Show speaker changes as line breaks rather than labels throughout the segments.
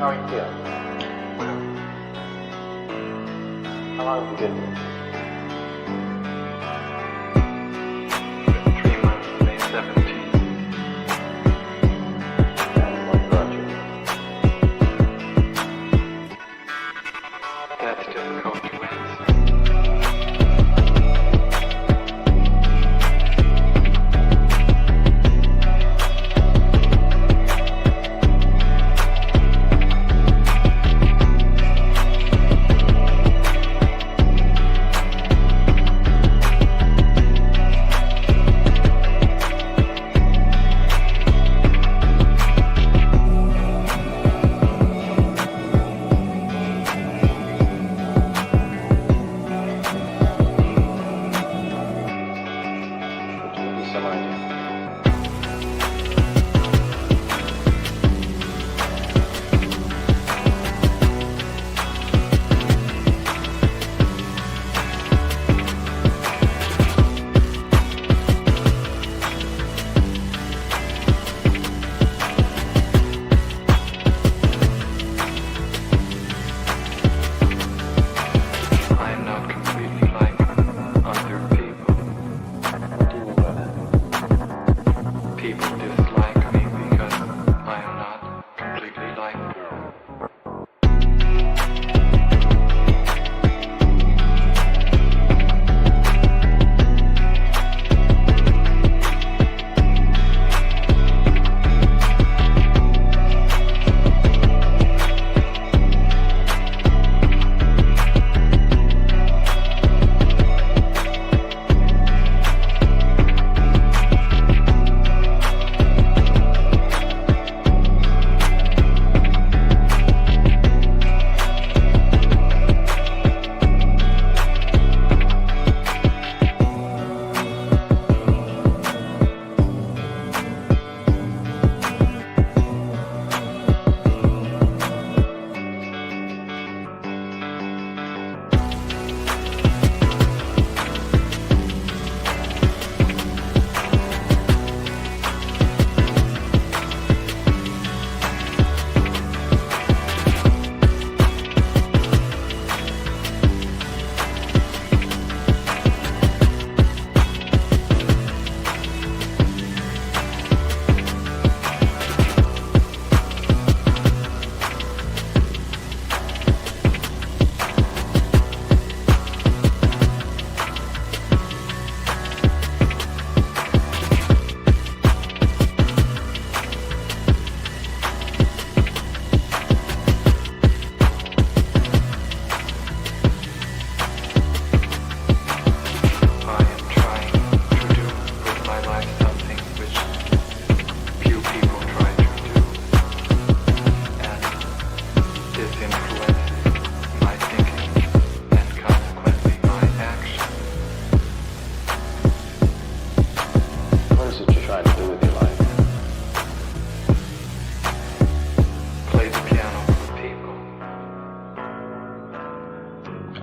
How are you feeling? How long have you been here?
3 months, May 17th.
And what brought you?
That's difficult to answer.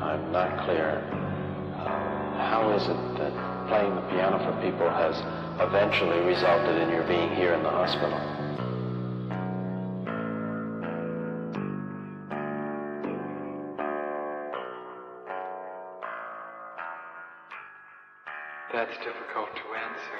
I'm not clear. How is it that playing the piano for people has eventually resulted in your being here in the hospital?
That's difficult to answer.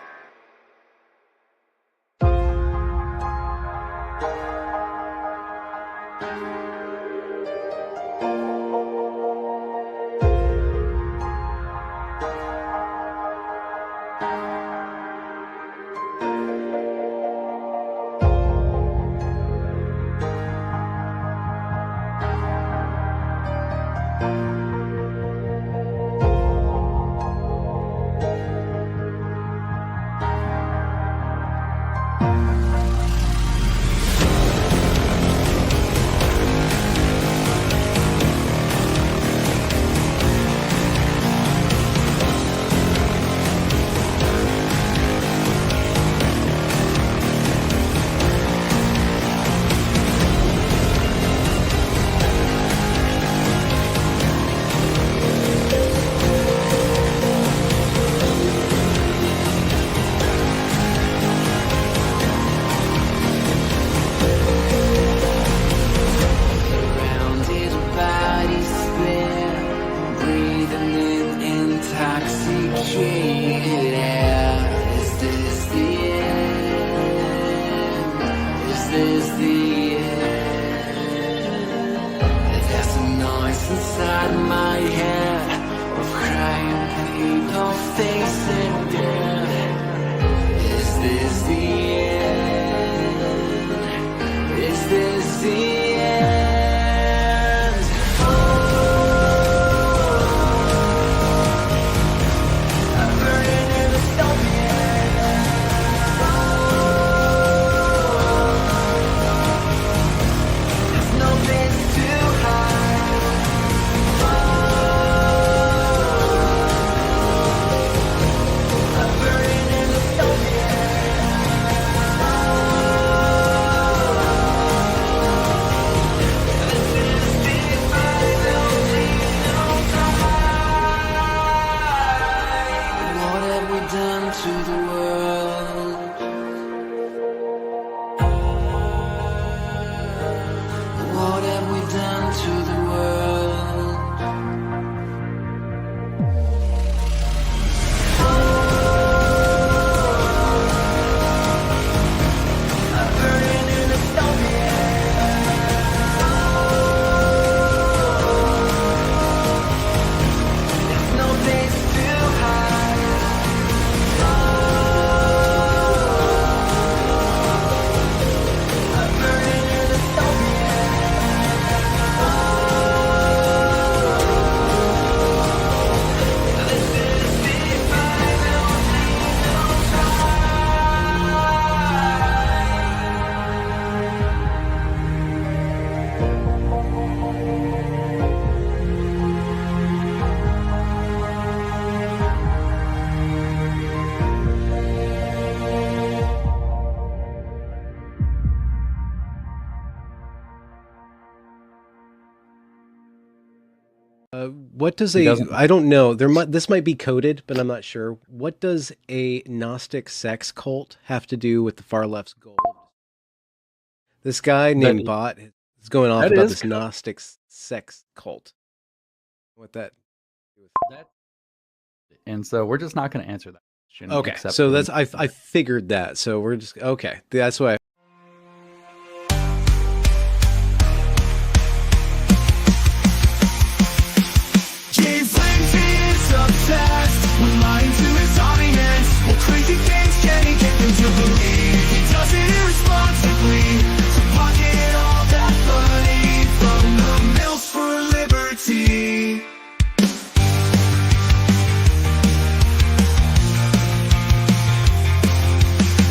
What does
He doesn't.
I don't know. This might be coded, but I'm not sure. What does a Gnostic sex cult have to do with the far left's goal? This guy
That
named Bot is going off
that
about
is
this Gnostic sex cult. What that?
that, and so we're just not going to answer that question.
Okay,
except
so
for-
that's I figured that. So we're just okay. That's why.
James Lindsay is obsessed with lying to his audience. What crazy things can he get them to believe? He does it irresponsibly to pocket all that money from the mills for liberty.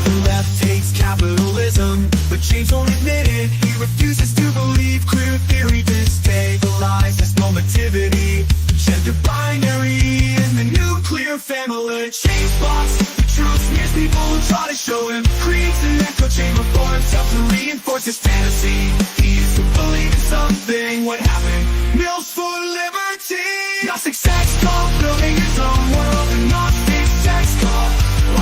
The left hates capitalism, but James won't admit it. He refuses to believe queer theory destabilizes normativity, gender binary, and the nuclear family. James blocks the truth, smears people who try to show him, creates an echo chamber for himself to reinforce his fantasy. He used to believe in something, what happened? Mills for liberty. Gnostic sex cult, building his own world. A Gnostic sex cult,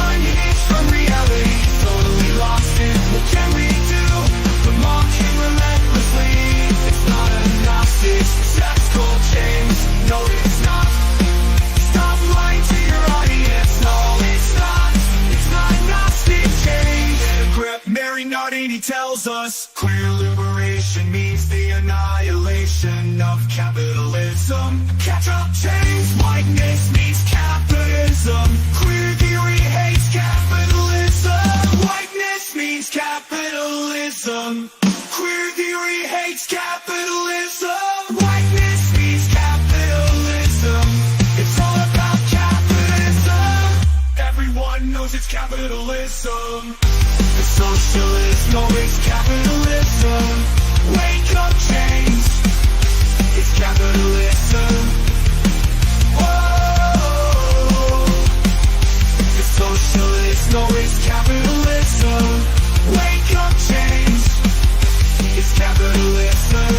unhinged from reality, totally lost in what can we do? The mock him relentlessly. It's not a Gnostic sex cult, James. No, it's not. Stop lying to your audience. No, it's not. It's not Gnostic, James. Mary Nardini tells us queer liberation means the annihilation of capitalism. Catch up, James. Whiteness means capitalism. Queer theory hates capitalism. Whiteness means capitalism. Queer theory hates capitalism. Whiteness means capitalism. It's all about capitalism. Everyone knows it's capitalism. The socialists know it's capitalism. Wake up, James. It's capitalism. Whoa. The socialists know it's capitalism. Wake up, James. It's capitalism.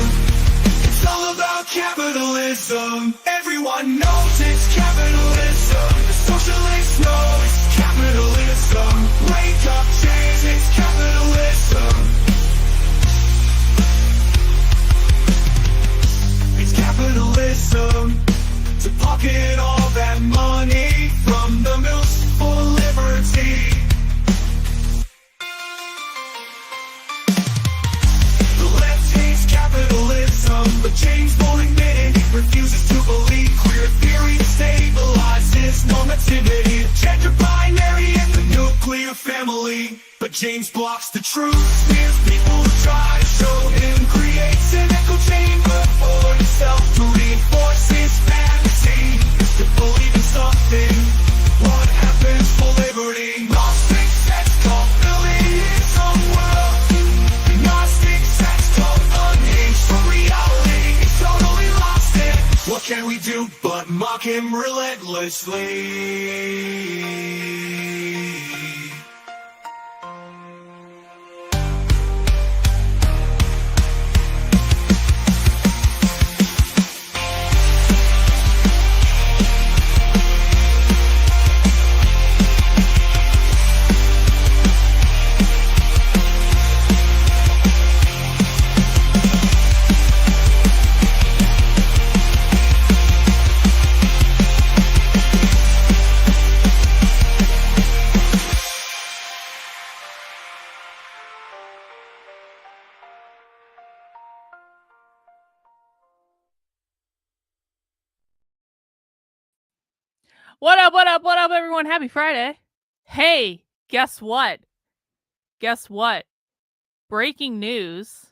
It's all about capitalism. Everyone knows it's capitalism. The socialists know it's capitalism. Wake up, James. It's capitalism. It's capitalism. To pocket all that money from the mills for liberty. The left hates capitalism, but James won't admit it. He refuses to believe queer theory stabilizes normativity, gender binary, and the nuclear family. But James blocks the truth, smears people who try to show him, creates an echo chamber for himself to reinforce his fantasy. To believe in something, what happens for liberty? Gnostic sex cult, building his own world. Gnostic sex cult, unhinged from reality. He's totally lost it. What can we do but mock him relentlessly?
What up, what up, what up, everyone? Happy Friday. Hey, guess what? Guess what? Breaking news.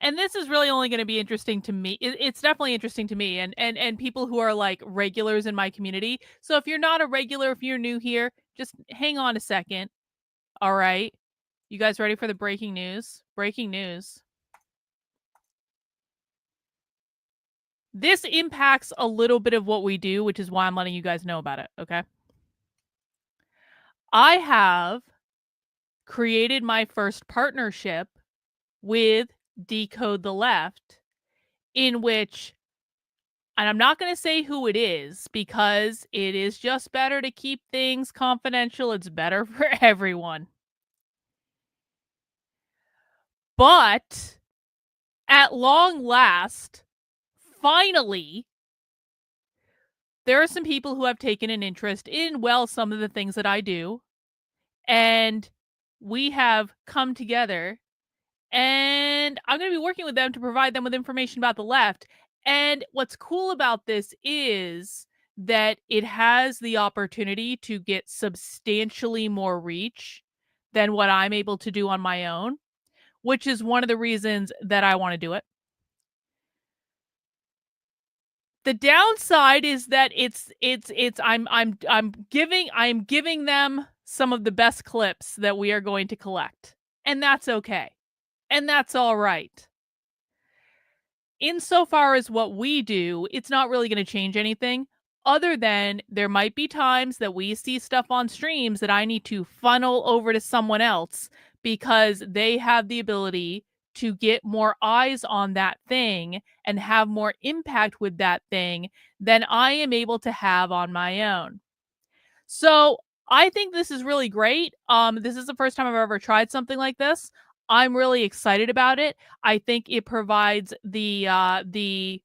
And this is really only going to be interesting to me. It's definitely interesting to me and people who are like regulars in my community. So if you're not a regular, if you're new here, just hang on a second. All right. You guys ready for the breaking news? Breaking news. This impacts a little bit of what we do, which is why I'm letting you guys know about it, okay? I have created my first partnership with Decode the Left, in which And I'm not going to say who it is because it is just better to keep things confidential. It's better for everyone. But at long last, finally, there are some people who have taken an interest in, well, some of the things that I do. And we have come together, and I'm going to be working with them to provide them with information about the left. And what's cool about this is that it has the opportunity to get substantially more reach than what I'm able to do on my own, which is one of the reasons that I want to do it. The downside is that I'm giving them some of the best clips that we are going to collect. And that's okay. And that's all right. Insofar as what we do, it's not really going to change anything other than there might be times that we see stuff on streams that I need to funnel over to someone else because they have the ability to get more eyes on that thing and have more impact with that thing than I am able to have on my own. So I think this is really great. This is the first time I've ever tried something like this. I'm really excited about it. I think it provides the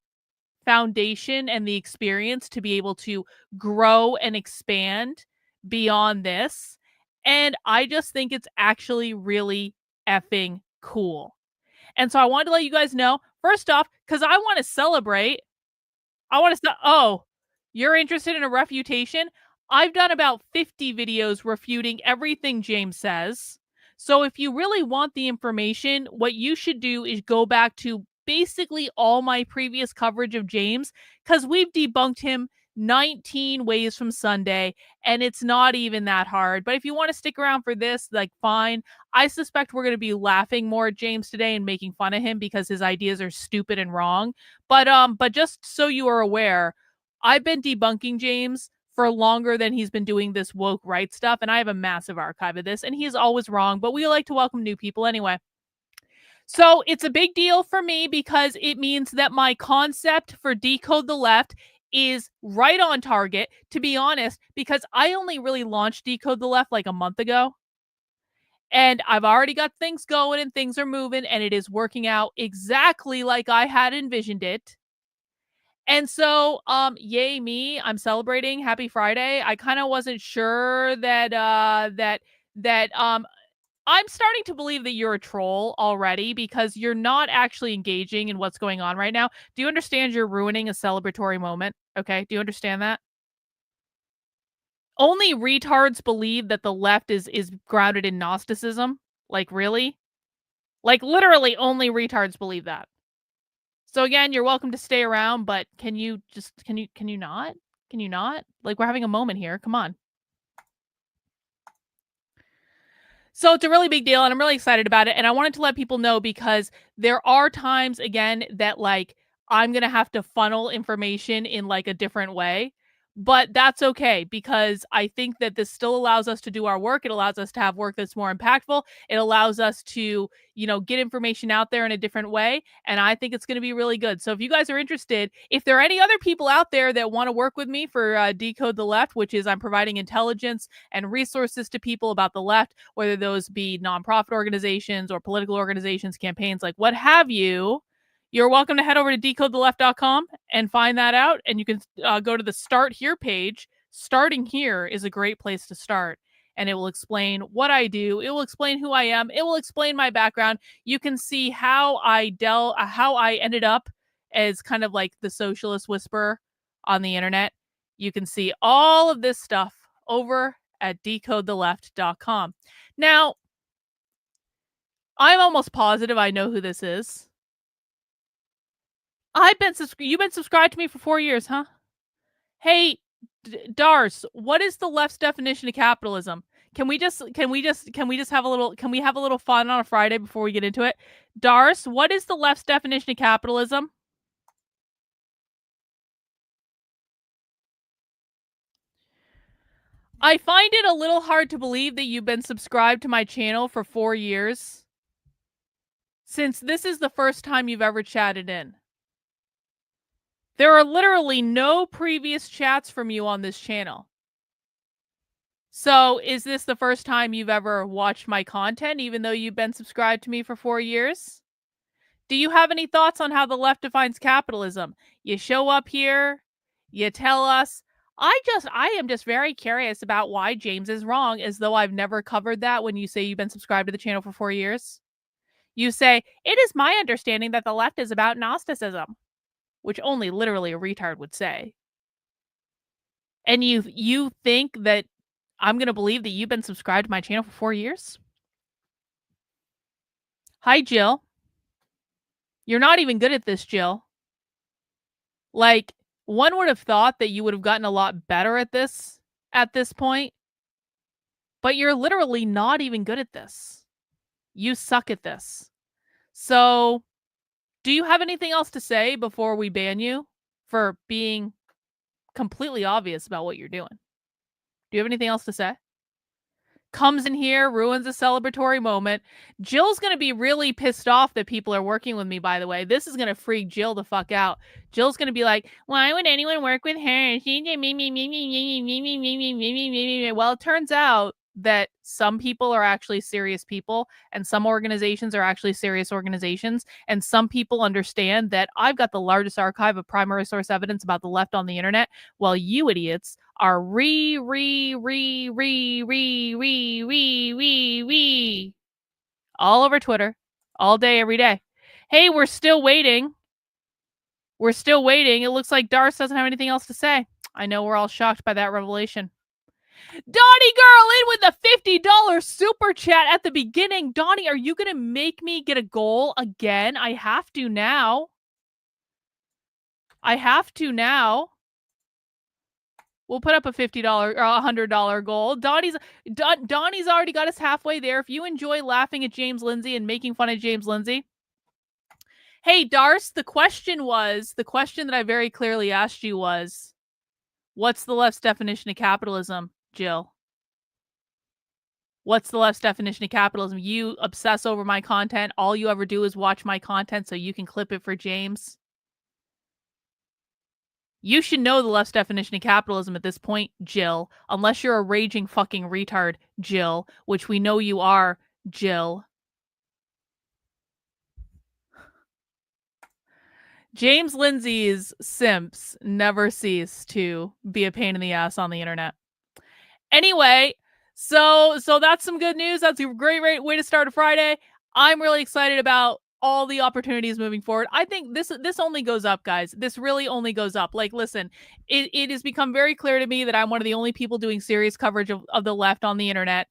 foundation and the experience to be able to grow and expand beyond this. And I just think it's actually really effing cool. And so I wanted to let you guys know, first off, because I want to celebrate. Oh, you're interested in a refutation? I've done about 50 videos refuting everything James says. So if you really want the information, what you should do is go back to basically all my previous coverage of James, because we've debunked him 19 ways from Sunday, and it's not even that hard. But if you want to stick around for this, like, fine. I suspect we're going to be laughing more at James today and making fun of him because his ideas are stupid and wrong. But just so you are aware, I've been debunking James for longer than he's been doing this woke right stuff, and I have a massive archive of this, and he's always wrong, but we like to welcome new people anyway. So it's a big deal for me because it means that my concept for Decode the Left is right on target, to be honest, because I only really launched Decode the Left like a month ago. And I've already got things going and things are moving, and it is working out exactly like I had envisioned it. And so, yay me, I'm celebrating. Happy Friday. I kind of wasn't sure that I'm starting to believe that you're a troll already because you're not actually engaging in what's going on right now. Do you understand you're ruining a celebratory moment? Okay, do you understand that? Only retards believe that the left is grounded in Gnosticism. Like, really? Like, literally only retards believe that. So again, you're welcome to stay around, but can you not? Can you not? Like, we're having a moment here. Come on. So it's a really big deal, and I'm really excited about it. And I wanted to let people know because there are times, again, that, like, I'm going to have to funnel information in, like, a different way. But that's okay because I think that this still allows us to do our work. It allows us to have work that's more impactful. It allows us to, get information out there in a different way. And I think it's going to be really good. So if you guys are interested, if there are any other people out there that want to work with me for Decode the Left, which is I'm providing intelligence and resources to people about the left, whether those be nonprofit organizations or political organizations, campaigns, like what have you, you're welcome to head over to decodetheleft.com and find that out. And you can go to the Start Here page. Starting here is a great place to start. And it will explain what I do. It will explain who I am. It will explain my background. You can see how I ended up as kind of like the socialist whisperer on the internet. You can see all of this stuff over at decodetheleft.com. Now, I'm almost positive I know who this is. You've been subscribed to me for 4 years, huh? Hey, Dars, what is the left's definition of capitalism? Can we have a little fun on a Friday before we get into it? Dars, what is the left's definition of capitalism? I find it a little hard to believe that you've been subscribed to my channel for 4 years, since this is the first time you've ever chatted in. There are literally no previous chats from you on this channel. So is this the first time you've ever watched my content, even though you've been subscribed to me for 4 years? Do you have any thoughts on how the left defines capitalism? You show up here, you tell us. I am just very curious about why James is wrong, as though I've never covered that when you say you've been subscribed to the channel for 4 years. You say, it is my understanding that the left is about Gnosticism, which only literally a retard would say. And you think that I'm going to believe that you've been subscribed to my channel for 4 years? Hi, Jill. You're not even good at this, Jill. Like, one would have thought that you would have gotten a lot better at this point, but you're literally not even good at this. You suck at this. So, do you have anything else to say before we ban you for being completely obvious about what you're doing? Do you have anything else to say? Comes in here, ruins a celebratory moment. Jill's going to be really pissed off that people are working with me, by the way. This is going to freak Jill the fuck out. Jill's going to be like, why would anyone work with her? Well, it turns out that some people are actually serious people, and some organizations are actually serious organizations, and some people understand that I've got the largest archive of primary source evidence about the left on the internet, while you idiots are all over Twitter, all day, every day. Hey, we're still waiting. We're still waiting. It looks like Darce doesn't have anything else to say. I know we're all shocked by that revelation. Donnie Girl in with the $50 super chat at the beginning. Donnie, are you going to make me get a goal again? I have to now. We'll put up a $50 or $100 goal. Donnie's already got us halfway there. If you enjoy laughing at James Lindsay and making fun of James Lindsay. Hey, Darce, the question that I very clearly asked you was, what's the left's definition of capitalism, Jill? What's the left's definition of capitalism? You obsess over my content. All you ever do is watch my content so you can clip it for James. You should know the left's definition of capitalism at this point, Jill, unless you're a raging fucking retard, Jill, which we know you are, Jill. James Lindsay's simps never cease to be a pain in the ass on the internet. Anyway, so that's some good news. That's a great way to start a Friday. I'm really excited about all the opportunities moving forward. I think this only goes up, guys. This really only goes up. Like, listen, it has become very clear to me that I'm one of the only people doing serious coverage of the left on the internet.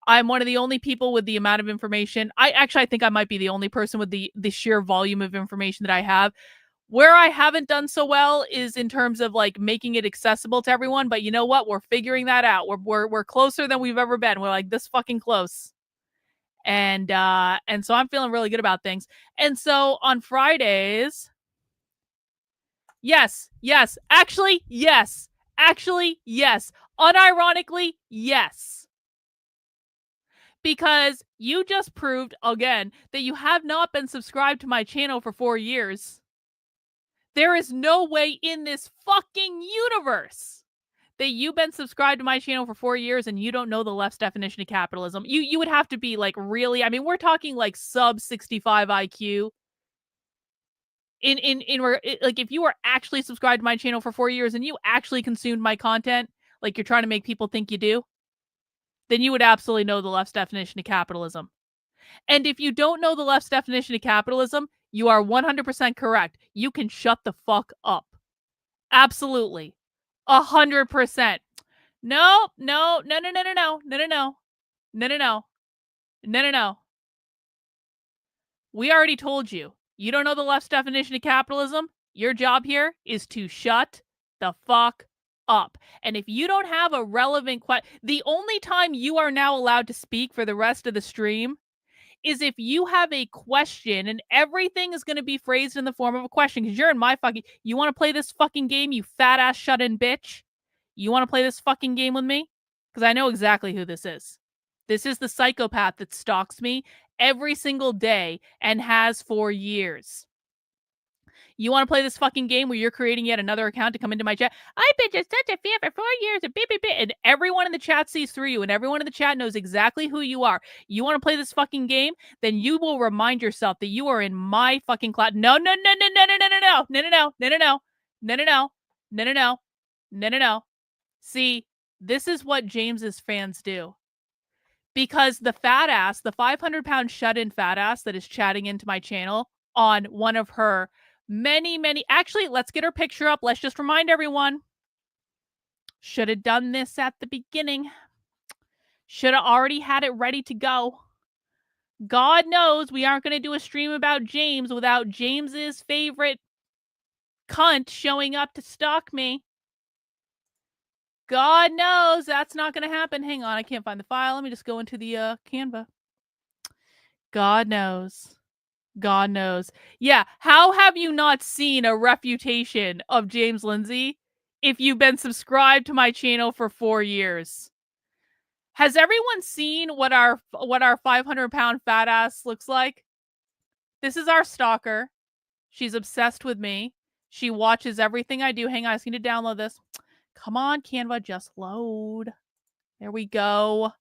I'm one of the only people with the amount of information. I think I might be the only person with the sheer volume of information that I have. Where I haven't done so well is in terms of like making it accessible to everyone. But you know what? We're figuring that out. We're closer than we've ever been. We're like this fucking close. And so I'm feeling really good about things. And so on Fridays, yes, actually, yes, unironically, yes. Because you just proved again that you have not been subscribed to my channel for 4 years. There is no way in this fucking universe that you've been subscribed to my channel for 4 years and you don't know the left's definition of capitalism. You would have to be like really, I mean, we're talking like sub 65 IQ. Like if you were actually subscribed to my channel for 4 years and you actually consumed my content, like you're trying to make people think you do, then you would absolutely know the left's definition of capitalism. And if you don't know the left's definition of capitalism, you are 100% correct. You can shut the fuck up. Absolutely. 100%. No. We already told you. You don't know the left's definition of capitalism? Your job here is to shut the fuck up. And if you don't have a relevant question, the only time you are now allowed to speak for the rest of the stream is if you have a question, and everything is going to be phrased in the form of a question, because you're in my fucking... You want to play this fucking game, you fat-ass shut-in bitch? You want to play this fucking game with me? Because I know exactly who this is. This is the psychopath that stalks me every single day and has for years. You want to play this fucking game where you're creating yet another account to come into my chat? I've been just such a fan for 4 years, and everyone in the chat sees through you, and everyone in the chat knows exactly who you are. You want to play this fucking game? Then you will remind yourself that you are in my fucking cloud. No. See, this is what James's fans do. Because the fat ass, the 500-pound shut-in fat ass that is chatting into my channel on one of her many, actually, let's get her picture up. Let's just remind everyone. Should have done this at the beginning. Should have already had it ready to go. God knows we aren't going to do a stream about James without James's favorite cunt showing up to stalk me. God knows that's not going to happen. Hang on, I can't find the file. Let me just go into the Canva. God knows. God knows. Yeah, how have you not seen a refutation of James Lindsay if you've been subscribed to my channel for 4 years? Has everyone seen what our 500-pound fat ass looks like? This is our stalker. She's obsessed with me. She watches everything I do. Hang on, I just need to download this. Come on, Canva, just load. There we go.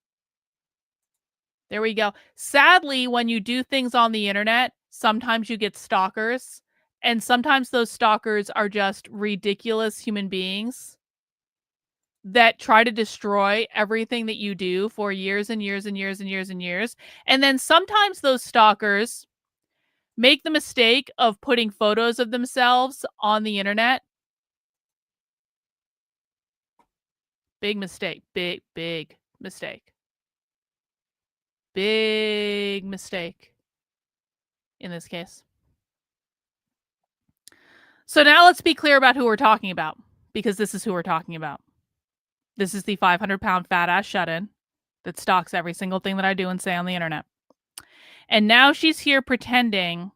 There we go. Sadly, when you do things on the internet, sometimes you get stalkers. And sometimes those stalkers are just ridiculous human beings that try to destroy everything that you do for years and years and years and years and years. And then sometimes those stalkers make the mistake of putting photos of themselves on the internet. Big mistake. Big mistake. Big mistake in this case. So now let's be clear about who we're talking about, because this is who we're talking about. This is the 500-pound fat ass shut-in that stalks every single thing that I do and say on the internet. And now she's here pretending,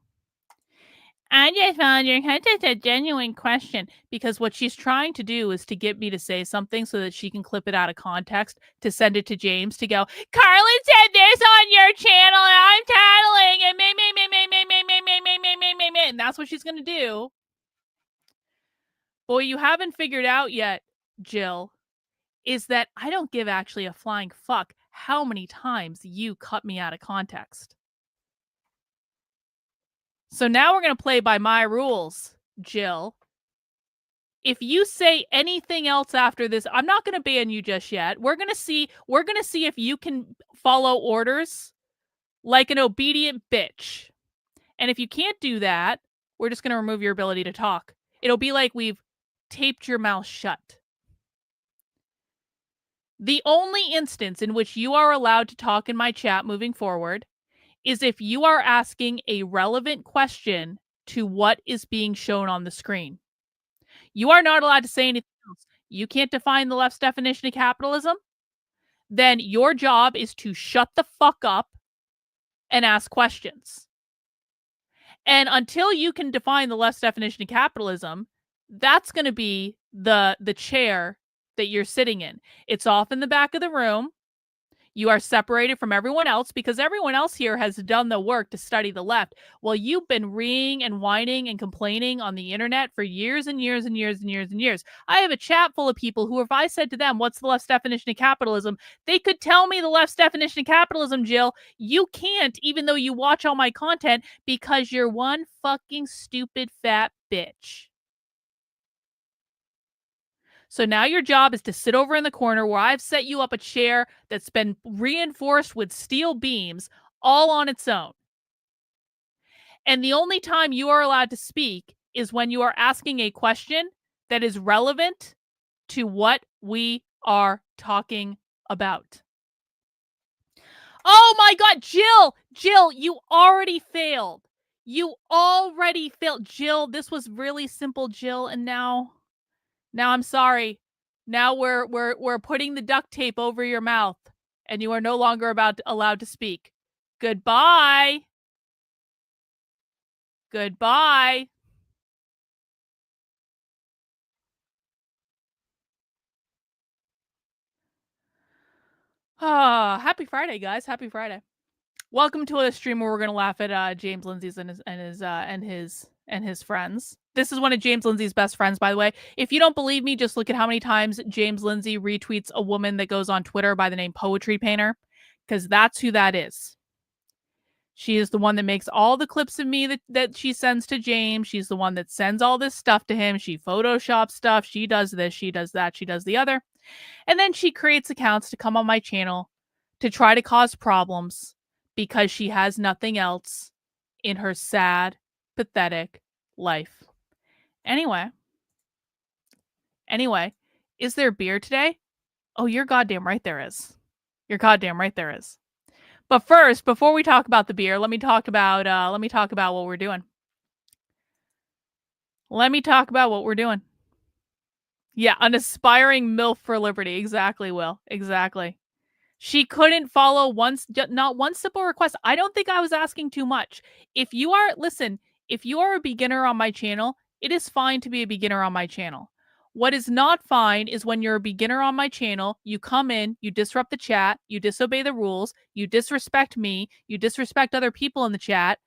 I just found your content a genuine question, because what she's trying to do is to get me to say something so that she can clip it out of context to send it to James to go, Karlyn said this on your channel and I'm tattling and me. And that's what she's going to do. But what you haven't figured out yet, Jill, is that I don't give actually a flying fuck how many times you cut me out of context. So now we're going to play by my rules, Jill. If you say anything else after this, I'm not going to ban you just yet. We're going to see if you can follow orders like an obedient bitch. And if you can't do that, we're just going to remove your ability to talk. It'll be like we've taped your mouth shut. The only instance in which you are allowed to talk in my chat moving forward is if you are asking a relevant question to what is being shown on the screen. You are not allowed to say anything else. You can't define the left's definition of capitalism. Then your job is to shut the fuck up and ask questions. And until you can define the left's definition of capitalism, that's going to be the chair that you're sitting in. It's off in the back of the room. You are separated from everyone else because everyone else here has done the work to study the left. Well, you've been reeing and whining and complaining on the internet for years and years and years and years and years. I have a chat full of people who, if I said to them, what's the left's definition of capitalism? They could tell me the left's definition of capitalism, Jill. You can't, even though you watch all my content, because you're one fucking stupid fat bitch. So now your job is to sit over in the corner where I've set you up a chair that's been reinforced with steel beams all on its own. And the only time you are allowed to speak is when you are asking a question that is relevant to what we are talking about. Oh my God, Jill, you already failed. You already failed. Jill, this was really simple, Jill, and now I'm sorry. Now we're putting the duct tape over your mouth, and you are no longer allowed to speak. Goodbye. Goodbye. Happy Friday, guys. Happy Friday. Welcome to a stream where we're gonna laugh at James Lindsay's and his friends. This is one of James Lindsay's best friends, by the way. If you don't believe me, just look at how many times James Lindsay retweets a woman that goes on Twitter by the name Poetry Painter, because that's who that is. She is the one that makes all the clips of me that she sends to James. She's the one that sends all this stuff to him. She photoshops stuff. She does this. She does that. She does the other. And then she creates accounts to come on my channel to try to cause problems because she has nothing else in her sad, pathetic life. Anyway, is there beer today? Oh, you're goddamn right there is. You're goddamn right there is. But first, before we talk about the beer, let me talk about what we're doing. Yeah, an aspiring MILF for liberty. Exactly, Will. Exactly. She couldn't follow not one simple request. I don't think I was asking too much. If you are a beginner on my channel, it is fine to be a beginner on my channel. What is not fine is when you're a beginner on my channel, you come in, you disrupt the chat, you disobey the rules, you disrespect me, you disrespect other people in the chat.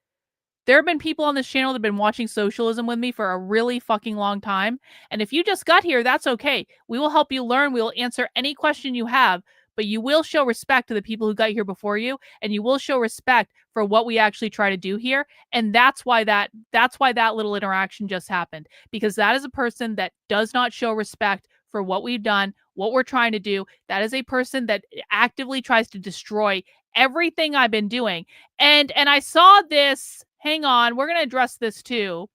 There have been people on this channel that have been watching socialism with me for a really fucking long time. And if you just got here, that's okay. We will help you learn. We will answer any question you have, but you will show respect to the people who got here before you, and you will show respect for what we actually try to do here. And that's why that little interaction just happened, because that is a person that does not show respect for what we've done, what we're trying to do. That is a person that actively tries to destroy everything I've been doing. And I saw this. Hang on, we're going to address this too.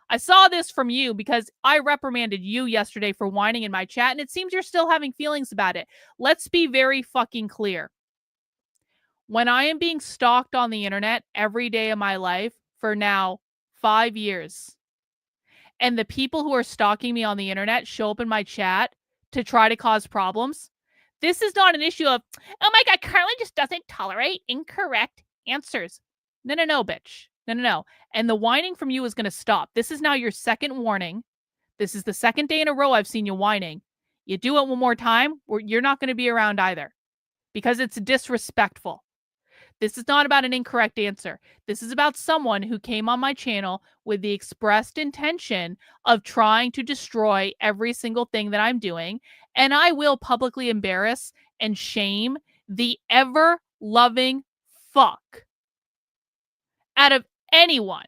I saw this from you because I reprimanded you yesterday for whining in my chat, and it seems you're still having feelings about it. Let's be very fucking clear. When I am being stalked on the internet every day of my life for now 5 years, and the people who are stalking me on the internet show up in my chat to try to cause problems, this is not an issue of, oh my God, Karlyn just doesn't tolerate incorrect answers. No, bitch. No. And the whining from you is going to stop. This is now your second warning. This is the second day in a row I've seen you whining. You do it one more time, you're not going to be around either, because it's disrespectful. This is not about an incorrect answer. This is about someone who came on my channel with the expressed intention of trying to destroy every single thing that I'm doing. And I will publicly embarrass and shame the ever-loving fuck out of anyone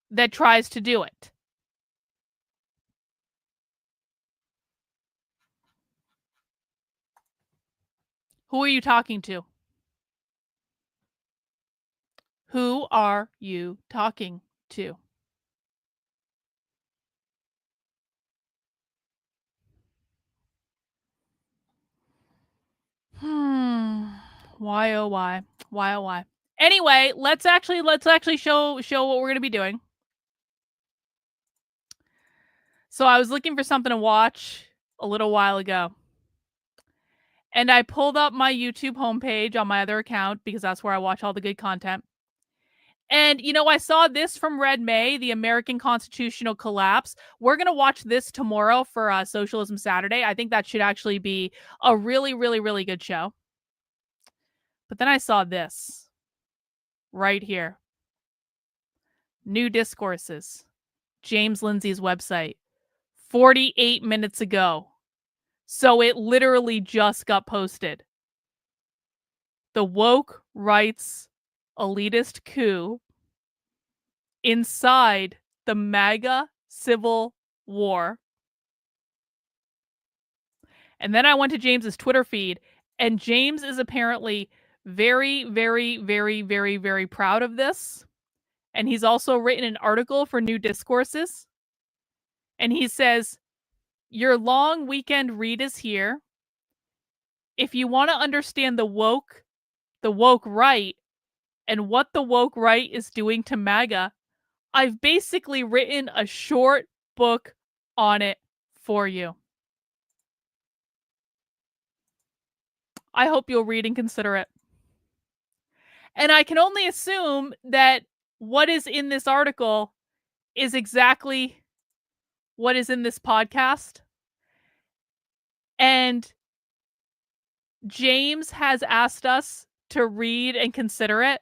that tries to do it. Who are you talking to? Who are you talking to? Why oh why? Why oh why? Anyway, let's actually show what we're going to be doing. So I was looking for something to watch a little while ago. And I pulled up my YouTube homepage on my other account because that's where I watch all the good content. And, I saw this from Red May, the American Constitutional Collapse. We're going to watch this tomorrow for Socialism Saturday. I think that should actually be a really, really, really good show. But then I saw this right here. New Discourses. James Lindsay's website. 48 minutes ago. So it literally just got posted. The woke rights elitist coup inside the MAGA Civil War. And then I went to James's Twitter feed, and James is apparently very, very, very, very, very proud of this. And he's also written an article for New Discourses. And he says, your long weekend read is here. If you want to understand the woke right, and what the woke right is doing to MAGA, I've basically written a short book on it for you. I hope you'll read and consider it. And I can only assume that what is in this article is exactly what is in this podcast. And James has asked us to read and consider it.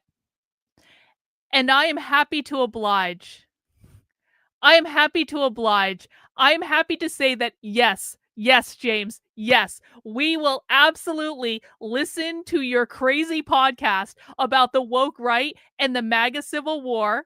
And I am happy to oblige. I am happy to oblige. I am happy to say that yes, James, yes, we will absolutely listen to your crazy podcast about the woke right and the MAGA Civil War.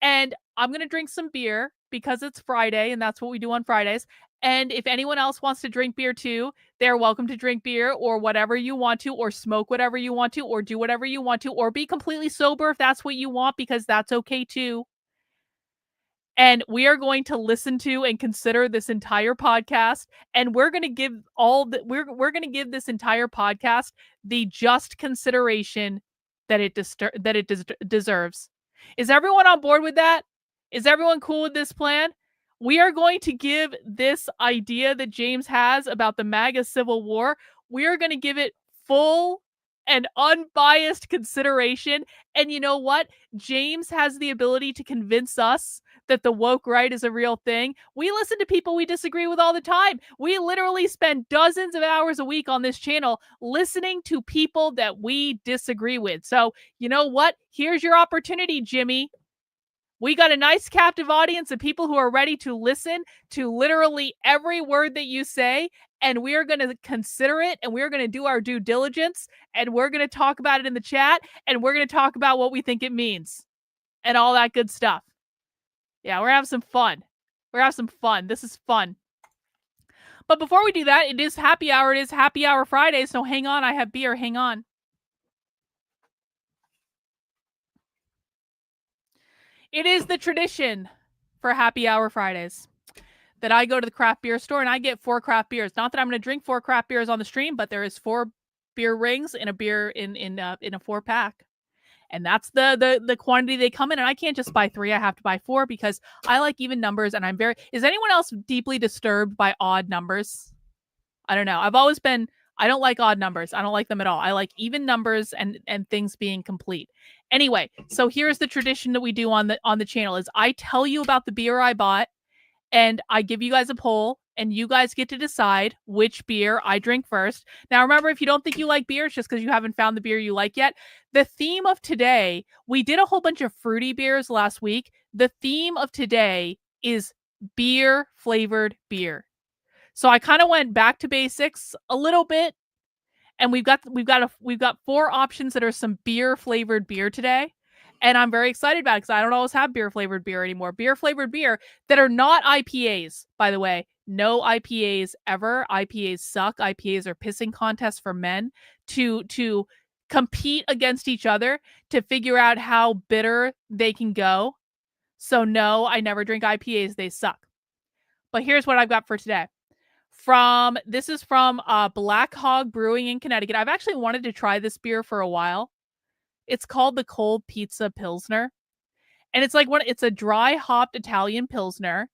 And I'm going to drink some beer because it's Friday and that's what we do on Fridays. And if anyone else wants to drink beer too, they're welcome to drink beer or whatever you want to, or smoke whatever you want to, or do whatever you want to, or be completely sober if that's what you want, because that's okay too. And we are going to listen to and consider this entire podcast, and we're going to give we're going to give this entire podcast the just consideration that it deserves. Is everyone on board with that? Is everyone cool with this plan? We are going to give this idea that James has about the MAGA Civil War, we are going to give it full and unbiased consideration. And you know what? James has the ability to convince us that the woke right is a real thing. We listen to people we disagree with all the time. We literally spend dozens of hours a week on this channel listening to people that we disagree with. So, you know what? Here's your opportunity, Jimmy. We got a nice captive audience of people who are ready to listen to literally every word that you say, and we are going to consider it, and we're going to do our due diligence, and we're going to talk about it in the chat, and we're going to talk about what we think it means and all that good stuff. Yeah, we're having some fun. This is fun. But before we do that, it is happy hour. It is happy hour Friday, so hang on. I have beer. Hang on. It is the tradition for happy hour Fridays that I go to the craft beer store and I get 4 craft beers. Not that I'm going to drink 4 craft beers on the stream, but there is 4 beer rings and a beer in a 4-pack. And that's the quantity they come in. And I can't just buy 3. I have to buy 4 because I like even numbers. And is anyone else deeply disturbed by odd numbers? I don't know. I don't like odd numbers. I don't like them at all. I like even numbers and things being complete. Anyway, so here's the tradition that we do on the channel is I tell you about the beer I bought and I give you guys a poll and you guys get to decide which beer I drink first. Now, remember, if you don't think you like beer, it's just because you haven't found the beer you like yet. The theme of today, we did a whole bunch of fruity beers last week. The theme of today is beer flavored beer. So I kind of went back to basics a little bit. And we've got 4 options that are some beer flavored beer today. And I'm very excited about it because I don't always have beer flavored beer anymore. Beer flavored beer that are not IPAs, by the way. No IPAs ever. IPAs suck. IPAs are pissing contests for men to compete against each other to figure out how bitter they can go. So no, I never drink IPAs. They suck. But here's what I've got for today. This is from Black Hog Brewing in Connecticut. I've actually wanted to try this beer for a while. It's called the Cold Pizza Pilsner. And it's a dry hopped Italian Pilsner.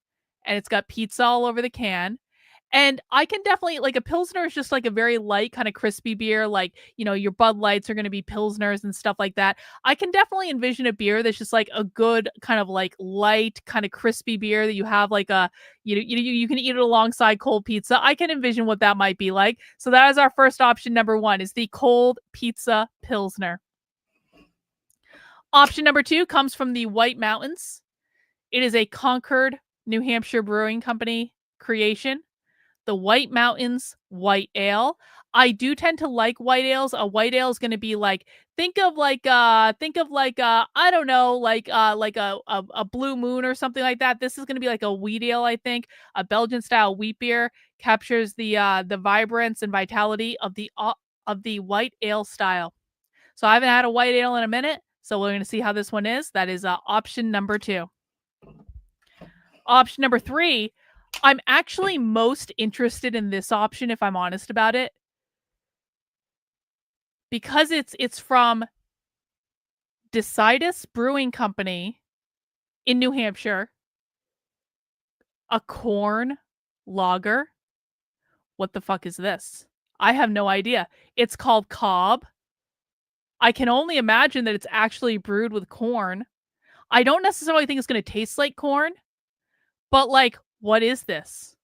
And it's got pizza all over the can. And I can definitely, like, a Pilsner is just like a very light kind of crispy beer. like, your Bud Lights are going to be Pilsners and stuff like that. I can definitely envision a beer that's just like a good kind of like light kind of crispy beer that you have like you can eat it alongside cold pizza. I can envision what that might be like. So that is our first option. Number 1 is the Cold Pizza Pilsner. Option number 2 comes from the White Mountains. It is a Concord, New Hampshire Brewing Company creation. The White Mountains White Ale. I do tend to like white ales. A white ale is going to be like, think of I don't know, like a Blue Moon or something like that. This is going to be like a wheat ale, I think. A Belgian style wheat beer captures the vibrance and vitality of the white ale style. So I haven't had a white ale in a minute, so we're going to see how this one is. That is option number 2. Option number 3. I'm actually most interested in this option, if I'm honest about it, because it's from Decidus Brewing Company in New Hampshire, a corn lager. What the fuck is this? I have no idea. It's called Cobb. I can only imagine that it's actually brewed with corn. I don't necessarily think it's going to taste like corn, but like, what is this?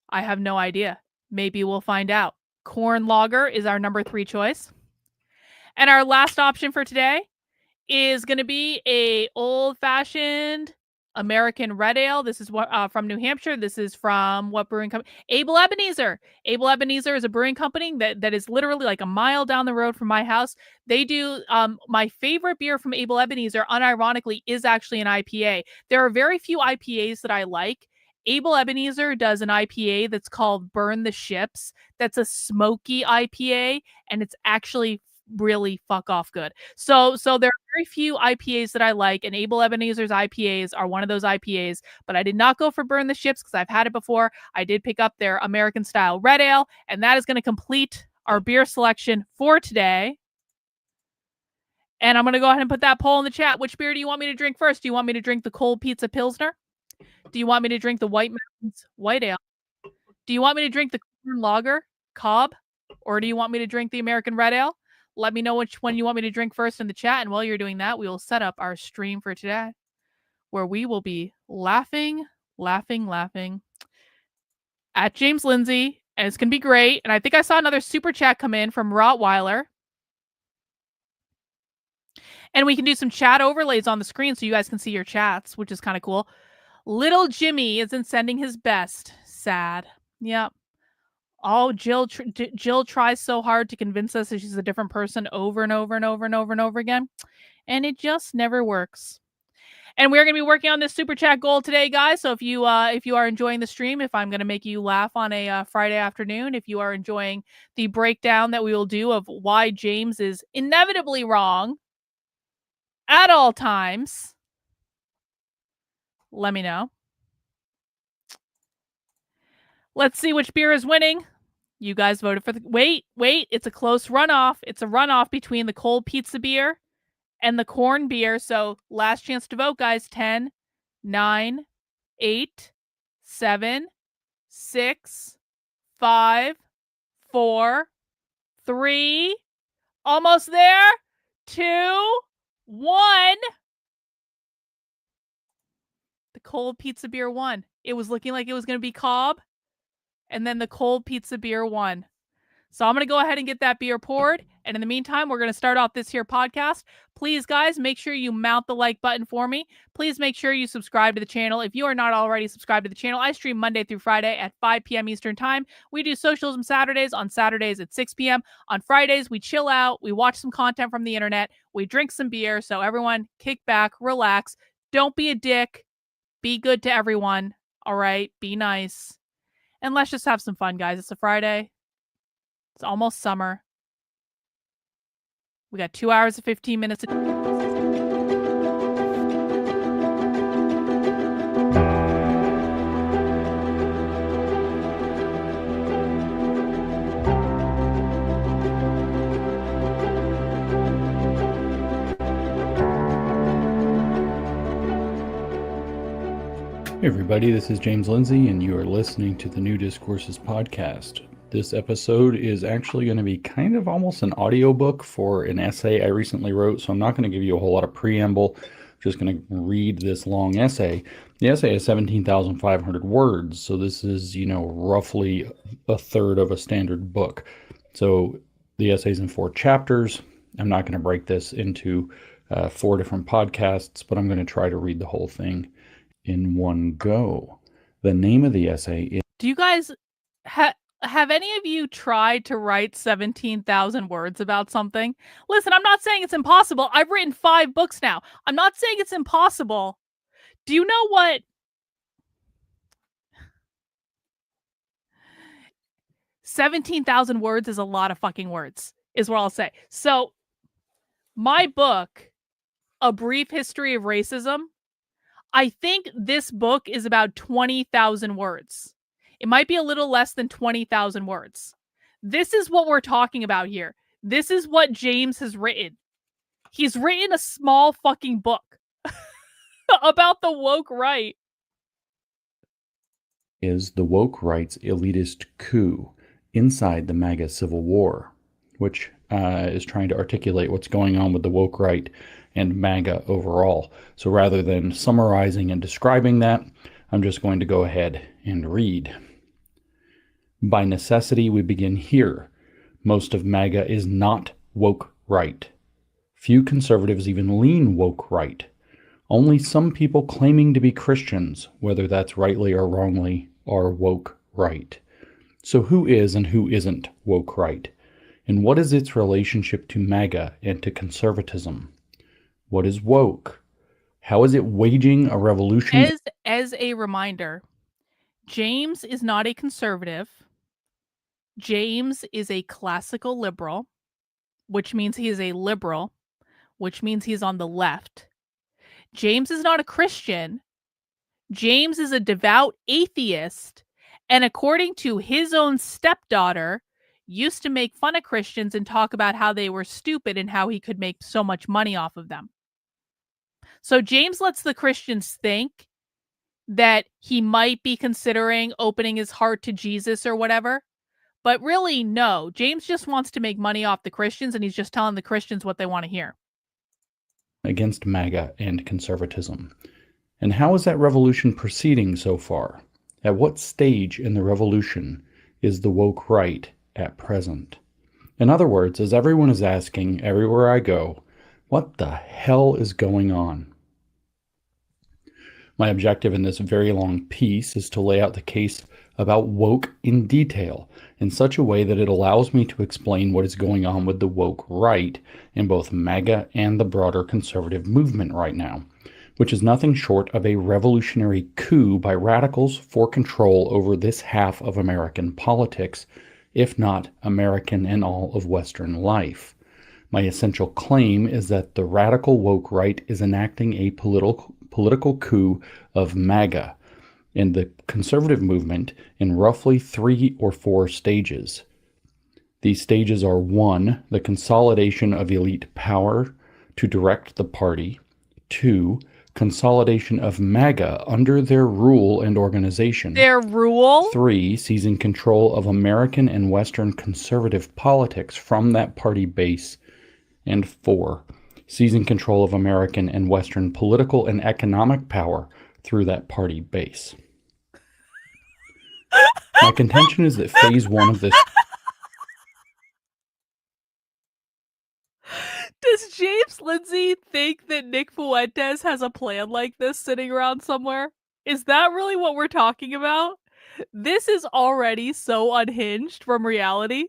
I have no idea. Maybe we'll find out. Corn lager is our number 3 choice. And our last option for today is going to be a old-fashioned American red ale. This is from New Hampshire. This is from what brewing company? Abel Ebenezer. Abel Ebenezer is a brewing company that is literally like a mile down the road from my house. They do my favorite beer from Abel Ebenezer, unironically, is actually an IPA. There are very few IPAs that I like. Abel Ebenezer does an IPA that's called Burn the Ships. That's a smoky IPA, and it's actually really fuck off good. So there are very few IPAs that I like, and Abel Ebenezer's IPAs are one of those IPAs, but I did not go for Burn the Ships because I've had it before. I did pick up their American style red ale, and that is going to complete our beer selection for today. And I'm going to go ahead and put that poll in the chat. Which beer do you want me to drink first? Do you want me to drink the Cold Pizza Pilsner? Do you want me to drink the White Mountains White Ale? Do you want me to drink the Corn Lager Cobb? Or do you want me to drink the American Red Ale? Let me know which one you want me to drink first in the chat. And while you're doing that, we will set up our stream for today, where we will be laughing at James Lindsay. And it's going to be great. And I think I saw another super chat come in from Rottweiler. And we can do some chat overlays on the screen so you guys can see your chats, which is kind of cool. Little Jimmy isn't sending his best. Sad. Yep. Oh, Jill tries so hard to convince us that she's a different person over and over and over and over and over again. And it just never works. And we're going to be working on this super chat goal today, guys. So if you are enjoying the stream, if I'm going to make you laugh on a Friday afternoon, if you are enjoying the breakdown that we will do of why James is inevitably wrong at all times, let me know. Let's see which beer is winning. You guys voted for the... Wait. It's a close runoff. It's a runoff between the cold pizza beer and the corn beer. So last chance to vote, guys. 10, 9, 8, 7, 6, 5, 4, 3. Almost there. 2, 1. The cold pizza beer won. It was looking like it was going to be Cobb. And then the cold pizza beer won. So I'm going to go ahead and get that beer poured. And in the meantime, we're going to start off this here podcast. Please, guys, make sure you mount the like button for me. Please make sure you subscribe to the channel. If you are not already subscribed to the channel, I stream Monday through Friday at 5 p.m. Eastern Time. We do Socialism Saturdays on Saturdays at 6 p.m. On Fridays, we chill out. We watch some content from the internet. We drink some beer. So everyone, kick back, relax. Don't be a dick. Be good to everyone. All right? Be nice. And let's just have some fun, guys. It's a Friday. It's almost summer. We got 2 hours and 15 minutes.
Hey everybody, this is James Lindsay, and you are listening to the New Discourses podcast. This episode is actually going to be kind of almost an audiobook for an essay I recently wrote, so I'm not going to give you a whole lot of preamble. I'm just going to read this long essay. The essay is 17,500 words, so this is, roughly a third of a standard book. So the essay is in 4 chapters. I'm not going to break this into 4 different podcasts, but I'm going to try to read the whole thing in one go. The name of the essay is...
Do you guys have any of you tried to write 17,000 words about something? Listen, I'm not saying it's impossible. I've written 5 books now. I'm not saying it's impossible. Do you know what? 17,000 words is a lot of fucking words, is what I'll say. So my book, A Brief History of Racism, I think this book is about 20,000 words. It might be a little less than 20,000 words. This is what we're talking about here. This is what James has written. He's written a small fucking book about the woke right.
Is the woke right's elitist coup inside the MAGA Civil War, which is trying to articulate what's going on with the woke right and MAGA overall. So rather than summarizing and describing that, I'm just going to go ahead and read. By necessity, we begin here. Most of MAGA is not woke right. Few conservatives even lean woke right. Only some people claiming to be Christians, whether that's rightly or wrongly, are woke right. So who is and who isn't woke right? And what is its relationship to MAGA and to conservatism? What is woke? How is it waging a revolution?
As a reminder, James is not a conservative. James is a classical liberal, which means he is a liberal, which means he's on the left. James is not a Christian. James is a devout atheist, and according to his own stepdaughter, used to make fun of Christians and talk about how they were stupid and how he could make so much money off of them. So James lets the Christians think that he might be considering opening his heart to Jesus or whatever. But really, no. James just wants to make money off the Christians, and he's just telling the Christians what they want to hear.
Against MAGA and conservatism. And how is that revolution proceeding so far? At what stage in the revolution is the woke right at present? In other words, as everyone is asking everywhere I go, what the hell is going on? My objective in this very long piece is to lay out the case about woke in detail in such a way that it allows me to explain what is going on with the woke right in both MAGA and the broader conservative movement right now, which is nothing short of a revolutionary coup by radicals for control over this half of American politics, if not American and all of Western life. My essential claim is that the radical woke right is enacting a political coup of MAGA and the conservative movement in roughly 3 or 4 stages. These stages are 1, the consolidation of elite power to direct the party; 2, consolidation of MAGA under their rule and organization;
Their rule?
3, seizing control of American and Western conservative politics from that party base; and 4, seizing control of American and Western political and economic power through that party base. My contention is that phase 1 of this...
Does James Lindsay think that Nick Fuentes has a plan like this sitting around somewhere? Is that really what we're talking about? This is already so unhinged from reality.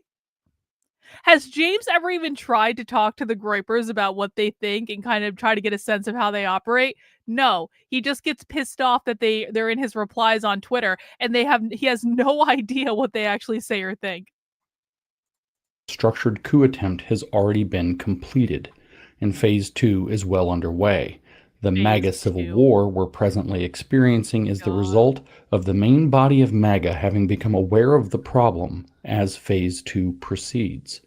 Has James ever even tried to talk to the Groypers about what they think and kind of try to get a sense of how they operate? No, he just gets pissed off that they're in his replies on Twitter and he has no idea what they actually say or think.
Structured coup attempt has already been completed, and phase 2 is well underway. The MAGA Civil War we're presently experiencing is the result of the main body of MAGA having become aware of the problem as phase 2 proceeds.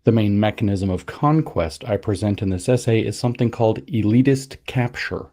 The main mechanism of conquest I present in this essay is something called elitist capture,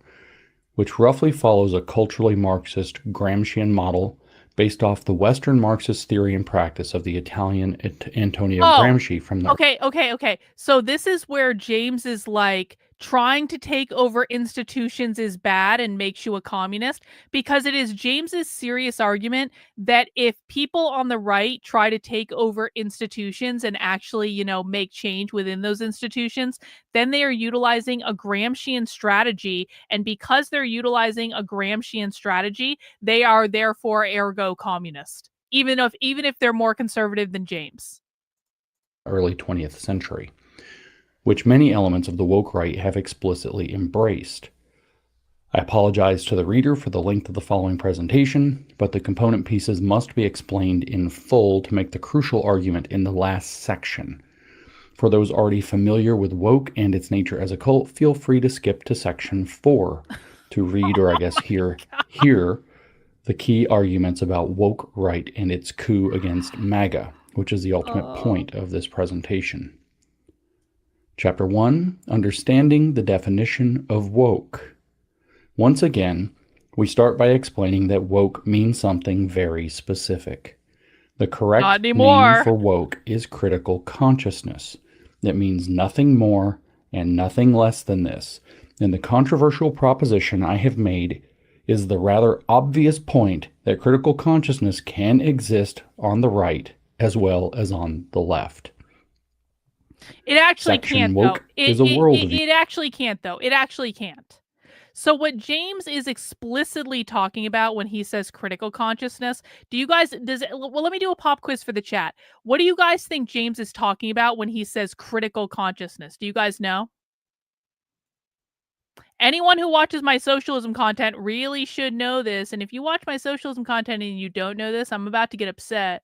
which roughly follows a culturally Marxist Gramscian model based off the Western Marxist theory and practice of the Italian Antonio Gramsci from the...
Okay. So this is where James is like, trying to take over institutions is bad and makes you a communist, because it is James's serious argument that if people on the right try to take over institutions and actually, make change within those institutions, then they are utilizing a Gramscian strategy. And because they're utilizing a Gramscian strategy, they are therefore ergo communist, even if they're more conservative than James.
Early 20th century, which many elements of the woke right have explicitly embraced. I apologize to the reader for the length of the following presentation, but the component pieces must be explained in full to make the crucial argument in the last section. For those already familiar with woke and its nature as a cult, feel free to skip to section 4 to read, or I guess hear the key arguments about woke right and its coup against MAGA, which is the ultimate point of this presentation. Chapter 1, Understanding the Definition of Woke. Once again, we start by explaining that woke means something very specific. The correct name for woke is critical consciousness. That means nothing more and nothing less than this. And the controversial proposition I have made is the rather obvious point that critical consciousness can exist on the right as well as on the left.
It actually
section
can't, though.
woke is a worldview.
It actually can't, though. It actually can't. So what James is explicitly talking about when he says critical consciousness, well, let me do a pop quiz for the chat. What do you guys think James is talking about when he says critical consciousness? Do you guys know? Anyone who watches my socialism content really should know this. And if you watch my socialism content and you don't know this, I'm about to get upset.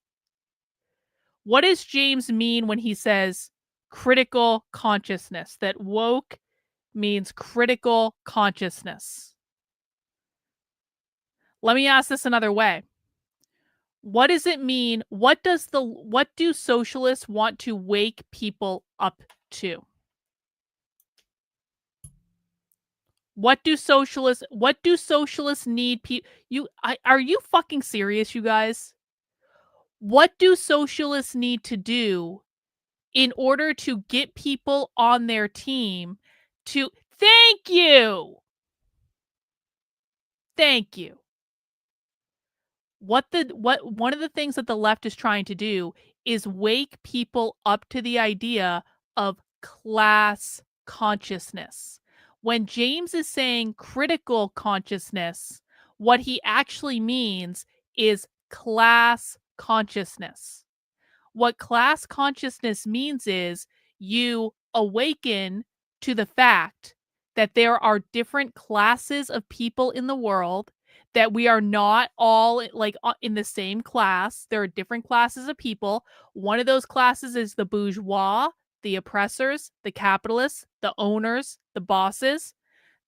What does James mean when he says critical consciousness? That woke means critical consciousness. Let me ask this another way. What does it mean? What do socialists want to wake people up to? What do socialists need are you fucking serious, you guys? What do socialists need to do in order to get people on their team to thank you? One of the things that the left is trying to do is wake people up to the idea of class consciousness. When James is saying critical consciousness, what he actually means is class consciousness. What class consciousness means is you awaken to the fact that there are different classes of people in the world, that we are not all in the same class. There are different classes of people. One of those classes is the bourgeois, the oppressors, the capitalists, the owners, the bosses.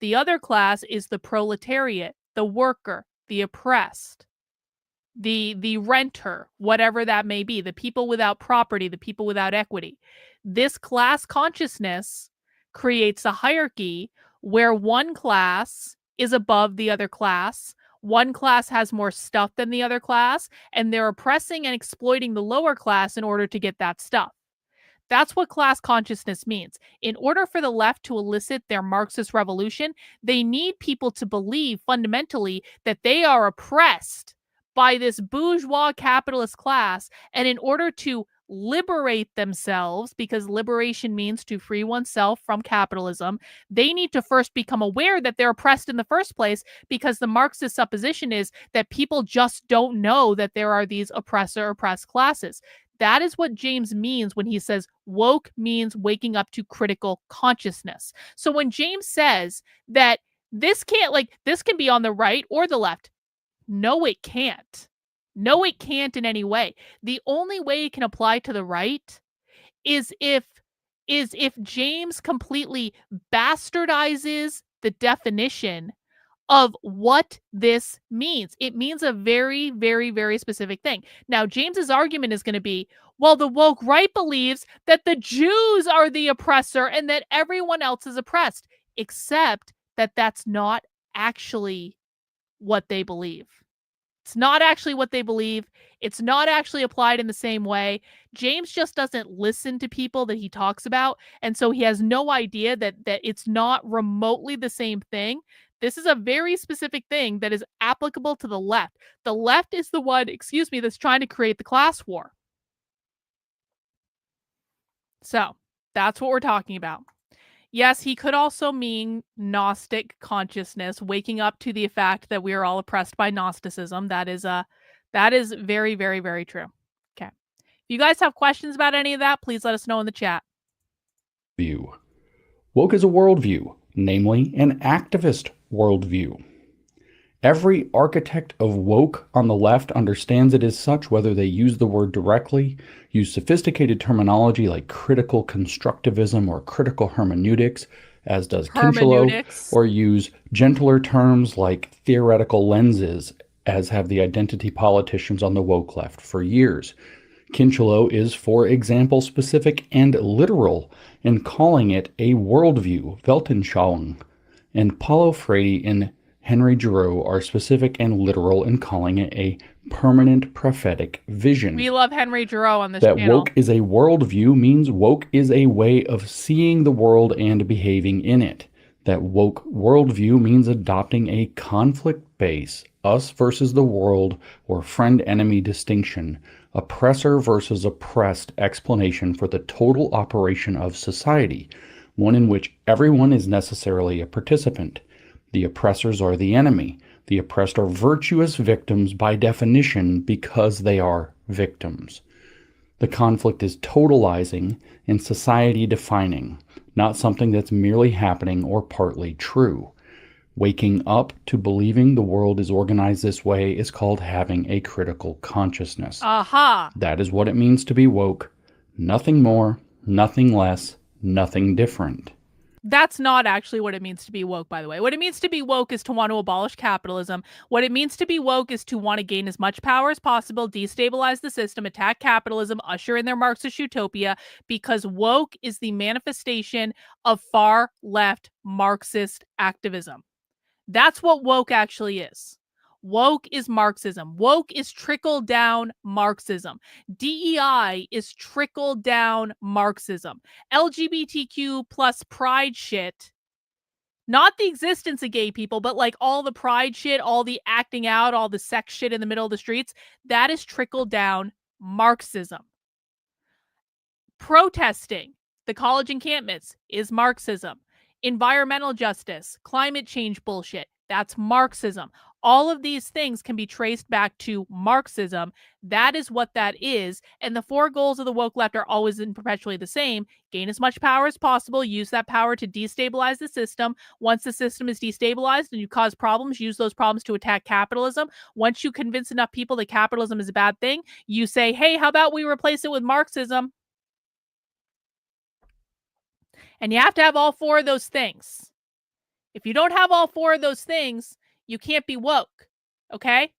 The other class is the proletariat, the worker, the oppressed, the renter, whatever that may be, the people without property, the people without equity. This class consciousness creates a hierarchy where one class is above the other class. One class has more stuff than the other class, and they're oppressing and exploiting the lower class in order to get that stuff. That's what class consciousness means. In order for the left to elicit their Marxist revolution, they need people to believe fundamentally that they are oppressed by this bourgeois capitalist class. And in order to liberate themselves, because liberation means to free oneself from capitalism, they need to first become aware that they're oppressed in the first place, because the Marxist supposition is that people just don't know that there are these oppressor-oppressed classes. That is what James means when he says woke means waking up to critical consciousness. So when James says that this can be on the right or the left, no, it can't. No, it can't in any way. The only way it can apply to the right is if James completely bastardizes the definition of what this means. It means a very, very, very specific thing. Now, James's argument is going to be, well, the woke right believes that the Jews are the oppressor and that everyone else is oppressed, except that that's not actually what they believe. It's not actually what they believe. It's not actually applied in the same way. James just doesn't listen to people that he talks about, and so he has no idea that it's not remotely the same thing. This is a very specific thing that is applicable to the left. The left is the one, that's trying to create the class war. So that's what we're talking about. Yes, he could also mean gnostic consciousness, waking up to the fact that we are all oppressed by gnosticism. That is very, very, very true. Okay. If you guys have questions about any of that, please let us know in the chat.
View. Woke is a worldview, namely an activist worldview. Every architect of woke on the left understands it as such, whether they use the word directly, use sophisticated terminology like critical constructivism or critical hermeneutics, as does Kincheloe, or use gentler terms like theoretical lenses, as have the identity politicians on the woke left for years. Kincheloe is, for example, specific and literal in calling it a worldview, Weltanschauung, and Paulo Freire and Henry Giroux are specific and literal in calling it a permanent prophetic vision.
We love Henry Giroux on this channel.
That woke is a worldview means woke is a way of seeing the world and behaving in it. That woke worldview means adopting a conflict base, us versus the world, or friend-enemy distinction, oppressor versus oppressed explanation for the total operation of society, one in which everyone is necessarily a participant. The oppressors are the enemy. The oppressed are virtuous victims by definition because they are victims. The conflict is totalizing and society defining, not something that's merely happening or partly true. Waking up to believing the world is organized this way is called having a critical consciousness.
Aha!
That is what it means to be woke. Nothing more, nothing less, nothing different.
That's not actually what it means to be woke, by the way. What it means to be woke is to want to abolish capitalism. What it means to be woke is to want to gain as much power as possible, destabilize the system, attack capitalism, usher in their Marxist utopia, because woke is the manifestation of far left Marxist activism. That's what woke actually is. Woke is Marxism. Woke is trickle down Marxism. DEI is trickle down Marxism. LGBTQ plus pride shit, not the existence of gay people, but like all the pride shit, all the acting out, all the sex shit in the middle of the streets, that is trickle down Marxism. Protesting the college encampments is Marxism. Environmental justice, climate change bullshit, that's Marxism. All of these things can be traced back to Marxism. That is what that is. And the four goals of the woke left are always and perpetually the same. Gain as much power as possible. Use that power to destabilize the system. Once the system is destabilized and you cause problems, use those problems to attack capitalism. Once you convince enough people that capitalism is a bad thing, you say, hey, how about we replace it with Marxism? And you have to have all four of those things. If you don't have all four of those things, you can't be woke, okay?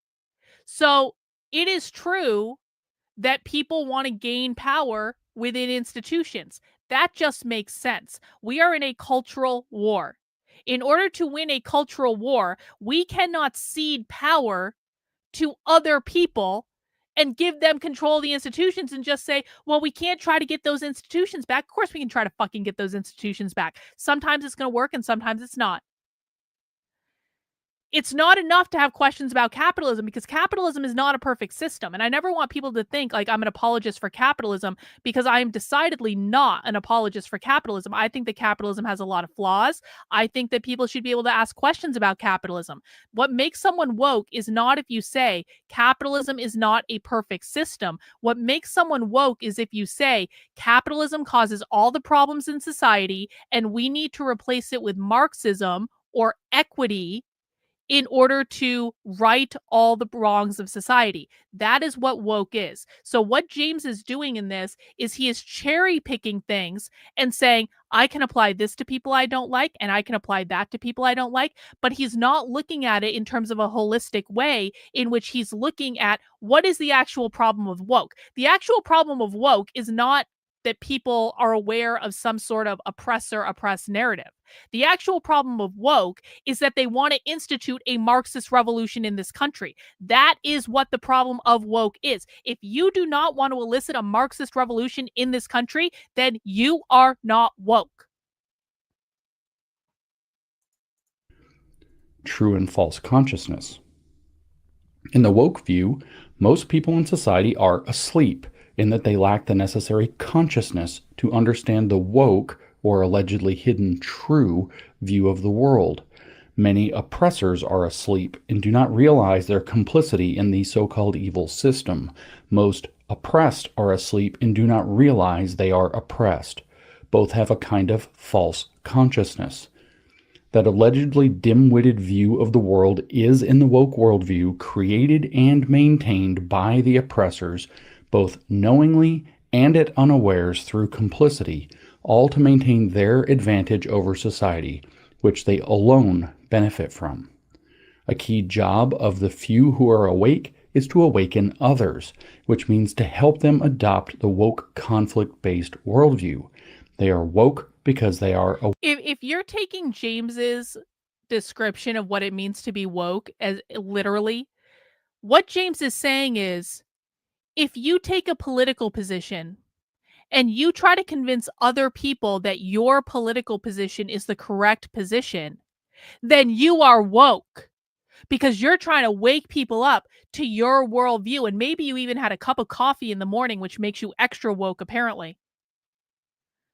So it is true that people want to gain power within institutions. That just makes sense. We are in a cultural war. In order to win a cultural war, we cannot cede power to other people and give them control of the institutions and just say, well, we can't try to get those institutions back. Of course we can try to fucking get those institutions back. Sometimes it's going to work and sometimes it's not. It's not enough to have questions about capitalism because capitalism is not a perfect system. And I never want people to think like I'm an apologist for capitalism because I am decidedly not an apologist for capitalism. I think that capitalism has a lot of flaws. I think that people should be able to ask questions about capitalism. What makes someone woke is not if you say capitalism is not a perfect system. What makes someone woke is if you say capitalism causes all the problems in society and we need to replace it with Marxism or equity in order to right all the wrongs of society. That is what woke is. So what James is doing in this is he is cherry picking things and saying, I can apply this to people I don't like, and I can apply that to people I don't like, but he's not looking at it in terms of a holistic way in which he's looking at what is the actual problem of woke. The actual problem of woke is not that people are aware of some sort of oppressor-oppressed narrative. The actual problem of woke is that they want to institute a Marxist revolution in this country. That is what the problem of woke is. If you do not want to elicit a Marxist revolution in this country, then you are not woke.
True and false consciousness. In the woke view, most people in society are asleep in that they lack the necessary consciousness to understand the woke or allegedly hidden true view of the world. Many oppressors are asleep and do not realize their complicity in the so-called evil system. Most oppressed are asleep and do not realize they are oppressed. Both have a kind of false consciousness. That allegedly dim-witted view of the world is, in the woke worldview, created and maintained by the oppressors, both knowingly and at unawares through complicity, all to maintain their advantage over society, which they alone benefit from. A key job of the few who are awake is to awaken others, which means to help them adopt the woke conflict-based worldview. They are woke because they are awake.
If you're taking James's description of what it means to be woke as literally, what James is saying is, if you take a political position and you try to convince other people that your political position is the correct position, then you are woke. because you're trying to wake people up to your worldview. And maybe you even had a cup of coffee in the morning, which makes you extra woke, apparently.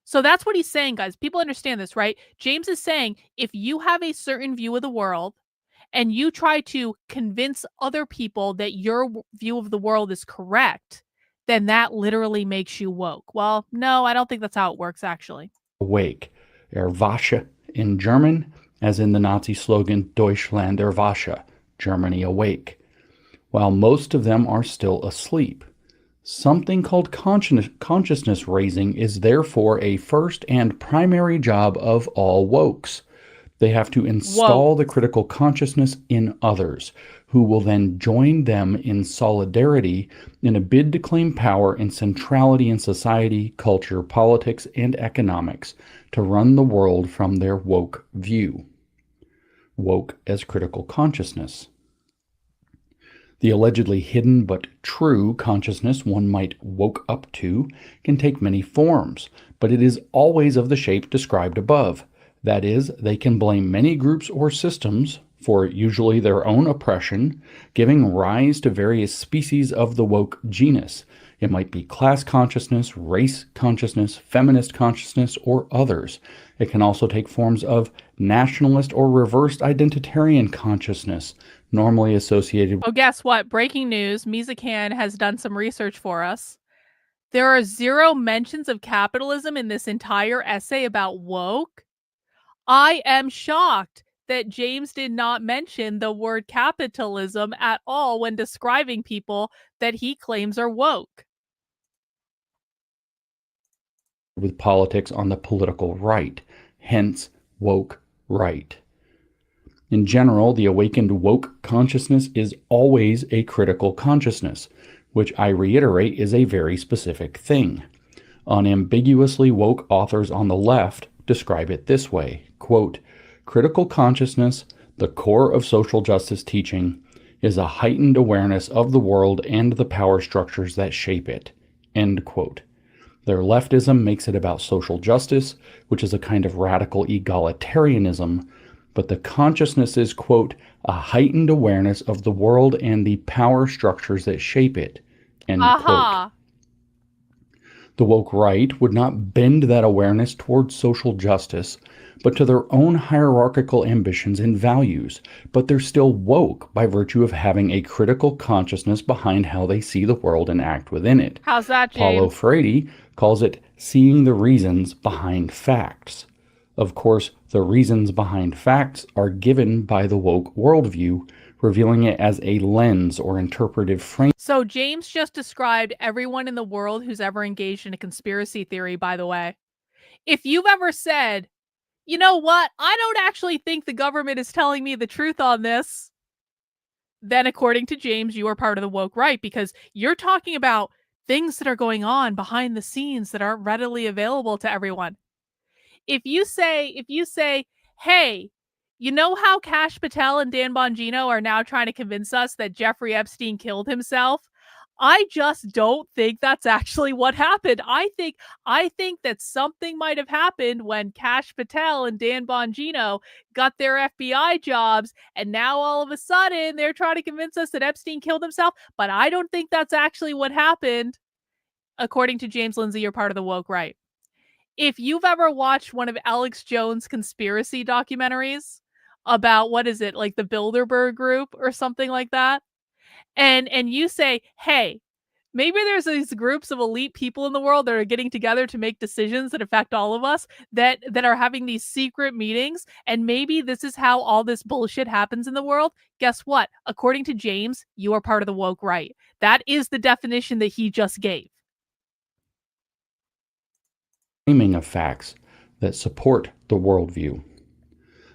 So that's what he's saying, guys. People understand this, right? James is saying if you have a certain view of the world and you try to convince other people that your view of the world is correct, then that literally makes you woke. Well, no, I don't think that's how it works, actually.
Awake, Erwache in German, as in the Nazi slogan Deutschland erwache, Germany awake, while most of them are still asleep. Something called consciousness raising is therefore a first and primary job of all wokes. They have to install the critical consciousness in others, who will then join them in solidarity in a bid to claim power and centrality in society, culture, politics, and economics to run the world from their woke view. Woke as critical consciousness. The allegedly hidden but true consciousness one might woke up to can take many forms, but it is always of the shape described above. That is, they can blame many groups or systems for usually their own oppression, giving rise to various species of the woke genus. It might be class consciousness, race consciousness, feminist consciousness, or others. It can also take forms of nationalist or reversed identitarian consciousness, normally associated with...
Oh, guess what? Breaking news. Mizakan has done some research for us. There are 0 mentions of capitalism in this entire essay about woke. I am shocked that James did not mention the word capitalism at all when describing people that he claims are woke.
with politics on the political right, hence woke right. In general, the awakened woke consciousness is always a critical consciousness, which I reiterate is a very specific thing. Unambiguously woke authors on the left describe it this way, quote, critical consciousness, the core of social justice teaching, is a heightened awareness of the world and the power structures that shape it, end quote. Their leftism makes it about social justice, which is a kind of radical egalitarianism, but the consciousness is, quote, a heightened awareness of the world and the power structures that shape it, end quote. The woke right would not bend that awareness towards social justice, but to their own hierarchical ambitions and values, but they're still woke by virtue of having a critical consciousness behind how they see the world and act within it.
How's that, James?
Paulo Freire calls it seeing the reasons behind facts. Of course, the reasons behind facts are given by the woke worldview, revealing it as a lens or interpretive frame.
So James just described everyone in the world who's ever engaged in a conspiracy theory, by the way. If you've ever said, you know what, I don't actually think the government is telling me the truth on this, then according to James, you are part of the woke right, because you're talking about things that are going on behind the scenes that aren't readily available to everyone. If you say, hey, you know how Kash Patel and Dan Bongino are now trying to convince us that Jeffrey Epstein killed himself? I just don't think that's actually what happened. I think that something might have happened when Kash Patel and Dan Bongino got their FBI jobs, and now all of a sudden they're trying to convince us that Epstein killed himself. But I don't think that's actually what happened. According to James Lindsay, you're part of the woke right. If you've ever watched one of Alex Jones' conspiracy documentaries about, what is it, like the Bilderberg Group or something like that, and you say, hey, maybe there's these groups of elite people in the world that are getting together to make decisions that affect all of us, that are having these secret meetings, and maybe this is how all this bullshit happens in the world. Guess what? According to James, you are part of the woke right. That is the definition that he just gave.
Framing of facts that support the worldview.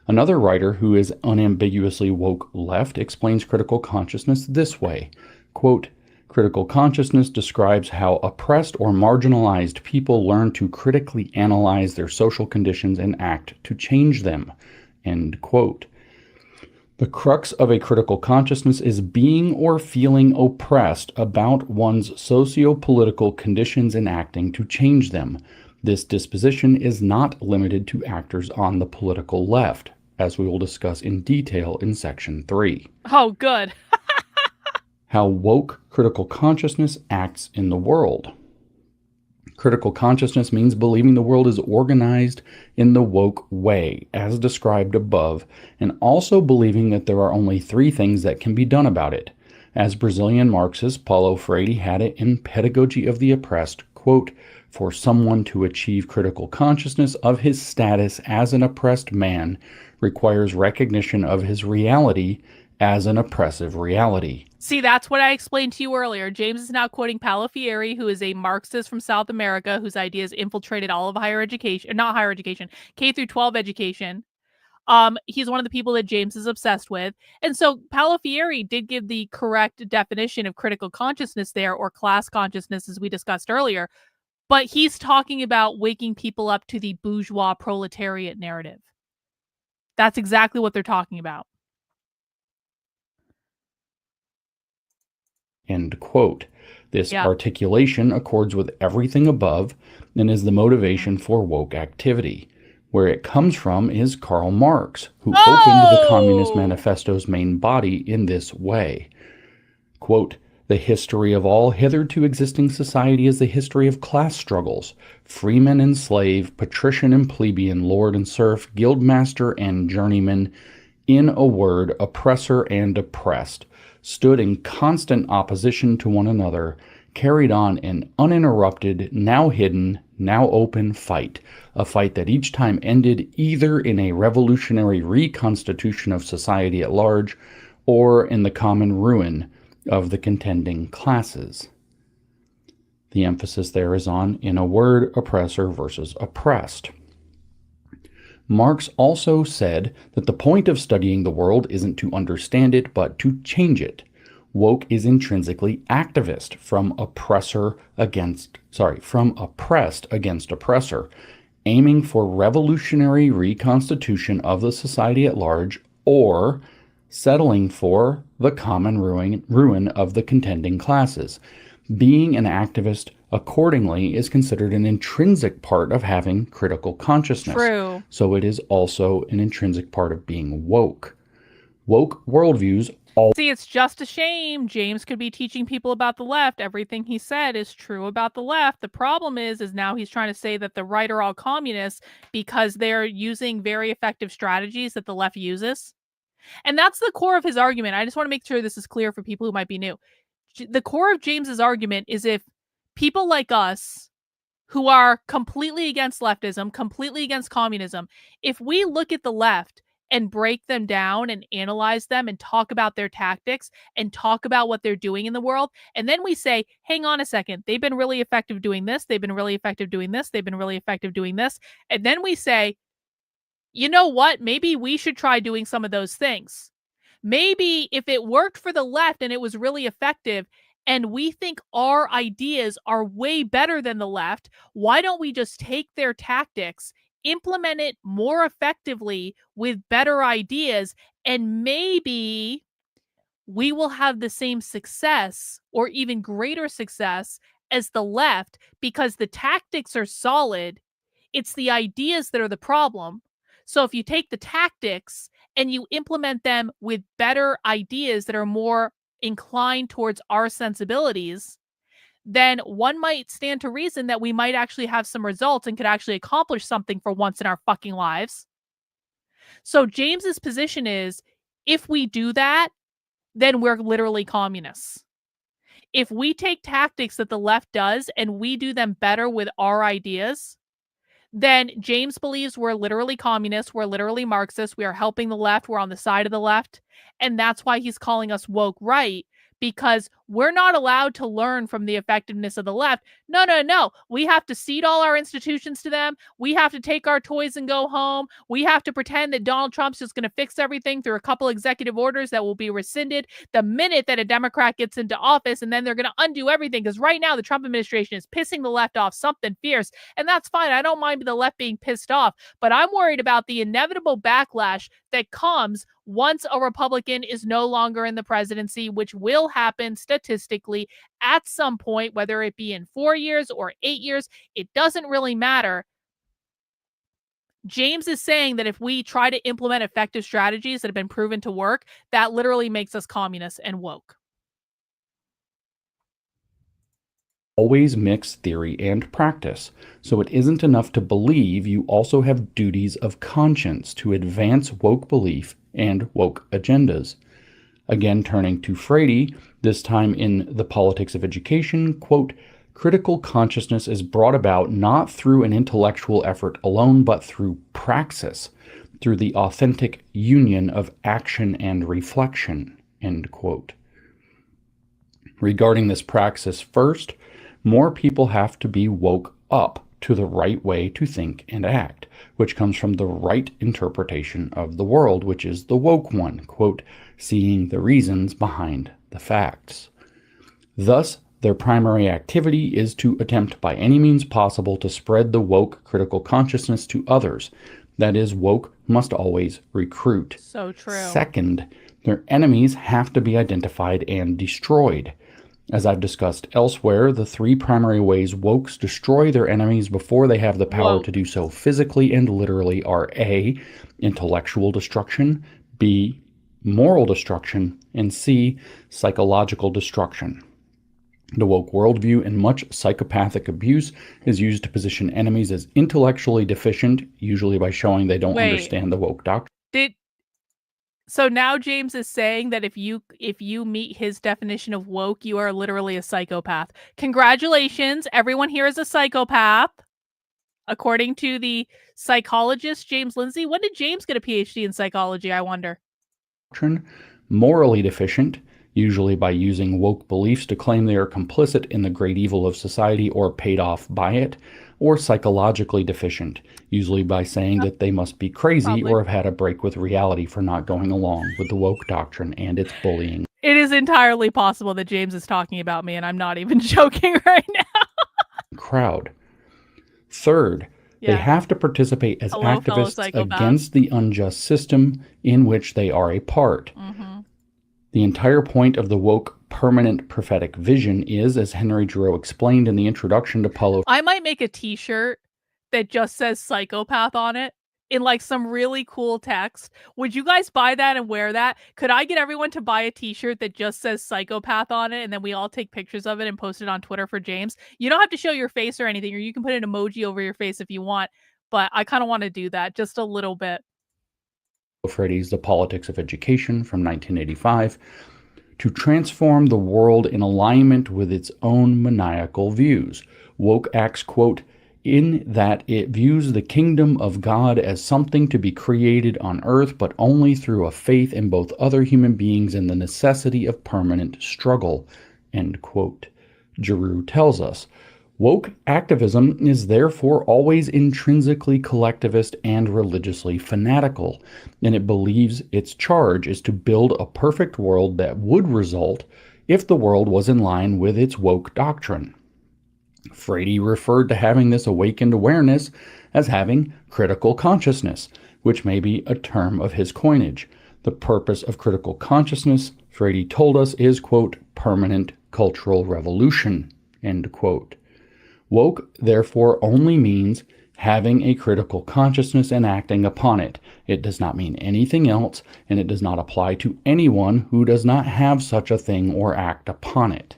Another writer who is unambiguously woke left explains critical consciousness this way, quote, critical consciousness describes how oppressed or marginalized people learn to critically analyze their social conditions and act to change them, end quote. The crux of a critical consciousness is being or feeling oppressed about one's socio-political conditions and acting to change them. This disposition is not limited to actors on the political left, as we will discuss in detail in Section 3.
Oh, good.
How woke critical consciousness acts in the world. Critical consciousness means believing the world is organized in the woke way, as described above, and also believing that there are only three things that can be done about it. As Brazilian Marxist Paulo Freire had it in Pedagogy of the Oppressed, quote, "For someone to achieve critical consciousness of his status as an oppressed man requires recognition of his reality as an oppressive reality."
See, that's what I explained to you earlier. James is now quoting Paulo Freire, who is a Marxist from South America, whose ideas infiltrated all of higher education, not higher education, K through 12 education. He's one of the people that James is obsessed with. And so Paulo Freire did give the correct definition of critical consciousness there, or class consciousness, as we discussed earlier. But he's talking about waking people up to the bourgeois proletariat narrative. That's exactly what they're talking about.
End quote. This
Yeah.
articulation accords with everything above and is the motivation for woke activity. Where it comes from is Karl Marx, who opened the Communist Manifesto's main body in this way. Quote, "The history of all hitherto existing society is the history of class struggles. Freeman and slave, patrician and plebeian, lord and serf, guildmaster and journeyman, in a word, oppressor and oppressed, stood in constant opposition to one another, carried on an uninterrupted, now hidden, now open fight, a fight that each time ended either in a revolutionary reconstitution of society at large or in the common ruin of the contending classes." The emphasis there is on, in a word, oppressor versus oppressed. Marx also said that the point of studying the world isn't to understand it, but to change it. Woke is intrinsically activist, from oppressed against oppressor, aiming for revolutionary reconstitution of the society at large, or settling for the common ruin of the contending classes. Being an activist, accordingly, is considered an intrinsic part of having critical consciousness.
True.
So it is also an intrinsic part of being woke. Woke worldviews
See, it's just a shame. James could be teaching people about the left. Everything he said is true about the left. The problem is now he's trying to say that the right are all communists because they're using very effective strategies that the left uses. And that's the core of his argument. I just want to make sure this is clear for people who might be new. The core of James's argument is if people like us, who are completely against leftism, completely against communism, if we look at the left and break them down and analyze them and talk about their tactics and talk about what they're doing in the world, and then we say, hang on a second, they've been really effective doing this, they've been really effective doing this, they've been really effective doing this, and then we say, you know what, maybe we should try doing some of those things. Maybe if it worked for the left and it was really effective, and we think our ideas are way better than the left, why don't we just take their tactics, implement it more effectively with better ideas, and maybe we will have the same success or even greater success as the left because the tactics are solid. It's the ideas that are the problem. So if you take the tactics and you implement them with better ideas that are more inclined towards our sensibilities, then one might stand to reason that we might actually have some results and could actually accomplish something for once in our fucking lives. So James's position is, if we do that, then we're literally communists. If we take tactics that the left does and we do them better with our ideas, then James believes we're literally communists, we're literally Marxists, we are helping the left, we're on the side of the left, and that's why he's calling us woke right, because we're not allowed to learn from the effectiveness of the left. No. We have to cede all our institutions to them. We have to take our toys and go home. We have to pretend that Donald Trump's just going to fix everything through a couple executive orders that will be rescinded the minute that a Democrat gets into office, and then they're going to undo everything, because right now the Trump administration is pissing the left off something fierce, and that's fine. I don't mind the left being pissed off, but I'm worried about the inevitable backlash that comes once a Republican is no longer in the presidency, which will happen statistically at some point, whether it be in 4 years or 8 years, it doesn't really matter. James is saying that if we try to implement effective strategies that have been proven to work, that literally makes us communists and woke.
Always mix theory and practice, so it isn't enough to believe, you also have duties of conscience to advance woke belief and woke agendas. Again, turning to Frady, this time in The Politics of Education, quote, critical consciousness is brought about not through an intellectual effort alone, but through praxis, through the authentic union of action and reflection, end quote. Regarding this praxis first, more people have to be woke up to the right way to think and act, which comes from the right interpretation of the world, which is the woke one, quote, seeing the reasons behind the facts. Thus, their primary activity is to attempt by any means possible to spread the woke critical consciousness to others. That is, woke must always recruit.
So true.
Second, their enemies have to be identified and destroyed. As I've discussed elsewhere, the three primary ways wokes destroy their enemies before they have the power to do so physically and literally are A, intellectual destruction, B, moral destruction, and C, psychological destruction. The woke worldview and much psychopathic abuse is used to position enemies as intellectually deficient, usually by showing they don't understand the woke doctrine.
So now James is saying that if you meet his definition of woke, you are literally a psychopath. Congratulations, everyone here is a psychopath. According to the psychologist James Lindsay. When did James get a PhD in psychology, I wonder?
Morally deficient, usually by using woke beliefs to claim they are complicit in the great evil of society or paid off by it, or psychologically deficient, usually by saying that they must be crazy or have had a break with reality for not going along with the woke doctrine and its bullying.
It is entirely possible that James is talking about me, and I'm not even joking right now.
Crowd. Third, they have to participate as activists against the unjust system in which they are a part. The entire point of the woke permanent prophetic vision is, as Henry Giroux explained in the introduction to Paulo.
I might make a t-shirt that just says psychopath on it in like some really cool text. Would you guys buy that and wear that? Could I get everyone to buy a t-shirt that just says psychopath on it and then we all take pictures of it and post it on Twitter for James? You don't have to show your face or anything, or you can put an emoji over your face if you want, but I kind of want to do that just a little bit.
Frady's The Politics of Education from 1985, to transform the world in alignment with its own maniacal views. Woke acts, quote, in that it views the kingdom of God as something to be created on earth, but only through a faith in both other human beings and the necessity of permanent struggle, end quote. Giroux tells us, woke activism is therefore always intrinsically collectivist and religiously fanatical, and it believes its charge is to build a perfect world that would result if the world was in line with its woke doctrine. Frady referred to having this awakened awareness as having critical consciousness, which may be a term of his coinage. The purpose of critical consciousness, Frady told us, is, quote, permanent cultural revolution, end quote. Woke, therefore, only means having a critical consciousness and acting upon it. It does not mean anything else, and it does not apply to anyone who does not have such a thing or act upon it.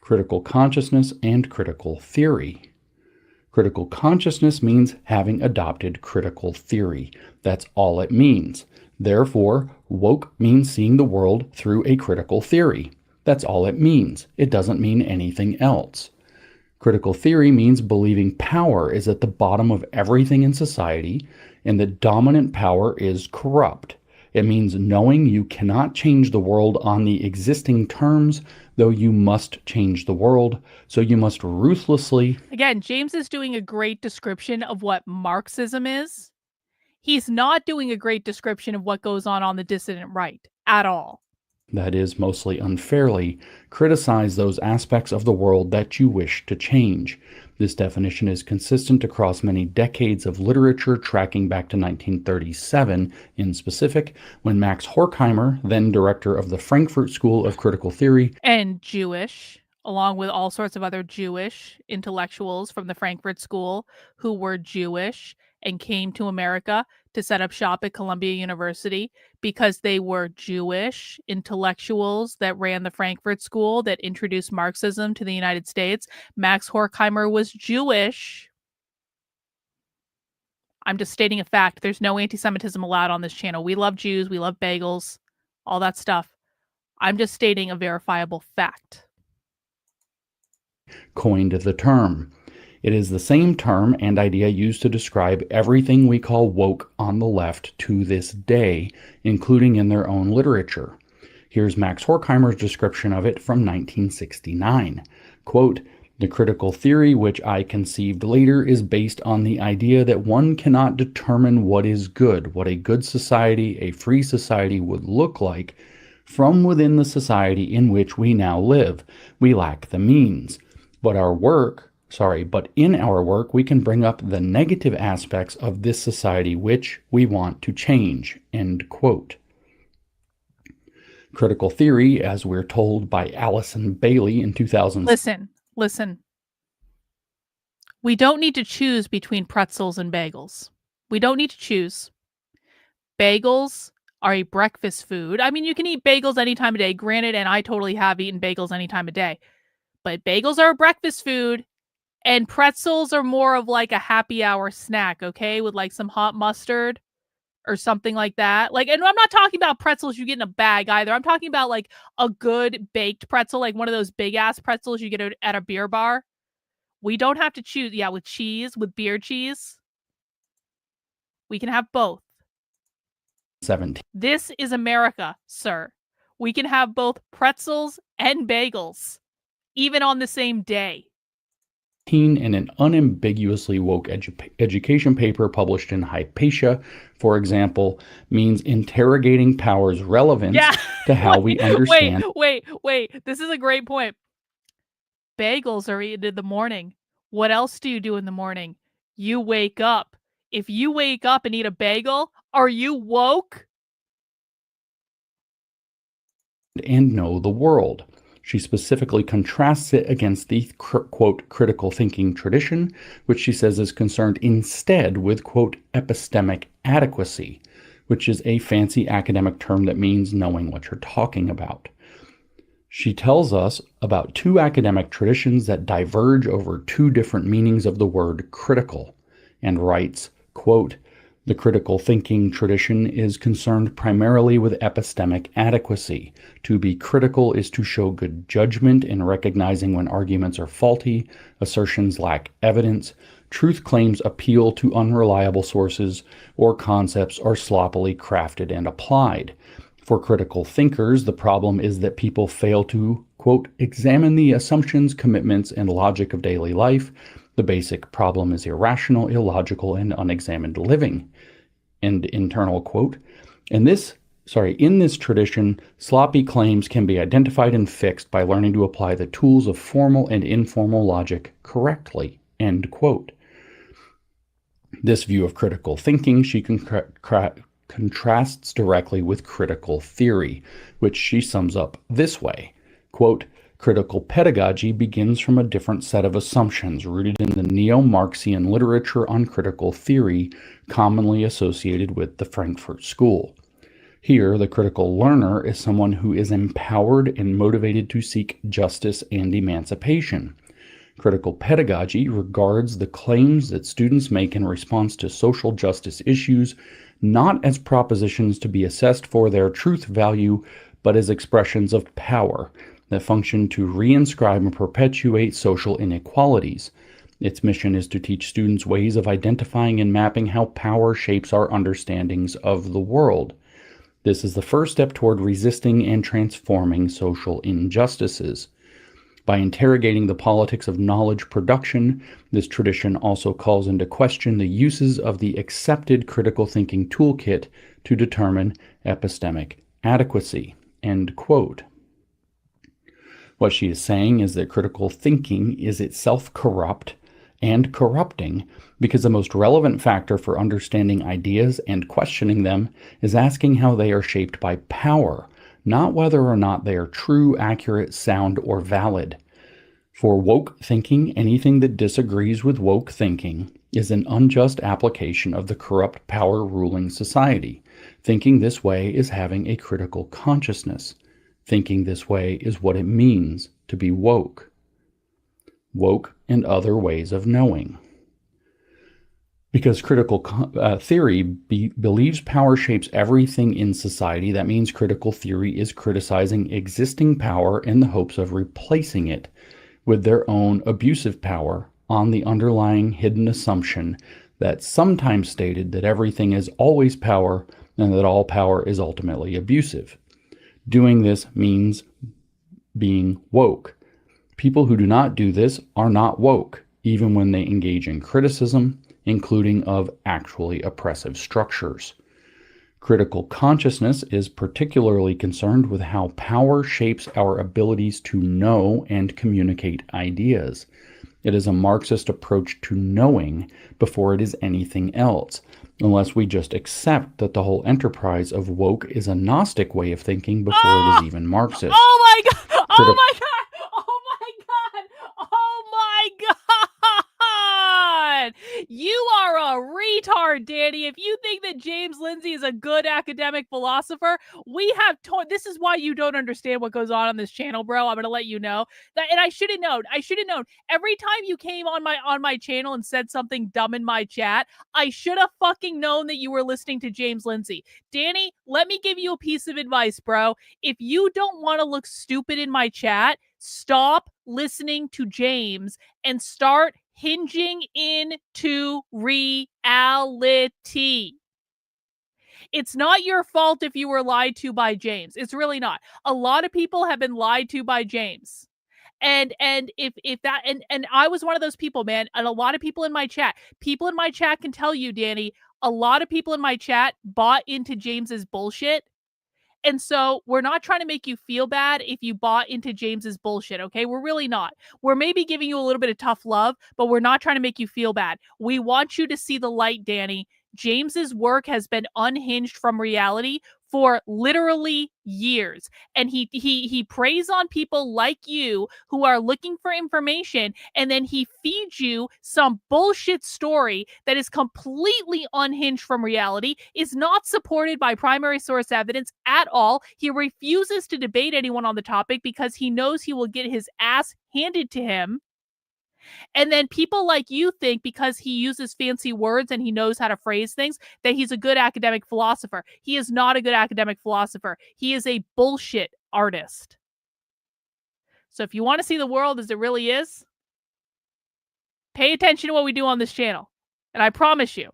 Critical consciousness and critical theory. Critical consciousness means having adopted critical theory. That's all it means. Therefore, woke means seeing the world through a critical theory. That's all it means. It doesn't mean anything else. Critical theory means believing power is at the bottom of everything in society and that dominant power is corrupt. It means knowing you cannot change the world on the existing terms, though you must change the world, so you must ruthlessly...
Again, James is doing a great description of what Marxism is. He's not doing a great description of what goes on the dissident right at all.
That is, mostly unfairly, criticize those aspects of the world that you wish to change. This definition is consistent across many decades of literature, tracking back to 1937 in specific, when Max Horkheimer, then director of the Frankfurt School of Critical Theory,
and Jewish, along with all sorts of other Jewish intellectuals from the Frankfurt School who were Jewish and came to America to set up shop at Columbia University because they were Jewish intellectuals that ran the Frankfurt School that introduced Marxism to the United States. Max Horkheimer was Jewish. I'm just stating a fact. There's no anti-Semitism allowed on this channel. We love Jews. We love bagels, all that stuff. I'm just stating a verifiable fact.
Coined the term. It is the same term and idea used to describe everything we call woke on the left to this day, including in their own literature. Here's Max Horkheimer's description of it from 1969. Quote, "The critical theory which I conceived later is based on the idea that one cannot determine what is good, what a good society, a free society would look like from within the society in which we now live. We lack the means. But in our work, we can bring up the negative aspects of this society which we want to change." End quote. Critical theory, as we're told by Alison Bailey in 2000.
Listen. We don't need to choose between pretzels and bagels. We don't need to choose. Bagels are a breakfast food. I mean, you can eat bagels any time of day, granted, and I totally have eaten bagels any time of day. But bagels are a breakfast food, and pretzels are more of like a happy hour snack, okay? With like some hot mustard or something like that. Like, and I'm not talking about pretzels you get in a bag either. I'm talking about like a good baked pretzel, like one of those big ass pretzels you get at a beer bar. We don't have to choose. Yeah, with cheese, with beer cheese. We can have both.
17.
This is America, sir. We can have both pretzels and bagels, even on the same day.
In an unambiguously woke education paper published in Hypatia, for example, means interrogating power's relevance to how we understand.
Wait. This is a great point. Bagels are eaten in the morning. What else do you do in the morning? You wake up. If you wake up and eat a bagel, are you woke?
And know the world. She specifically contrasts it against the, quote, critical thinking tradition, which she says is concerned instead with, quote, epistemic adequacy, which is a fancy academic term that means knowing what you're talking about. She tells us about two academic traditions that diverge over two different meanings of the word critical, and writes, quote, "The critical thinking tradition is concerned primarily with epistemic adequacy. To be critical is to show good judgment in recognizing when arguments are faulty, assertions lack evidence, truth claims appeal to unreliable sources, or concepts are sloppily crafted and applied. For critical thinkers, the problem is that people fail to, quote, examine the assumptions, commitments, and logic of daily life. The basic problem is irrational, illogical, and unexamined living." End internal quote. In this tradition, sloppy claims can be identified and fixed by learning to apply the tools of formal and informal logic correctly. End quote. This view of critical thinking she contrasts directly with critical theory, which she sums up this way, quote, "Critical pedagogy begins from a different set of assumptions rooted in the neo-Marxian literature on critical theory commonly associated with the Frankfurt School. Here, the critical learner is someone who is empowered and motivated to seek justice and emancipation. Critical pedagogy regards the claims that students make in response to social justice issues not as propositions to be assessed for their truth value, but as expressions of power that function to reinscribe and perpetuate social inequalities. Its mission is to teach students ways of identifying and mapping how power shapes our understandings of the world. This is the first step toward resisting and transforming social injustices. By interrogating the politics of knowledge production, this tradition also calls into question the uses of the accepted critical thinking toolkit to determine epistemic adequacy." End quote. What she is saying is that critical thinking is itself corrupt and corrupting because the most relevant factor for understanding ideas and questioning them is asking how they are shaped by power, not whether or not they are true, accurate, sound, or valid. For woke thinking, anything that disagrees with woke thinking is an unjust application of the corrupt power-ruling society. Thinking this way is having a critical consciousness. Thinking this way is what it means to be woke. Woke and other ways of knowing. Because critical theory believes power shapes everything in society, that means critical theory is criticizing existing power in the hopes of replacing it with their own abusive power on the underlying hidden assumption that sometimes stated that everything is always power and that all power is ultimately abusive. Doing this means being woke. People who do not do this are not woke, even when they engage in criticism, including of actually oppressive structures. Critical consciousness is particularly concerned with how power shapes our abilities to know and communicate ideas. It is a Marxist approach to knowing before it is anything else, unless we just accept that the whole enterprise of woke is a gnostic way of thinking before it is even Marxist.
Oh my god! Oh my god! Oh my god! Oh my god! You are a retard, Danny. If you think that James Lindsay is a good academic philosopher, we have this is why you don't understand what goes on this channel, bro. I'm gonna let you know that, and I should have known. Every time you came on my channel and said something dumb in my chat, I should have fucking known that you were listening to James Lindsay. Danny, let me give you a piece of advice, bro. If you don't want to look stupid in my chat, stop listening to James and start hinging into reality. It's not your fault if you were lied to by James. It's really not. A lot of people have been lied to by James. And if that and I was one of those people, man. And a lot of people in my chat can tell you, Danny, a lot of people in my chat bought into James's bullshit. And so we're not trying to make you feel bad if you bought into James's bullshit, okay? We're really not. We're maybe giving you a little bit of tough love, but we're not trying to make you feel bad. We want you to see the light, Danny. James's work has been unhinged from reality for literally years. And he preys on people like you who are looking for information, and then he feeds you some bullshit story that is completely unhinged from reality, is not supported by primary source evidence at all. He refuses to debate anyone on the topic because he knows he will get his ass handed to him. And then people like you think because he uses fancy words and he knows how to phrase things that he's a good academic philosopher. He is not a good academic philosopher. He is a bullshit artist. So if you want to see the world as it really is, pay attention to what we do on this channel. And I promise you,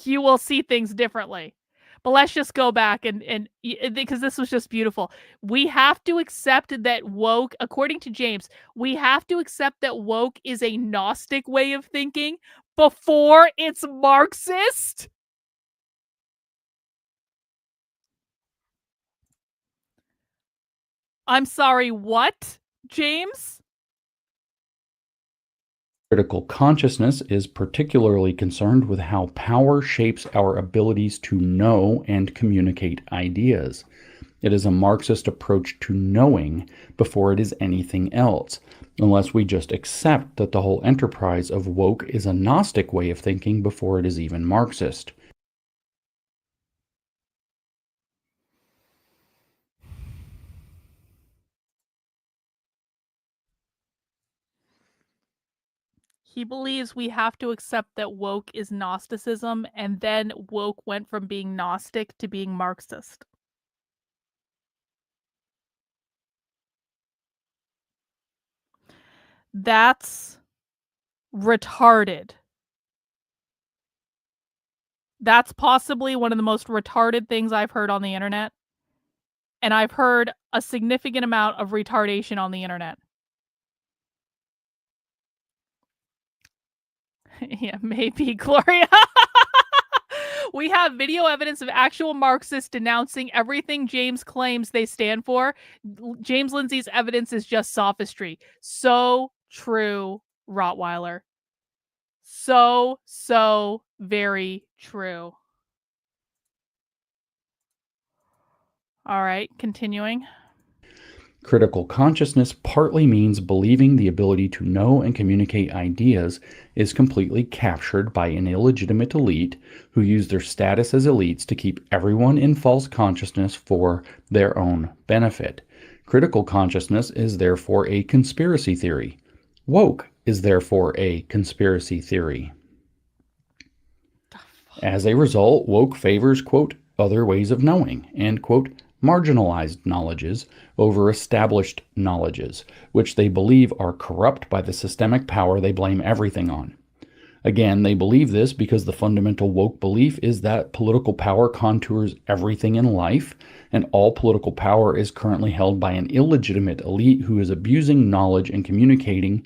you will see things differently. But let's just go back and because this was just beautiful. We have to accept that woke, according to James, we have to accept that woke is a gnostic way of thinking before it's Marxist. I'm sorry, what, James?
Critical consciousness is particularly concerned with how power shapes our abilities to know and communicate ideas. It is a Marxist approach to knowing before it is anything else, unless we just accept that the whole enterprise of woke is a gnostic way of thinking before it is even Marxist.
He believes we have to accept that woke is Gnosticism, and then woke went from being Gnostic to being Marxist. That's retarded. That's possibly one of the most retarded things I've heard on the internet. And I've heard a significant amount of retardation on the internet. Yeah, maybe, Gloria. We have video evidence of actual Marxists denouncing everything James claims they stand for. James Lindsay's evidence is just sophistry. So true, Rottweiler. So very true. All right, continuing.
Critical consciousness partly means believing the ability to know and communicate ideas is completely captured by an illegitimate elite who use their status as elites to keep everyone in false consciousness for their own benefit. Critical consciousness is therefore a conspiracy theory. Woke is therefore a conspiracy theory. As a result, woke favors, quote, other ways of knowing, and, quote, marginalized knowledges over established knowledges, which they believe are corrupt by the systemic power they blame everything on. Again, they believe this because the fundamental woke belief is that political power contours everything in life, and all political power is currently held by an illegitimate elite who is abusing knowledge and communication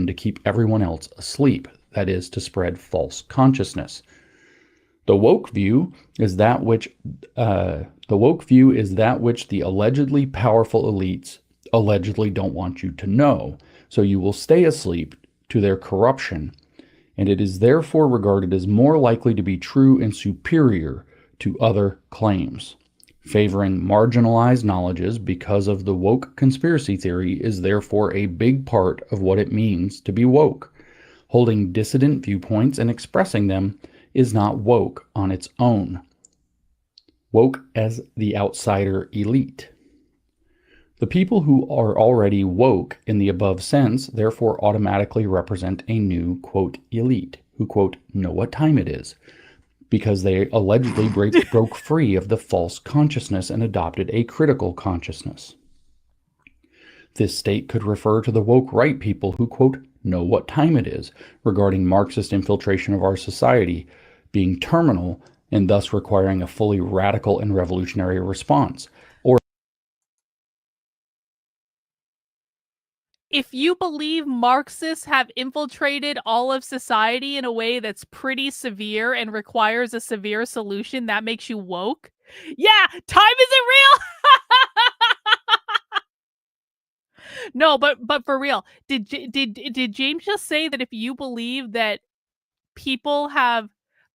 to keep everyone else asleep. That is, to spread false consciousness. The woke view is that which the allegedly powerful elites allegedly don't want you to know, so you will stay asleep to their corruption, and it is therefore regarded as more likely to be true and superior to other claims. Favoring marginalized knowledges because of the woke conspiracy theory is therefore a big part of what it means to be woke. Holding dissident viewpoints and expressing them is not woke on its own. Woke as the outsider elite. The people who are already woke in the above sense therefore automatically represent a new, quote, elite, who, quote, know what time it is, because they allegedly broke free of the false consciousness and adopted a critical consciousness. This state could refer to the woke right people who, quote, know what time it is, regarding Marxist infiltration of our society being terminal and thus requiring a fully radical and revolutionary response. Or
if you believe Marxists have infiltrated all of society in a way that's pretty severe and requires a severe solution, that makes you woke? Yeah, time isn't real. No, but for real, did James just say that if you believe that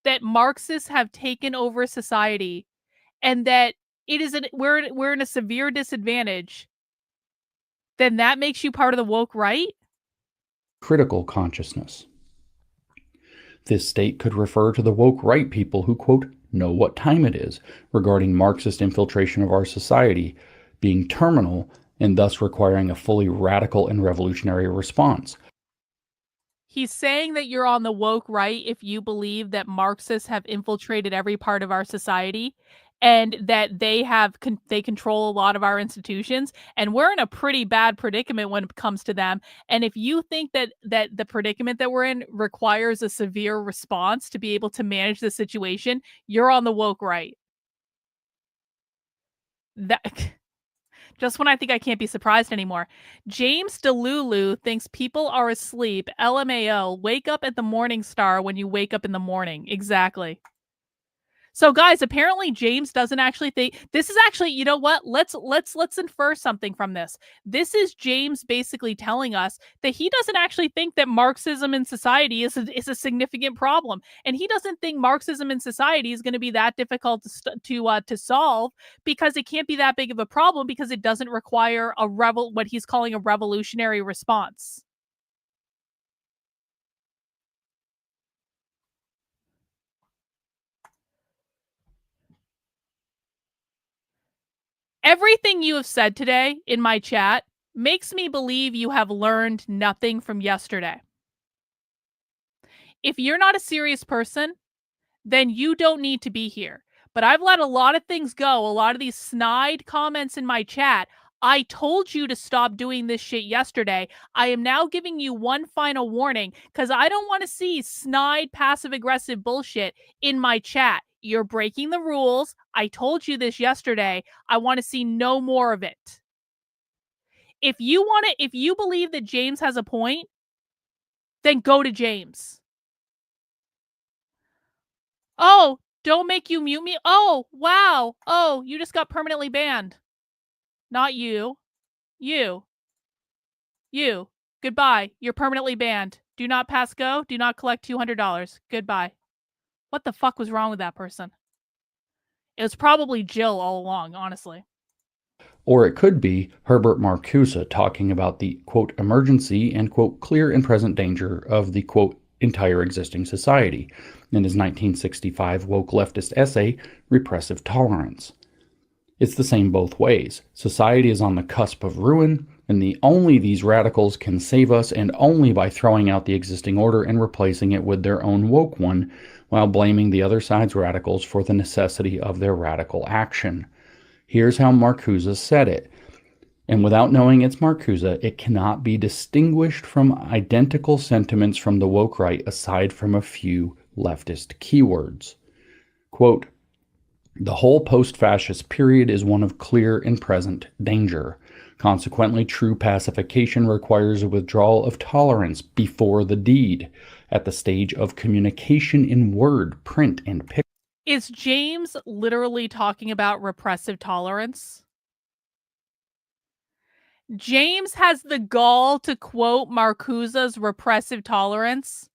that Marxists have taken over society and that we're in a severe disadvantage, then that makes you part of the woke right?
Critical consciousness. This state could refer to the woke right people who, quote, know what time it is, regarding Marxist infiltration of our society being terminal and thus requiring a fully radical and revolutionary response.
He's saying that you're on the woke right if you believe that Marxists have infiltrated every part of our society and that they control a lot of our institutions, and we're in a pretty bad predicament when it comes to them. And if you think that the predicament that we're in requires a severe response to be able to manage the situation, you're on the woke right. Just when I think I can't be surprised anymore. James DeLulu thinks people are asleep. LMAO. Wake up at the Morning Star when you wake up in the morning. Exactly. So guys, apparently James doesn't actually think this is actually, you know what? Let's infer something from this. This is James basically telling us that he doesn't actually think that Marxism in society is a significant problem, and he doesn't think Marxism in society is going to be that difficult to solve, because it can't be that big of a problem because it doesn't require what he's calling a revolutionary response. Everything you have said today in my chat makes me believe you have learned nothing from yesterday. If you're not a serious person, then you don't need to be here. But I've let a lot of things go, a lot of these snide comments in my chat. I told you to stop doing this shit yesterday. I am now giving you one final warning because I don't want to see snide, passive-aggressive bullshit in my chat. You're breaking the rules. I told you this yesterday. I want to see no more of it. If you believe that James has a point, then go to James. Oh, don't make you mute me. Oh, wow. Oh, you just got permanently banned. Not you. You. Goodbye. You're permanently banned. Do not pass go. Do not collect $200. Goodbye. What the fuck was wrong with that person? It was probably Jill all along, honestly.
Or it could be Herbert Marcuse talking about the, quote, emergency and, quote, clear and present danger of the, quote, entire existing society in his 1965 woke leftist essay, Repressive Tolerance. It's the same both ways. Society is on the cusp of ruin, and only these radicals can save us, and only by throwing out the existing order and replacing it with their own woke one, while blaming the other side's radicals for the necessity of their radical action. Here's how Marcuse said it. And without knowing it's Marcuse, it cannot be distinguished from identical sentiments from the woke right aside from a few leftist keywords. Quote, the whole post-fascist period is one of clear and present danger. Consequently, true pacification requires a withdrawal of tolerance before the deed, at the stage of communication in word, print, and picture.
Is James literally talking about repressive tolerance? James has the gall to quote Marcuse's repressive tolerance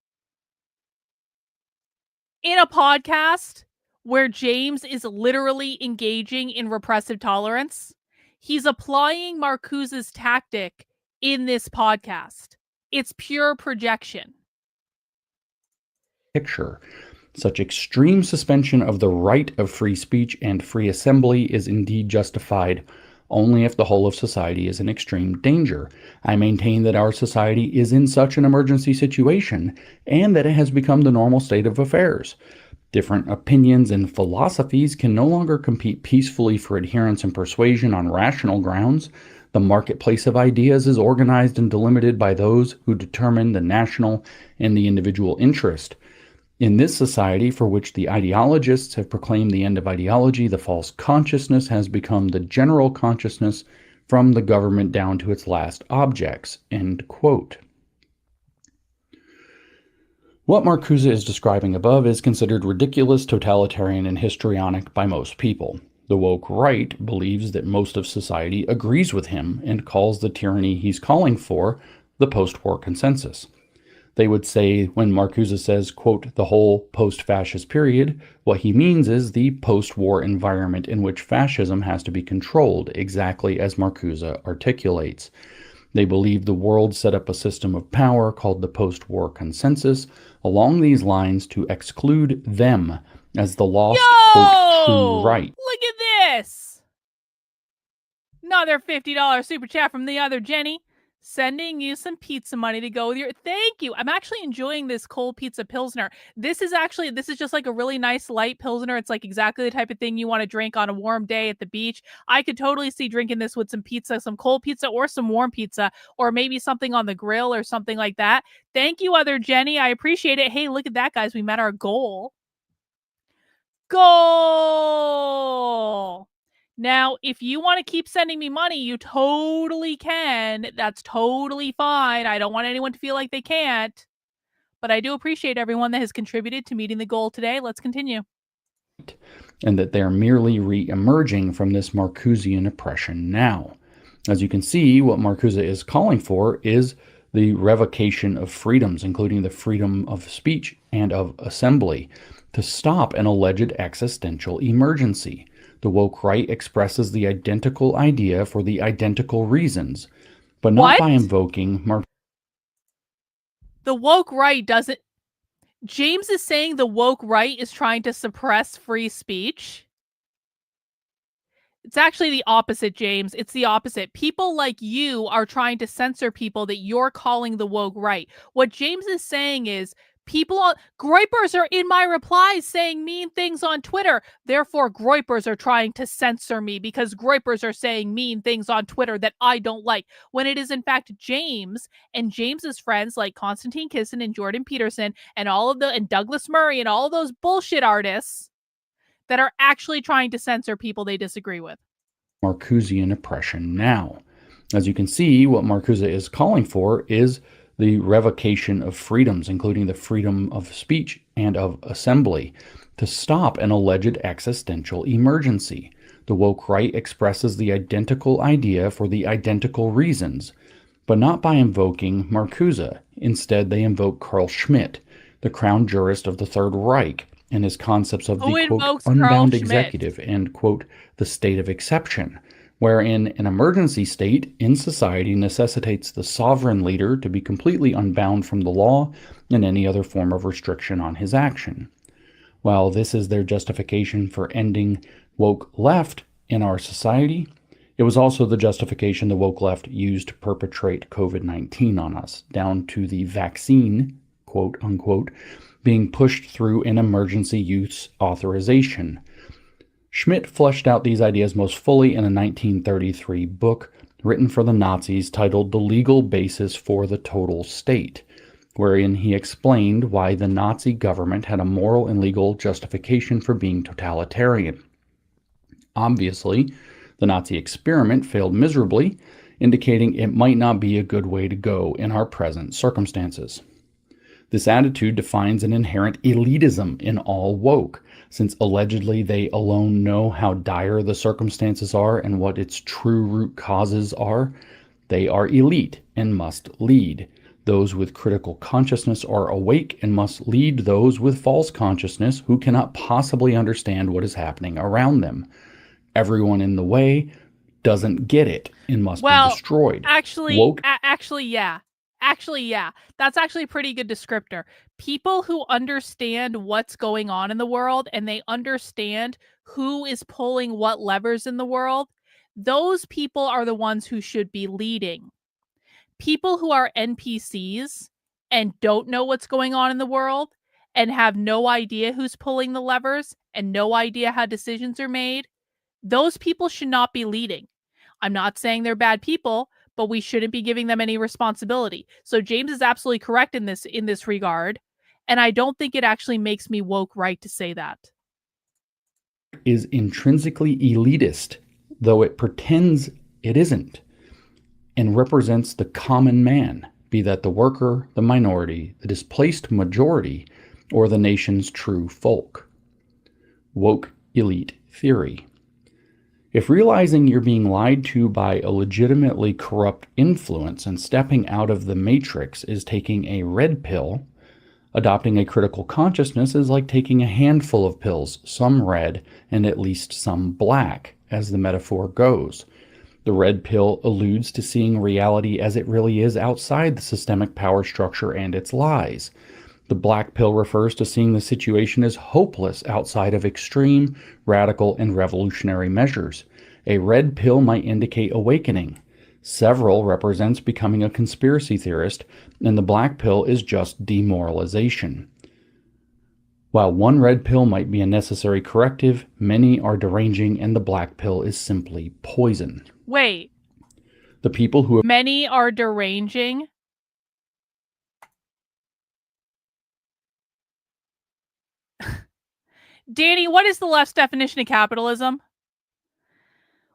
in a podcast where James is literally engaging in repressive tolerance. He's applying Marcuse's tactic in this podcast. It's pure projection.
Picture. Such extreme suspension of the right of free speech and free assembly is indeed justified only if the whole of society is in extreme danger. I maintain that our society is in such an emergency situation, and that it has become the normal state of affairs. Different opinions and philosophies can no longer compete peacefully for adherence and persuasion on rational grounds. The marketplace of ideas is organized and delimited by those who determine the national and the individual interest. In this society, for which the ideologists have proclaimed the end of ideology, the false consciousness has become the general consciousness from the government down to its last objects. End quote. What Marcuse is describing above is considered ridiculous, totalitarian, and histrionic by most people. The woke right believes that most of society agrees with him and calls the tyranny he's calling for the post-war consensus. They would say when Marcuse says, quote, the whole post-fascist period, what he means is the post-war environment in which fascism has to be controlled, exactly as Marcuse articulates. They believe the world set up a system of power called the post-war consensus along these lines to exclude them as the lost, quote, true right.
Look at this! Another $50 super chat from the other Jenny. Sending you some pizza money to go with your... Thank you. I'm actually enjoying this cold pizza Pilsner. This is just like a really nice light Pilsner. It's like exactly the type of thing you want to drink on a warm day at the beach. I could totally see drinking this with some pizza, some cold pizza or some warm pizza, or maybe something on the grill or something like that. Thank you, other Jenny. I appreciate it. Hey, look at that, guys. We met our goal. Goal! Now, if you want to keep sending me money, you totally can. That's totally fine. I don't want anyone to feel like they can't. But I do appreciate everyone that has contributed to meeting the goal today. Let's continue.
And that they're merely re-emerging from this Marcusean oppression now. As you can see, what Marcuse is calling for is the revocation of freedoms, including the freedom of speech and of assembly, to stop an alleged existential emergency. The woke right expresses the identical idea for the identical reasons, but not by invoking
The woke right doesn't... James is saying the woke right is trying to suppress free speech. It's actually the opposite, James. It's the opposite. People like you are trying to censor people that you're calling the woke right. What James is saying is Groypers are in my replies saying mean things on Twitter. Therefore, Groypers are trying to censor me because Groypers are saying mean things on Twitter that I don't like. When it is, in fact, James and James's friends like Konstantin Kisin and Jordan Peterson and and Douglas Murray and all of those bullshit artists that are actually trying to censor people they disagree with.
Marcusean oppression now. As you can see, what Marcuse is calling for is the revocation of freedoms, including the freedom of speech and of assembly, to stop an alleged existential emergency. The woke right expresses the identical idea for the identical reasons, but not by invoking Marcuse. Instead, they invoke Carl Schmitt, the crown jurist of the Third Reich, and his concepts of the, quote, unbound executive and, quote, the state of exception, wherein an emergency state in society necessitates the sovereign leader to be completely unbound from the law and any other form of restriction on his action. While this is their justification for ending woke left in our society, it was also the justification the woke left used to perpetrate COVID-19 on us, down to the vaccine, quote unquote, being pushed through an emergency use authorization. Schmidt fleshed out these ideas most fully in a 1933 book written for the Nazis titled The Legal Basis for the Total State, wherein he explained why the Nazi government had a moral and legal justification for being totalitarian. Obviously, the Nazi experiment failed miserably, indicating it might not be a good way to go in our present circumstances. This attitude defines an inherent elitism in all woke, since allegedly they alone know how dire the circumstances are and what its true root causes are. They are elite and must lead. Those with critical consciousness are awake and must lead those with false consciousness who cannot possibly understand what is happening around them. Everyone in the way doesn't get it and must be destroyed.
Yeah. That's actually a pretty good descriptor. People who understand what's going on in the world and they understand who is pulling what levers in the world, those people are the ones who should be leading. People who are NPCs and don't know what's going on in the world and have no idea who's pulling the levers and no idea how decisions are made, those people should not be leading. I'm not saying they're bad people, but we shouldn't be giving them any responsibility. So James is absolutely correct in this regard, and I don't think it actually makes me woke right to say that.
Is intrinsically elitist, though it pretends it isn't, and represents the common man, be that the worker, the minority, the displaced majority, or the nation's true folk. Woke elite theory. If realizing you're being lied to by a legitimately corrupt influence and stepping out of the matrix is taking a red pill, adopting a critical consciousness is like taking a handful of pills, some red and at least some black, as the metaphor goes. The red pill alludes to seeing reality as it really is outside the systemic power structure and its lies. The black pill refers to seeing the situation as hopeless outside of extreme, radical, and revolutionary measures. A red pill might indicate awakening. Several represents becoming a conspiracy theorist, and the black pill is just demoralization. While one red pill might be a necessary corrective, many are deranging, and the black pill is simply poison.
Wait.
The people who...
Many are deranging? Danny, what is the left's definition of capitalism?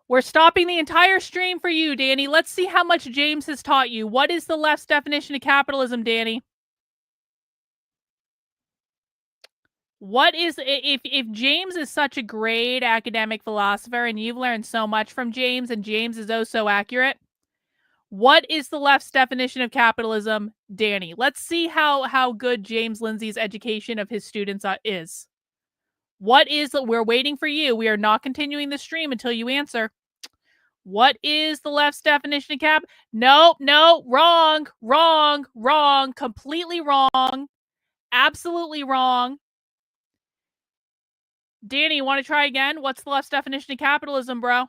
We're stopping the entire stream for you, Danny. Let's see how much James has taught you. What is the left's definition of capitalism, Danny? What is, if James is such a great academic philosopher and you've learned so much from James and James is oh so accurate, what is the left's definition of capitalism, Danny? Let's see how good James Lindsay's education of his students is. What is, we're waiting for you. We are not continuing the stream until you answer. What is the left's definition of cap? No, wrong, completely wrong, absolutely wrong. Danny, you want to try again? What's the left's definition of capitalism, bro?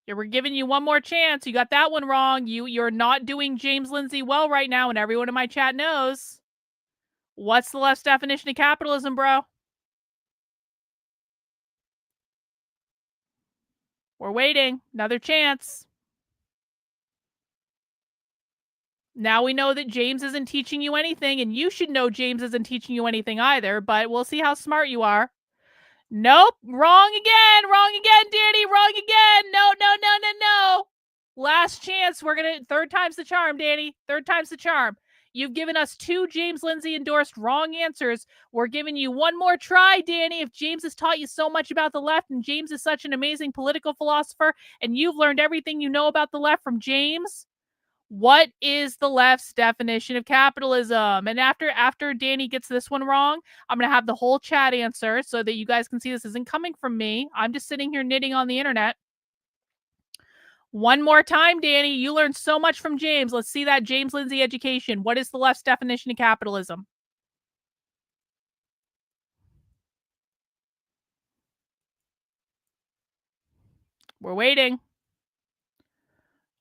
Yeah, we're giving you one more chance. You got that one wrong. You're not doing James Lindsay well right now, and everyone in my chat knows. What's the left's definition of capitalism, bro? We're waiting. Another chance. Now we know that James isn't teaching you anything, and you should know James isn't teaching you anything either, but we'll see how smart you are. Nope. Wrong again, Danny. Wrong again. No. Last chance. Third time's the charm, Danny. Third time's the charm. You've given us 2 James Lindsay endorsed wrong answers. We're giving you one more try, Danny. If James has taught you so much about the left and James is such an amazing political philosopher and you've learned everything you know about the left from James, What is the left's definition of capitalism? And after Danny gets this one wrong, I'm going to have the whole chat answer so that you guys can see this isn't coming from me. I'm just sitting here knitting on the internet. One more time, Danny. You learned so much from James. Let's see that James Lindsay education. What is the left's definition of capitalism? We're waiting.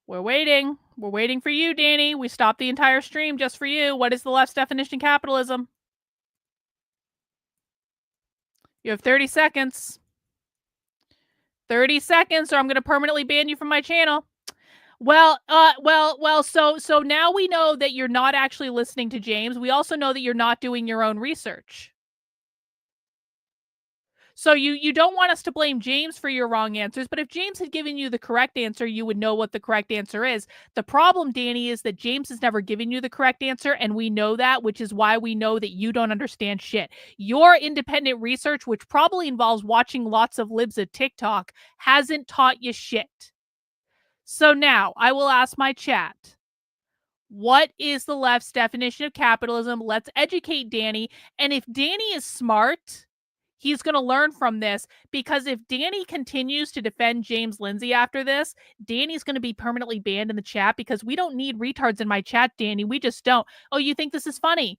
We're waiting. We're waiting for you, Danny. We stopped the entire stream just for you. What is the left's definition of capitalism? You have 30 seconds. 30 seconds, or I'm going to permanently ban you from my channel. Well, so now we know that you're not actually listening to James. We also know that you're not doing your own research. So you don't want us to blame James for your wrong answers, but if James had given you the correct answer, you would know what the correct answer is. The problem, Danny, is that James has never given you the correct answer, and we know that, which is why we know that you don't understand shit. Your independent research, which probably involves watching lots of libs of TikTok, hasn't taught you shit. So now, I will ask my chat. What is the left's definition of capitalism? Let's educate Danny, and if Danny is smart, he's going to learn from this, because if Danny continues to defend James Lindsay after this, Danny's going to be permanently banned in the chat, because we don't need retards in my chat, Danny. We just don't. Oh, you think this is funny?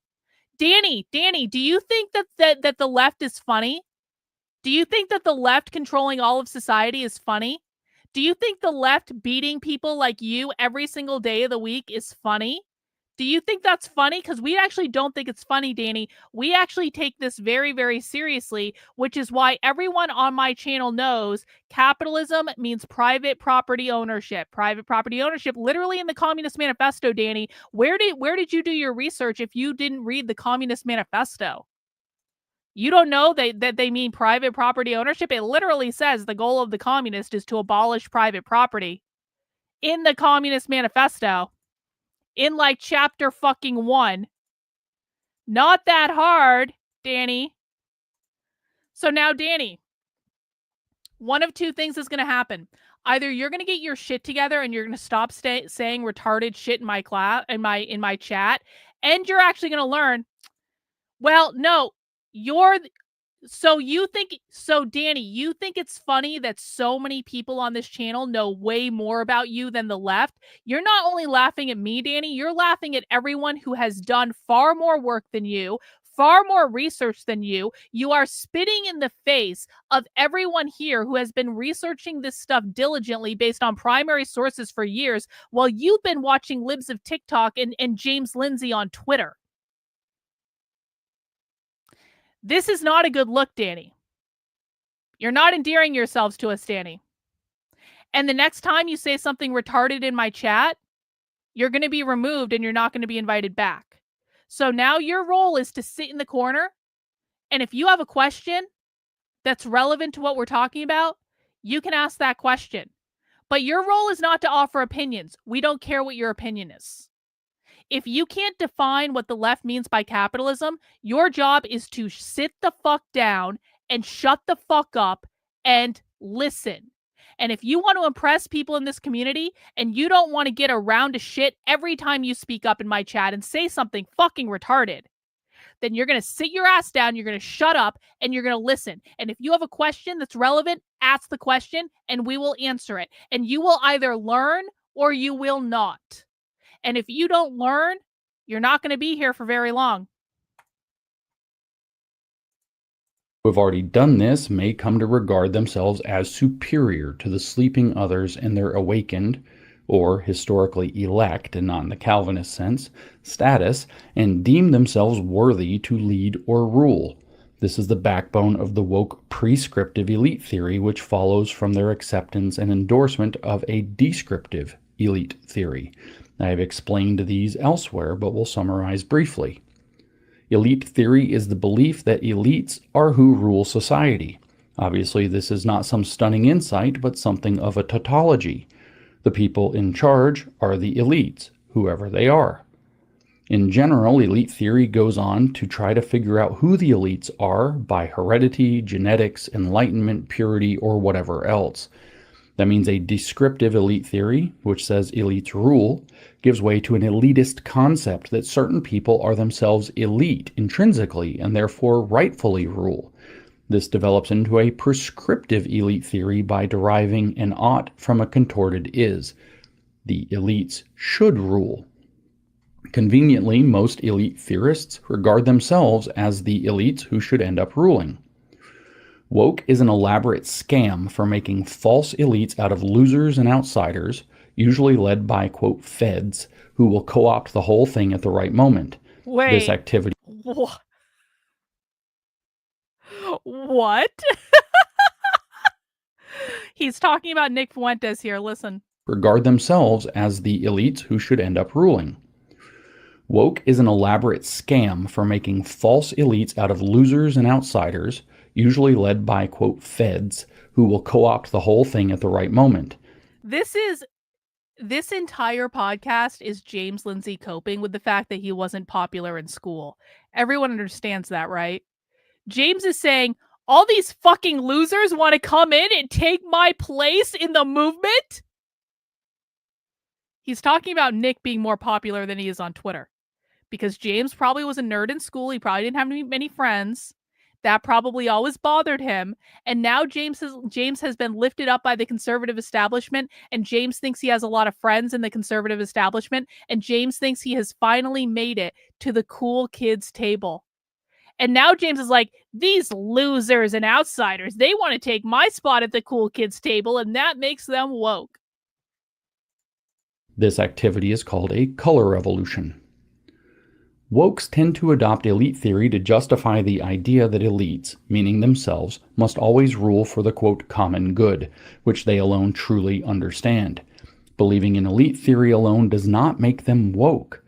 Danny, do you think that the left is funny? Do you think that the left controlling all of society is funny? Do you think the left beating people like you every single day of the week is funny? Do you think that's funny? Because we actually don't think it's funny, Danny. We actually take this very, very seriously, which is why everyone on my channel knows capitalism means private property ownership. Private property ownership, literally in the Communist Manifesto, Danny. Where did you do your research if you didn't read the Communist Manifesto? You don't know that they mean private property ownership? It literally says the goal of the communist is to abolish private property in the Communist Manifesto. In like chapter fucking 1. Not that hard, Danny. So now, Danny, one of two things is going to happen. Either you're going to get your shit together and you're going to stop saying retarded shit in my class, in my chat, and you're actually going to learn. Well, no, Danny, you think it's funny that so many people on this channel know way more about you than the left? You're not only laughing at me, Danny, you're laughing at everyone who has done far more work than you, far more research than you. You are spitting in the face of everyone here who has been researching this stuff diligently based on primary sources for years, while you've been watching libs of TikTok and James Lindsay on Twitter. This is not a good look, Danny. You're not endearing yourselves to us, Danny. And the next time you say something retarded in my chat, you're going to be removed and you're not going to be invited back. So now your role is to sit in the corner, and if you have a question that's relevant to what we're talking about, you can ask that question. But your role is not to offer opinions. We don't care what your opinion is. If you can't define what the left means by capitalism, your job is to sit the fuck down and shut the fuck up and listen. And if you want to impress people in this community and you don't want to get around to shit every time you speak up in my chat and say something fucking retarded, then you're going to sit your ass down, you're going to shut up, and you're going to listen. And if you have a question that's relevant, ask the question and we will answer it. And you will either learn or you will not. And if you don't learn, you're not going to be here for very long.
Who have already done this may come to regard themselves as superior to the sleeping others in their awakened, or historically elect, and not in the Calvinist sense, status, and deem themselves worthy to lead or rule. This is the backbone of the woke prescriptive elite theory, which follows from their acceptance and endorsement of a descriptive elite theory. I have explained these elsewhere, but will summarize briefly. Elite theory is the belief that elites are who rule society. Obviously, this is not some stunning insight, but something of a tautology. The people in charge are the elites, whoever they are. In general, elite theory goes on to try to figure out who the elites are by heredity, genetics, enlightenment, purity, or whatever else. That means a descriptive elite theory, which says elites rule, gives way to an elitist concept that certain people are themselves elite intrinsically and therefore rightfully rule. This develops into a prescriptive elite theory by deriving an ought from a contorted is. The elites should rule. Conveniently, most elite theorists regard themselves as the elites who should end up ruling. Woke is an elaborate scam for making false elites out of losers and outsiders, usually led by, quote, feds, who will co-opt the whole thing at the right moment.
Wait.
This activity...
What? He's talking about Nick Fuentes here. Listen.
Regard themselves as the elites who should end up ruling. Woke is an elaborate scam for making false elites out of losers and outsiders, usually led by, quote, feds, who will co-opt the whole thing at the right moment.
This entire podcast is James Lindsay coping with the fact that he wasn't popular in school. Everyone understands that, right? James is saying, all these fucking losers want to come in and take my place in the movement? He's talking about Nick being more popular than he is on Twitter. Because James probably was a nerd in school. He probably didn't have many friends. That probably always bothered him. And now James has been lifted up by the conservative establishment. And James thinks he has a lot of friends in the conservative establishment. And James thinks he has finally made it to the cool kids table. And now James is like, these losers and outsiders, they want to take my spot at the cool kids table. And that makes them woke.
This activity is called a color revolution. Wokes tend to adopt elite theory to justify the idea that elites, meaning themselves, must always rule for the, quote, common good, which they alone truly understand. Believing in elite theory alone does not make them woke,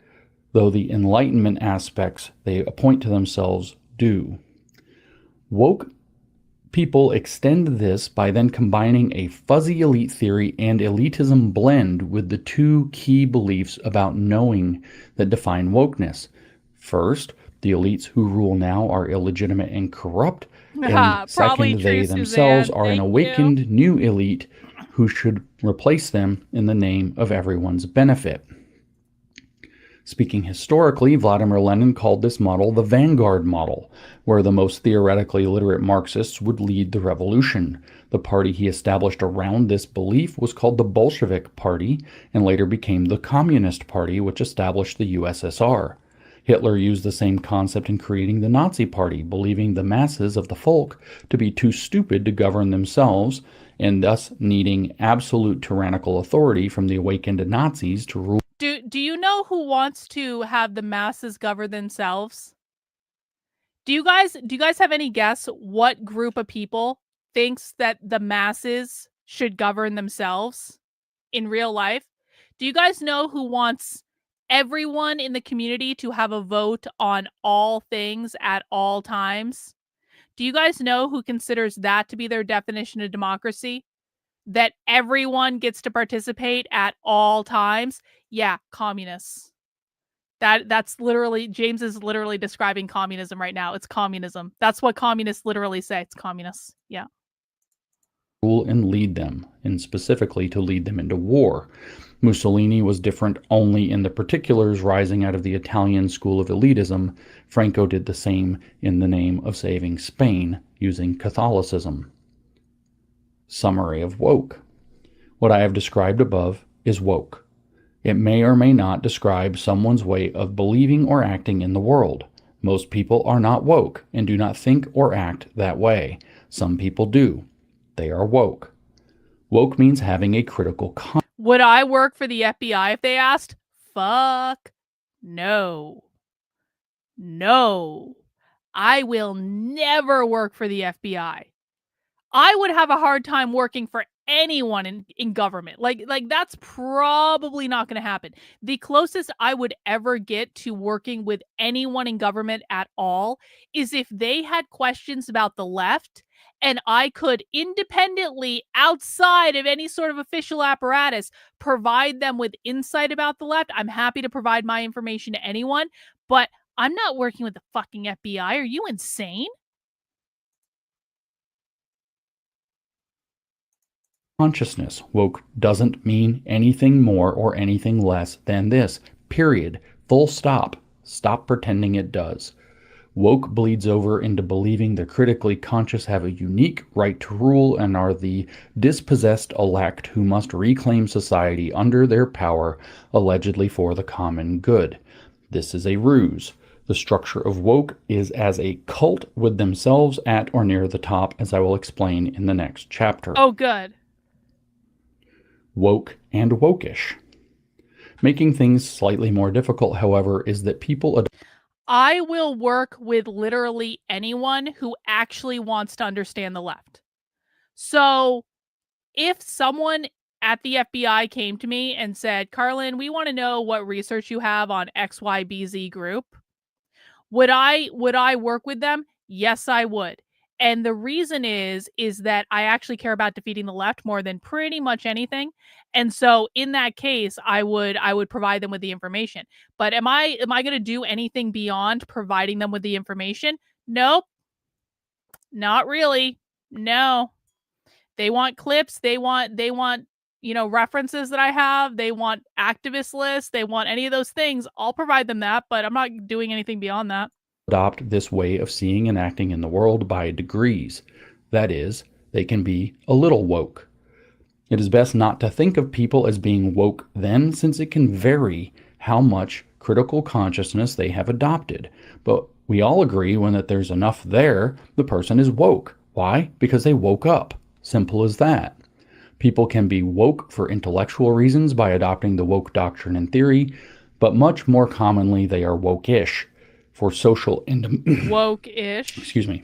though the enlightenment aspects they appoint to themselves do. Woke people extend this by then combining a fuzzy elite theory and elitism blend with the two key beliefs about knowing that define wokeness. First, the elites who rule now are illegitimate and corrupt, and second, they themselves are an awakened new elite who should replace them in the name of everyone's benefit. Speaking historically, Vladimir Lenin called this model the vanguard model, where the most theoretically literate Marxists would lead the revolution. The party he established around this belief was called the Bolshevik Party, and later became the Communist Party, which established the USSR. Hitler used the same concept in creating the Nazi Party, believing the masses of the folk to be too stupid to govern themselves, and thus needing absolute tyrannical authority from the awakened Nazis to rule.
Do you know who wants to have the masses govern themselves? Do you guys have any guess what group of people thinks that the masses should govern themselves in real life? Do you guys know who wants everyone in the community to have a vote on all things at all times? Do you guys know who considers that to be their definition of democracy? That everyone gets to participate at all times? Yeah, communists. That's literally, James is literally describing communism right now. It's communism. That's what communists literally say. It's communists. Yeah.
Rule and lead them, and specifically to lead them into war. Mussolini was different only in the particulars rising out of the Italian school of elitism. Franco did the same in the name of saving Spain using Catholicism. Summary of woke. What I have described above is woke. It may or may not describe someone's way of believing or acting in the world. Most people are not woke and do not think or act that way. Some people do. They are woke. Woke means having a critical conscience.
Would I work for the FBI if they asked? Fuck no. No. I will never work for the FBI. I would have a hard time working for anyone in government. Like that's probably not going to happen. The closest I would ever get to working with anyone in government at all is if they had questions about the left and I could independently, outside of any sort of official apparatus, provide them with insight about the left. I'm happy to provide my information to anyone, but I'm not working with the fucking FBI. Are you insane?
consciousness. Woke doesn't mean anything more or anything less than this. Period. Full stop. Stop pretending it does. Woke bleeds over into believing the critically conscious have a unique right to rule and are the dispossessed elect who must reclaim society under their power, allegedly for the common good. This is a ruse. The structure of woke is as a cult with themselves at or near the top, as I will explain in the next chapter.
Oh, good.
Woke and wokish. Making things slightly more difficult, however, is that people
I will work with literally anyone who actually wants to understand the left. So if someone at the FBI came to me and said, Karlyn, we want to know what research you have on XYBZ group, would I work with them? Yes, I would. And the reason is that I actually care about defeating the left more than pretty much anything. And so in that case, I would provide them with the information. But am I going to do anything beyond providing them with the information? Nope. Not really. No. They want clips, they want references that I have, they want activist lists, they want any of those things. I'll provide them that, but I'm not doing anything beyond that.
Adopt this way of seeing and acting in the world by degrees. That is, they can be a little woke. It is best not to think of people as being woke then, since it can vary how much critical consciousness they have adopted. But we all agree when that there's enough there, the person is woke. Why? Because they woke up. Simple as that. People can be woke for intellectual reasons by adopting the woke doctrine and theory, but much more commonly they are woke-ish for social and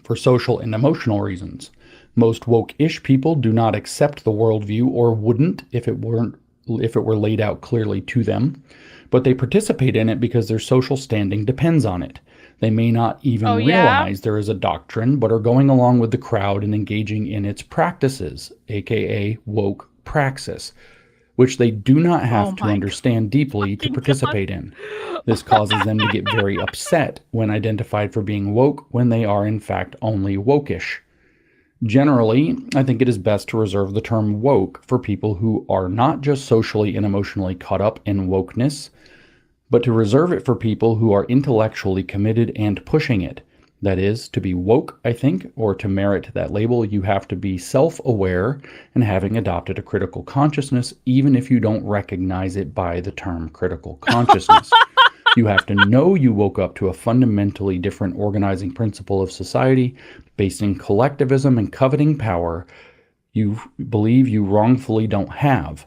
for social and emotional reasons. Most woke-ish people do not accept the worldview, or wouldn't if it were laid out clearly to them, but they participate in it because their social standing depends on it. They may not even realize there is a doctrine, but are going along with the crowd and engaging in its practices, aka woke praxis, which they do not have to understand deeply to participate in. This causes them to get very upset when identified for being woke when they are in fact only wokish. Generally, I think it is best to reserve the term woke for people who are not just socially and emotionally caught up in wokeness, but to reserve it for people who are intellectually committed and pushing it. That is, to be woke, I think, or to merit that label, you have to be self-aware and having adopted a critical consciousness, even if you don't recognize it by the term critical consciousness. You have to know you woke up to a fundamentally different organizing principle of society based in collectivism and coveting power you believe you wrongfully don't have.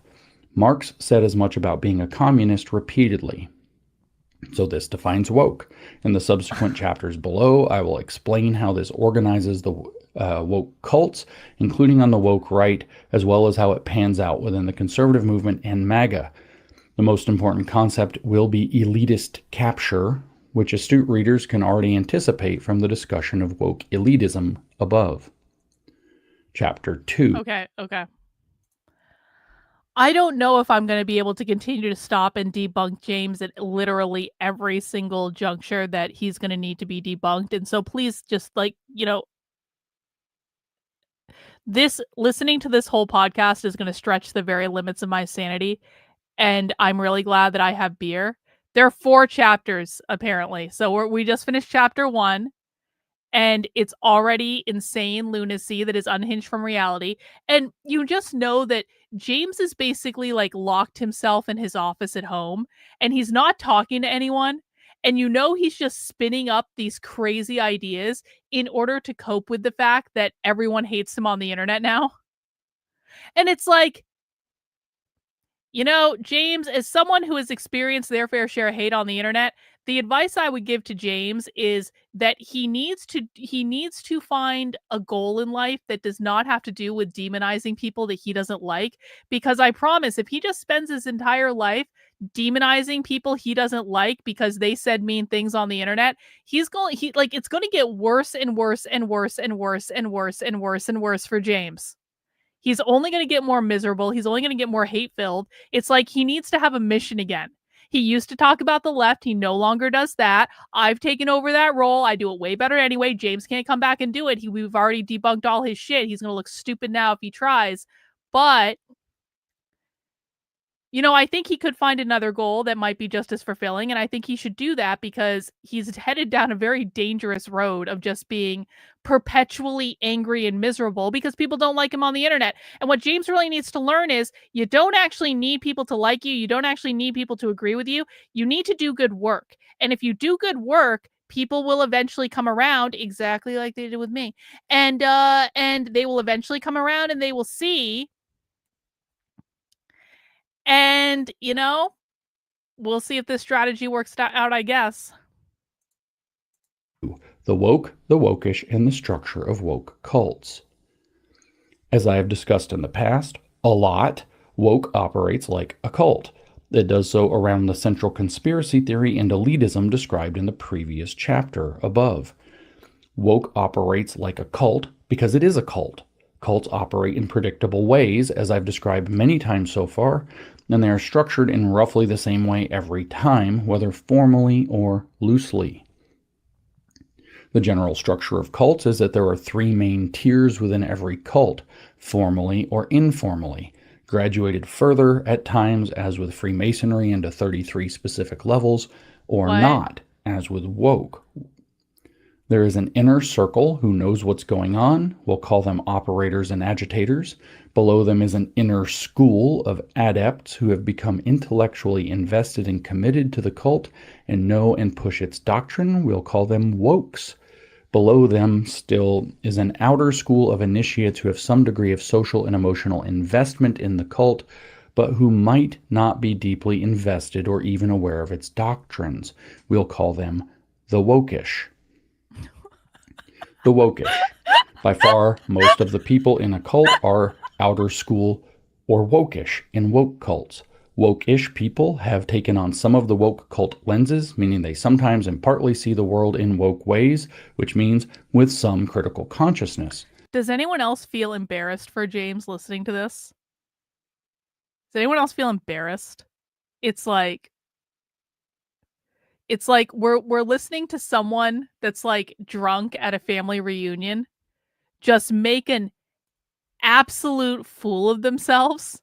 Marx said as much about being a communist repeatedly. So this defines woke. In the subsequent chapters below, I will explain how this organizes the woke cults, including on the woke right, as well as how it pans out within the conservative movement and MAGA. The most important concept will be elitist capture, which astute readers can already anticipate from the discussion of woke elitism above. Chapter 2.
Okay. I don't know if I'm going to be able to continue to stop and debunk James at literally every single juncture that he's going to need to be debunked. And so please just listening to this whole podcast is going to stretch the very limits of my sanity. And I'm really glad that I have beer. There are 4 chapters, apparently. So we just finished chapter 1. And it's already insane lunacy that is unhinged from reality. And you just know that James is basically locked himself in his office at home and he's not talking to anyone. And he's just spinning up these crazy ideas in order to cope with the fact that everyone hates him on the internet now. And it's James, as someone who has experienced their fair share of hate on the internet, the advice I would give to James is that he needs to find a goal in life that does not have to do with demonizing people that he doesn't like. Because I promise, if he just spends his entire life demonizing people he doesn't like because they said mean things on the internet, it's going to get worse and worse and worse and worse and worse and worse and worse for James. He's only going to get more miserable. He's only going to get more hate-filled. It's like he needs to have a mission again. He used to talk about the left. He no longer does that. I've taken over that role. I do it way better anyway. James can't come back and do it. We've already debunked all his shit. He's going to look stupid now if he tries. But, you know, I think he could find another goal that might be just as fulfilling, and I think he should do that because he's headed down a very dangerous road of just being perpetually angry and miserable because people don't like him on the internet. And what James really needs to learn is you don't actually need people to like you. You don't actually need people to agree with you. You need to do good work. And if you do good work, people will eventually come around exactly like they did with me. And they will eventually come around and they will see. And, you know, we'll see if this strategy works out, I guess.
The woke, the wokish, and the structure of woke cults. As I have discussed in the past, a lot, woke operates like a cult. It does so around the central conspiracy theory and elitism described in the previous chapter above. Woke operates like a cult because it is a cult. Cults operate in predictable ways, as I've described many times so far, and they are structured in roughly the same way every time, whether formally or loosely. The general structure of cults is that there are three main tiers within every cult, formally or informally, graduated further at times, as with Freemasonry, into 33 specific levels, or not, as with woke. There is an inner circle who knows what's going on. We'll call them operators and agitators. Below them is an inner school of adepts who have become intellectually invested and committed to the cult and know and push its doctrine. We'll call them wokes. Below them still is an outer school of initiates who have some degree of social and emotional investment in the cult, but who might not be deeply invested or even aware of its doctrines. We'll call them the wokish. The wokish. By far, most of the people in a cult are outer school or wokish in woke cults. Woke-ish people have taken on some of the woke cult lenses, meaning they sometimes and partly see the world in woke ways, which means with some critical consciousness.
Does anyone else feel embarrassed for James listening to this? Does anyone else feel embarrassed? It's like we're listening to someone that's like drunk at a family reunion just make an absolute fool of themselves.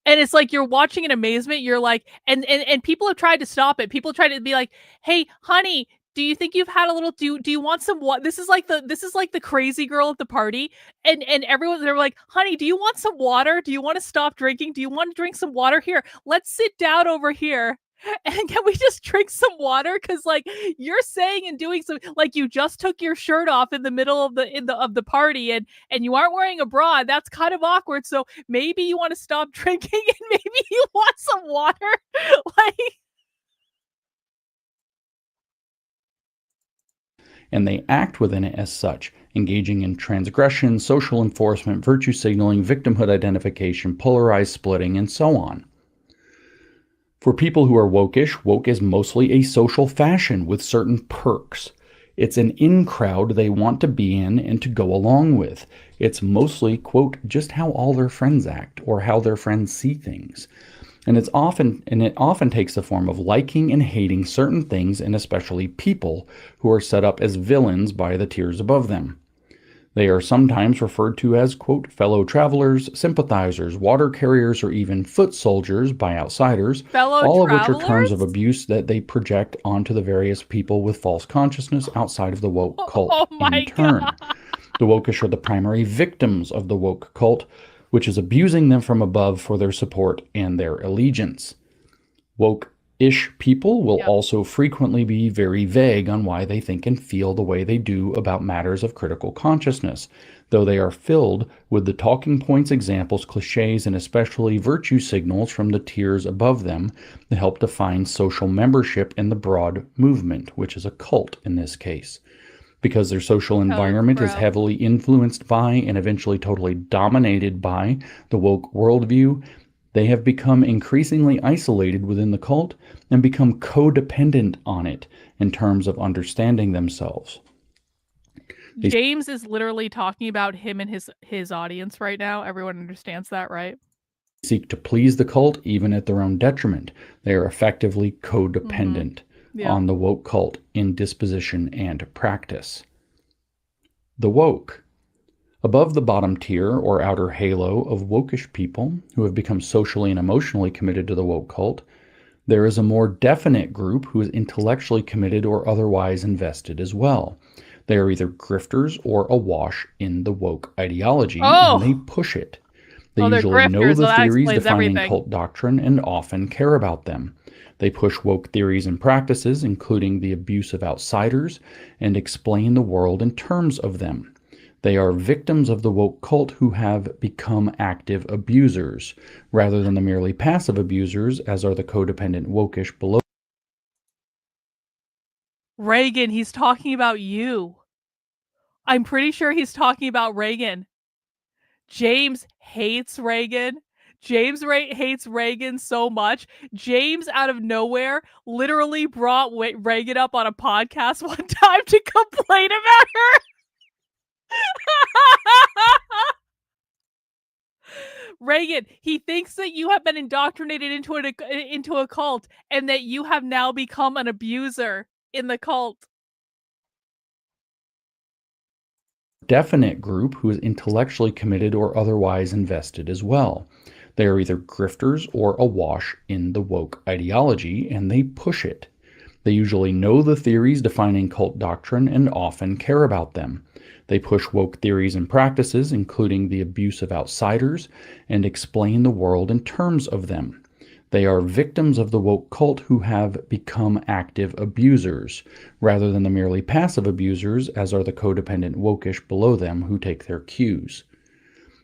And it's like you're watching in amazement. You're like, and people have tried to stop it. People try to be like, "Hey, honey, do you think you've had a little? Do you want some what?" This is like the crazy girl at the party, and everyone they're like, "Honey, do you want some water? Do you want to stop drinking? Do you want to drink some water? Here, let's sit down over here." And can we just drink some water? Because like you're saying and doing some, like you just took your shirt off in the middle of the party, and you aren't wearing a bra. And that's kind of awkward. So maybe you want to stop drinking, and maybe you want some water. Like,
and they act within it as such, engaging in transgression, social enforcement, virtue signaling, victimhood identification, polarized splitting, and so on. For people who are wokish, woke is mostly a social fashion with certain perks. It's an in-crowd they want to be in and to go along with. It's mostly, quote, just how all their friends act or how their friends see things. And it often takes the form of liking and hating certain things, and especially people who are set up as villains by the tiers above them. They are sometimes referred to as, quote, fellow travelers, sympathizers, water carriers, or even foot soldiers by outsiders, all of which are terms of abuse that they project onto the various people with false consciousness outside of the woke cult. In turn, the wokish are the primary victims of the woke cult, which is abusing them from above for their support and their allegiance. Woke-ish people will also frequently be very vague on why they think and feel the way they do about matters of critical consciousness, though they are filled with the talking points, examples, cliches, and especially virtue signals from the tiers above them that help define social membership in the broad movement, which is a cult in this case. Because their social environment is heavily influenced by and eventually totally dominated by the woke worldview, they have become increasingly isolated within the cult and become codependent on it in terms of understanding themselves.
James is literally talking about him and his audience right now. Everyone understands that, right?
Seek to please the cult even at their own detriment. They are effectively codependent on the woke cult in disposition and practice. The woke. Above the bottom tier or outer halo of wokish people who have become socially and emotionally committed to the woke cult, there is a more definite group who is intellectually committed or otherwise invested as well. They are either grifters or awash in the woke ideology, and they push it. They
they're
usually know
grifters,
the
that
theories
explains
defining
everything.
cult doctrine and often care about them. They push woke theories and practices, including the abuse of outsiders, and explain the world in terms of them. They are victims of the woke cult who have become active abusers, rather than the merely passive abusers, as are the codependent wokish below.
Reagan, he's talking about you. I'm pretty sure he's talking about Reagan. James hates Reagan. James hates Reagan so much. James, out of nowhere, literally brought Reagan up on a podcast one time to complain about her. Reagan, he thinks that you have been indoctrinated into a cult and that you have now become an abuser in the cult.
Definite group who is intellectually committed or otherwise invested as well. They are either grifters or awash in the woke ideology, and they push it. They usually know the theories defining cult doctrine and often care about them. They push woke theories and practices, including the abuse of outsiders, and explain the world in terms of them. They are victims of the woke cult who have become active abusers, rather than the merely passive abusers, as are the codependent wokish below them who take their cues.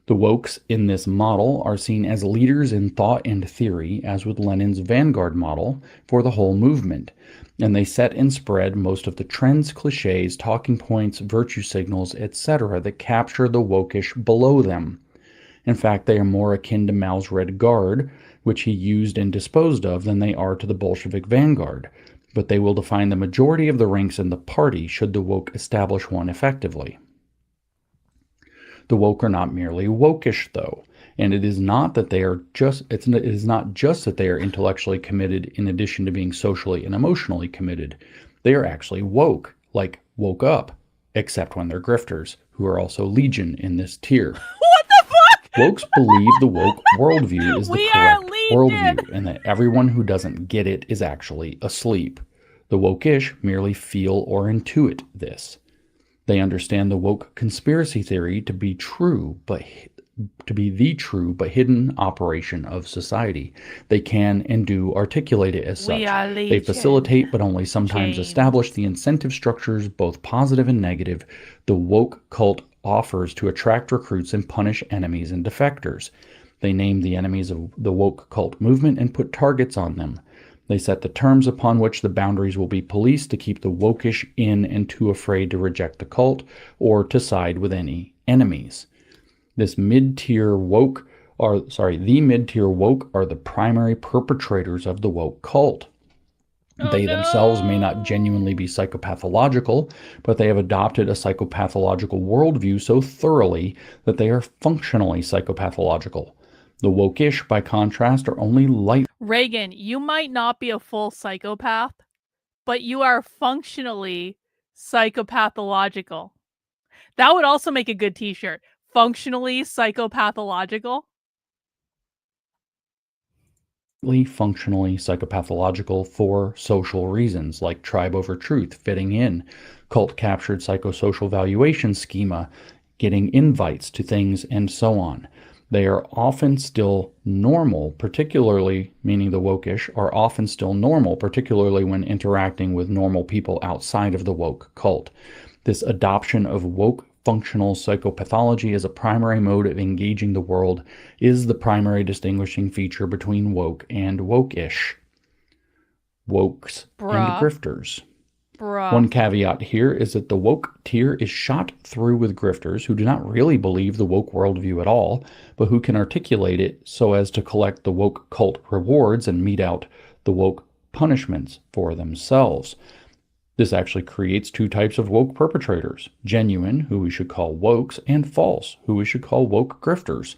The wokes in this model are seen as leaders in thought and theory, as with Lenin's vanguard model, for the whole movement, and they set and spread most of the trends, cliches, talking points, virtue signals, etc. that capture the wokish below them. In fact, they are more akin to Mao's Red Guard, which he used and disposed of, than they are to the Bolshevik vanguard, but they will define the majority of the ranks in the party should the woke establish one effectively. The woke are not merely wokish, though, and it is not that they are it is not just that they are intellectually committed in addition to being socially and emotionally committed. They are actually woke, like woke up, except when they're grifters, who are also legion in this tier.
What the fuck?
Wokes believe the woke worldview is the correct worldview, and that everyone who doesn't get it is actually asleep. The wokish merely feel or intuit this. They understand the woke conspiracy theory to be the true but hidden operation of society. They can and do articulate it as such. They facilitate but only sometimes establish the incentive structures, both positive and negative, the woke cult offers to attract recruits and punish enemies and defectors. They name the enemies of the woke cult movement and put targets on them. They set the terms upon which the boundaries will be policed to keep the wokish in and too afraid to reject the cult or to side with any enemies. The mid-tier woke are the primary perpetrators of the woke cult. They themselves may not genuinely be psychopathological, but they have adopted a psychopathological worldview so thoroughly that they are functionally psychopathological. The wokish, by contrast, are only light.
Reagan, you might not be a full psychopath, but you are functionally psychopathological. That would also make a good t-shirt. Functionally psychopathological.
Functionally psychopathological for social reasons, like tribe over truth, fitting in, cult-captured psychosocial valuation schema, getting invites to things, and so on. They are often still normal, particularly, meaning the wokish, are often still normal, particularly when interacting with normal people outside of the woke cult. This adoption of woke functional psychopathology as a primary mode of engaging the world is the primary distinguishing feature between woke and wokish. Wokes and grifters. One caveat here is that the woke tier is shot through with grifters who do not really believe the woke worldview at all, but who can articulate it so as to collect the woke cult rewards and mete out the woke punishments for themselves. This actually creates two types of woke perpetrators: genuine, who we should call wokes, and false, who we should call woke grifters.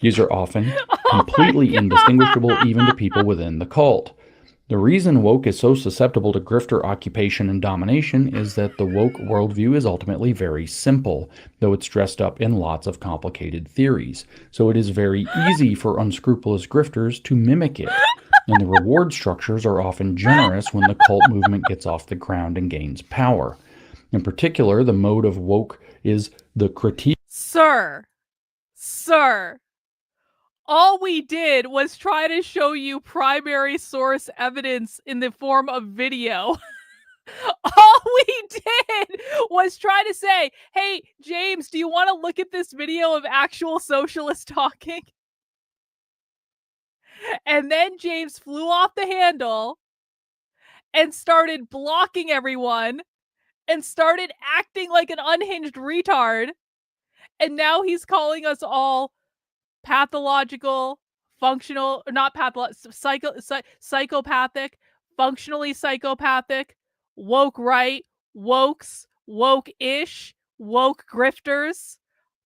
These are often completely indistinguishable even to people within the cult. The reason woke is so susceptible to grifter occupation and domination is that the woke worldview is ultimately very simple, though it's dressed up in lots of complicated theories. So it is very easy for unscrupulous grifters to mimic it, and the reward structures are often generous when the cult movement gets off the ground and gains power. In particular, the mode of woke is the critique.
Sir, all we did was try to show you primary source evidence in the form of video. All we did was try to say, hey, James, do you want to look at this video of actual socialists talking? And then James flew off the handle and started blocking everyone and started acting like an unhinged retard. And now he's calling us all pathological, functional, or not psychopathic, functionally psychopathic, woke right, wokes, woke-ish, woke grifters.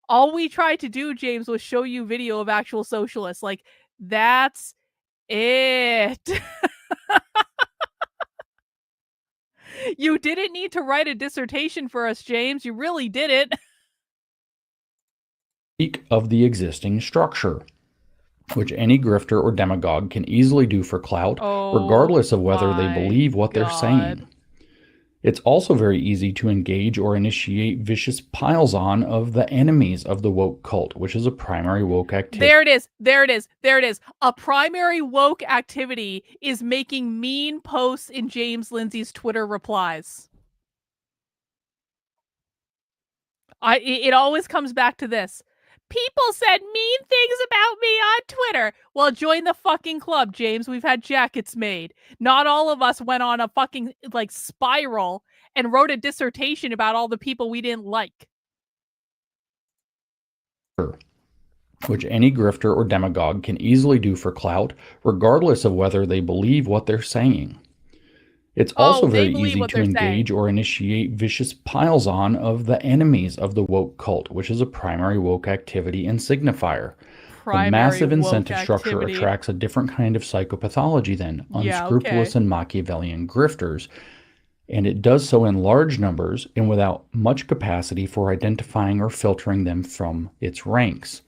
All we tried to do, James, was show you video of actual socialists. Like, that's it. You didn't need to write a dissertation for us, James. You really didn't.
Of the existing structure, which any grifter or demagogue can easily do for clout, regardless of whether they believe what they're saying. It's also very easy to engage or initiate vicious piles-on of the enemies of the woke cult, which is a primary woke activity.
There it is. A primary woke activity is making mean posts in James Lindsay's Twitter replies. It always comes back to this. People said mean things about me on Twitter. Well, join the fucking club, James. We've had jackets made. Not all of us went on a fucking spiral and wrote a dissertation about all the people we didn't like.
Which any grifter or demagogue can easily do for clout, regardless of whether they believe what they're saying. It's also very easy to engage or initiate vicious piles-on of the enemies of the woke cult, which is a primary woke activity and signifier. The massive incentive structure attracts a different kind of psychopathology than unscrupulous and Machiavellian grifters, and it does so in large numbers and without much capacity for identifying or filtering them from its ranks.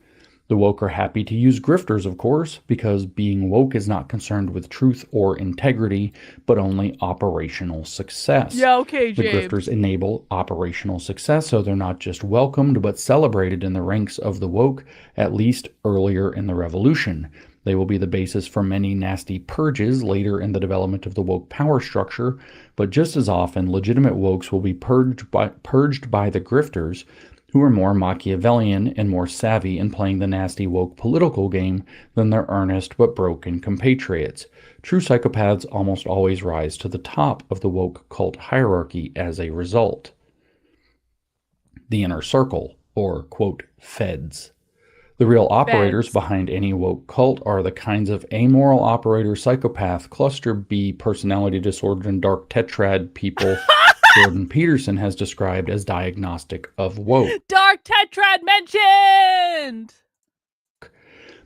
The woke are happy to use grifters, of course, because being woke is not concerned with truth or integrity, but only operational success.
Yeah, okay, James.
The grifters enable operational success, so they're not just welcomed, but celebrated in the ranks of the woke, at least earlier in the revolution. They will be the basis for many nasty purges later in the development of the woke power structure, but just as often, legitimate wokes will be purged by the grifters, who are more Machiavellian and more savvy in playing the nasty woke political game than their earnest but broken compatriots. True psychopaths almost always rise to the top of the woke cult hierarchy as a result. The inner circle, or, quote, feds. The real operators behind any woke cult are the kinds of amoral operator, psychopath, cluster B, personality disorder, and dark tetrad people Jordan Peterson has described as diagnostic of woke.
Dark tetrad mentioned!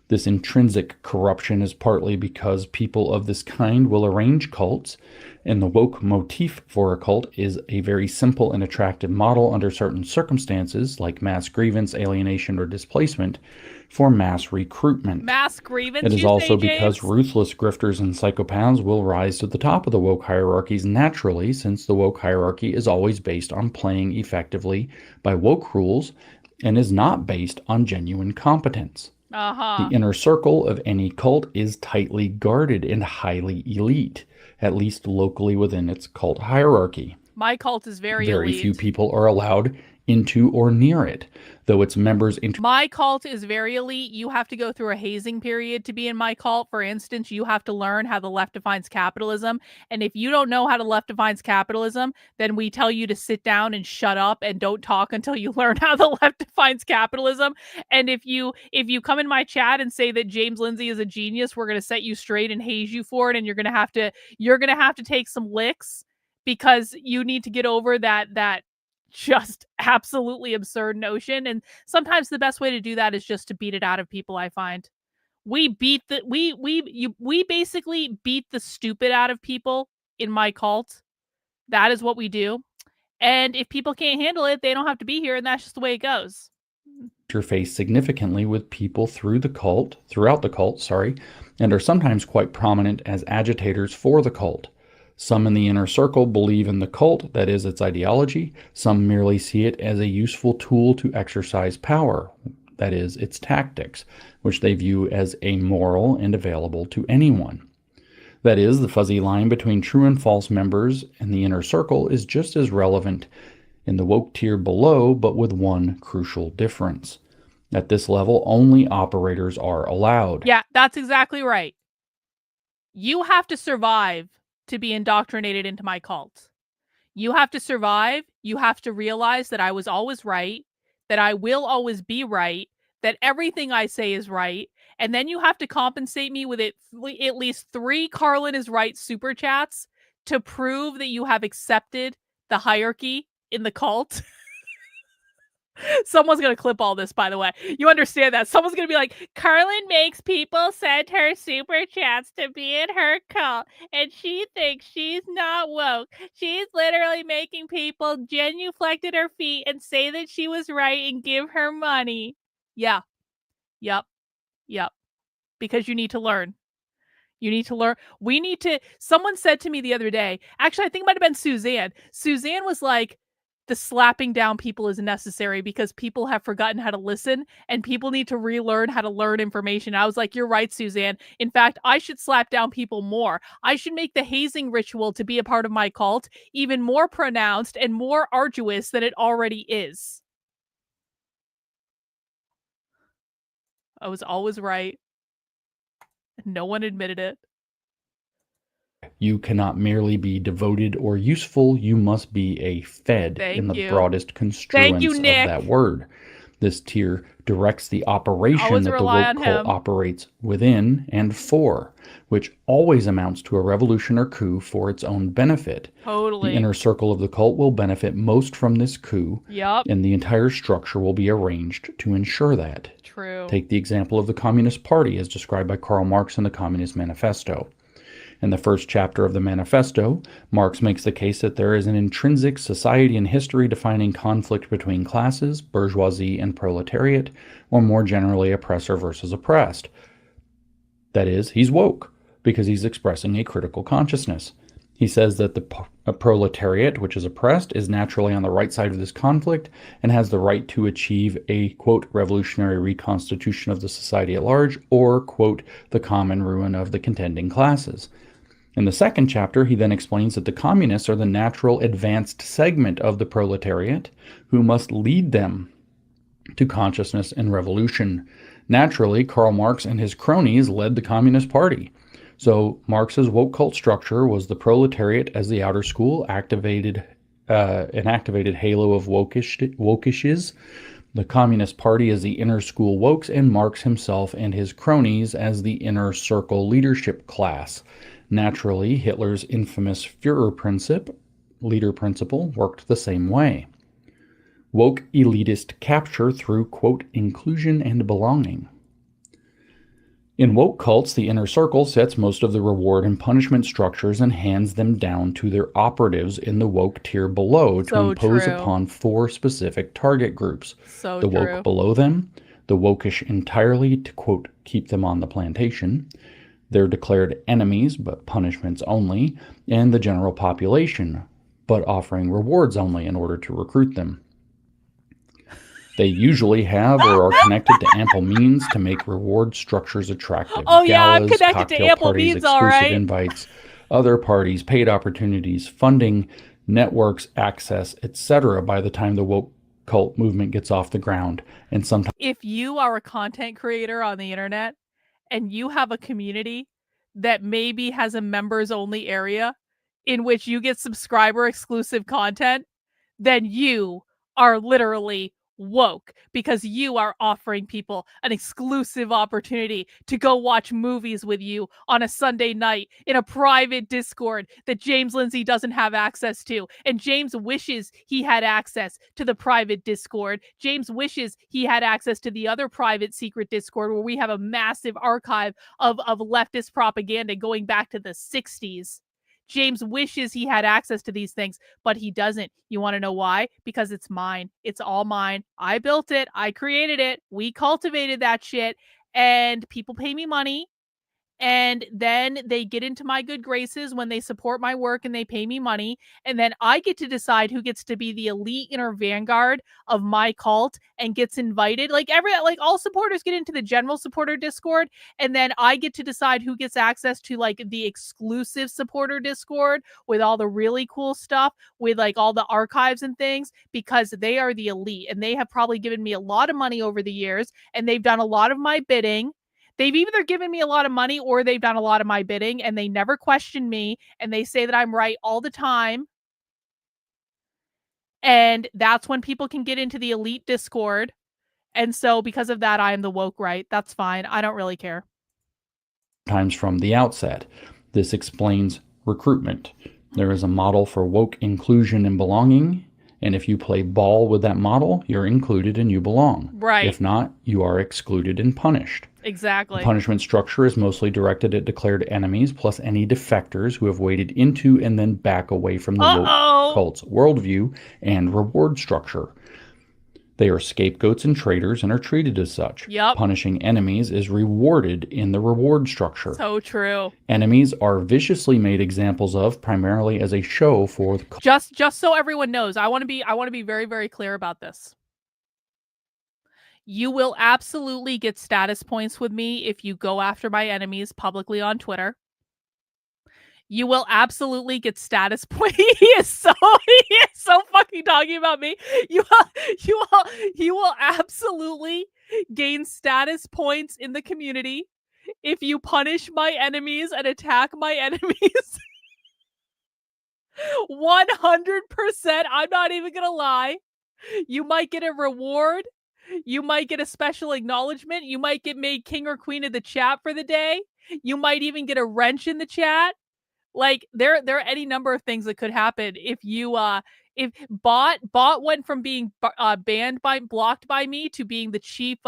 This intrinsic corruption is partly because people of this kind will arrange cults, and the woke motif for a cult is a very simple and attractive model under certain circumstances, like mass grievance, alienation, or displacement, for mass recruitment.
Mass grievance,
it is also because ruthless grifters and psychopaths will rise to the top of the woke hierarchies naturally, since the woke hierarchy is always based on playing effectively by woke rules and is not based on genuine competence. The inner circle of any cult is tightly guarded and highly elite, at least locally within its cult hierarchy.
My cult is very elite.
Very few people are allowed into or near it, though its members...
My cult is very elite. You have to go through a hazing period to be in my cult. For instance, you have to learn how the left defines capitalism. And if you don't know how the left defines capitalism, then we tell you to sit down and shut up and don't talk until you learn how the left defines capitalism. And if you come in my chat and say that James Lindsay is a genius, we're going to set you straight and haze you for it. And you're going to have to take some licks, because you need to get over that just absolutely absurd notion. And sometimes the best way to do that is just to beat it out of people, I find. We basically beat the stupid out of people in my cult. That is what we do. And if people can't handle it, they don't have to be here, and that's just the way it goes.
Interface significantly with people throughout the cult, and are sometimes quite prominent as agitators for the cult. Some in the inner circle believe in the cult, that is, its ideology. Some merely see it as a useful tool to exercise power, that is, its tactics, which they view as amoral and available to anyone. That is, the fuzzy line between true and false members in the inner circle is just as relevant in the woke tier below, but with one crucial difference. At this level, only operators are allowed.
Yeah, that's exactly right. You have to survive to be indoctrinated into my cult. You have to survive. You have to realize that I was always right, that I will always be right, that everything I say is right. And then you have to compensate me with at least 3 Karlyn is right super chats to prove that you have accepted the hierarchy in the cult. Someone's going to clip all this, by the way. You understand that. Someone's going to be like, Karlyn makes people send her super chats to be in her cult, and she thinks she's not woke. She's literally making people genuflect at her feet and say that she was right and give her money. Yeah. Yep. Because you need to learn. You need to learn. Someone said to me the other day, actually, I think it might have been Suzanne. Suzanne was like, the slapping down people is necessary because people have forgotten how to listen and people need to relearn how to learn information. I was like, you're right, Suzanne. In fact, I should slap down people more. I should make the hazing ritual to be a part of my cult even more pronounced and more arduous than it already is. I was always right. No one admitted it.
You cannot merely be devoted or useful. You must be a fed in the broadest construence of that word. This tier directs the operation that the woke cult operates within and for, which always amounts to a revolution or coup for its own benefit.
Totally.
The inner circle of the cult will benefit most from this coup,
Yep.
and the entire structure will be arranged to ensure that.
True.
Take the example of the Communist Party as described by Karl Marx in the Communist Manifesto. In the first chapter of the manifesto, Marx makes the case that there is an intrinsic society and history defining conflict between classes, bourgeoisie and proletariat, or more generally, oppressor versus oppressed. That is, he's woke, because he's expressing a critical consciousness. He says that the proletariat, which is oppressed, is naturally on the right side of this conflict and has the right to achieve a, quote, revolutionary reconstitution of the society at large, or, quote, the common ruin of the contending classes. In the second chapter, he then explains that the communists are the natural advanced segment of the proletariat who must lead them to consciousness and revolution. Naturally, Karl Marx and his cronies led the Communist Party. So Marx's woke cult structure was the proletariat as the outer school, an activated halo of wokishes, the Communist Party as the inner school wokes, and Marx himself and his cronies as the inner circle leadership class. Naturally, Hitler's infamous Führer leader principle, worked the same way. Woke elitist capture through, quote, inclusion and belonging. In woke cults, the inner circle sets most of the reward and punishment structures and hands them down to their operatives in the woke tier below to impose upon 4 specific target groups. The woke below them, the wokish entirely to, quote, keep them on the plantation, their declared enemies, but punishments only, and the general population, but offering rewards only in order to recruit them. They usually have or are connected to ample means to make reward structures attractive.
Oh, yeah,
Galas,
I'm connected
cocktail
to ample
parties,
means,
exclusive
all right.
invites, other parties, paid opportunities, funding, networks, access, etc. by the time the woke cult movement gets off the ground. And sometimes,
if you are a content creator on the internet and you have a community that maybe has a members only area in which you get subscriber exclusive content, then you are literally woke because you are offering people an exclusive opportunity to go watch movies with you on a Sunday night in a private Discord that James Lindsay doesn't have access to. And James wishes he had access to the private Discord. James wishes he had access to the other private secret Discord where we have a massive archive of leftist propaganda going back to the 60s. James wishes he had access to these things, but he doesn't. You want to know why? Because it's mine. It's all mine. I built it. I created it. We cultivated that shit. And people pay me money. And then they get into my good graces when they support my work and they pay me money. And then I get to decide who gets to be the elite inner vanguard of my cult and gets invited. Like all supporters get into the general supporter Discord. And then I get to decide who gets access to like the exclusive supporter Discord with all the really cool stuff, with like all the archives and things, because they are the elite. And they have probably given me a lot of money over the years. And they've done a lot of my bidding. They've either given me a lot of money or they've done a lot of my bidding, and they never question me, and they say that I'm right all the time. And that's when people can get into the elite Discord. And so because of that, I am the woke right. That's fine. I don't really care.
Times from the outset. This explains recruitment. There is a model for woke inclusion and belonging, and if you play ball with that model, you're included and you belong.
Right.
If not, you are excluded and punished.
Exactly.
The punishment structure is mostly directed at declared enemies, plus any defectors who have waded into and then back away from the woke cult's worldview and reward structure. They are scapegoats and traitors and are treated as such.
Yep.
Punishing enemies is rewarded in the reward structure.
So true.
Enemies are viciously made examples of primarily as a show for the cult.
Just so everyone knows, I want to be very, very clear about this. You will absolutely get status points with me if you go after my enemies publicly on Twitter. You will absolutely get status points. He is so fucking talking about me. You will absolutely gain status points in the community if you punish my enemies and attack my enemies. 100%. I'm not even gonna lie. You might get a reward. You might get a special acknowledgement. You might get made king or queen of the chat for the day. You might even get a wrench in the chat. Like there are any number of things that could happen if you if bot went from being blocked by me to being the chief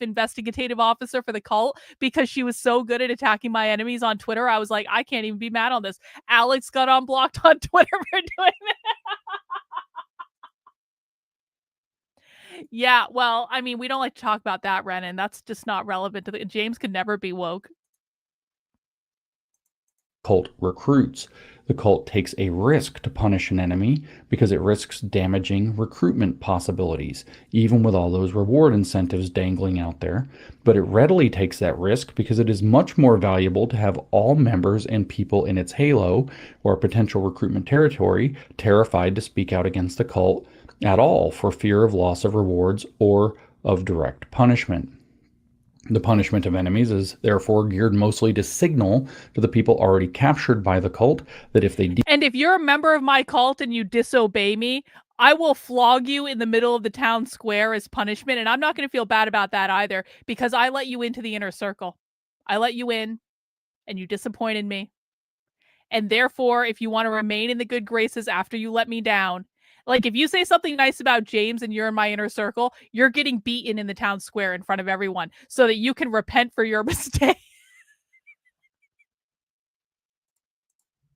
investigative officer for the cult because she was so good at attacking my enemies on Twitter. I was like, I can't even be mad on this. Alex got unblocked on Twitter for doing that. Yeah, well, I mean, we don't like to talk about that, Renan. That's just not relevant to James could never be woke.
Cult recruits. The cult takes a risk to punish an enemy because it risks damaging recruitment possibilities, even with all those reward incentives dangling out there. But it readily takes that risk because it is much more valuable to have all members and people in its halo or potential recruitment territory terrified to speak out against the cult at all for fear of loss of rewards or of direct punishment. The punishment of enemies is therefore geared mostly to signal to the people already captured by the cult that if they
and if you're a member of my cult and you disobey me, I will flog you in the middle of the town square as punishment, and I'm not going to feel bad about that either because I let you into the inner circle. I let you in and you disappointed me. And therefore, if you want to remain in the good graces after you let me down, like if you say something nice about James and you're in my inner circle, you're getting beaten in the town square in front of everyone so that you can repent for your mistake.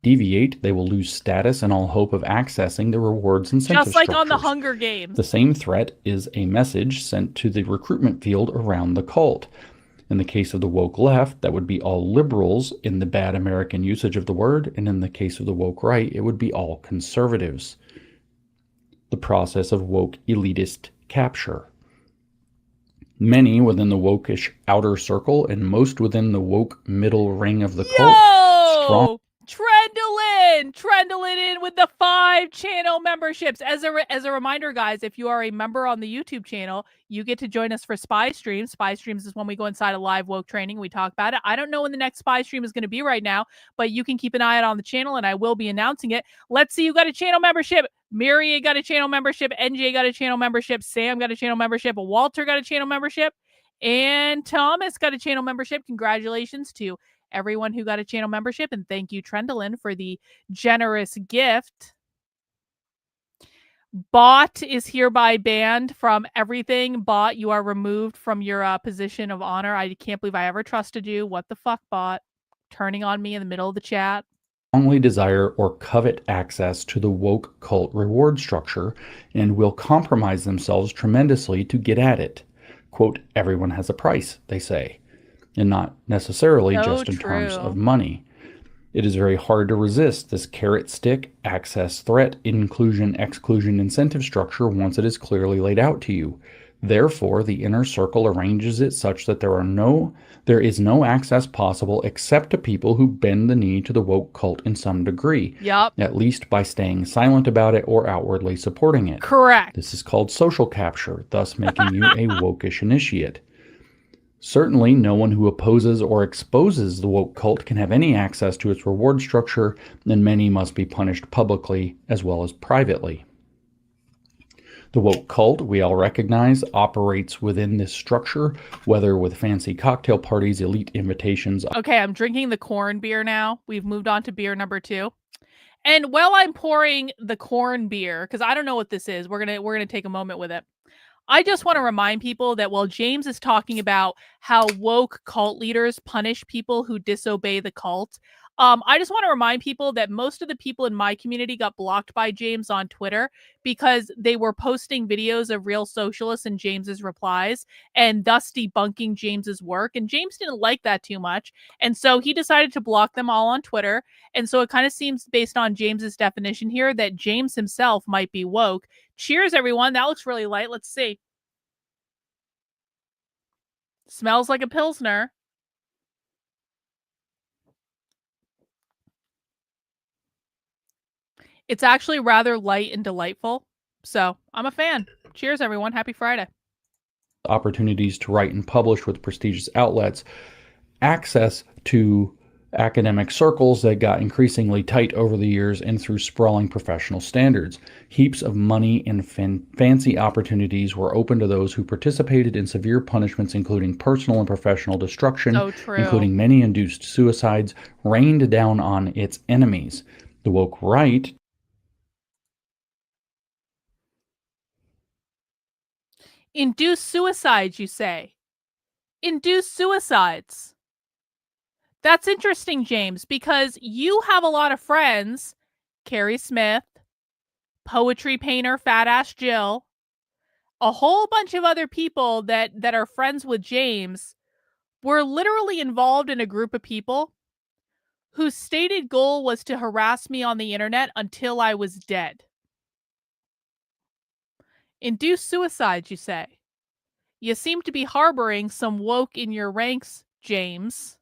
Deviate, they will lose status and all hope of accessing the rewards incentive
Just like
structures.
on the Hunger Games.
The same threat is a message sent to the recruitment field around the cult. In the case of the woke left, that would be all liberals in the bad American usage of the word, and in the case of the woke right, it would be all conservatives. The process of woke elitist capture. Many within the wokish outer circle and most within the woke middle ring of the cult.
Tread Trendolin in with the 5 channel memberships. As a reminder, guys, if you are a member on the YouTube channel, you get to join us for Spy Streams. Spy Streams is when we go inside a live woke training. We talk about it. I don't know when the next Spy Stream is going to be right now, but you can keep an eye out on the channel, and I will be announcing it. Let's see who got a channel membership. Myria got a channel membership. NJ got a channel membership. Sam got a channel membership. Walter got a channel membership. And Thomas got a channel membership. Congratulations to everyone who got a channel membership, and thank you, Trendolin, for the generous gift. Bot is hereby banned from everything. Bot, you are removed from your position of honor. I can't believe I ever trusted you. What the fuck, Bot? Turning on me in the middle of the chat.
Strongly desire or covet access to the woke cult reward structure and will compromise themselves tremendously to get at it. Quote, everyone has a price, they say, and not necessarily just in terms of money. It is very hard to resist this carrot stick, access threat, inclusion, exclusion, incentive structure once it is clearly laid out to you. Therefore, the inner circle arranges it such that there is no access possible except to people who bend the knee to the woke cult in some degree.
Yep.
At least by staying silent about it or outwardly supporting it.
Correct.
This is called social capture, thus making you a wokish initiate. Certainly, no one who opposes or exposes the woke cult can have any access to its reward structure, and many must be punished publicly as well as privately. The woke cult, we all recognize, operates within this structure, whether with fancy cocktail parties, elite invitations.
Okay, I'm drinking the corn beer now. We've moved on to beer number 2. And while I'm pouring the corn beer, because I don't know what this is, we're gonna take a moment with it. I just want to remind people that while James is talking about how woke cult leaders punish people who disobey the cult, I just want to remind people that most of the people in my community got blocked by James on Twitter because they were posting videos of real socialists and James's replies and thus debunking James's work. And James didn't like that too much. And so he decided to block them all on Twitter. And so it kind of seems, based on James's definition here, that James himself might be woke. Cheers, everyone. That looks really light. Let's see. Smells like a Pilsner. It's actually rather light and delightful. So I'm a fan. Cheers, everyone. Happy Friday.
Opportunities to write and publish with prestigious outlets, access to academic circles that got increasingly tight over the years and through sprawling professional standards. Heaps of money and fancy opportunities were open to those who participated in severe punishments, including personal and professional destruction, including many induced suicides, rained down on its enemies. The woke right
induce suicides, you say? Induce suicides. That's interesting, James, because you have a lot of friends, Carrie Smith, poetry painter Fat Ass Jill, a whole bunch of other people that are friends with James were literally involved in a group of people whose stated goal was to harass me on the internet until I was dead. Induce suicides, you say? You seem to be harboring some woke in your ranks, James.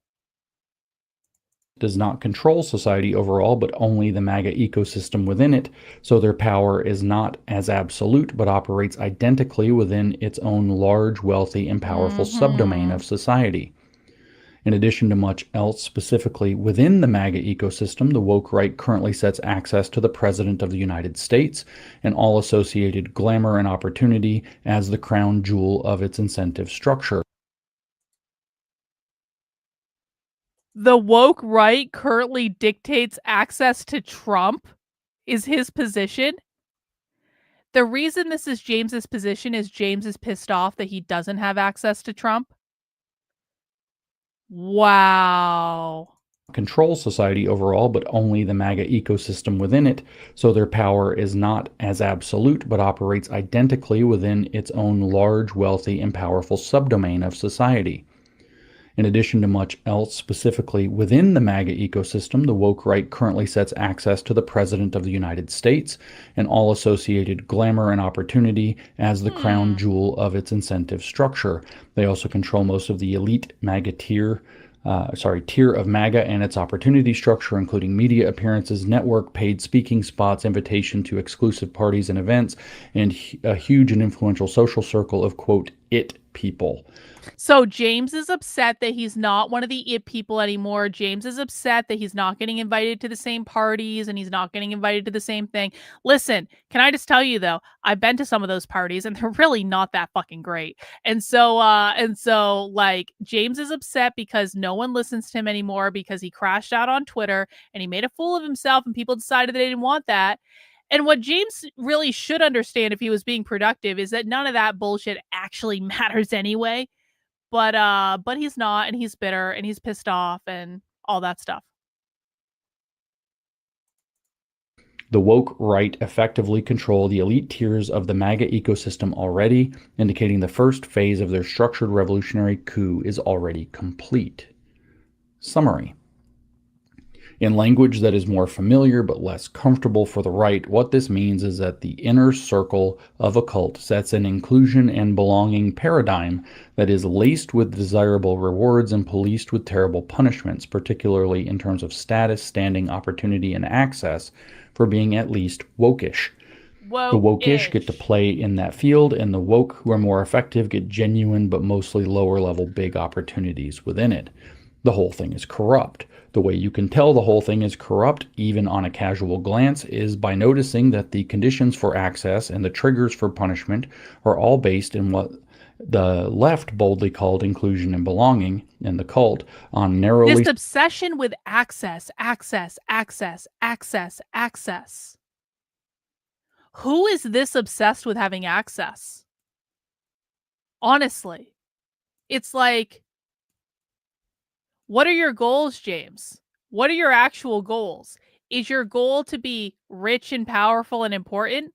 Does not control society overall, but only the MAGA ecosystem within it, so their power is not as absolute, but operates identically within its own large, wealthy, and powerful subdomain of society. In addition to much else specifically within the MAGA ecosystem, the woke right currently sets access to the President of the United States and all associated glamour and opportunity as the crown jewel of its incentive structure.
The woke right currently dictates access to Trump is his position. The reason this is James's position is James is pissed off that he doesn't have access to Trump. Wow.
Control society overall, but only the MAGA ecosystem within it, so their power is not as absolute, but operates identically within its own large, wealthy, and powerful subdomain of society. In addition to much else specifically within the MAGA ecosystem, the woke right currently sets access to the President of the United States and all associated glamour and opportunity as the crown jewel of its incentive structure. They also control most of the elite MAGA tier tier of MAGA and its opportunity structure, including media appearances, network, paid speaking spots, invitation to exclusive parties and events, and a huge and influential social circle of, quote, it people.
So James is upset that he's not one of the it people anymore. James is upset that he's not getting invited to the same parties and he's not getting invited to the same thing. Listen, can I just tell you though, I've been to some of those parties and they're really not that fucking great. And so like James is upset because no one listens to him anymore because he crashed out on Twitter and he made a fool of himself and people decided they didn't want that. And what James really should understand if he was being productive is that none of that bullshit actually matters anyway. But he's not, and he's bitter, and he's pissed off, and all that stuff.
The woke right effectively control the elite tiers of the MAGA ecosystem already, indicating the first phase of their structured revolutionary coup is already complete. Summary. In language that is more familiar but less comfortable for the right, what this means is that the inner circle of a cult sets an inclusion and belonging paradigm that is laced with desirable rewards and policed with terrible punishments, particularly in terms of status, standing, opportunity, and access for being at least wokish. The wokish get to play in that field, and the woke who are more effective get genuine but mostly lower level big opportunities within it. The whole thing is corrupt. The way you can tell the whole thing is corrupt, even on a casual glance, is by noticing that the conditions for access and the triggers for punishment are all based in what the left boldly called inclusion and belonging, and the cult on narrowly...
This obsession with access. Who is this obsessed with having access? Honestly. It's like... What are your goals, James? What are your actual goals? Is your goal to be rich and powerful and important?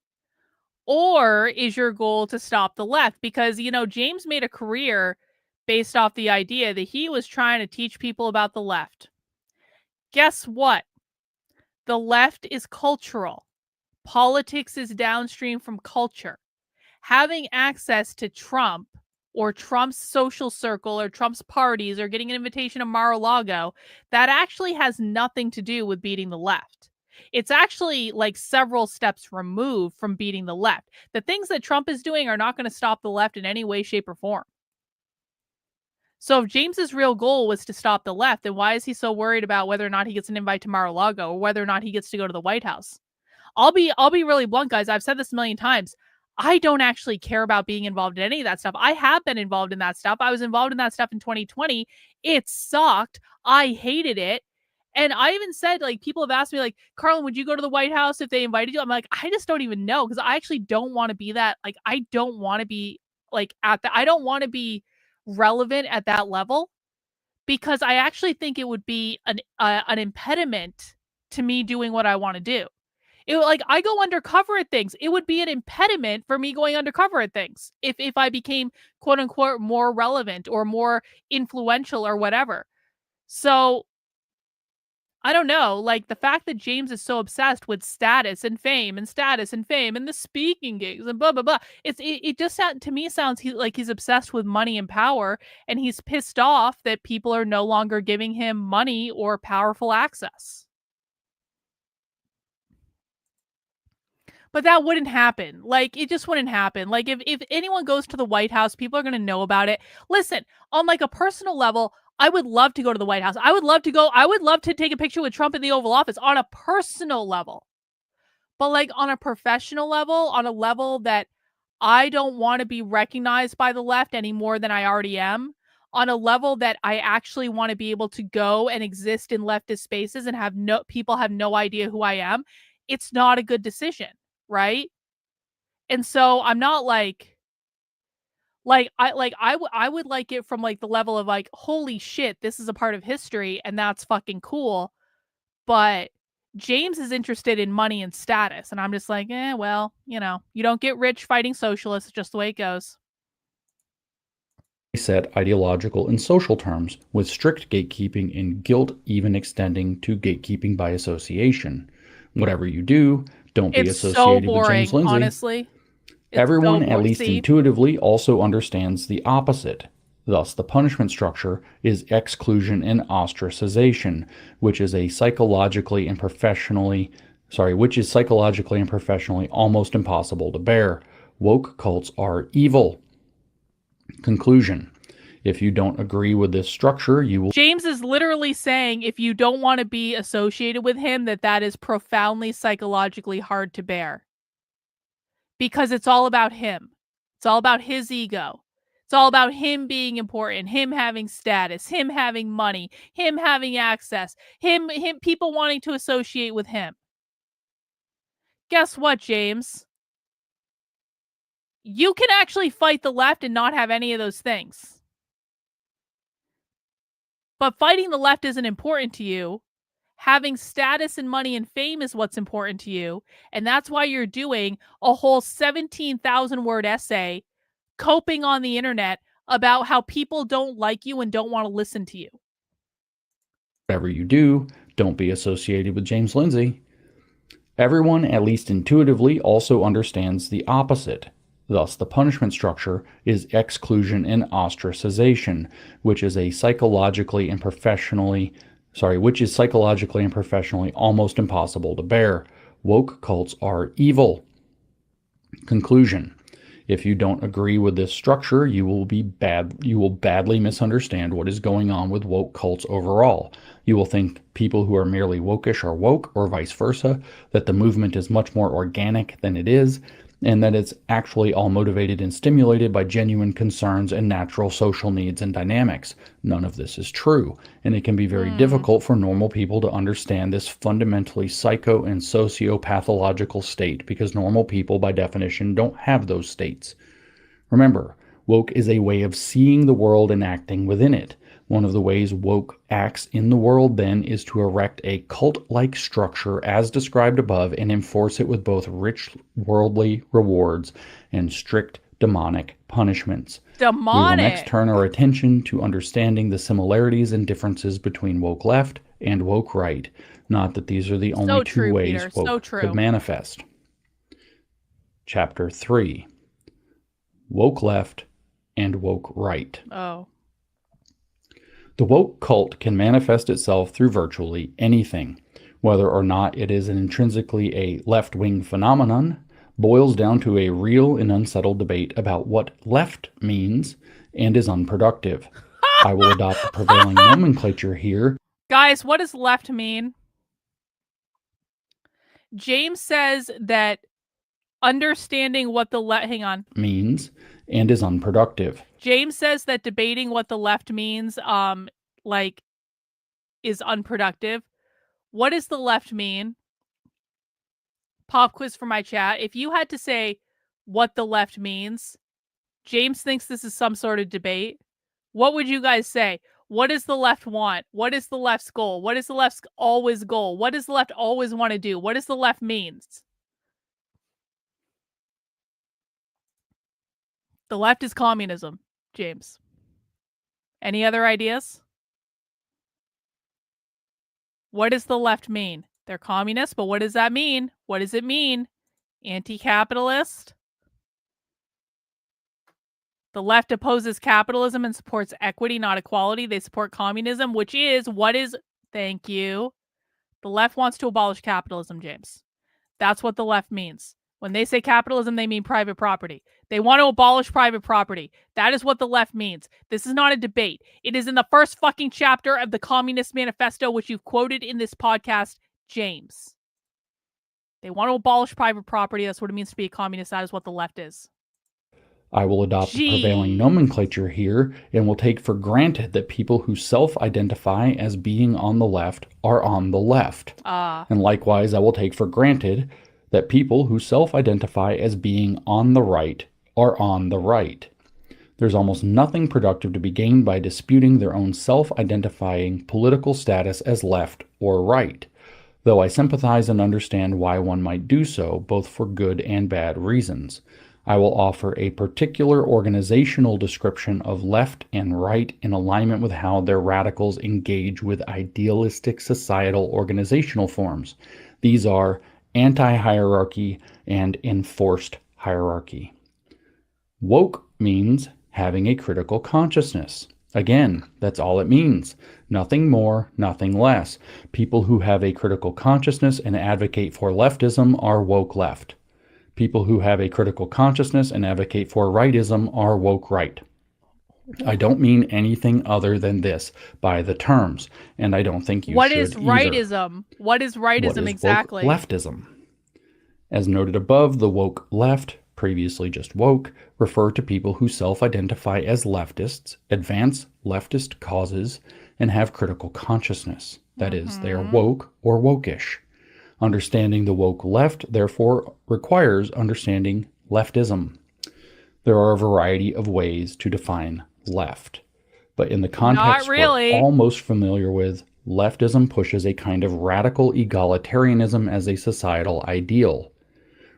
Or is your goal to stop the left? Because, you know, James made a career based off the idea that he was trying to teach people about the left. Guess what? The left is cultural. Politics is downstream from culture. Having access to Trump or Trump's social circle or Trump's parties or getting an invitation to Mar-a-Lago, that actually has nothing to do with beating the left. It's actually like several steps removed from beating the left. The things that Trump is doing are not going to stop the left in any way, shape, or form. So if James's real goal was to stop the left, then why is he so worried about whether or not he gets an invite to Mar-a-Lago or whether or not he gets to go to the White House? I'll be really blunt, guys. I've said this a million times. I don't actually care about being involved in any of that stuff. I have been involved in that stuff. I was involved in that stuff in 2020. It sucked. I hated it. And I even said, like, people have asked me, like, Karlyn, would you go to the White House if they invited you? I'm like, I just don't even know, because I actually don't want to be that. Like, I don't want to be, like, I don't want to be relevant at that level, because I actually think it would be an impediment to me doing what I want to do. Like, I go undercover at things. It would be an impediment for me going undercover at things if I became, quote unquote, more relevant or more influential or whatever. So I don't know, like, the fact that James is so obsessed with status and fame and the speaking gigs and blah, blah, blah. It just, to me, sounds like he's obsessed with money and power, and he's pissed off that people are no longer giving him money or powerful access. But that wouldn't happen. Like, it just wouldn't happen. Like, if anyone goes to the White House, people are going to know about it. Listen, on like a personal level, I would love to go to the White House. I would love to take a picture with Trump in the Oval Office on a personal level. But like on a professional level, on a level that I don't want to be recognized by the left any more than I already am, on a level that I actually want to be able to go and exist in leftist spaces and people have no idea who I am, it's not a good decision. Right? And so I'm not I would like it from like the level of like, holy shit, this is a part of history and that's fucking cool. But James is interested in money and status. And I'm just like, well, you know, you don't get rich fighting socialists. It's just the way it goes.
Set ideological and social terms, with strict gatekeeping and guilt even extending to gatekeeping by association. Whatever you do, don't be associated with James Lindsay.
Honestly.
Everyone, at least intuitively, also understands the opposite. Thus, the punishment structure is exclusion and ostracization, which is psychologically and professionally almost impossible to bear. Woke cults are evil. Conclusion. If you don't agree with this structure, you will...
James is literally saying if you don't want to be associated with him, that is profoundly psychologically hard to bear. Because it's all about him. It's all about his ego. It's all about him being important, him having status, him having money, him having access, him people wanting to associate with him. Guess what, James? You can actually fight the left and not have any of those things. But fighting the left isn't important to you. Having status and money and fame is what's important to you. And that's why you're doing a whole 17,000 word essay coping on the internet about how people don't like you and don't want to listen to you.
Whatever you do, don't be associated with James Lindsay. Everyone, at least intuitively, also understands the opposite. Thus, the punishment structure is exclusion and ostracization, which is psychologically and professionally almost impossible to bear. Woke cults are evil. Conclusion. If you don't agree with this structure, you will badly misunderstand what is going on with woke cults overall. You will think people who are merely wokish are woke, or vice versa, that the movement is much more organic than it is, and that it's actually all motivated and stimulated by genuine concerns and natural social needs and dynamics. None of this is true, and it can be very difficult for normal people to understand this fundamentally psycho and socio-pathological state, because normal people, by definition, don't have those states. Remember, woke is a way of seeing the world and acting within it. One of the ways woke acts in the world, then, is to erect a cult-like structure as described above and enforce it with both rich worldly rewards and strict demonic punishments.
Demonic!
We will next turn our attention to understanding the similarities and differences between woke left and woke right. Not that these are the only two ways woke could manifest. Chapter 3. Woke left and woke right.
Oh.
The woke cult can manifest itself through virtually anything. Whether or not it is intrinsically a left-wing phenomenon boils down to a real and unsettled debate about what left means and is unproductive. I will adopt the prevailing nomenclature here.
Guys, what does left mean? James says that understanding what the left... Hang on.
Means and is unproductive.
James says that debating what the left means, is unproductive. What does the left mean? Pop quiz for my chat. If you had to say what the left means, James thinks this is some sort of debate. What would you guys say? What does the left want? What is the left's goal? What is the left's always goal? What does the left always want to do? What does the left means? The left is communism, James. Any other ideas? What does the left mean? They're communists, but what does that mean? What does it mean? Anti-capitalist? The left opposes capitalism and supports equity, not equality. They support communism, which is thank you. The left wants to abolish capitalism, James. That's what the left means. When they say capitalism, they mean private property. They want to abolish private property. That is what the left means. This is not a debate. It is in the first fucking chapter of the Communist Manifesto, which you've quoted in this podcast, James. They want to abolish private property. That's what it means to be a communist. That is what the left is.
I will adopt the prevailing nomenclature here and will take for granted that people who self-identify as being on the left are on the left. And likewise, I will take for granted that people who self-identify as being on the right are on the right. There's almost nothing productive to be gained by disputing their own self-identifying political status as left or right, though I sympathize and understand why one might do so, both for good and bad reasons. I will offer a particular organizational description of left and right in alignment with how their radicals engage with idealistic societal organizational forms. These are anti-hierarchy and enforced hierarchy. Woke means having a critical consciousness. Again, that's all it means. Nothing more, nothing less. People who have a critical consciousness and advocate for leftism are woke left. People who have a critical consciousness and advocate for rightism are woke right. I don't mean anything other than this by the terms, and I don't think you
What
should
is
either.
rightism? What is rightism
What is
exactly?
woke leftism? As noted above, the woke left, previously just woke, refer to people who self-identify as leftists, advance leftist causes, and have critical consciousness. That is, they are woke or wokish. Understanding the woke left, therefore, requires understanding leftism. There are a variety of ways to define left, but in the context
Not really.
we're all most familiar with, leftism pushes a kind of radical egalitarianism as a societal ideal.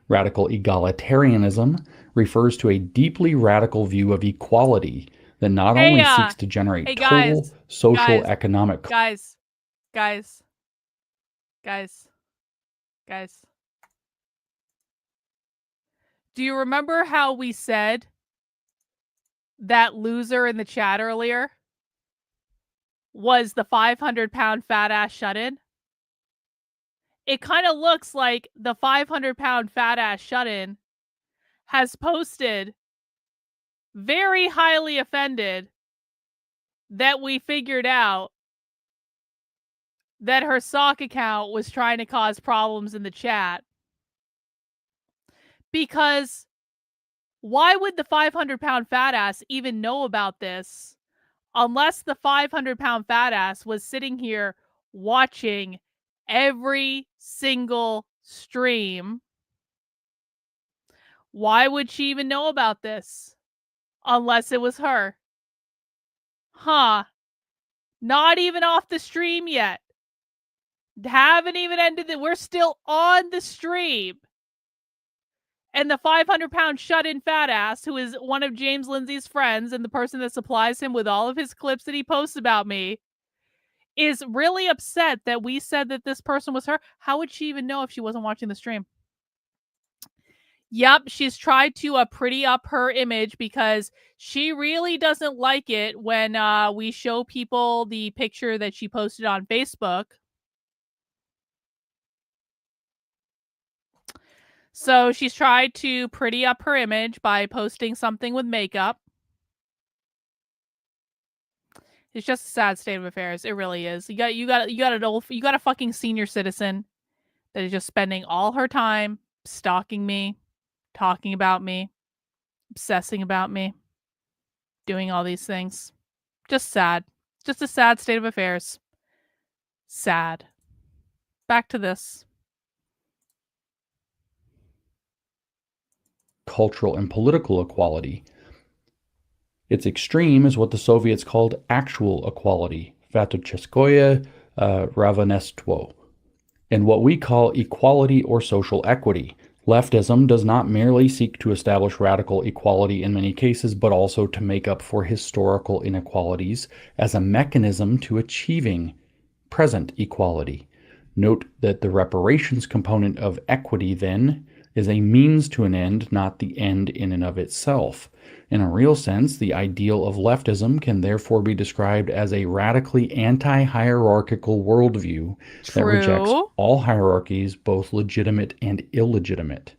Radical egalitarianism refers to a deeply radical view of equality that not only seeks to generate total social, economic...
Guys. Do you remember how we said that loser in the chat earlier was the 500-pound fat ass shut-in? It kind of looks like the 500-pound fat ass shut-in has posted, very highly offended that we figured out that her sock account was trying to cause problems in the chat. Because why would the 500-pound fat ass even know about this unless the 500-pound fat ass was sitting here watching every single stream? Why would she even know about this unless it was her? Huh. Not even off the stream yet. Haven't even ended it. We're still on the stream. And the 500-pound shut-in fat ass, who is one of James Lindsay's friends and the person that supplies him with all of his clips that he posts about me, is really upset that we said that this person was her. How would she even know if she wasn't watching the stream? Yep, she's tried to pretty up her image because she really doesn't like it when we show people the picture that she posted on Facebook. So she's tried to pretty up her image by posting something with makeup. It's just a sad state of affairs. It really is. You got a fucking senior citizen that is just spending all her time stalking me, talking about me, obsessing about me, doing all these things. Just sad. Just a sad state of affairs. Sad. Back to this.
Cultural and political equality. Its extreme is what the Soviets called actual equality, fatocheskoye ravенstvo, and what we call equality or social equity. Leftism does not merely seek to establish radical equality in many cases, but also to make up for historical inequalities as a mechanism to achieving present equality. Note that the reparations component of equity, then, is a means to an end, not the end in and of itself. In a real sense, the ideal of leftism can therefore be described as a radically anti-hierarchical worldview that rejects all hierarchies, both legitimate and illegitimate.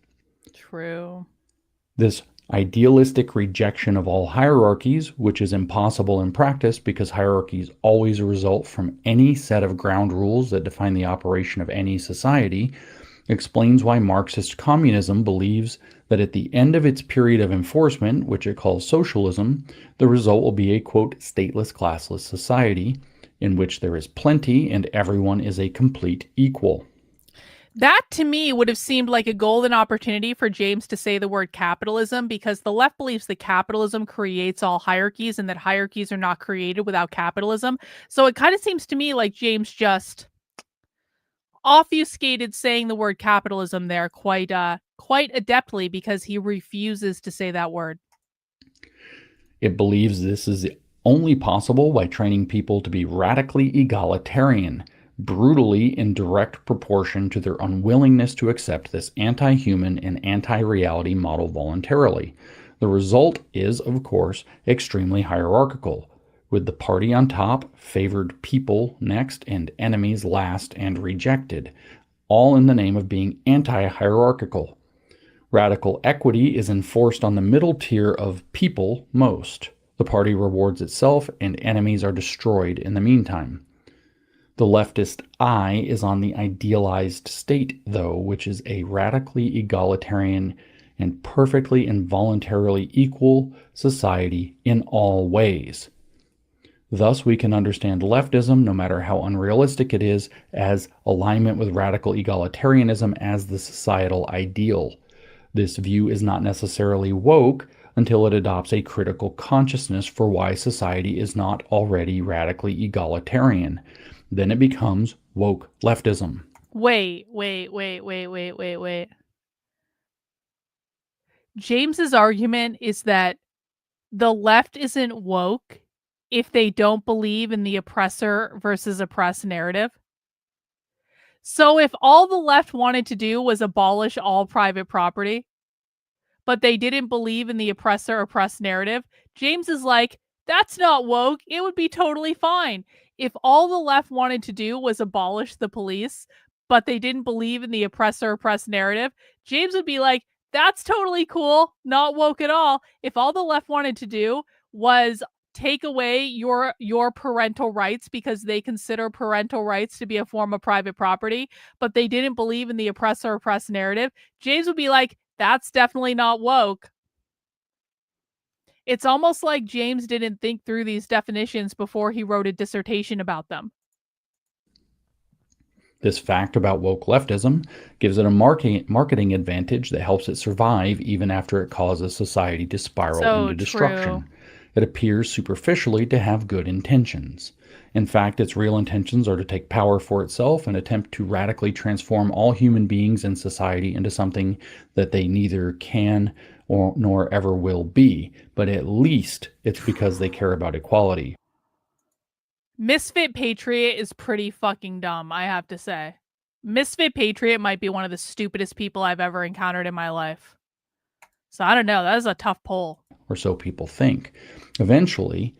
True.
This idealistic rejection of all hierarchies, which is impossible in practice because hierarchies always result from any set of ground rules that define the operation of any society, explains why Marxist communism believes that at the end of its period of enforcement, which it calls socialism, the result will be a, quote, stateless, classless society in which there is plenty and everyone is a complete equal.
That, to me, would have seemed like a golden opportunity for James to say the word capitalism, because the left believes that capitalism creates all hierarchies and that hierarchies are not created without capitalism. So it kind of seems to me like James just obfuscated saying the word capitalism there quite adeptly, because he refuses to say that word.
It believes this is only possible by training people to be radically egalitarian, brutally in direct proportion to their unwillingness to accept this anti-human and anti-reality model voluntarily. The result is, of course, extremely hierarchical, with the party on top, favored people next, and enemies last and rejected, all in the name of being anti-hierarchical. Radical equity is enforced on the middle tier of people most. The party rewards itself, and enemies are destroyed in the meantime. The leftist eye is on the idealized state, though, which is a radically egalitarian and perfectly and voluntarily equal society in all ways. Thus, we can understand leftism, no matter how unrealistic it is, as alignment with radical egalitarianism as the societal ideal. This view is not necessarily woke until it adopts a critical consciousness for why society is not already radically egalitarian. Then it becomes woke leftism.
Wait. James's argument is that the left isn't woke if they don't believe in the oppressor versus oppressed narrative. So if all the left wanted to do was abolish all private property, but they didn't believe in the oppressor-oppressed narrative, James is like, that's not woke. It would be totally fine. If all the left wanted to do was abolish the police, but they didn't believe in the oppressor-oppressed narrative, James would be like, that's totally cool. Not woke at all. If all the left wanted to do was take away your parental rights because they consider parental rights to be a form of private property, but they didn't believe in the oppressor-oppressed narrative, James would be like, that's definitely not woke. It's almost like James didn't think through these definitions before he wrote a dissertation about them.
This fact about woke leftism gives it a marketing advantage that helps it survive even after it causes society to spiral into destruction. It appears superficially to have good intentions. In fact, its real intentions are to take power for itself and attempt to radically transform all human beings and society into something that they neither can nor ever will be. But at least it's because they care about equality.
Misfit Patriot is pretty fucking dumb, I have to say. Misfit Patriot might be one of the stupidest people I've ever encountered in my life. So I don't know, that is a tough poll.
Or so people think. Eventually,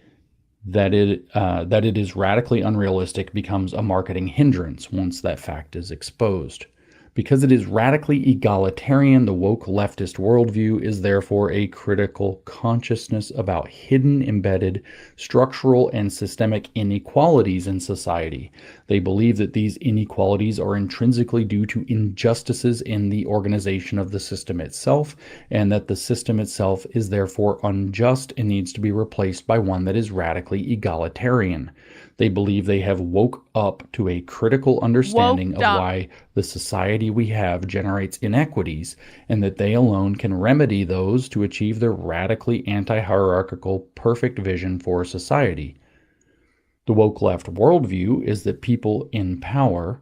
that it is radically unrealistic becomes a marketing hindrance once that fact is exposed. Because it is radically egalitarian, the woke leftist worldview is therefore a critical consciousness about hidden, embedded, structural, and systemic inequalities in society. They believe that these inequalities are intrinsically due to injustices in the organization of the system itself, and that the system itself is therefore unjust and needs to be replaced by one that is radically egalitarian. They believe they have woke up to a critical understanding of why the society we have generates inequities, and that they alone can remedy those to achieve their radically anti-hierarchical perfect vision for society. The woke left worldview is that people in power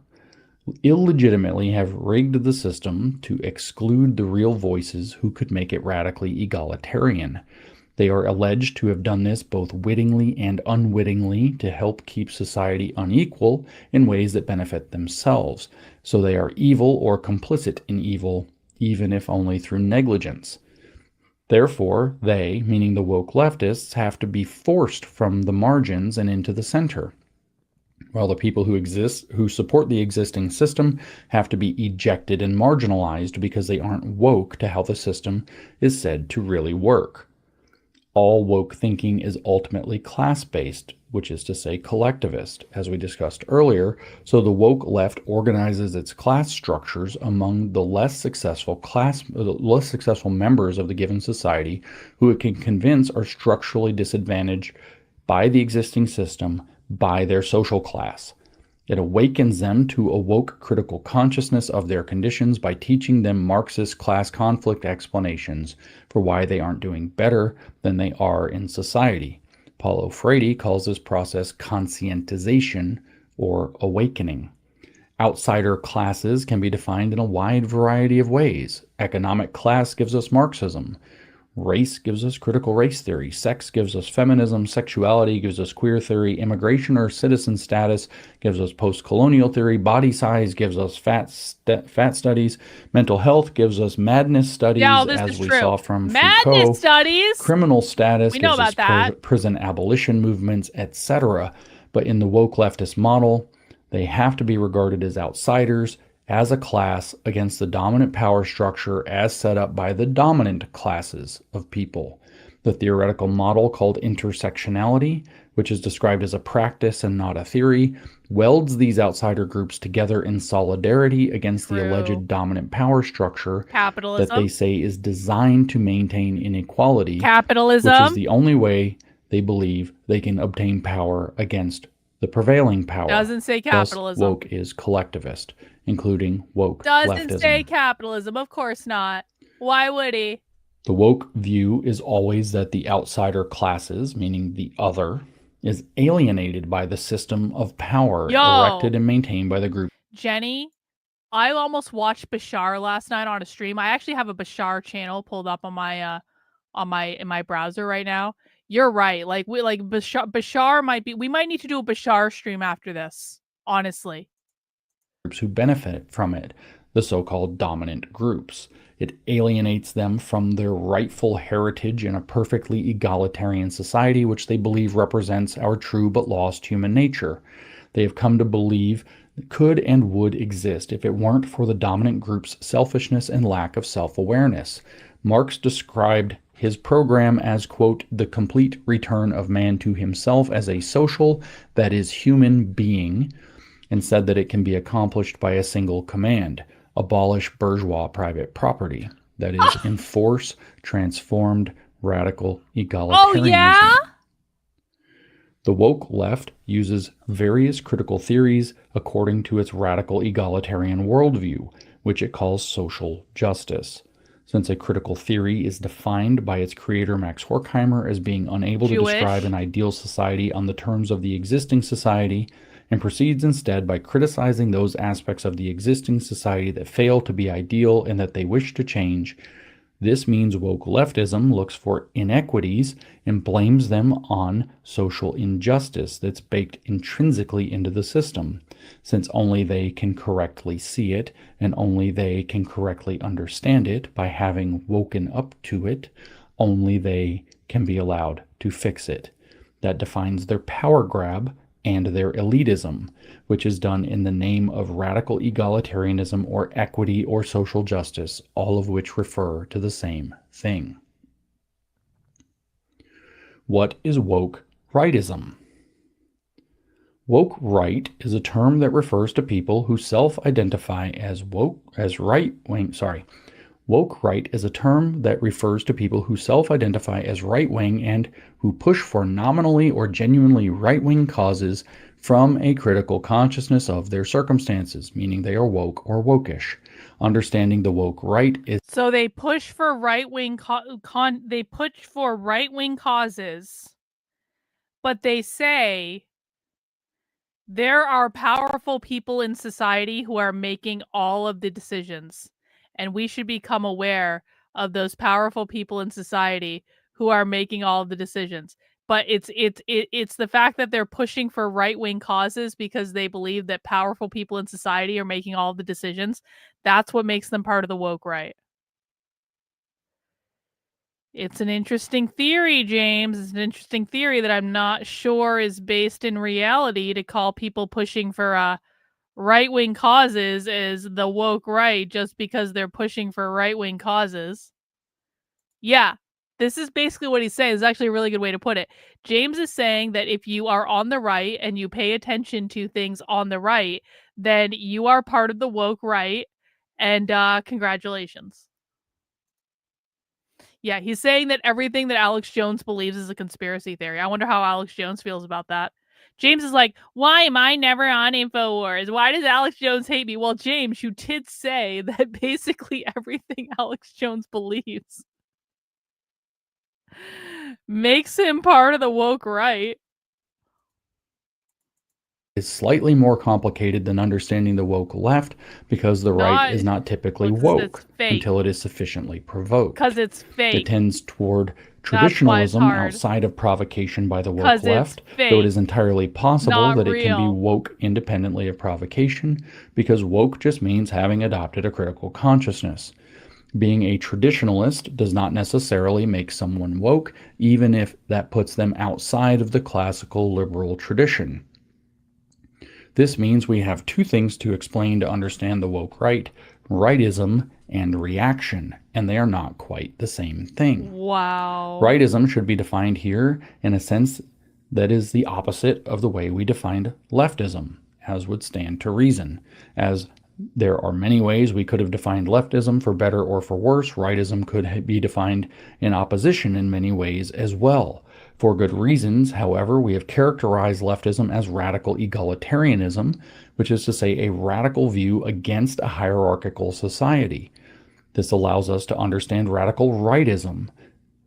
illegitimately have rigged the system to exclude the real voices who could make it radically egalitarian. They are alleged to have done this both wittingly and unwittingly to help keep society unequal in ways that benefit themselves. So they are evil or complicit in evil, even if only through negligence. Therefore, they, meaning the woke leftists, have to be forced from the margins and into the center, while the people who support the existing system have to be ejected and marginalized because they aren't woke to how the system is said to really work. All woke thinking is ultimately class-based, which is to say collectivist, as we discussed earlier, so the woke left organizes its class structures among the less successful members of the given society who it can convince are structurally disadvantaged by the existing system by their social class. It awakens them to a woke critical consciousness of their conditions by teaching them Marxist class conflict explanations for why they aren't doing better than they are in society. Paulo Freire calls this process conscientization or awakening. Outsider classes can be defined in a wide variety of ways. Economic class gives us Marxism. Race gives us critical race theory. Sex gives us feminism. Sexuality gives us queer theory. Immigration or citizen status gives us post-colonial theory. Body size gives us fat studies. Mental health gives us madness studies,
Yeah, this
as
is
we
true.
saw from
Madness
Foucault.
studies.
Criminal status
We know
gives us
about that.
prison abolition movements, etc. But in the woke leftist model, they have to be regarded as outsiders, as a class against the dominant power structure as set up by the dominant classes of people. The theoretical model called intersectionality, which is described as a practice and not a theory, welds these outsider groups together in solidarity against the alleged dominant power structure
Capitalism.
that they say is designed to maintain inequality,
Capitalism.
which is the only way they believe they can obtain power against the prevailing power.
Doesn't say capitalism.
Thus, woke is collectivist, including woke
Doesn't
leftism.
say capitalism. Of course not. Why would he?
The woke view is always that the outsider classes, meaning the other, is alienated by the system of power erected and maintained by the group.
Jenny, I almost watched Bashar last night on a stream. I actually have a Bashar channel pulled up on my in my browser right now. You're right. Like Bashar might be. We might need to do a Bashar stream after this. Honestly,
groups who benefit from it, the so-called dominant groups. It alienates them from their rightful heritage in a perfectly egalitarian society, which they believe represents our true but lost human nature. They have come to believe it could and would exist if it weren't for the dominant group's selfishness and lack of self-awareness. Marx described his program as, quote, the complete return of man to himself as a social, that is, human being, and said that it can be accomplished by a single command: abolish bourgeois private property. That is, enforce transformed radical egalitarianism.
Oh, yeah?
The woke left uses various critical theories according to its radical egalitarian worldview, which it calls social justice. Since a critical theory is defined by its creator Max Horkheimer as being unable to describe an ideal society on the terms of the existing society, and proceeds instead by criticizing those aspects of the existing society that fail to be ideal and that they wish to change, this means woke leftism looks for inequities and blames them on social injustice that's baked intrinsically into the system, since only they can correctly see it and only they can correctly understand it by having woken up to it. Only they can be allowed to fix it. That defines their power grab and their elitism, which is done in the name of radical egalitarianism or equity or social justice, all of which refer to the same thing. What is woke rightism? Woke right is a term that refers to people who self-identify as right-wing. Woke right is a term that refers to people who self-identify as right-wing and who push for nominally or genuinely right-wing causes from a critical consciousness of their circumstances, meaning they are woke or wokish. Understanding the woke right is
so they push for right-wing they push for right-wing causes, but they say there are powerful people in society who are making all of the decisions. And we should become aware of those powerful people in society who are making all of the decisions. But it's the fact that they're pushing for right-wing causes because they believe that powerful people in society are making all of the decisions. That's what makes them part of the woke right. It's an interesting theory, James. It's an interesting theory that I'm not sure is based in reality to call people pushing for right-wing causes is the woke right just because they're pushing for right-wing causes. Yeah, this is basically what he's saying. It's actually a really good way to put it. James is saying that if you are on the right and you pay attention to things on the right, then you are part of the woke right, and congratulations. Yeah, he's saying that everything that Alex Jones believes is a conspiracy theory. I wonder how Alex Jones feels about that. James is like, why am I never on InfoWars? Why does Alex Jones hate me? Well, James, you did say that basically everything Alex Jones believes makes him part of the woke right.
is slightly more complicated than understanding the woke left because the right is not typically woke until it is sufficiently provoked.
Because it's fake.
It tends toward
That's why it's
traditionalism
hard.
outside of provocation by the woke
'Cause it's
left, though
fake,
it is entirely possible
not
that it can be
real.
woke independently of provocation, because woke just means having adopted a critical consciousness. Being a traditionalist does not necessarily make someone woke, even if that puts them outside of the classical liberal tradition. This means we have two things to explain to understand the woke right: rightism and reaction, and they are not quite the same thing.
Wow.
Rightism should be defined here in a sense that is the opposite of the way we defined leftism, as would stand to reason. As there are many ways we could have defined leftism for better or for worse, rightism could be defined in opposition in many ways as well. For good reasons, however, we have characterized leftism as radical egalitarianism, which is to say a radical view against a hierarchical society. This allows us to understand radical rightism,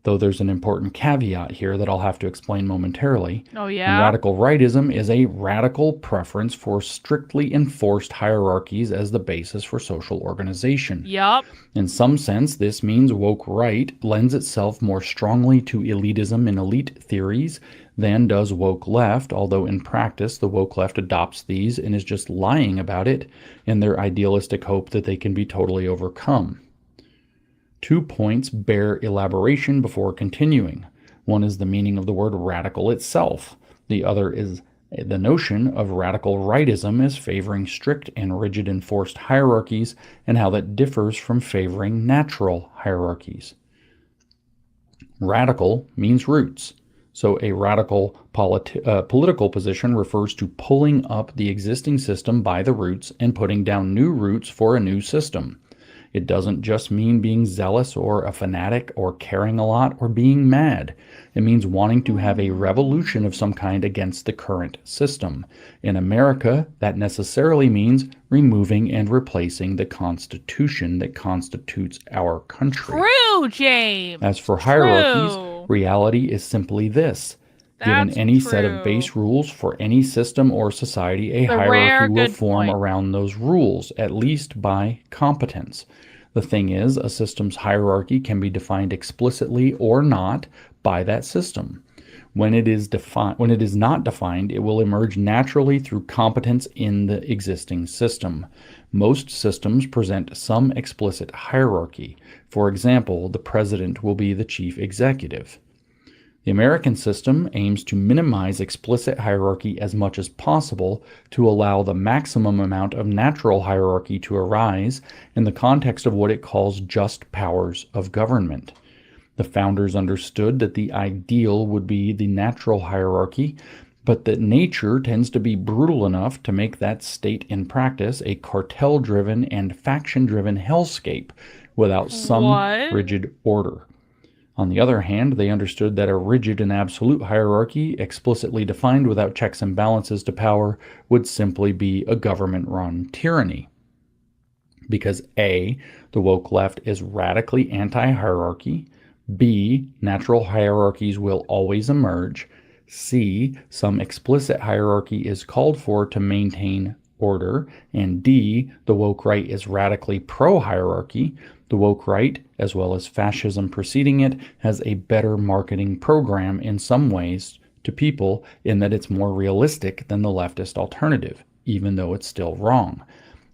though there's an important caveat here that I'll have to explain momentarily.
Oh,
And
yeah?
radical rightism is a radical preference for strictly enforced hierarchies as the basis for social organization.
Yup.
In some sense, this means woke right lends itself more strongly to elitism and elite theories than does woke left, although in practice the woke left adopts these and is just lying about it in their idealistic hope that they can be totally overcome. 2 points bear elaboration before continuing. One is the meaning of the word radical itself. The other is the notion of radical rightism as favoring strict and rigid enforced hierarchies and how that differs from favoring natural hierarchies. Radical means roots. So a radical political position refers to pulling up the existing system by the roots and putting down new roots for a new system. It doesn't just mean being zealous or a fanatic or caring a lot or being mad. It means wanting to have a revolution of some kind against the current system. In America, that necessarily means removing and replacing the Constitution that constitutes our country.
True, James.
As for hierarchies,
True.
reality is simply this. Given
That's
any set
true.
of base rules for any system or society, a
The rare
hierarchy will
good
form
point.
around those rules, at least by competence. The thing is, a system's hierarchy can be defined explicitly or not by that system. When it is not defined, it will emerge naturally through competence in the existing system. Most systems present some explicit hierarchy. For example, the president will be the chief executive. The American system aims to minimize explicit hierarchy as much as possible to allow the maximum amount of natural hierarchy to arise in the context of what it calls just powers of government. The founders understood that the ideal would be the natural hierarchy, but that nature tends to be brutal enough to make that state in practice a cartel-driven and faction-driven hellscape without some
What?
rigid order. On the other hand, they understood that a rigid and absolute hierarchy, explicitly defined without checks and balances to power, would simply be a government-run tyranny. Because A, the woke left is radically anti-hierarchy, B, natural hierarchies will always emerge, C, some explicit hierarchy is called for to maintain order, and D, the woke right is radically pro-hierarchy. The woke right, as well as fascism preceding it, has a better marketing program in some ways to people in that it's more realistic than the leftist alternative, even though it's still wrong.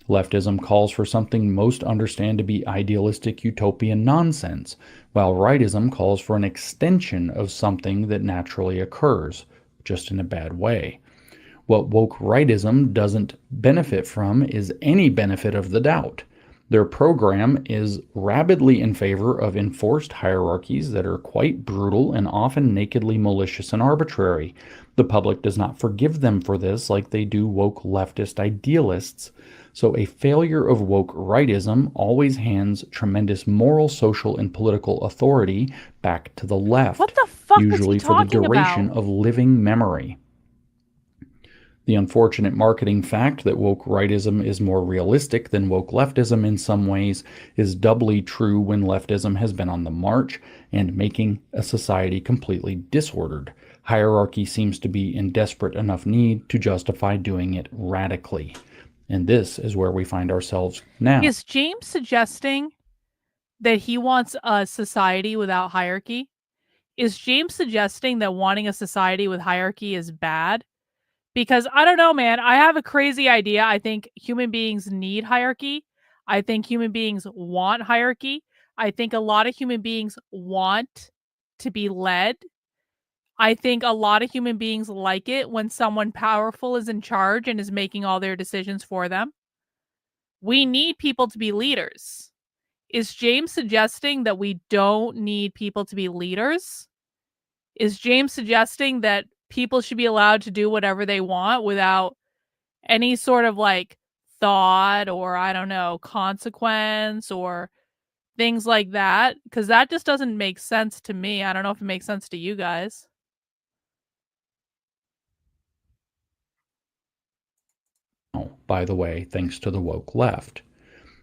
Leftism calls for something most understand to be idealistic utopian nonsense, while rightism calls for an extension of something that naturally occurs, just in a bad way. What woke rightism doesn't benefit from is any benefit of the doubt. Their program is rabidly in favor of enforced hierarchies that are quite brutal and often nakedly malicious and arbitrary. The public does not forgive them for this like they do woke leftist idealists. So a failure of woke rightism always hands tremendous moral, social, and political authority back to the left,
What the fuck is he
usually for the
talking
duration
about?
of living memory. The unfortunate marketing fact that woke rightism is more realistic than woke leftism in some ways is doubly true when leftism has been on the march and making a society completely disordered. Hierarchy seems to be in desperate enough need to justify doing it radically. And this is where we find ourselves now.
Is James suggesting that he wants a society without hierarchy? Is James suggesting that wanting a society with hierarchy is bad? Because I don't know, man. I have a crazy idea. I think human beings need hierarchy. I think human beings want hierarchy. I think a lot of human beings want to be led. I think a lot of human beings like it when someone powerful is in charge and is making all their decisions for them. We need people to be leaders. Is James suggesting that we don't need people to be leaders? Is James suggesting that people should be allowed to do whatever they want without any sort of like thought or, I don't know, consequence or things like that? Because that just doesn't make sense to me. I don't know if it makes sense to you guys.
By the way, thanks to the woke left.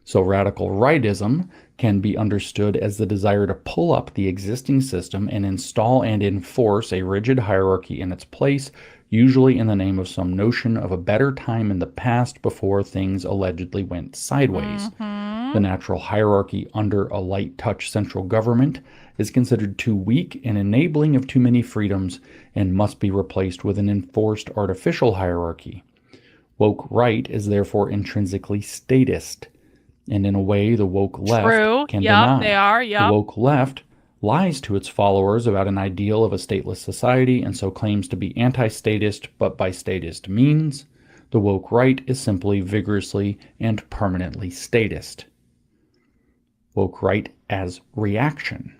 So radical rightism can be understood as the desire to pull up the existing system and install and enforce a rigid hierarchy in its place, usually in the name of some notion of a better time in the past before things allegedly went sideways. The natural hierarchy under a light touch central government is considered too weak and enabling of too many freedoms and must be replaced with an enforced artificial hierarchy. Woke right is therefore intrinsically statist, and in a way the woke left can deny.
They are,
The woke left lies to its followers about an ideal of a stateless society and so claims to be anti-statist, but by statist means. The woke right is simply vigorously and permanently statist. Woke right as reaction.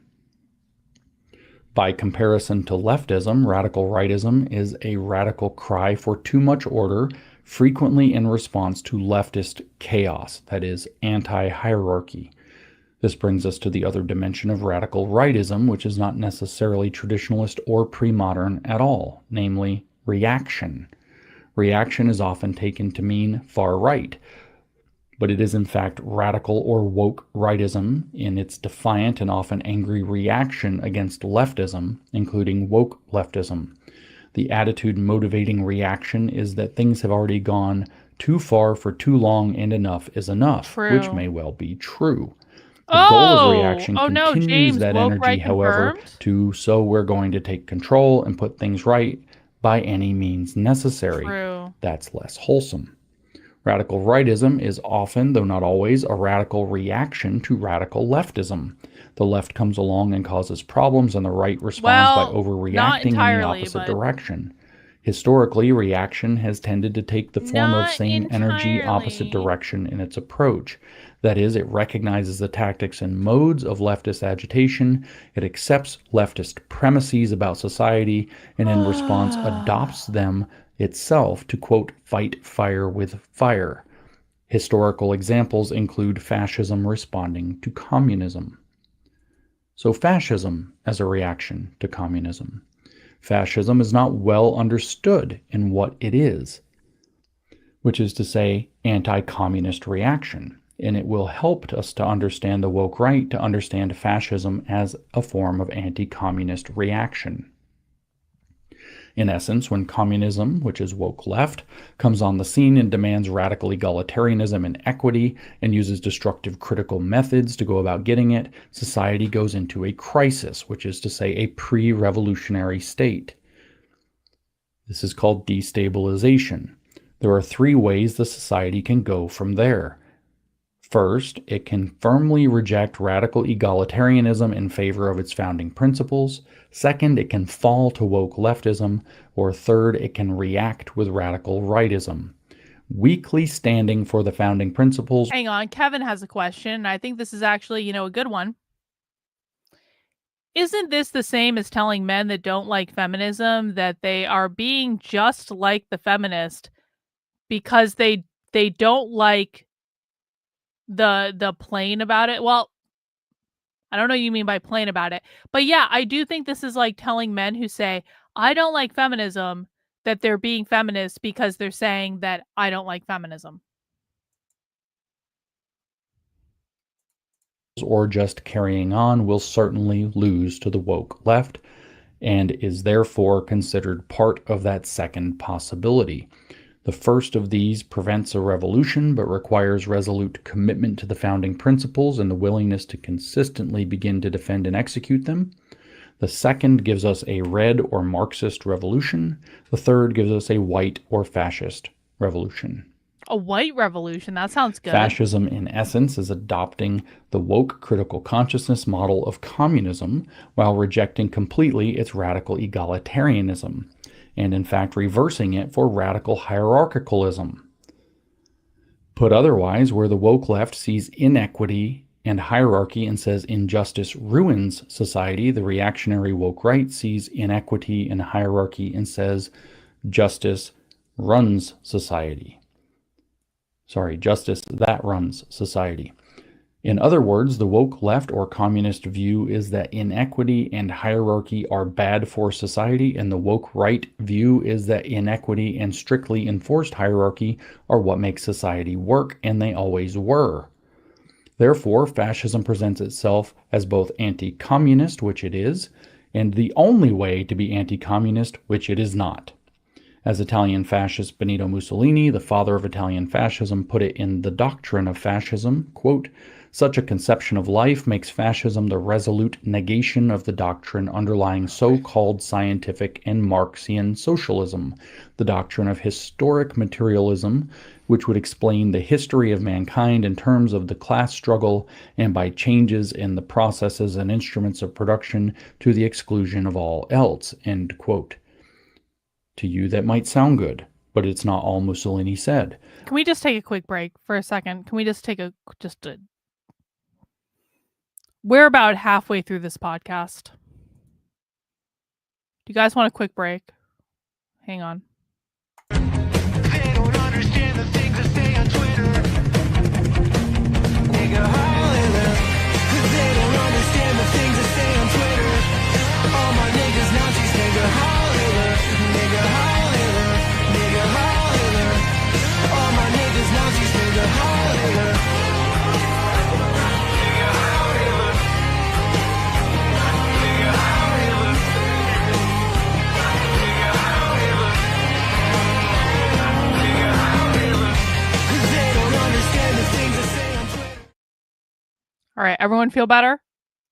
By comparison to leftism, radical rightism is a radical cry for too much order, frequently in response to leftist chaos, that is, anti-hierarchy. This brings us to the other dimension of radical rightism, which is not necessarily traditionalist or pre-modern at all, namely reaction. Reaction is often taken to mean far right, but it is in fact radical or woke rightism in its defiant and often angry reaction against leftism, including woke leftism. The attitude motivating reaction is that things have already gone too far for too long and enough is enough, which may well be true. The goal of reaction continues that energy, however, so we're going to take control and put things right by any means necessary. That's less wholesome. Radical rightism is often, though not always, a radical reaction to radical leftism. The left comes along and causes problems, and the right responds by overreacting in the opposite direction. Historically, reaction has tended to take the form of same energy, opposite direction in its approach. That is, it recognizes the tactics and modes of leftist agitation, it accepts leftist premises about society, and in response adopts them itself to, quote, fight fire with fire. Historical examples include fascism responding to communism. So fascism as a reaction to communism. Fascism is not well understood in what it is, which is to say, anti-communist reaction, and it will help us to understand the woke right to understand fascism as a form of anti-communist reaction. In essence, when communism, which is woke left, comes on the scene and demands radical egalitarianism and equity and uses destructive critical methods to go about getting it, society goes into a crisis, which is to say a pre-revolutionary state. This is called destabilization. There are three ways the society can go from there. First, it can firmly reject radical egalitarianism in favor of its founding principles. Second, it can fall to woke leftism. Or third, it can react with radical rightism. Weakly standing for the founding principles.
Hang on, Kevin has a question. I think this is actually, a good one. Isn't this the same as telling men that don't like feminism that they are being just like the feminist because they don't like the plain about it? Well, I don't know what you mean by plain about it, but yeah, I do think this is like telling men who say I don't like feminism that they're being feminist because they're saying that I don't like feminism.
Or just carrying on will certainly lose to the woke left, and is therefore considered part of that second possibility. The first of these prevents a revolution, but requires resolute commitment to the founding principles and the willingness to consistently begin to defend and execute them. The second gives us a red or Marxist revolution. The third gives us a white or fascist revolution.
A white revolution? That sounds good.
Fascism, in essence, is adopting the woke critical consciousness model of communism while rejecting completely its radical egalitarianism, and in fact reversing it for radical hierarchicalism. Put otherwise, where the woke left sees inequity and hierarchy and says injustice ruins society, the reactionary woke right sees inequity and hierarchy and says justice runs society. Justice that runs society. In other words, the woke left or communist view is that inequity and hierarchy are bad for society, and the woke right view is that inequity and strictly enforced hierarchy are what makes society work, and they always were. Therefore, fascism presents itself as both anti-communist, which it is, and the only way to be anti-communist, which it is not. As Italian fascist Benito Mussolini, the father of Italian fascism, put it in The Doctrine of Fascism, quote, "Such a conception of life makes fascism the resolute negation of the doctrine underlying so-called scientific and Marxian socialism, the doctrine of historic materialism, which would explain the history of mankind in terms of the class struggle and by changes in the processes and instruments of production to the exclusion of all else," end quote. To you, that might sound good, but it's not all Mussolini said.
Can we just take a quick break for a second? Can we just take We're about halfway through this podcast. Do you guys want a quick break? Hang on.
They don't understand the things that say on Twitter. Nigga holler. They don't understand the things that say on Twitter. All my niggas Nazis, nigga holler. Nigga holler. Nigga holler. All my niggas Nazis, nigga holler. Nigga holler. Nigga holler. Nigga holler. Nigga holler. They don't understand the things that say on Twitter.
All right, everyone feel better?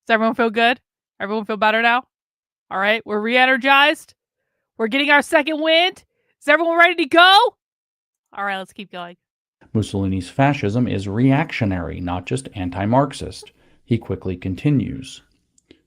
Does everyone feel good? Everyone feel better now? All right, we're re-energized. We're getting our second wind. Is everyone ready to go? All right, let's keep going.
Mussolini's fascism is reactionary, not just anti-Marxist. He quickly continues,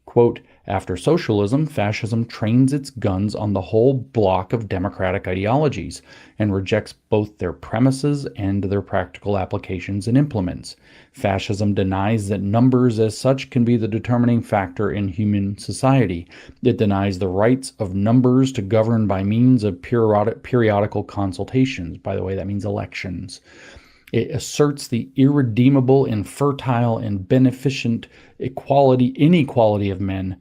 quote, "After socialism, fascism trains its guns on the whole block of democratic ideologies and rejects both their premises and their practical applications and implements. Fascism denies that numbers as such can be the determining factor in human society. It denies the rights of numbers to govern by means of periodical consultations." By the way, that means elections. It asserts the irredeemable, infertile, and beneficent inequality of men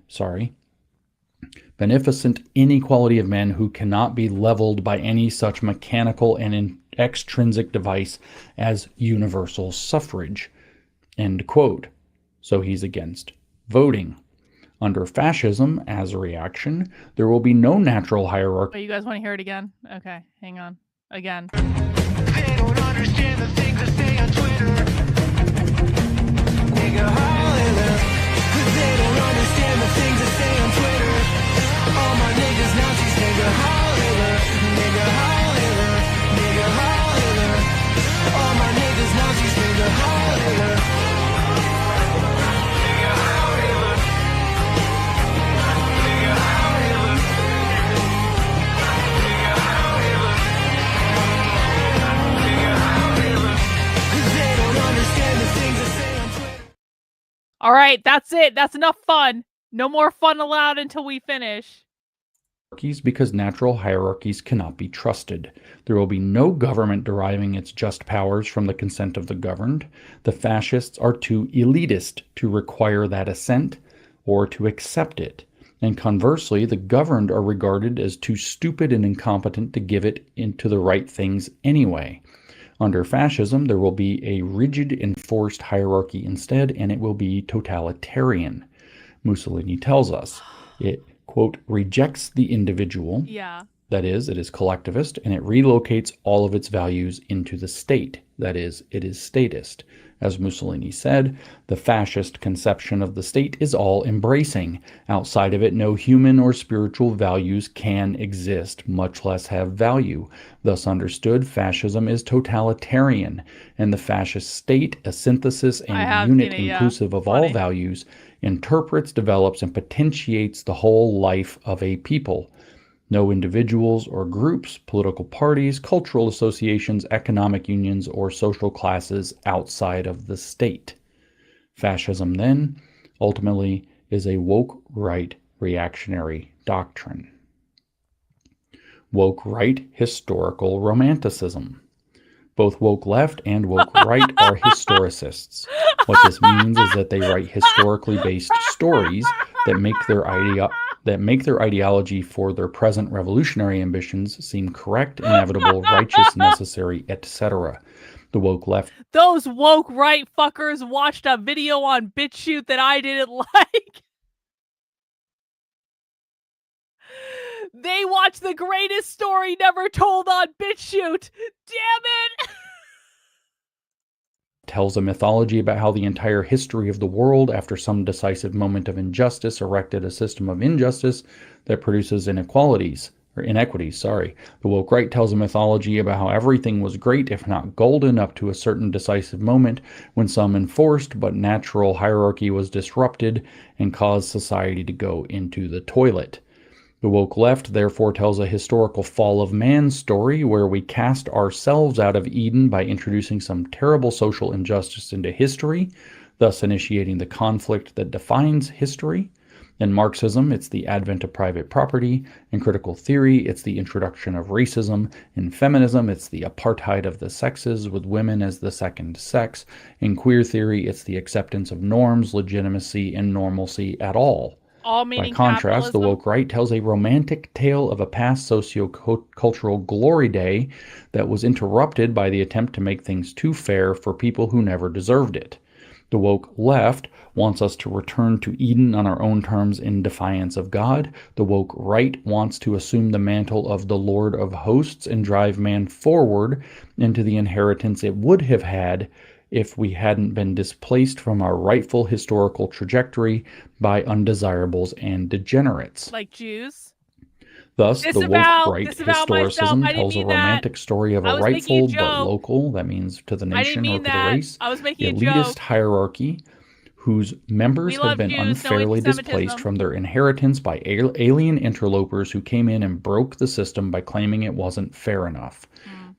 who cannot be leveled by any such mechanical and extrinsic device as universal suffrage, end quote. So he's against voting. Under fascism, as a reaction, there will be no natural hierarchy.
Oh, you guys want to hear it again? Okay, hang on. Again.
They don't understand the things that say on Twitter. Nigga holler. They don't understand the things that say on Twitter. All my niggas Nazis, nigga holler. Nigga holler. Nigga holler. All my niggas Nazis, nigga holler. Nigga holler. Nigga holler. Nigga holler. They don't understand the things that say on Twitter.
All right, that's it. That's enough fun. No more fun allowed until we finish.
Because natural hierarchies cannot be trusted. There will be no government deriving its just powers from the consent of the governed. The fascists are too elitist to require that assent or to accept it. And conversely, the governed are regarded as too stupid and incompetent to give it into the right things anyway. Under fascism, there will be a rigid enforced hierarchy instead, and it will be totalitarian. Mussolini tells us it quote, rejects the individual.
Yeah.
That is, it is collectivist, and it relocates all of its values into the state. That is, it is statist. As Mussolini said, the fascist conception of the state is all-embracing. Outside of it, no human or spiritual values can exist, much less have value. Thus understood, fascism is totalitarian, and the fascist state, a synthesis and unit inclusive of all values, interprets, develops, and potentiates the whole life of a people. No individuals or groups, political parties, cultural associations, economic unions, or social classes outside of the state. Fascism, then, ultimately is a woke right reactionary doctrine. Woke right historical romanticism. Both woke left and woke right are historicists. What this means is that they write historically based stories that make their ideology for their present revolutionary ambitions seem correct, inevitable, righteous, necessary, etc. The woke left.
Those woke right fuckers watched a video on BitChute that I didn't like. They watched the greatest story never told on BitChute. Damn it!
Tells a mythology about how the entire history of the world, after some decisive moment of injustice, erected a system of injustice that produces inequities. The woke right tells a mythology about how everything was great, if not golden, up to a certain decisive moment when some enforced but natural hierarchy was disrupted and caused society to go into the toilet. The woke left therefore tells a historical fall of man story where we cast ourselves out of Eden by introducing some terrible social injustice into history, thus initiating the conflict that defines history. In Marxism, it's the advent of private property. In critical theory, it's the introduction of racism. In feminism, it's the apartheid of the sexes with women as the second sex. In queer theory, it's the acceptance of norms, legitimacy, and normalcy at all. By contrast, the woke right tells a romantic tale of a past socio-cultural glory day that was interrupted by the attempt to make things too fair for people who never deserved it. The woke left wants us to return to Eden on our own terms in defiance of God. The woke right wants to assume the mantle of the Lord of hosts and drive man forward into the inheritance it would have had if we hadn't been displaced from our rightful historical trajectory by undesirables and degenerates.
Like Jews?
Thus, the woke right historicism tells a romantic story of a rightful but local, that means to the nation or to the race, elitist hierarchy whose members have been unfairly displaced from their inheritance by alien interlopers who came in and broke the system by claiming it wasn't fair enough.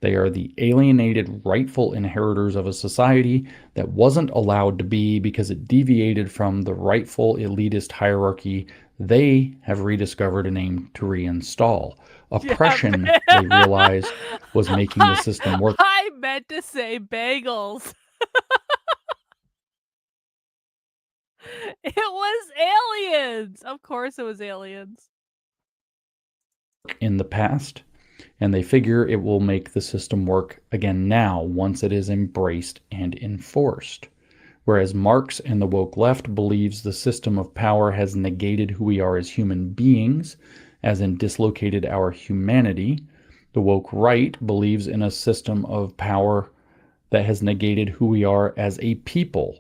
They are the alienated rightful inheritors of a society that wasn't allowed to be because it deviated from the rightful elitist hierarchy they have rediscovered and aimed to reinstall. Oppression, they realize, was making the system work.
I meant to say bagels. It was aliens. Of course it was aliens.
In the past. And they figure it will make the system work again now once it is embraced and enforced. Whereas Marx and the woke left believes the system of power has negated who we are as human beings, as in dislocated our humanity, the woke right believes in a system of power that has negated who we are as a people,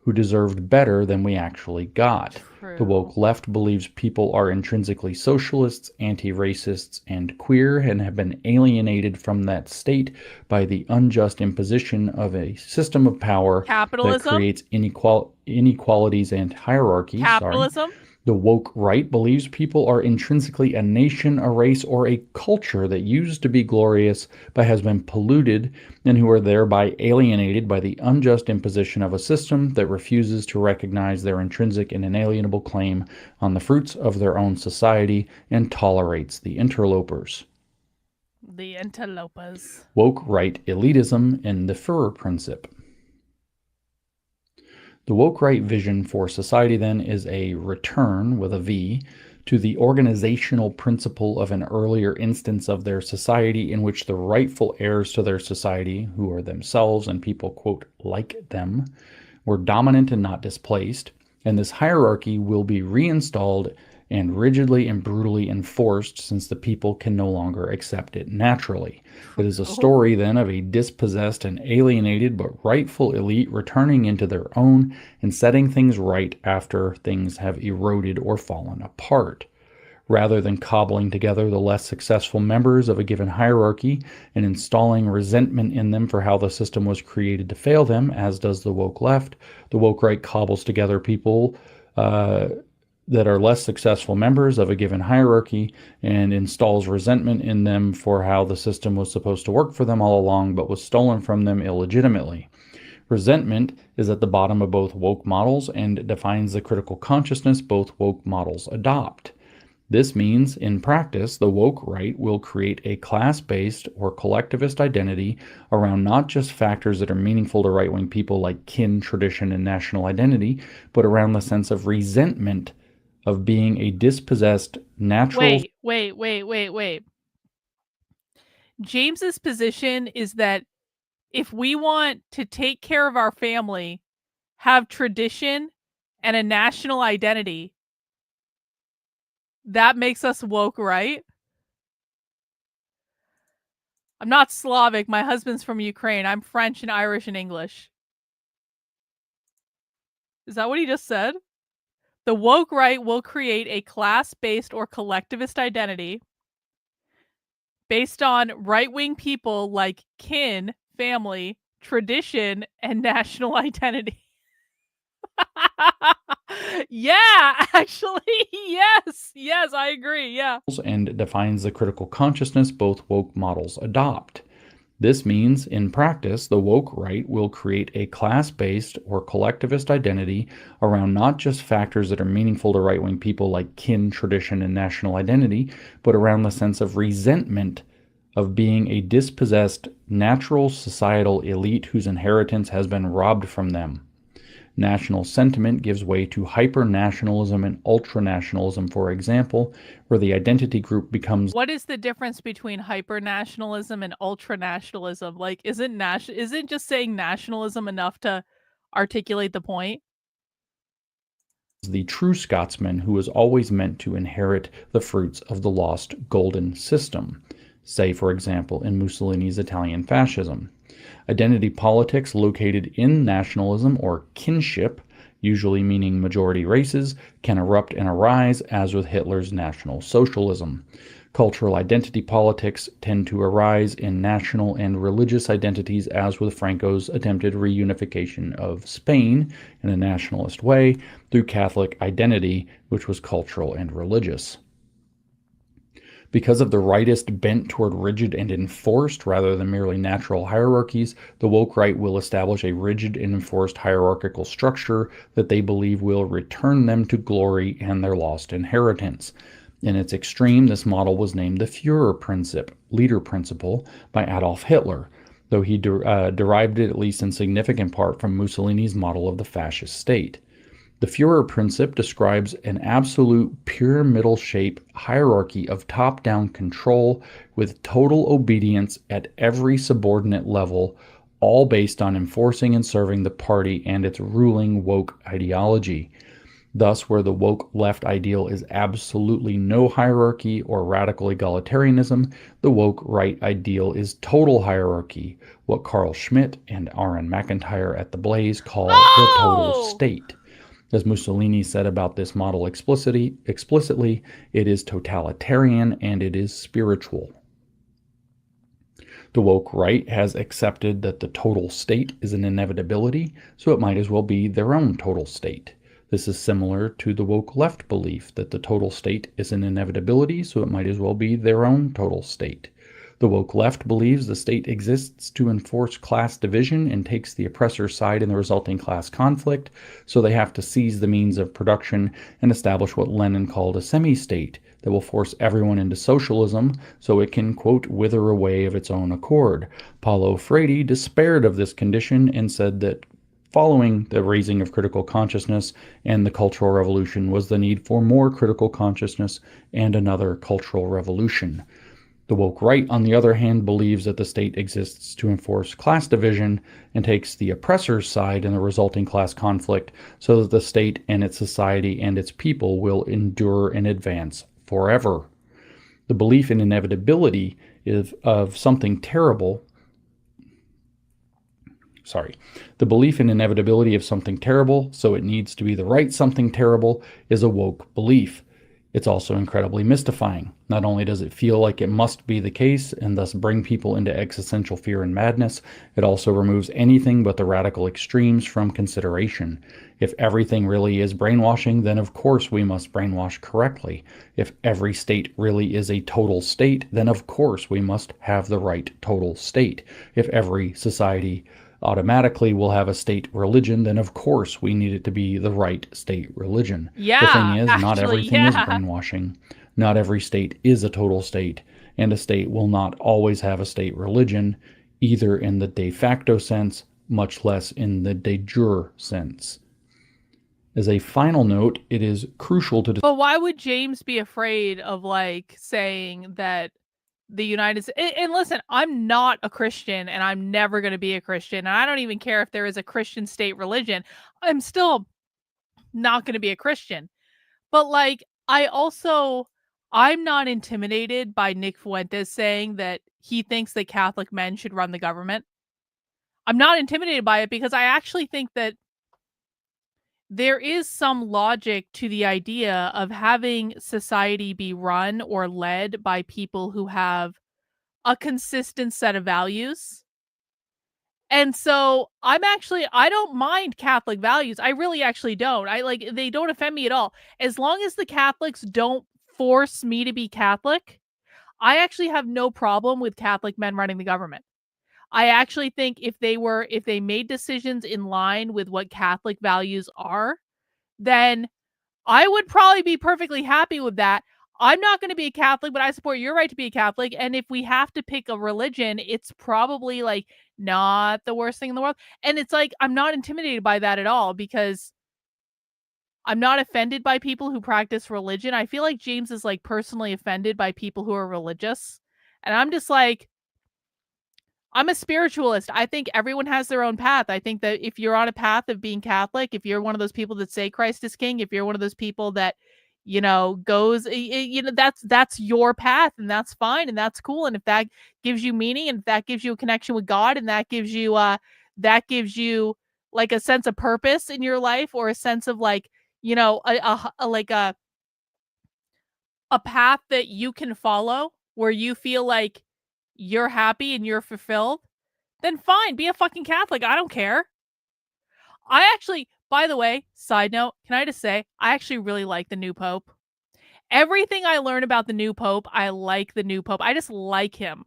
who deserved better than we actually got. True. The woke left believes people are intrinsically socialists, anti-racists, and queer, and have been alienated from that state by the unjust imposition of a system of power that creates inequalities and hierarchies.
Capitalism.
The woke right believes people are intrinsically a nation, a race, or a culture that used to be glorious but has been polluted, and who are thereby alienated by the unjust imposition of a system that refuses to recognize their intrinsic and inalienable claim on the fruits of their own society and tolerates the interlopers.
The interlopers.
Woke right elitism and the Führer principle. The woke right vision for society, then, is a return, with a V, to the organizational principle of an earlier instance of their society in which the rightful heirs to their society, who are themselves and people, quote, like them, were dominant and not displaced, and this hierarchy will be reinstalled and rigidly and brutally enforced since the people can no longer accept it naturally. It is a story then of a dispossessed and alienated but rightful elite returning into their own and setting things right after things have eroded or fallen apart. Rather than cobbling together the less successful members of a given hierarchy and installing resentment in them for how the system was created to fail them, as does the woke left, the woke right cobbles together people that are less successful members of a given hierarchy and installs resentment in them for how the system was supposed to work for them all along but was stolen from them illegitimately. Resentment is at the bottom of both woke models and defines the critical consciousness both woke models adopt. This means, in practice, the woke right will create a class-based or collectivist identity around not just factors that are meaningful to right-wing people like kin, tradition, and national identity, but around the sense of resentment of being a dispossessed natural...
Wait. James's position is that if we want to take care of our family, have tradition, and a national identity, that makes us woke, right? I'm not Slavic. My husband's from Ukraine. I'm French and Irish and English. Is that what he just said? The woke right will create a class-based or collectivist identity based on right-wing people like kin, family, tradition, and national identity. Yeah, actually, yes, I agree, yeah.
And defines the critical consciousness both woke models adopt. This means, in practice, the woke right will create a class-based or collectivist identity around not just factors that are meaningful to right-wing people like kin, tradition, and national identity, but around the sense of resentment of being a dispossessed natural societal elite whose inheritance has been robbed from them. National sentiment gives way to hyper-nationalism and ultra-nationalism, for example, where the identity group becomes...
What is the difference between hyper-nationalism and ultra-nationalism? Like, isn't just saying nationalism enough to articulate the point?
The true Scotsman who is always meant to inherit the fruits of the lost golden system, say, for example, in Mussolini's Italian fascism. Identity politics located in nationalism or kinship, usually meaning majority races, can erupt and arise, as with Hitler's National Socialism. Cultural identity politics tend to arise in national and religious identities, as with Franco's attempted reunification of Spain in a nationalist way through Catholic identity, which was cultural and religious. Because of the rightist bent toward rigid and enforced rather than merely natural hierarchies, the woke right will establish a rigid and enforced hierarchical structure that they believe will return them to glory and their lost inheritance. In its extreme, this model was named the Führer Principle, leader principle, by Adolf Hitler, though he derived it at least in significant part from Mussolini's model of the fascist state. The Führer Principle describes an absolute pyramidal shape hierarchy of top-down control with total obedience at every subordinate level, all based on enforcing and serving the party and its ruling woke ideology. Thus, where the woke left ideal is absolutely no hierarchy or radical egalitarianism, the woke right ideal is total hierarchy, what Carl Schmitt and Aaron McIntyre at The Blaze call the total state. As Mussolini said about this model explicitly, it is totalitarian and it is spiritual. The woke right has accepted that the total state is an inevitability, so it might as well be their own total state. This is similar to the woke left belief that the total state is an inevitability, so it might as well be their own total state. The woke left believes the state exists to enforce class division and takes the oppressor's side in the resulting class conflict, so they have to seize the means of production and establish what Lenin called a semi-state that will force everyone into socialism so it can, quote, wither away of its own accord. Paulo Freire despaired of this condition and said that following the raising of critical consciousness and the Cultural Revolution was the need for more critical consciousness and another cultural revolution. The woke right, on the other hand, believes that the state exists to enforce class division and takes the oppressor's side in the resulting class conflict so that the state and its society and its people will endure and advance forever. The belief in inevitability of something terrible The belief in inevitability of something terrible, so it needs to be the right something terrible, is a woke belief. It's also incredibly mystifying. Not only does it feel like it must be the case and thus bring people into existential fear and madness, it also removes anything but the radical extremes from consideration. If everything really is brainwashing, then of course we must brainwash correctly. If every state really is a total state, then of course we must have the right total state. If every society automatically will have a state religion, then of course we need it to be the right state religion.
Yeah,
the thing is, not
actually,
everything is
yeah.
brainwashing. Not every state is a total state, and a state will not always have a state religion, either in the de facto sense, much less in the de jure sense. As a final note, it is crucial to
But why would James be afraid of like saying that the United States? And listen, I'm not a Christian, and I'm never going to be a Christian, and I don't even care if there is a Christian state religion. I'm still not going to be a Christian. But like, I'm not intimidated by Nick Fuentes saying that he thinks that Catholic men should run the government. I'm not intimidated by it because I actually think that there is some logic to the idea of having society be run or led by people who have a consistent set of values. And so I don't mind Catholic values. I really actually don't. They don't offend me at all. As long as the Catholics don't force me to be Catholic, I actually have no problem with Catholic men running the government. I actually think if they made decisions in line with what Catholic values are, then I would probably be perfectly happy with that. I'm not going to be a Catholic, but I support your right to be a Catholic. And if we have to pick a religion, it's probably like not the worst thing in the world. And it's like, I'm not intimidated by that at all because I'm not offended by people who practice religion. I feel like James is like personally offended by people who are religious. And I'm just like, I'm a spiritualist. I think everyone has their own path. I think that if you're on a path of being Catholic, if you're one of those people that say Christ is king, if you're one of those people that, goes, that's your path, and that's fine, and that's cool. And if that gives you meaning, and if that gives you a connection with God, and that gives you like a sense of purpose in your life, or a sense of like, a path that you can follow where you feel like you're happy and you're fulfilled, then fine, be a fucking Catholic. I don't care. I actually, by the way, side note, can I just say, I actually really like the new Pope. Everything I learn about the new Pope, I like the new Pope. I just like him.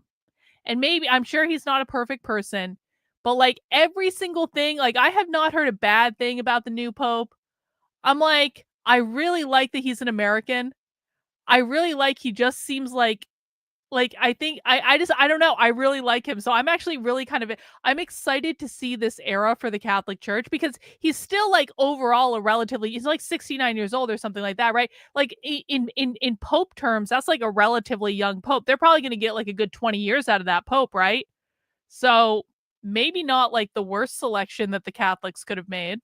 And maybe, I'm sure he's not a perfect person, but like every single thing, like I have not heard a bad thing about the new Pope. I'm like, I really like that he's an American. I really like, he just seems like I think I don't know. I really like him. So I'm actually really I'm excited to see this era for the Catholic Church because he's still like overall he's like 69 years old or something like that, right? Like in Pope terms, that's like a relatively young Pope. They're probably going to get like a good 20 years out of that Pope, right? So maybe not like the worst selection that the Catholics could have made.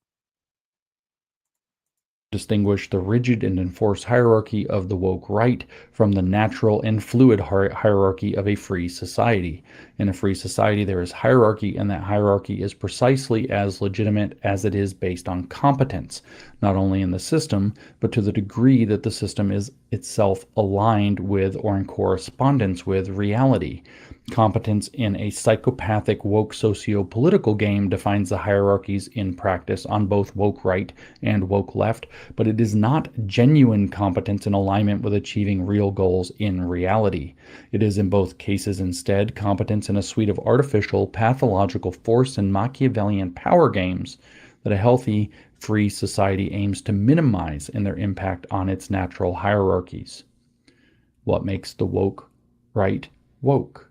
Distinguish the rigid and enforced hierarchy of the woke right from the natural and fluid hierarchy of a free society. In a free society, there is hierarchy, and that hierarchy is precisely as legitimate as it is based on competence, not only in the system, but to the degree that the system is itself aligned with or in correspondence with reality. Competence in a psychopathic woke socio-political game defines the hierarchies in practice on both woke right and woke left, but it is not genuine competence in alignment with achieving real goals in reality. It is in both cases instead competence in a suite of artificial, pathological force and Machiavellian power games that a healthy, free society aims to minimize in their impact on its natural hierarchies. What makes the woke right woke?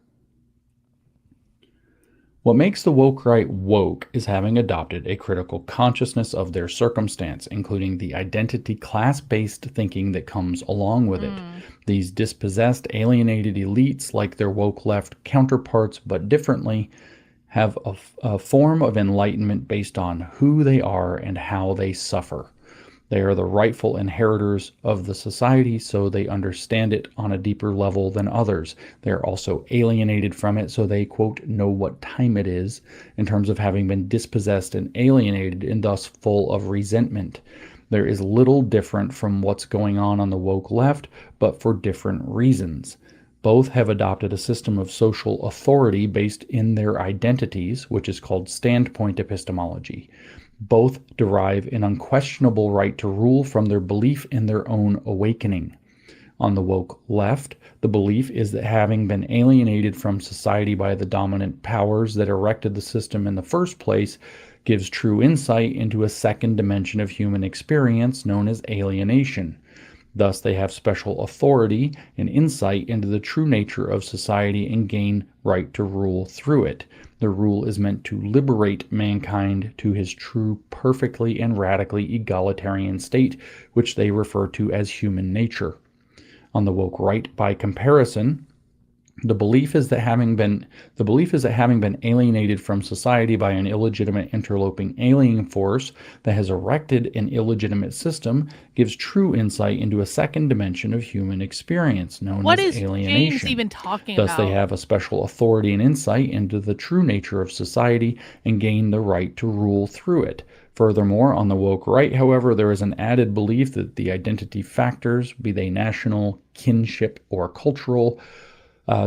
What makes the woke right woke is having adopted a critical consciousness of their circumstance, including the identity class-based thinking that comes along with it. These dispossessed, alienated elites, like their woke left counterparts but differently, have a form of enlightenment based on who they are and how they suffer. They are the rightful inheritors of the society, so they understand it on a deeper level than others. They are also alienated from it, so they, quote, know what time it is, in terms of having been dispossessed and alienated and thus full of resentment. There is little different from what's going on the woke left, but for different reasons. Both have adopted a system of social authority based in their identities, which is called standpoint epistemology. Both derive an unquestionable right to rule from their belief in their own awakening. On the woke left, the belief is that having been alienated from society by the dominant powers that erected the system in the first place gives true insight into a second dimension of human experience known as alienation. Thus, they have special authority and insight into the true nature of society and gain right to rule through it. The rule is meant to liberate mankind to his true, perfectly and radically egalitarian state, which they refer to as human nature. On the woke right, by comparison, the belief is that having been alienated from society by an illegitimate interloping alien force that has erected an illegitimate system gives true insight into a second dimension of human experience known
What
as
is
alienation.
James even talking
Thus,
about?
they have a special authority and insight into the true nature of society and gain the right to rule through it. Furthermore, on the woke right, however, there is an added belief that the identity factors, be they national, kinship, or cultural,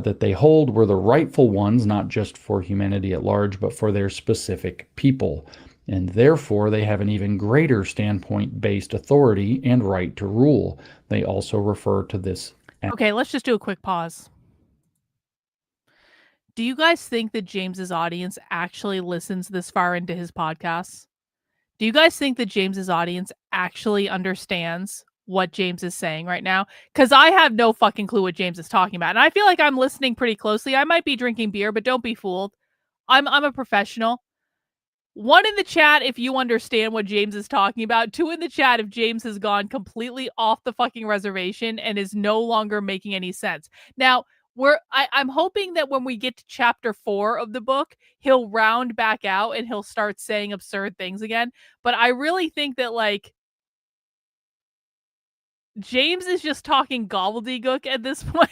that they hold were the rightful ones, not just for humanity at large, but for their specific people. And therefore, they have an even greater standpoint-based authority and right to rule. They also refer to this as...
Okay, let's just do a quick pause. Do you guys think that James's audience actually listens this far into his podcasts? Do you guys think that James's audience actually understands what James is saying right now? Because I have no fucking clue what James is talking about. And I feel like I'm listening pretty closely. I might be drinking beer, but don't be fooled. I'm a professional. 1 in the chat if you understand what James is talking about. 2 in the chat if James has gone completely off the fucking reservation and is no longer making any sense. Now, I'm hoping that when we get to chapter 4 of the book, he'll round back out and he'll start saying absurd things again. But I really think that, like, James is just talking gobbledygook at this point.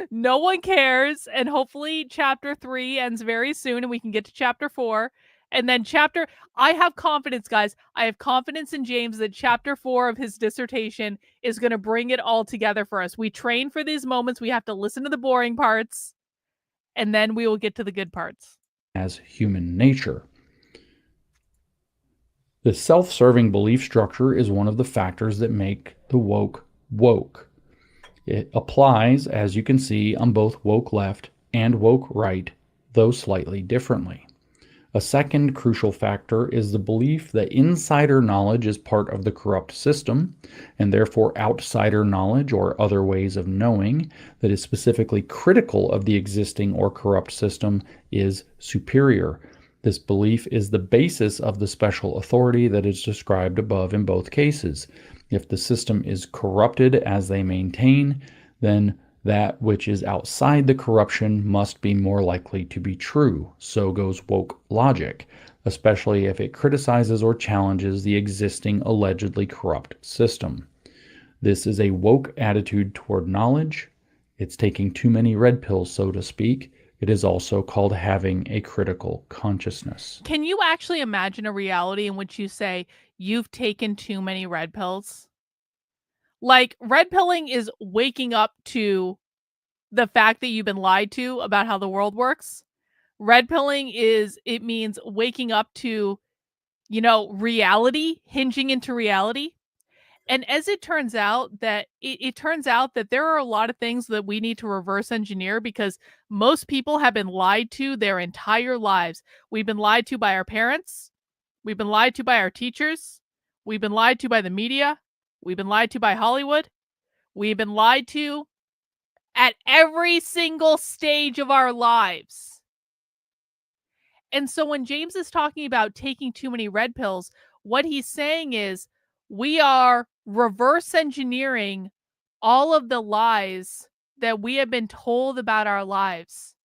No one cares, and hopefully chapter 3 ends very soon and we can get to chapter 4. And then I have confidence, guys. I have confidence in James that chapter 4 of his dissertation is going to bring it all together for us. We train for these moments. We have to listen to the boring parts, and then we will get to the good parts.
As human nature. The self-serving belief structure is one of the factors that make the woke woke. It applies, as you can see, on both woke left and woke right, though slightly differently. A second crucial factor is the belief that insider knowledge is part of the corrupt system, and therefore outsider knowledge, or other ways of knowing, that is specifically critical of the existing or corrupt system is superior. This belief is the basis of the special authority that is described above in both cases. If the system is corrupted as they maintain, then that which is outside the corruption must be more likely to be true. So goes woke logic, especially if it criticizes or challenges the existing allegedly corrupt system. This is a woke attitude toward knowledge. It's taking too many red pills, so to speak. It is also called having a critical consciousness.
Can you actually imagine a reality in which you say, you've taken too many red pills? Like, red pilling is waking up to the fact that you've been lied to about how the world works. Red pilling it means waking up to, reality, hinging into reality. And as it turns out that it turns out that there are a lot of things that we need to reverse engineer because most people have been lied to their entire lives. We've been lied to by our parents. We've been lied to by our teachers. We've been lied to by the media. We've been lied to by Hollywood. We've been lied to at every single stage of our lives. And so when James is talking about taking too many red pills, what he's saying is we are reverse engineering all of the lies that we have been told about our lives.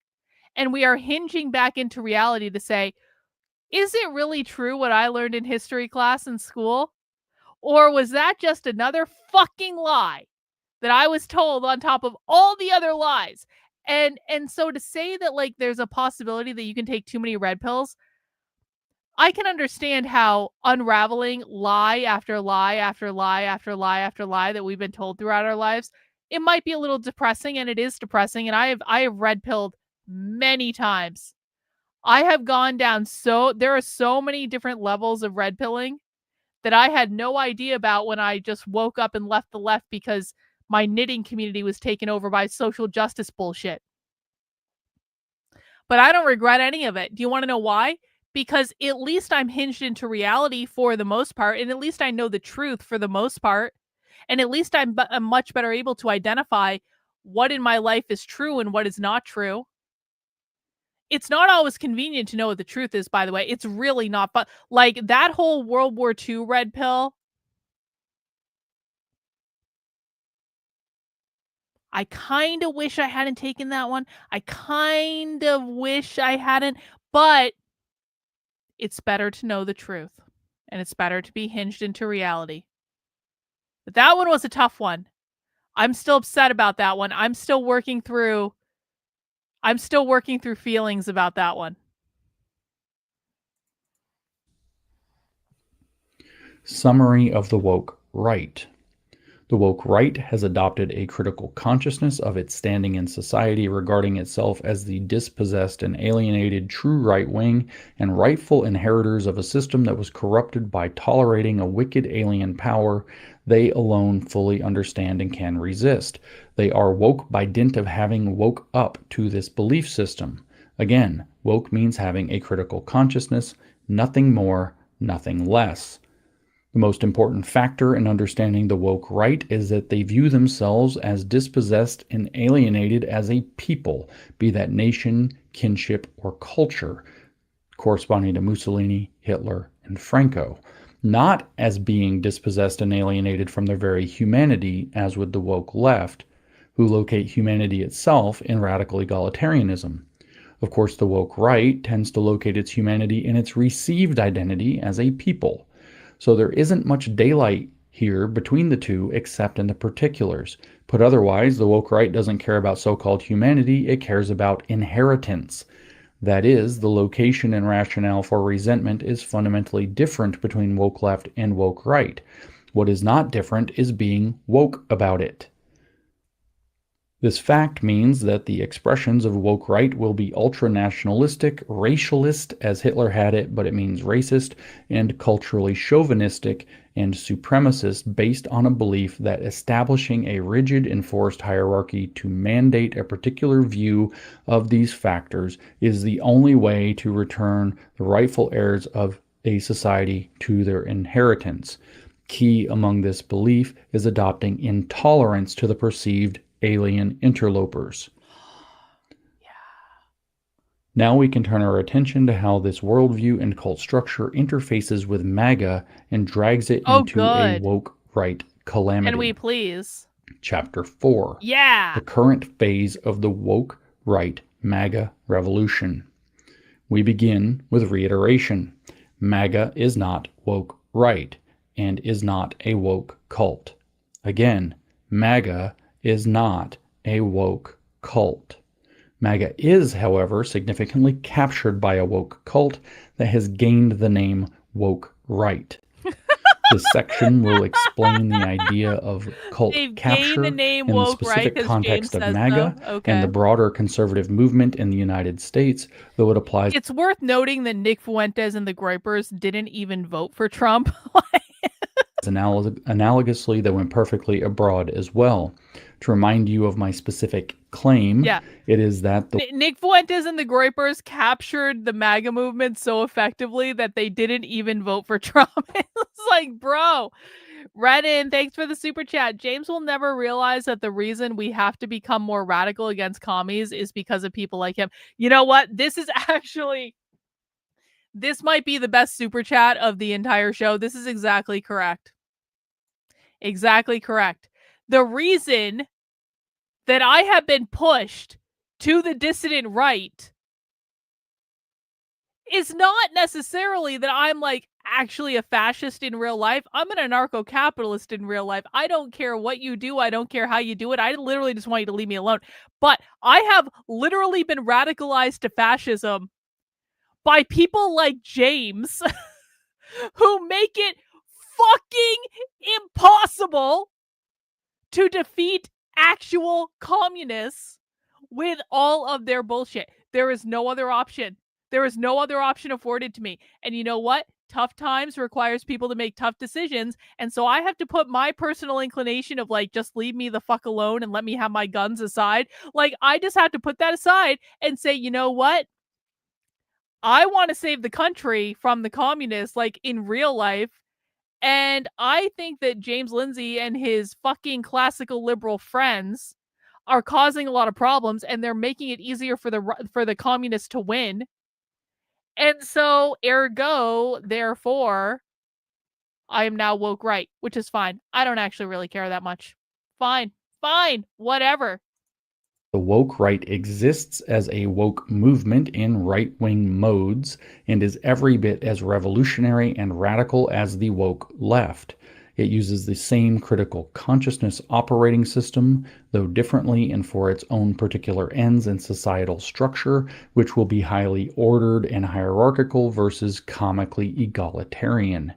And we are hinging back into reality to say, is it really true what I learned in history class in school? Or was that just another fucking lie that I was told on top of all the other lies? And so to say that like there's a possibility that you can take too many red pills, I can understand how unraveling lie after lie after lie after lie after lie that we've been told throughout our lives, it might be a little depressing, and it is depressing. And I have red pilled many times. I have gone down there are so many different levels of red pilling that I had no idea about when I just woke up and left the left because my knitting community was taken over by social justice bullshit. But I don't regret any of it. Do you want to know why? Because at least I'm hinged into reality for the most part, and at least I know the truth for the most part, and at least I'm much better able to identify what in my life is true and what is not true. It's not always convenient to know what the truth is, by the way. It's really not. But like that whole World War II red pill, I kind of wish I hadn't taken that one. I kind of wish I hadn't, but it's better to know the truth, and it's better to be hinged into reality. But that one was a tough one. I'm still upset about that one. I'm still working through feelings about that one.
Summary of the woke right. The woke right has adopted a critical consciousness of its standing in society, regarding itself as the dispossessed and alienated true right wing and rightful inheritors of a system that was corrupted by tolerating a wicked alien power they alone fully understand and can resist. They are woke by dint of having woke up to this belief system. Again, woke means having a critical consciousness, nothing more, nothing less. The most important factor in understanding the woke right is that they view themselves as dispossessed and alienated as a people, be that nation, kinship, or culture, corresponding to Mussolini, Hitler, and Franco, not as being dispossessed and alienated from their very humanity, as with the woke left, who locate humanity itself in radical egalitarianism. Of course, the woke right tends to locate its humanity in its received identity as a people. So there isn't much daylight here between the two except in the particulars. Put otherwise, the woke right doesn't care about so-called humanity, it cares about inheritance. That is, the location and rationale for resentment is fundamentally different between woke left and woke right. What is not different is being woke about it. This fact means that the expressions of woke right will be ultra-nationalistic, racialist, as Hitler had it, but it means racist, and culturally chauvinistic and supremacist, based on a belief that establishing a rigid enforced hierarchy to mandate a particular view of these factors is the only way to return the rightful heirs of a society to their inheritance. Key among this belief is adopting intolerance to the perceived alien interlopers. Now we can turn our attention to how this worldview and cult structure interfaces with MAGA and drags it into a woke right calamity.
Can we please?
Chapter 4.
Yeah.
The current phase of the woke right MAGA revolution. We begin with reiteration. MAGA is not woke right and is not a woke cult. Again, MAGA is not a woke cult. MAGA is, however, significantly captured by a woke cult that has gained the name woke right. This section will explain the idea of cult capture in the specific context of MAGA and the broader conservative movement in the United States, though it applies.
It's worth noting that Nick Fuentes and the Groypers didn't even vote for Trump.
analogously, that went perfectly abroad as well. To remind you of my specific claim,
Yeah.
it is that the
Nick Fuentes and the Groypers captured the MAGA movement so effectively that they didn't even vote for Trump. It's like, bro, Reddin, thanks for the super chat. James will never realize that the reason we have to become more radical against commies is because of people like him. You know what? This might be the best super chat of the entire show. This is exactly correct. Exactly correct. The reason that I have been pushed to the dissident right is not necessarily that I'm like actually a fascist in real life. I'm an anarcho-capitalist in real life. I don't care what you do. I don't care how you do it. I literally just want you to leave me alone. But I have literally been radicalized to fascism by people like James who make it fucking impossible to defeat actual communists with all of their bullshit. There is no other option. There is no other option afforded to me. And you know what? Tough times requires people to make tough decisions. And so I have to put my personal inclination of like, just leave me the fuck alone and let me have my guns aside. Like, I just have to put that aside and say, you know what? I want to save the country from the communists, like in real life. And I think that James Lindsay and his fucking classical liberal friends are causing a lot of problems, and they're making it easier for the communists to win. And so, ergo, therefore, I am now woke right, which is fine. I don't actually really care that much. Fine, whatever.
The woke right exists as a woke movement in right-wing modes and is every bit as revolutionary and radical as the woke left. It uses the same critical consciousness operating system, though differently and for its own particular ends and societal structure, which will be highly ordered and hierarchical versus comically egalitarian.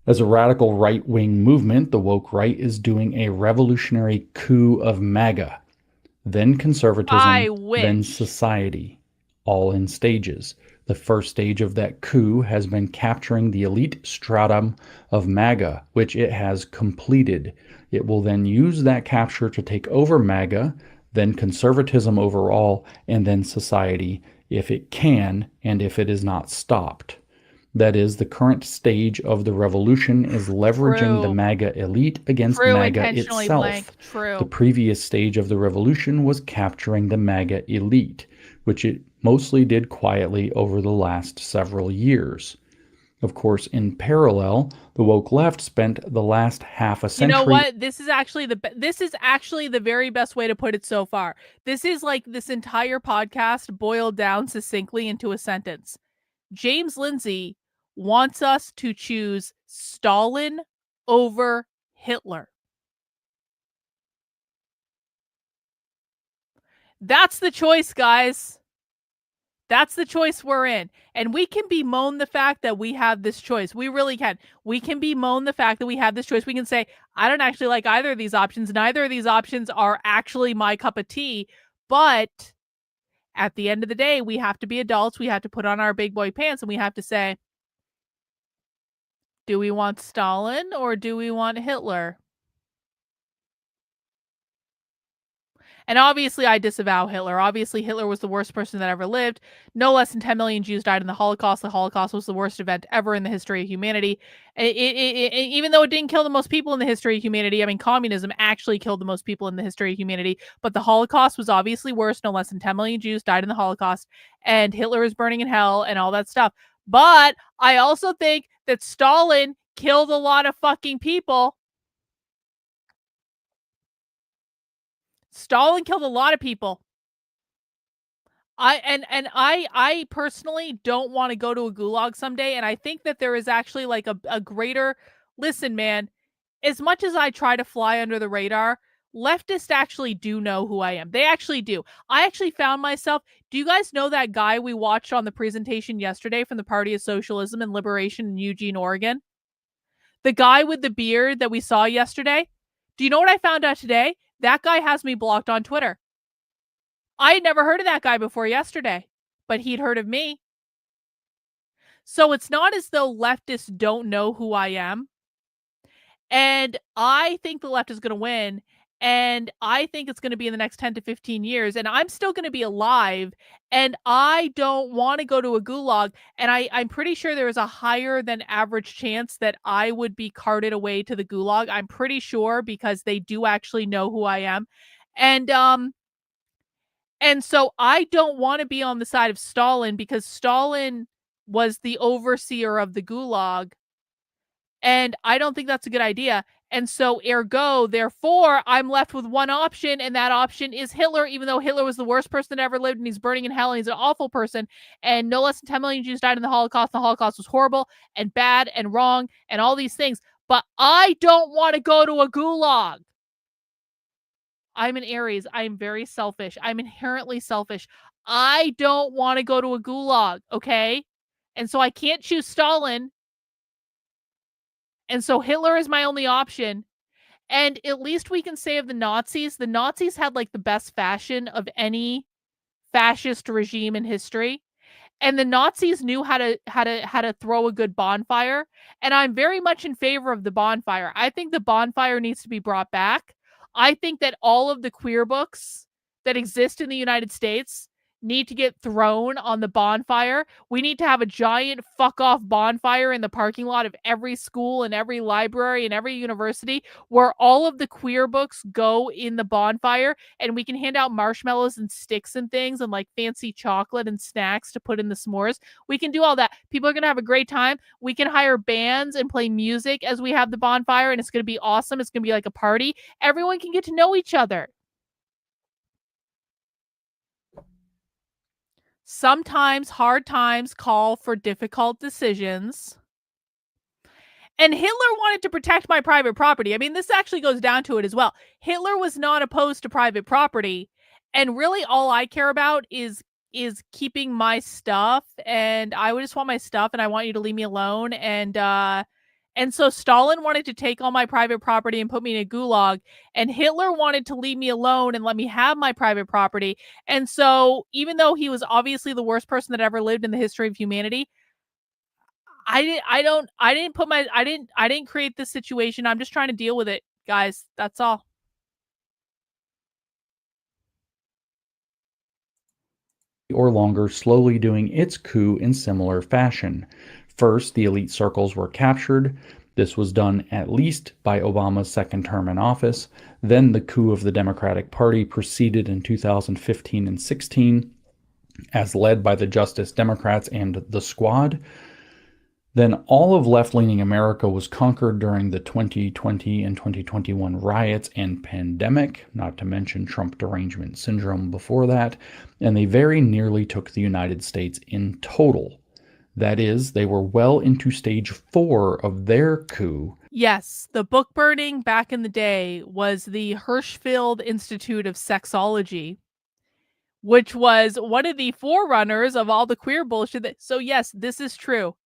As a radical right-wing movement, the woke right is doing a revolutionary coup of MAGA, then conservatism, then society, all in stages. The first stage of that coup has been capturing the elite stratum of MAGA, which it has completed. It will then use that capture to take over MAGA, then conservatism overall, and then society, if it can, and if it is not stopped. That is, the current stage of the revolution is leveraging the MAGA elite against MAGA itself. The previous stage of the revolution was capturing the MAGA elite, which it mostly did quietly over the last several years. Of course, in parallel, the woke left spent the last half a century.
You know what? This is actually the very best way to put it so far. This is like this entire podcast boiled down succinctly into a sentence. James Lindsay wants us to choose Stalin over Hitler. That's the choice, guys. That's the choice we're in. And we can bemoan the fact that we have this choice. We really can. We can bemoan the fact that we have this choice. We can say, I don't actually like either of these options. Neither of these options are actually my cup of tea. But at the end of the day, we have to be adults. We have to put on our big boy pants and we have to say, do we want Stalin or do we want Hitler? And obviously, I disavow Hitler. Obviously, Hitler was the worst person that ever lived. No less than 10 million Jews died in the Holocaust. The Holocaust was the worst event ever in the history of humanity. Even though it didn't kill the most people in the history of humanity, I mean, communism actually killed the most people in the history of humanity. But the Holocaust was obviously worse. No less than 10 million Jews died in the Holocaust. And Hitler is burning in hell and all that stuff. But I also think that Stalin killed a lot of fucking people. Stalin killed a lot of people. I personally don't want to go to a gulag someday, and I think that there is actually like a greater listen, man. As much as I try to fly under the radar, leftists actually do know who I am. They actually do. I actually found myself. Do you guys know that guy we watched on the presentation yesterday from the Party of Socialism and Liberation in Eugene, Oregon? The guy with the beard that we saw yesterday? Do you know what I found out today? That guy has me blocked on Twitter. I had never heard of that guy before yesterday, but he'd heard of me. So it's not as though leftists don't know who I am. And I think the left is going to win. And I think it's going to be in the next 10 to 15 years. And I'm still going to be alive. And I don't want to go to a gulag. And I'm pretty sure there is a higher than average chance that I would be carted away to the gulag. I'm pretty sure, because they do actually know who I am. And so I don't want to be on the side of Stalin, because Stalin was the overseer of the gulag. And I don't think that's a good idea. And so ergo, therefore, I'm left with one option, and that option is Hitler, even though Hitler was the worst person that ever lived, and he's burning in hell, and he's an awful person, and no less than 10 million Jews died in the Holocaust. The Holocaust was horrible and bad and wrong and all these things. But I don't want to go to a gulag. I'm an Aries. I'm very selfish. I'm inherently selfish. I don't want to go to a gulag, okay? And so I can't choose Stalin. And so Hitler is my only option. And at least we can say of the Nazis had like the best fashion of any fascist regime in history. And the Nazis knew how to throw a good bonfire. And I'm very much in favor of the bonfire. I think the bonfire needs to be brought back. I think that all of the queer books that exist in the United States need to get thrown on the bonfire. We need to have a giant fuck off bonfire in the parking lot of every school and every library and every university, where all of the queer books go in the bonfire, and we can hand out marshmallows and sticks and things and like fancy chocolate and snacks to put in the s'mores. We can do all that. People are going to have a great time. We can hire bands and play music as we have the bonfire, and it's going to be awesome. It's going to be like a party. Everyone can get to know each other. Sometimes hard times call for difficult decisions. And Hitler wanted to protect my private property. I mean, this actually goes down to it as well. Hitler was not opposed to private property. And really all I care about is keeping my stuff. And I would just want my stuff, and I want you to leave me alone. And so Stalin wanted to take all my private property and put me in a gulag, and Hitler wanted to leave me alone and let me have my private property. And so even though he was obviously the worst person that ever lived in the history of humanity, I didn't create this situation. I'm just trying to deal with it, guys. That's all.
Or longer, slowly doing its coup in similar fashion. First, the elite circles were captured. This was done at least by Obama's second term in office. Then the coup of the Democratic Party proceeded in 2015 and 16, as led by the Justice Democrats and the Squad. Then all of left-leaning America was conquered during the 2020 and 2021 riots and pandemic, not to mention Trump derangement syndrome before that, and they very nearly took the United States in total. That is, they were well into stage 4 of their coup.
Yes, the book burning back in the day was the Hirschfeld Institute of Sexology, which was one of the forerunners of all the queer bullshit. So yes, this is true.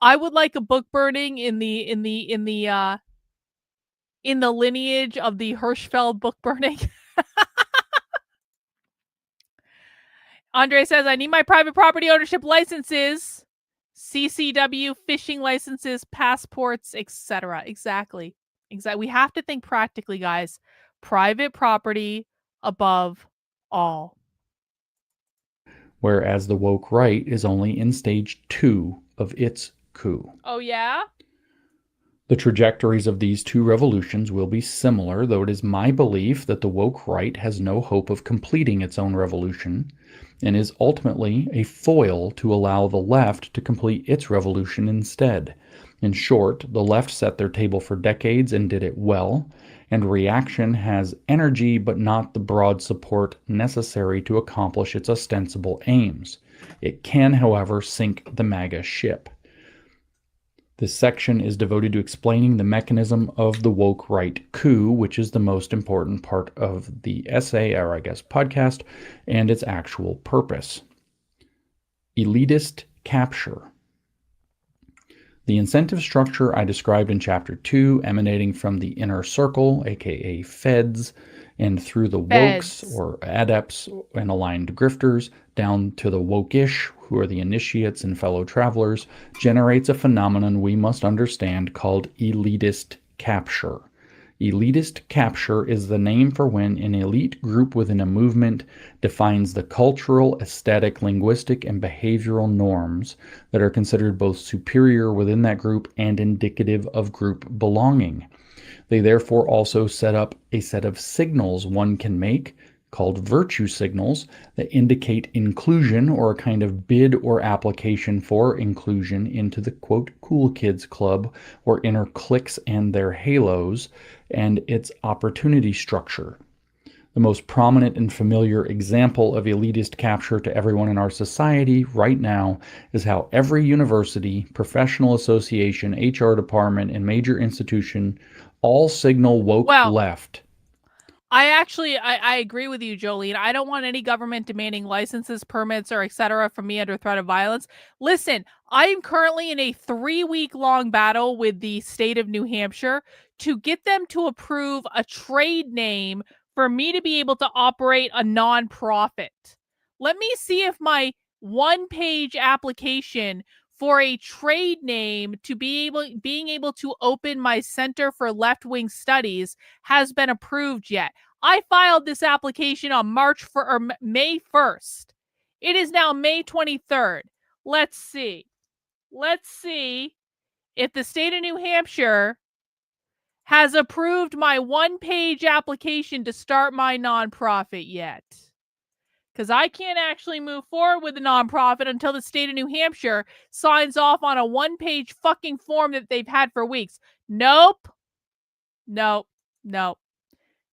I would like a book burning in the lineage of the Hirschfeld book burning. Andre says, I need my private property ownership licenses, CCW, fishing licenses, passports, etc. Exactly. We have to think practically, guys. Private property above all.
Whereas the woke right is only in stage 2 of its coup.
Oh, yeah?
The trajectories of these two revolutions will be similar, though it is my belief that the woke right has no hope of completing its own revolution, and is ultimately a foil to allow the left to complete its revolution instead. In short, the left set their table for decades and did it well, and reaction has energy but not the broad support necessary to accomplish its ostensible aims. It can, however, sink the MAGA ship. This section is devoted to explaining the mechanism of the woke right coup, which is the most important part of the essay, or I guess podcast, and its actual purpose. Elitist capture. The incentive structure I described in Chapter 2, emanating from the inner circle, aka feds, and through the wokes or adepts and aligned grifters, down to the woke-ish, who are the initiates and fellow travelers, generates a phenomenon we must understand called elitist capture. Elitist capture is the name for when an elite group within a movement defines the cultural, aesthetic, linguistic, and behavioral norms that are considered both superior within that group and indicative of group belonging. They therefore also set up a set of signals one can make, called virtue signals, that indicate inclusion or a kind of bid or application for inclusion into the quote cool kids club or inner cliques and their halos and its opportunity structure. The most prominent and familiar example of elitist capture to everyone in our society right now is how every university, professional association, HR department, and major institution all signal woke left.
I agree with you, Jolene. I don't want any government demanding licenses, permits, or etc. from me under threat of violence. Listen, I am currently in a 3-week-long battle with the state of New Hampshire to get them to approve a trade name for me to be able to operate a nonprofit. Let me see if my one-page application for a trade name to being able to open my Center for Left-Wing Studies has been approved yet. I filed this application on May 1st. It is now May 23rd. Let's see. Let's see if the state of New Hampshire has approved my one-page application to start my nonprofit yet. Because I can't actually move forward with the nonprofit until the state of New Hampshire signs off on a one-page fucking form that they've had for weeks. Nope. Nope. Nope.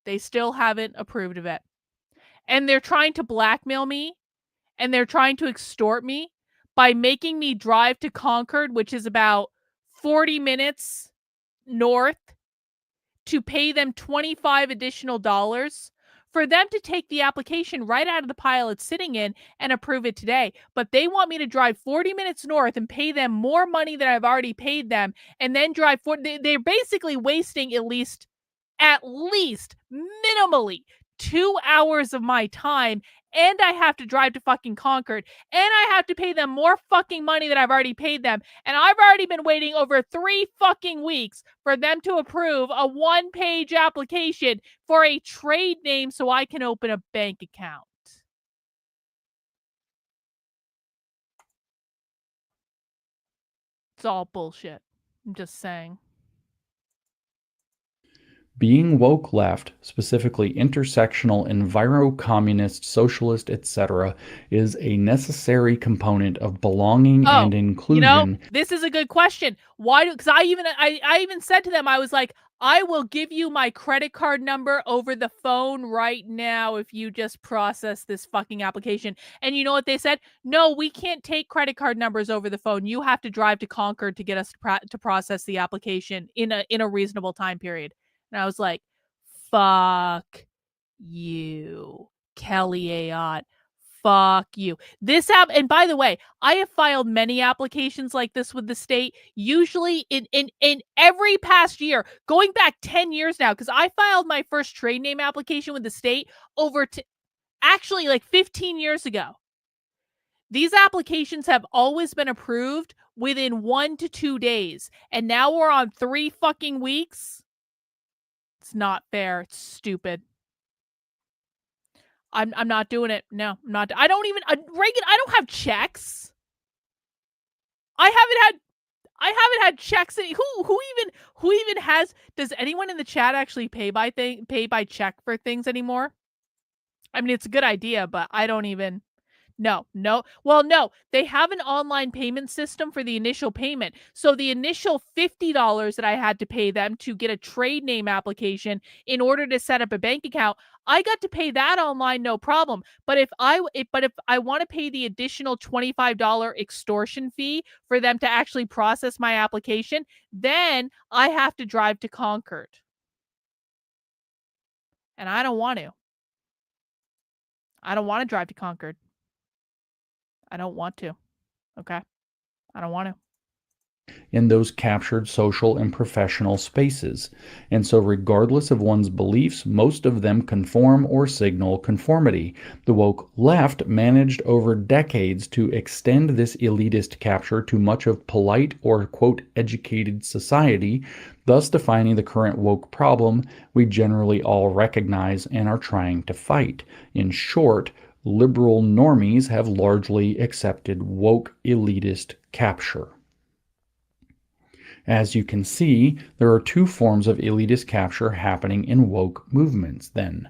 They still haven't approved of it. And they're trying to blackmail me, and they're trying to extort me by making me drive to Concord, which is about 40 minutes north, to pay them $25 additional for them to take the application right out of the pile it's sitting in and approve it today. But they want me to drive 40 minutes north and pay them more money than I've already paid them, and then drive they're basically wasting at least minimally 2 hours of my time, and I have to drive to fucking Concord, and I have to pay them more fucking money than I've already paid them, and I've already been waiting over 3 fucking weeks for them to approve a one-page application for a trade name so I can open a bank account. It's all bullshit. I'm just saying.
Being woke left, specifically intersectional, enviro-communist, socialist, etc., is a necessary component of belonging and inclusion.
This is a good question. Why? Because I even said to them, I was like, I will give you my credit card number over the phone right now if you just process this fucking application. And you know what they said? No, we can't take credit card numbers over the phone. You have to drive to Concord to get us to process the application in a reasonable time period. And I was like, fuck you, Kelly Ayotte. Fuck you. This app, and by the way, I have filed many applications like this with the state, usually in every past year, going back 10 years now, because I filed my first trade name application with the state actually like 15 years ago. These applications have always been approved within 1 to 2 days, and now we're on 3 fucking weeks. It's not fair. It's stupid. I'm not doing it. No, I'm not. I don't even Reagan. I don't have checks. I haven't had checks. Who even has? Does anyone in the chat actually pay by check for things anymore? I mean, it's a good idea, but I don't even. No. Well, no, they have an online payment system for the initial payment. So the initial $50 that I had to pay them to get a trade name application in order to set up a bank account, I got to pay that online, no problem. But if I want to pay the additional $25 extortion fee for them to actually process my application, then I have to drive to Concord. And I don't want to. I don't want to drive to Concord. I don't want to. Okay? I don't want to.
in those captured social and professional spaces. And so regardless of one's beliefs, most of them conform or signal conformity. The woke left managed over decades to extend this elitist capture to much of polite or, quote, educated society, thus defining the current woke problem we generally all recognize and are trying to fight. In short, liberal normies have largely accepted woke elitist capture. As you can see, there are two forms of elitist capture happening in woke movements then.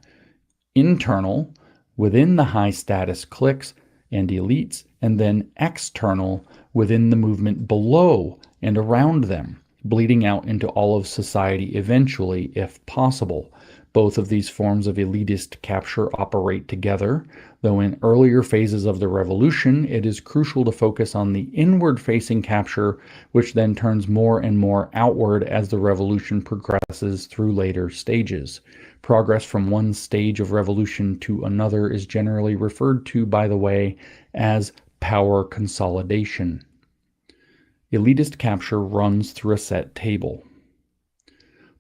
Internal, within the high-status cliques and elites, and then external, within the movement below and around them, bleeding out into all of society eventually, if possible. Both of these forms of elitist capture operate together, though in earlier phases of the revolution, it is crucial to focus on the inward-facing capture, which then turns more and more outward as the revolution progresses through later stages. Progress from one stage of revolution to another is generally referred to, by the way, as power consolidation. Elitist capture runs through a set table.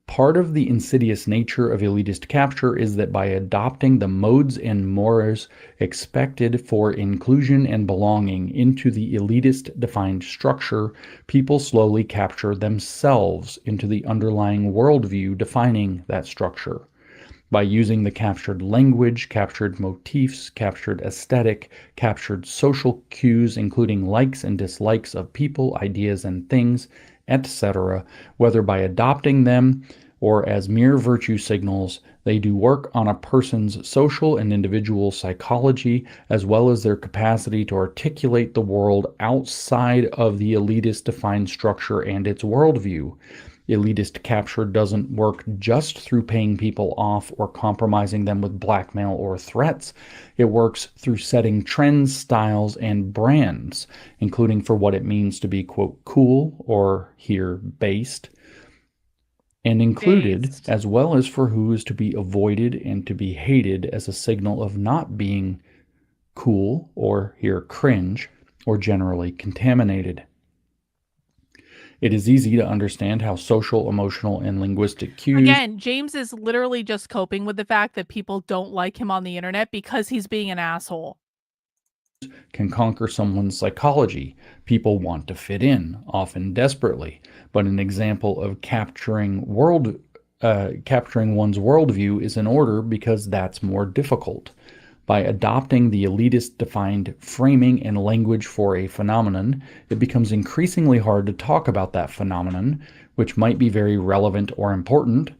Part of the insidious nature of elitist capture is that by adopting the modes and mores expected for inclusion and belonging into the elitist-defined structure, people slowly capture themselves into the underlying worldview defining that structure. By using the captured language, captured motifs, captured aesthetic, captured social cues, including likes and dislikes of people, ideas, and things, etc., whether by adopting them or as mere virtue signals, they do work on a person's social and individual psychology, as well as their capacity to articulate the world outside of the elitist-defined structure and its worldview. Elitist capture doesn't work just through paying people off or compromising them with blackmail or threats. It works through setting trends, styles, and brands, including for what it means to be, quote, cool, or here, based, and included, as well as for who is to be avoided and to be hated as a signal of not being cool, or here, cringe, or generally contaminated. It is easy to understand how social, emotional, and linguistic cues...
Again, James is literally just coping with the fact that people don't like him on the internet because he's being an asshole.
...can conquer someone's psychology. People want to fit in, often desperately. But an example of capturing one's worldview is in order because that's more difficult. By adopting the elitist-defined framing and language for a phenomenon, it becomes increasingly hard to talk about that phenomenon, which might be very relevant or important,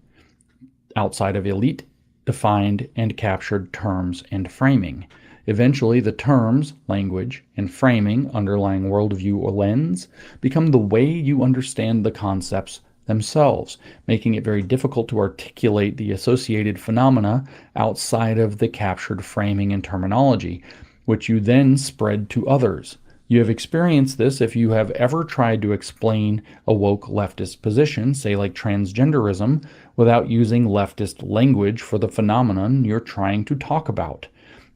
outside of elite-defined and captured terms and framing. Eventually, the terms, language, and framing underlying worldview or lens become the way you understand the concepts themselves, making it very difficult to articulate the associated phenomena outside of the captured framing and terminology, which you then spread to others. You have experienced this if you have ever tried to explain a woke leftist position, say like transgenderism, without using leftist language for the phenomenon you're trying to talk about.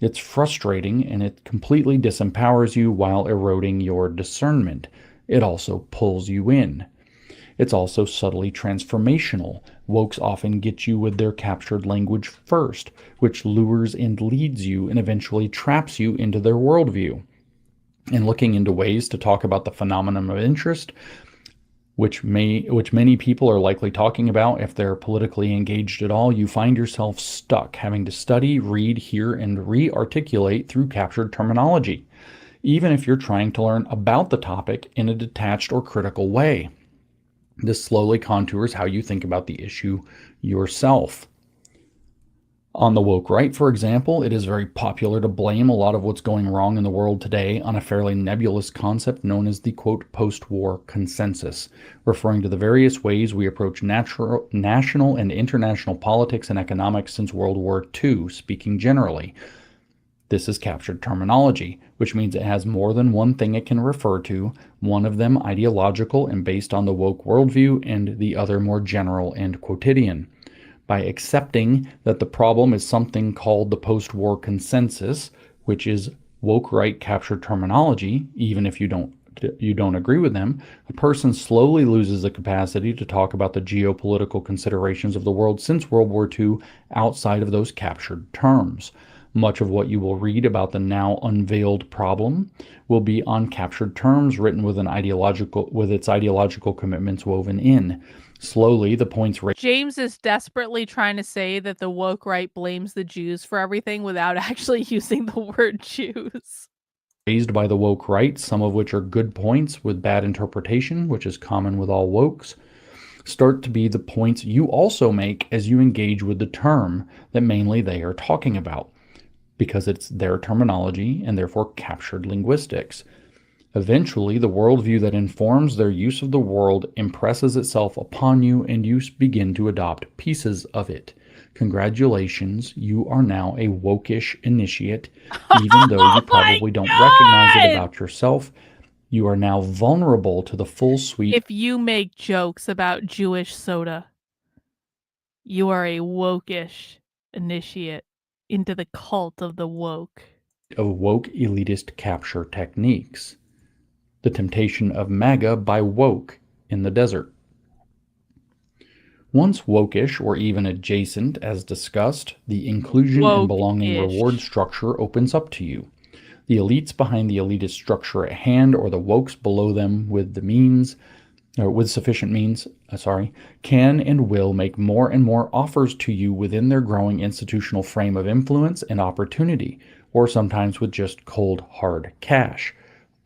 It's frustrating and it completely disempowers you while eroding your discernment. It also pulls you in. It's also subtly transformational. Wokes often get you with their captured language first, which lures and leads you and eventually traps you into their worldview. In looking into ways to talk about the phenomenon of interest, which many people are likely talking about if they're politically engaged at all, you find yourself stuck having to study, read, hear, and re-articulate through captured terminology, even if you're trying to learn about the topic in a detached or critical way. This slowly contours how you think about the issue yourself. On the woke right, for example, it is very popular to blame a lot of what's going wrong in the world today on a fairly nebulous concept known as the, quote, post-war consensus, referring to the various ways we approach national and international politics and economics since World War II, speaking generally. This is captured terminology, which means it has more than one thing it can refer to, one of them ideological and based on the woke worldview, and the other more general and quotidian. By accepting that the problem is something called the post-war consensus, which is woke right captured terminology, even if you don't you don't agree with them, a person slowly loses the capacity to talk about the geopolitical considerations of the world since World War II outside of those captured terms. Much of what you will read about the now unveiled problem will be on captured terms written with its ideological commitments woven in. Slowly, the points
James is desperately trying to say that the woke right blames the Jews for everything without actually using the word Jews.
Raised by the woke right, some of which are good points with bad interpretation, which is common with all wokes, start to be the points you also make as you engage with the term that mainly they are talking about, because it's their terminology and therefore captured linguistics. Eventually, the worldview that informs their use of the world impresses itself upon you, and you begin to adopt pieces of it. Congratulations, you are now a wokish initiate, even though you probably don't recognize it about yourself. You are now vulnerable to the full suite.
If you make jokes about Jewish soda, you are a wokish initiate into the cult of the woke.
Of woke elitist capture techniques. The temptation of MAGA by woke in the desert. Once wokish or even adjacent, as discussed, the inclusion and belonging reward structure opens up to you. The elites behind the elitist structure at hand, or the wokes below them with sufficient means, can and will make more and more offers to you within their growing institutional frame of influence and opportunity, or sometimes with just cold, hard cash.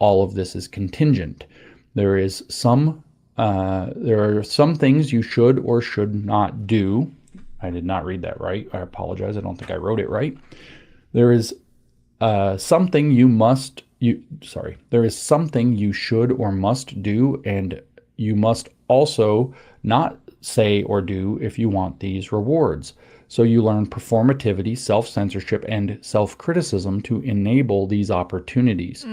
All of this is contingent. There are some things you should or should not do. I did not read that right. I apologize. I don't think I wrote it right. There is something you should or must do, and you must also not say or do if you want these rewards. So you learn performativity, self-censorship, and self-criticism to enable these opportunities.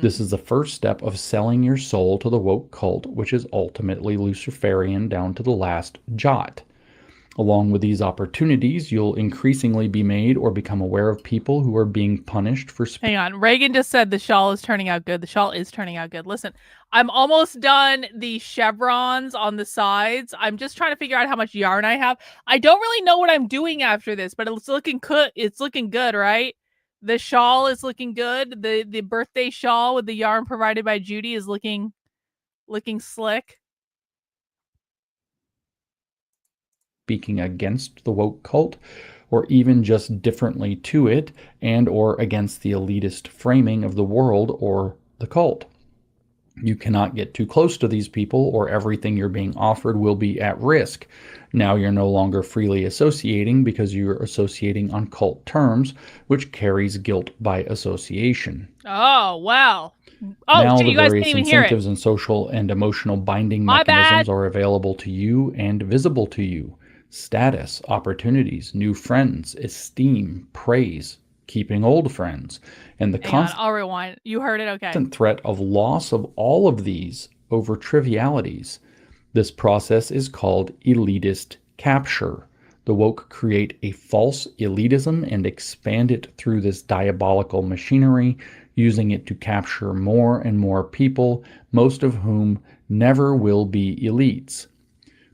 This is the first step of selling your soul to the woke cult, which is ultimately Luciferian down to the last jot. Along with these opportunities, you'll increasingly be made or become aware of people who are being punished for
Hang on. Reagan just said the shawl is turning out good. The shawl is turning out good. Listen, I'm almost done the chevrons on the sides. I'm just trying to figure out how much yarn I have. I don't really know what I'm doing after this, but it's looking good. It's looking good, right? The shawl is looking good. The birthday shawl with the yarn provided by Judy is looking slick.
Speaking against the woke cult, or even just differently to it, and or against the elitist framing of the world or the cult. You cannot get too close to these people, or everything you're being offered will be at risk. Now you're no longer freely associating because you're associating on cult terms, which carries guilt by association.
Oh, wow. Oh,
now
shit,
the
you guys
various
can't even hear
incentives
it.
and social and emotional binding
My
mechanisms
bad.
are available to you and visible to you. Status, opportunities, new friends, esteem, praise, keeping old friends, and the constant
I'll rewind. You heard it? Okay.
threat of loss of all of these over trivialities. This process is called elitist capture. The woke create a false elitism and expand it through this diabolical machinery, using it to capture more and more people, most of whom never will be elites.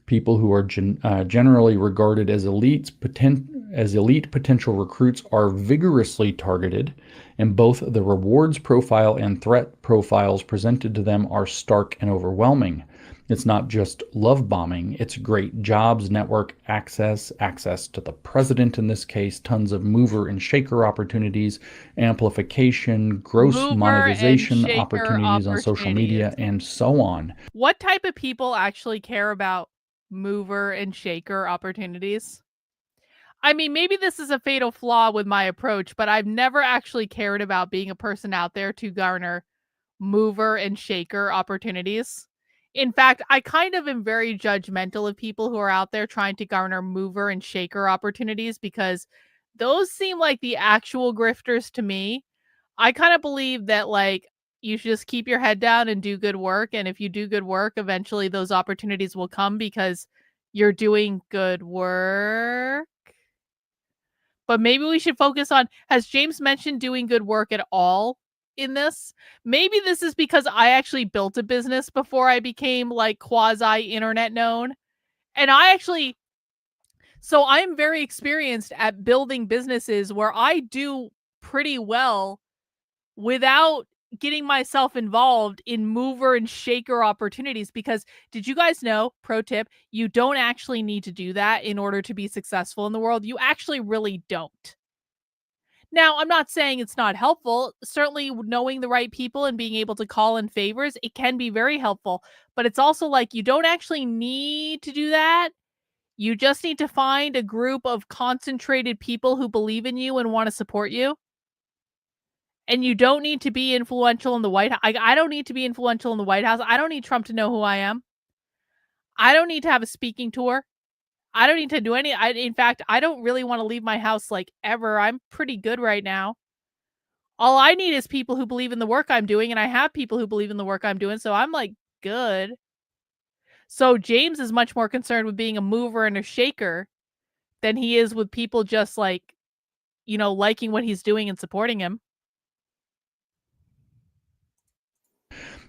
People who are generally regarded as elite potential recruits are vigorously targeted, and both the rewards profile and threat profiles presented to them are stark and overwhelming. It's not just love bombing, it's great jobs, network access to the president in this case, tons of mover and shaker opportunities, amplification, gross monetization opportunities on social media, and so on.
What type of people actually care about mover and shaker opportunities? I mean, maybe this is a fatal flaw with my approach, but I've never actually cared about being a person out there to garner mover and shaker opportunities. In fact, I kind of am very judgmental of people who are out there trying to garner mover and shaker opportunities, because those seem like the actual grifters to me. I kind of believe that, like, you should just keep your head down and do good work. And if you do good work, eventually those opportunities will come because you're doing good work. But maybe we should focus on, has James mentioned doing good work at all in this. Maybe this is because I actually built a business before I became like quasi internet known. And so I'm very experienced at building businesses where I do pretty well without getting myself involved in mover and shaker opportunities. Because did you guys know, pro tip, you don't actually need to do that in order to be successful in the world. You actually really don't. Now, I'm not saying it's not helpful. Certainly knowing the right people and being able to call in favors, it can be very helpful. But it's also like you don't actually need to do that. You just need to find a group of concentrated people who believe in you and want to support you. And you don't need to be influential in the White House. I don't need to be influential in the White House. I don't need Trump to know who I am. I don't need to have a speaking tour. I don't need to do any. In fact, I don't really want to leave my house like ever. I'm pretty good right now. All I need is people who believe in the work I'm doing, and I have people who believe in the work I'm doing, so I'm like good. So James is much more concerned with being a mover and a shaker than he is with people just like, liking what he's doing and supporting him.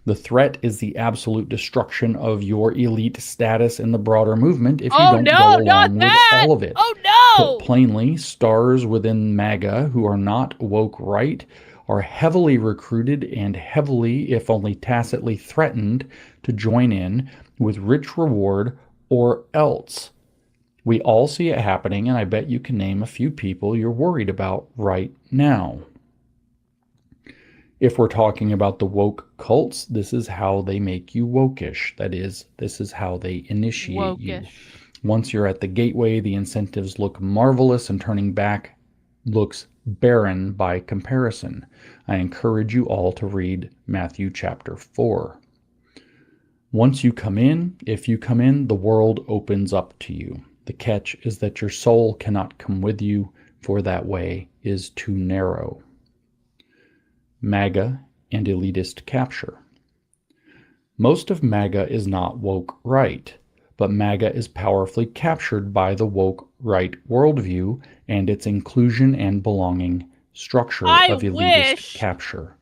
The threat is the absolute destruction of your elite status in the broader movement if you don't go along with all of it.
Oh no!
Put plainly, stars within MAGA who are not woke right are heavily recruited and heavily, if only tacitly threatened, to join in with rich reward or else. We all see it happening, and I bet you can name a few people you're worried about right now. If we're talking about the woke cults, this is how they make you wokish. That is, this is how they initiate you. Once you're at the gateway, the incentives look marvelous, and turning back looks barren by comparison. I encourage you all to read Matthew chapter 4. Once you come in, if you come in, the world opens up to you. The catch is that your soul cannot come with you, for that way is too narrow. MAGA and elitist capture. Most of MAGA is not woke right, but MAGA is powerfully captured by the woke right worldview and its inclusion and belonging structure of elitist capture.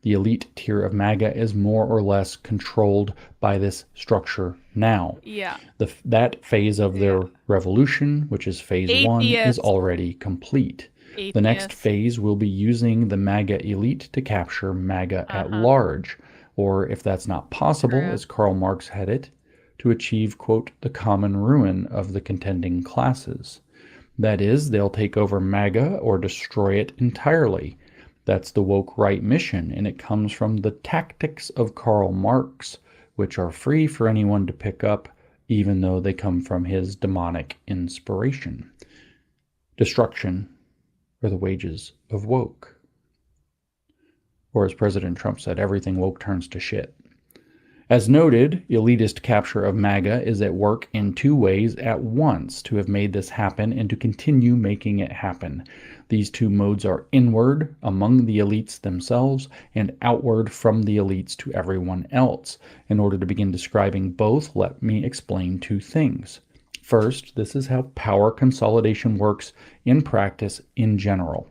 The elite tier of MAGA is more or less controlled by this structure now.
Yeah.
That phase of their revolution, which is phase 1, is already complete. The next phase will be using the MAGA elite to capture MAGA at large, or if that's not possible, as Karl Marx had it, to achieve, quote, the common ruin of the contending classes. That is, they'll take over MAGA or destroy it entirely. That's the woke right mission, and it comes from the tactics of Karl Marx, which are free for anyone to pick up, even though they come from his demonic inspiration. Destruction are the wages of woke. Or as President Trump said, everything woke turns to shit. As noted, elitist capture of MAGA is at work in two ways at once to have made this happen and to continue making it happen. These two modes are inward, among the elites themselves, and outward from the elites to everyone else. In order to begin describing both, let me explain two things. First, this is how power consolidation works in practice in general.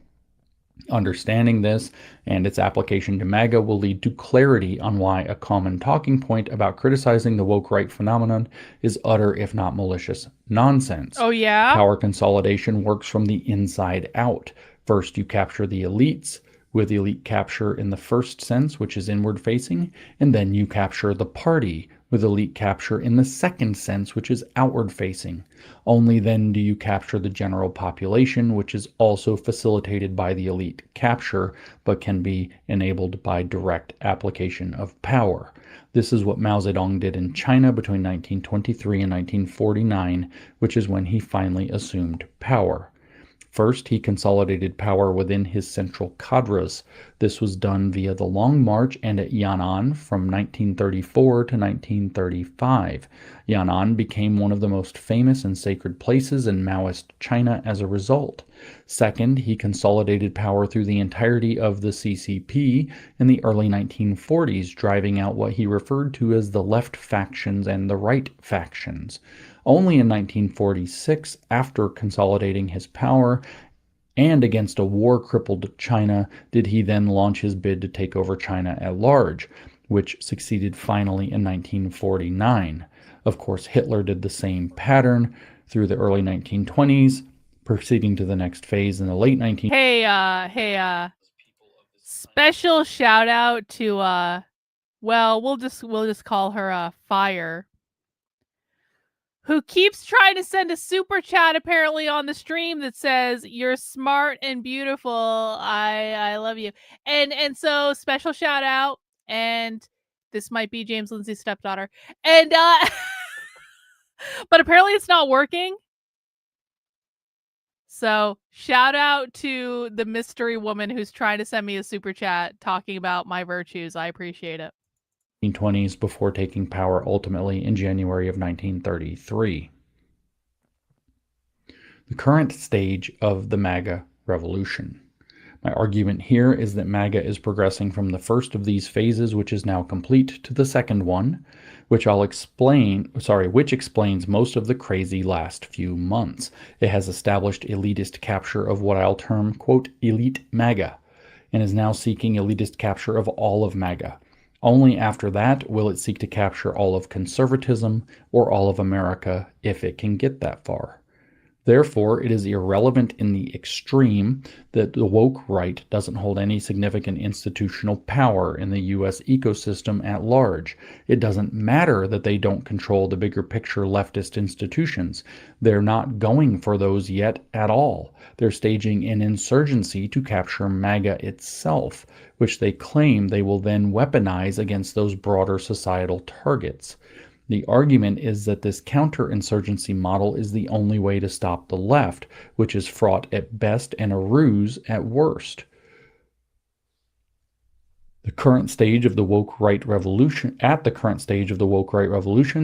Understanding this and its application to MAGA will lead to clarity on why a common talking point about criticizing the woke right phenomenon is utter, if not malicious, nonsense.
Oh, yeah?
Power consolidation works from the inside out. First, you capture the elites, with elite capture in the first sense, which is inward facing, and then you capture the party, with elite capture in the second sense, which is outward facing. Only then do you capture the general population, which is also facilitated by the elite capture, but can be enabled by direct application of power. This is what Mao Zedong did in China between 1923 and 1949, which is when he finally assumed power. First, he consolidated power within his central cadres. This was done via the Long March and at Yan'an from 1934 to 1935. Yan'an became one of the most famous and sacred places in Maoist China as a result. Second, he consolidated power through the entirety of the CCP in the early 1940s, driving out what he referred to as the left factions and the right factions. Only in 1946, after consolidating his power And against a war-crippled China did he then launch his bid to take over China at large, which succeeded finally in 1949. Of course, Hitler did the same pattern through the early 1920s, proceeding to the next phase in the late 1920s.
Hey, special shout out to well, we'll just call her Fire, who keeps trying to send a super chat apparently on the stream that says you're smart and beautiful. I love you. And so special shout out, and this might be James Lindsay's stepdaughter. And but apparently it's not working. So shout out to the mystery woman who's trying to send me a super chat talking about my virtues. I appreciate it.
1920s before taking power ultimately in January of 1933. The current stage of the MAGA revolution. My argument here is that MAGA is progressing from the first of these phases, which is now complete, to the second one, which explains most of the crazy last few months. It has established elitist capture of what I'll term, quote, elite MAGA, and is now seeking elitist capture of all of MAGA. Only after that will it seek to capture all of conservatism or all of America, if it can get that far. Therefore, it is irrelevant in the extreme that the woke right doesn't hold any significant institutional power in the U.S. ecosystem at large. It doesn't matter that they don't control the bigger picture leftist institutions. They're not going for those yet at all. They're staging an insurgency to capture MAGA itself, which they claim they will then weaponize against those broader societal targets. The argument is that this counterinsurgency model is the only way to stop the left, which is fraught at best and a ruse at worst. At the current stage of the woke right revolution,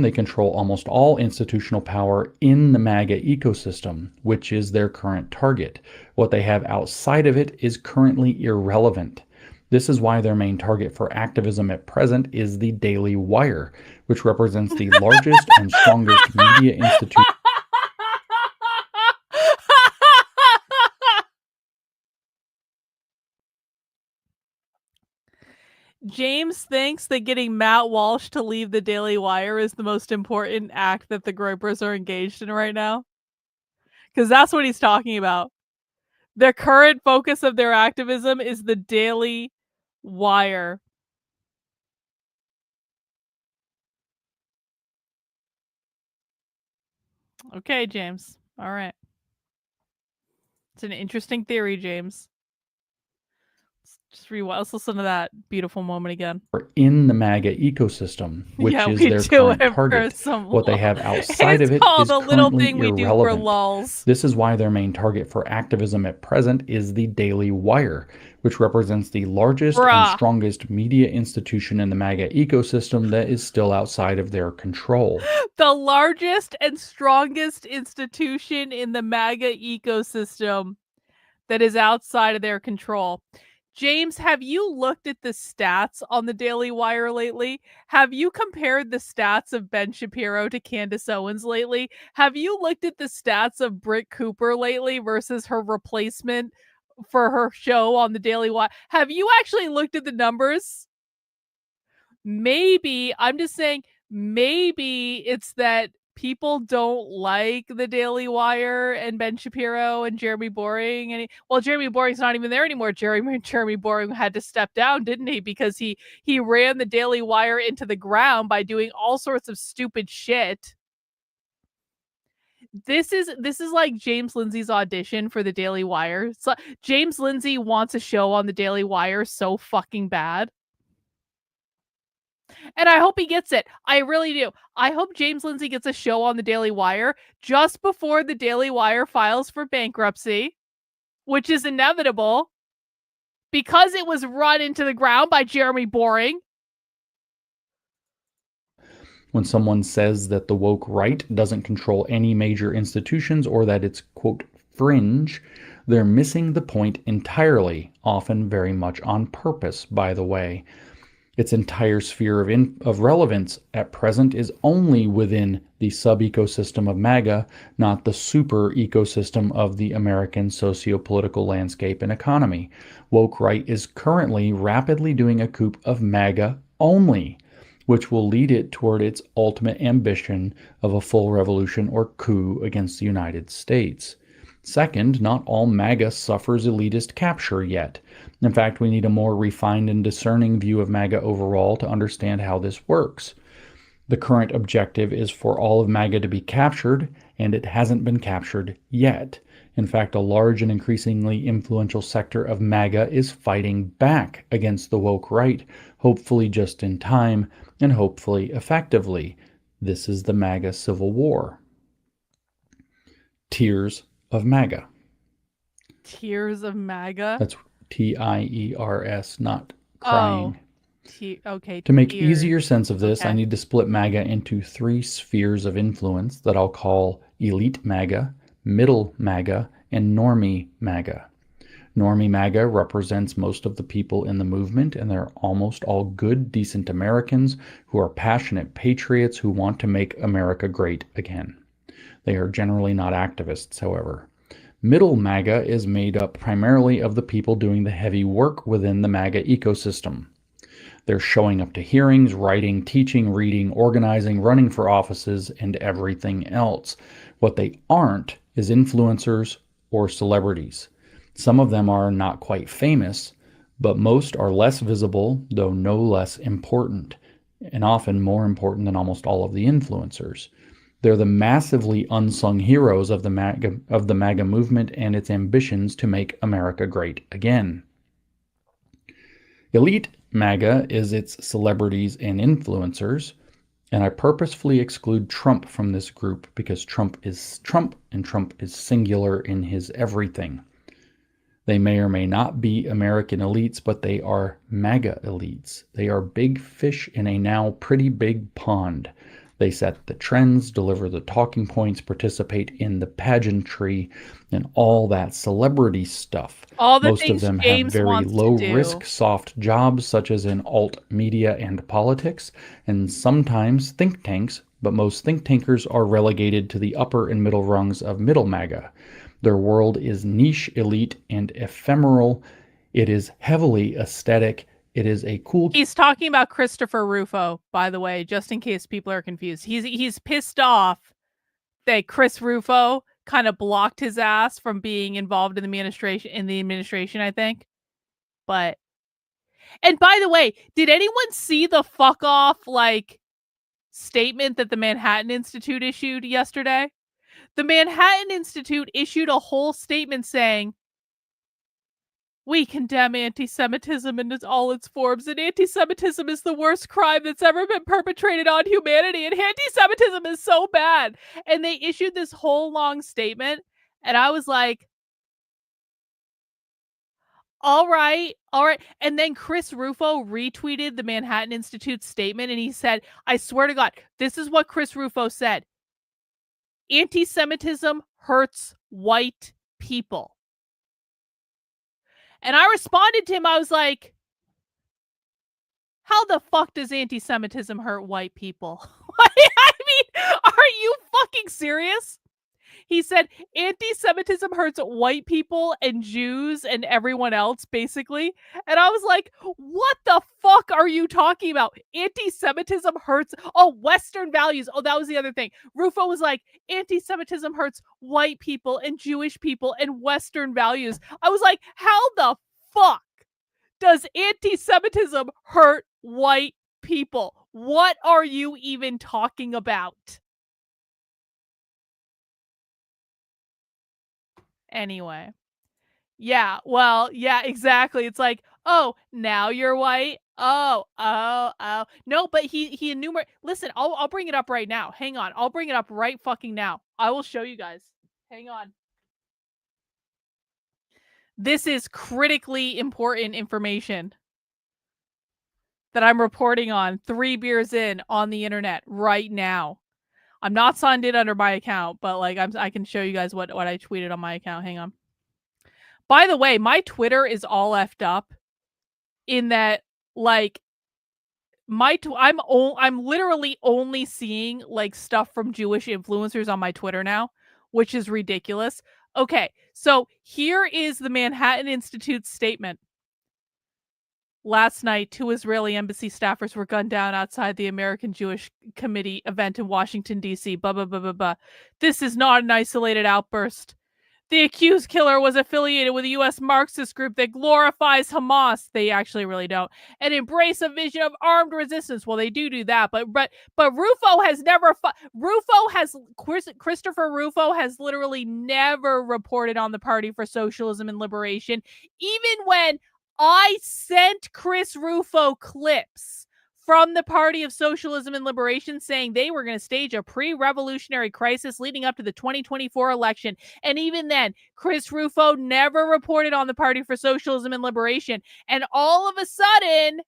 they control almost all institutional power in the MAGA ecosystem, which is their current target. What they have outside of it is currently irrelevant. This is why their main target for activism at present is the Daily Wire, which represents the largest and strongest media institution.
James thinks that getting Matt Walsh to leave the Daily Wire is the most important act that the Groypers are engaged in right now. Because that's what he's talking about. The current focus of their activism is the Daily Wire. Okay, James. All right. It's an interesting theory, James. Just rewind. Let's listen to that beautiful moment again.
In the MAGA ecosystem, which is their current target. What they have outside of it is currently irrelevant. This is why their main target for activism at present is the Daily Wire, which represents the largest and strongest media institution in the MAGA ecosystem that is still outside of their control.
The largest and strongest institution in the MAGA ecosystem that is outside of their control. James, have you looked at the stats on the Daily Wire lately? Have you compared the stats of Ben Shapiro to Candace Owens lately? Have you looked at the stats of Britt Cooper lately versus her replacement for her show on the Daily Wire? Have you actually looked at the numbers? Maybe, I'm just saying, maybe it's that people don't like the Daily Wire and Ben Shapiro and Jeremy Boring. And Jeremy Boring's not even there anymore. Jeremy Boring had to step down, didn't he? Because he ran the Daily Wire into the ground by doing all sorts of stupid shit. This is like James Lindsay's audition for the Daily Wire. So James Lindsay wants a show on the Daily Wire so fucking bad. And I hope he gets it. I really do. I hope James Lindsay gets a show on the Daily Wire just before the Daily Wire files for bankruptcy, which is inevitable because it was run into the ground by Jeremy Boring.
When someone says that the woke right doesn't control any major institutions or that it's, quote, fringe, they're missing the point entirely, often very much on purpose, by the way. Its entire sphere of relevance at present is only within the sub-ecosystem of MAGA, not the super ecosystem of the American socio-political landscape and economy. Woke right is currently rapidly doing a coup of MAGA only, which will lead it toward its ultimate ambition of a full revolution or coup against the United States. Second, not all MAGA suffers elitist capture yet. In fact, we need a more refined and discerning view of MAGA overall to understand how this works. The current objective is for all of MAGA to be captured, and it hasn't been captured yet. In fact, a large and increasingly influential sector of MAGA is fighting back against the woke right, hopefully just in time, and hopefully effectively. This is the MAGA Civil War. Tears of MAGA.
Tears of MAGA?
That's Tiers, not crying.
Okay.
To make
tears.
easier sense of this,
Okay.
I need to split MAGA into 3 spheres of influence that I'll call elite MAGA, middle MAGA, and normie MAGA. Normie MAGA represents most of the people in the movement, and they're almost all good, decent Americans who are passionate patriots who want to make America great again. They are generally not activists, however. Middle MAGA is made up primarily of the people doing the heavy work within the MAGA ecosystem. They're showing up to hearings, writing, teaching, reading, organizing, running for offices, and everything else. What they aren't is influencers or celebrities. Some of them are not quite famous, but most are less visible, though no less important, and often more important than almost all of the influencers. They're the massively unsung heroes of the MAGA movement and its ambitions to make America great again. Elite MAGA is its celebrities and influencers, and I purposefully exclude Trump from this group because Trump is Trump, and Trump is singular in his everything. They may or may not be American elites, but they are MAGA elites. They are big fish in a now pretty big pond. They set the trends, deliver the talking points, participate in the pageantry, and all that celebrity stuff.
All the
Most
things
of them
James
have very
wants to
low-risk,
do.
soft jobs, such as in alt media and politics, and sometimes think tanks, but most think tankers are relegated to the upper and middle rungs of middle MAGA. Their world is niche, elite, and ephemeral. It is heavily aesthetic. It is a cool...
He's talking about Christopher Rufo, by the way, just in case people are confused. He's pissed off that Chris Rufo kind of blocked his ass from being involved in the administration, I think. But, and by the way, did anyone see the fuck off statement that the Manhattan Institute issued yesterday? The Manhattan Institute issued a whole statement saying, "We condemn anti-Semitism in all its forms, and anti-Semitism is the worst crime that's ever been perpetrated on humanity, and anti-Semitism is so bad." And they issued this whole long statement, and I was like, all right. And then Chris Rufo retweeted the Manhattan Institute's statement, and he said, I swear to God, this is what Chris Rufo said: "Anti-Semitism hurts white people." And I responded to him, I was like, how the fuck does anti-Semitism hurt white people? I mean, are you fucking serious? He said, anti-Semitism hurts white people and Jews and everyone else, basically. And I was like, what the fuck are you talking about? Anti-Semitism hurts, Western values. Oh, that was the other thing. Rufo was like, anti-Semitism hurts white people and Jewish people and Western values. I was like, how the fuck does anti-Semitism hurt white people? What are you even talking about? Anyway. Yeah, well, yeah, exactly. It's like, oh, now you're white. Oh. No, but he enumerated. Listen, I'll bring it up right now. Hang on. I'll bring it up right fucking now. I will show you guys. Hang on. This is critically important information that I'm reporting on 3 beers in on the internet right now. I'm not signed in under my account, but I can show you guys what I tweeted on my account. Hang on. By the way, my Twitter is all effed up in that I'm literally only seeing like stuff from Jewish influencers on my Twitter now, which is ridiculous. Okay, so here is the Manhattan Institute's statement. Last night, 2 Israeli embassy staffers were gunned down outside the American Jewish Committee event in Washington, D.C. Blah, blah, blah, blah, blah. This is not an isolated outburst. The accused killer was affiliated with a U.S. Marxist group that glorifies Hamas. They actually really don't. And embrace a vision of armed resistance. Well, they do that, but Rufo has never. Christopher Rufo has literally never reported on the Party for Socialism and Liberation, even when I sent Chris Rufo clips from the Party of Socialism and Liberation saying they were going to stage a pre-revolutionary crisis leading up to the 2024 election. And even then, Chris Rufo never reported on the Party for Socialism and Liberation. And all of a sudden,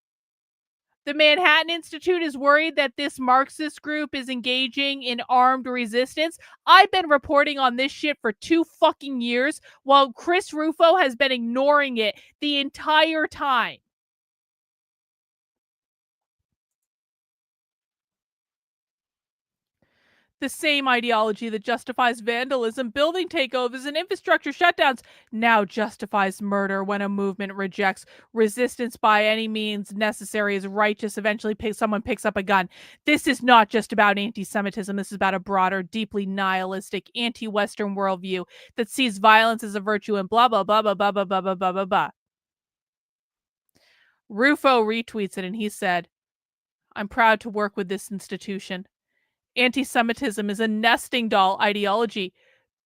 the Manhattan Institute is worried that this Marxist group is engaging in armed resistance. I've been reporting on this shit for 2 fucking years, while Chris Rufo has been ignoring it the entire time. The same ideology that justifies vandalism, building takeovers, and infrastructure shutdowns now justifies murder when a movement rejects resistance by any means necessary as righteous. Eventually, someone picks up a gun. This is not just about anti-Semitism. This is about a broader, deeply nihilistic, anti-Western worldview that sees violence as a virtue and blah, blah, blah, blah, blah, blah, blah, blah, blah, blah, blah. Rufo retweets it and he said, "I'm proud to work with this institution. Anti-Semitism is a nesting doll ideology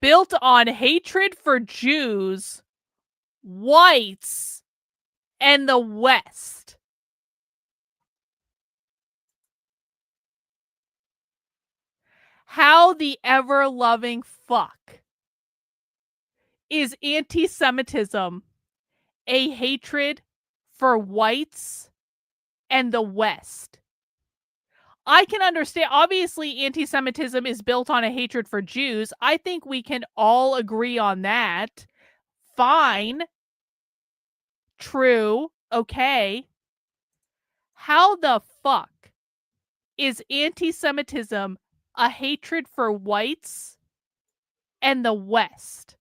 built on hatred for Jews, whites, and the West." How the ever-loving fuck is anti-Semitism a hatred for whites and the West? I can understand, obviously, anti-Semitism is built on a hatred for Jews. I think we can all agree on that. Fine. True. Okay. How the fuck is anti-Semitism a hatred for whites and the West?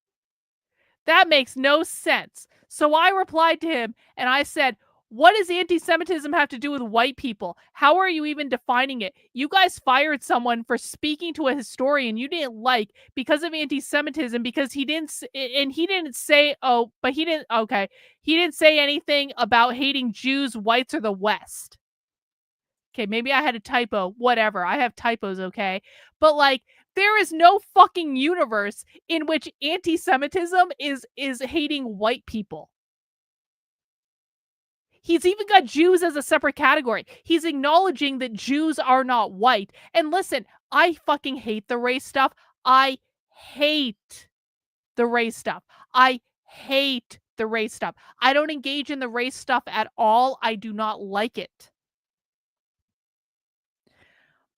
That makes no sense. So I replied to him and I said, what does anti-Semitism have to do with white people? How are you even defining it? You guys fired someone for speaking to a historian you didn't like because of anti-Semitism because he didn't say anything about hating Jews, whites, or the West. Okay, maybe I had a typo. Whatever. I have typos, okay? But like, there is no fucking universe in which anti-Semitism is hating white people. He's even got Jews as a separate category. He's acknowledging that Jews are not white. And listen, I fucking hate the race stuff. I hate the race stuff. I hate the race stuff. I don't engage in the race stuff at all. I do not like it.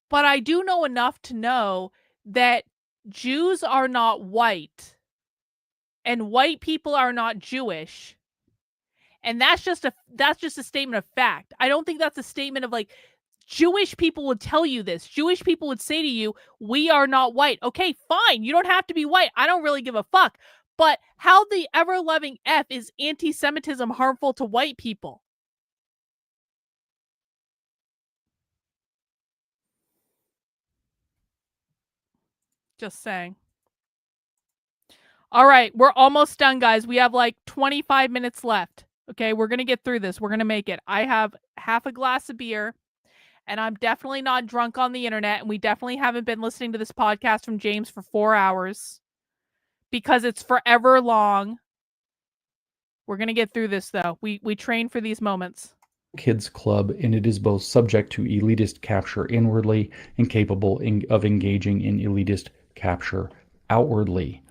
But I do know enough to know that Jews are not white and white people are not Jewish. And that's just a statement of fact. I don't think that's a statement of like, Jewish people would tell you this. Jewish people would say to you, we are not white. Okay, fine. You don't have to be white. I don't really give a fuck. But how the ever-loving F is anti-Semitism harmful to white people? Just saying. All right, we're almost done, guys. We have like 25 minutes left. Okay, we're going to get through this. We're going to make it. I have half a glass of beer, and I'm definitely not drunk on the internet, and we definitely haven't been listening to this podcast from James for 4 hours because it's forever long. We're going to get through this, though. We train for these moments.
Kids Club, and it is both subject to elitist capture inwardly and capable of engaging in elitist capture outwardly.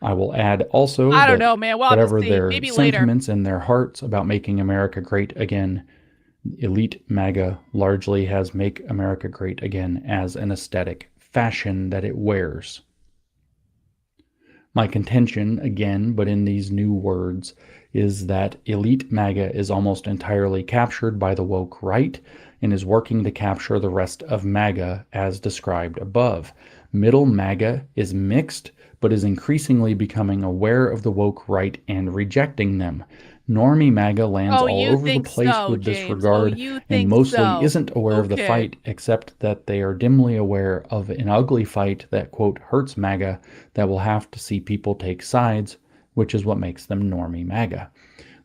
I will add also
I don't know, man. Well,
whatever their
maybe
sentiments
later.
and their hearts about making America great again, elite MAGA largely has Make America Great Again as an aesthetic fashion that it wears. My contention, again, but in these new words, is that elite MAGA is almost entirely captured by the woke right and is working to capture the rest of MAGA as described above. Middle MAGA is mixed, but is increasingly becoming aware of the woke right and rejecting them. Normie MAGA lands all
you
over the
think
place
so,
with this
James.
regard
You
and
think
mostly
so.
isn't aware of the
Okay.
fight, except that they are dimly aware of an ugly fight that, quote, hurts MAGA, that will have to see people take sides, which is what makes them Normie MAGA.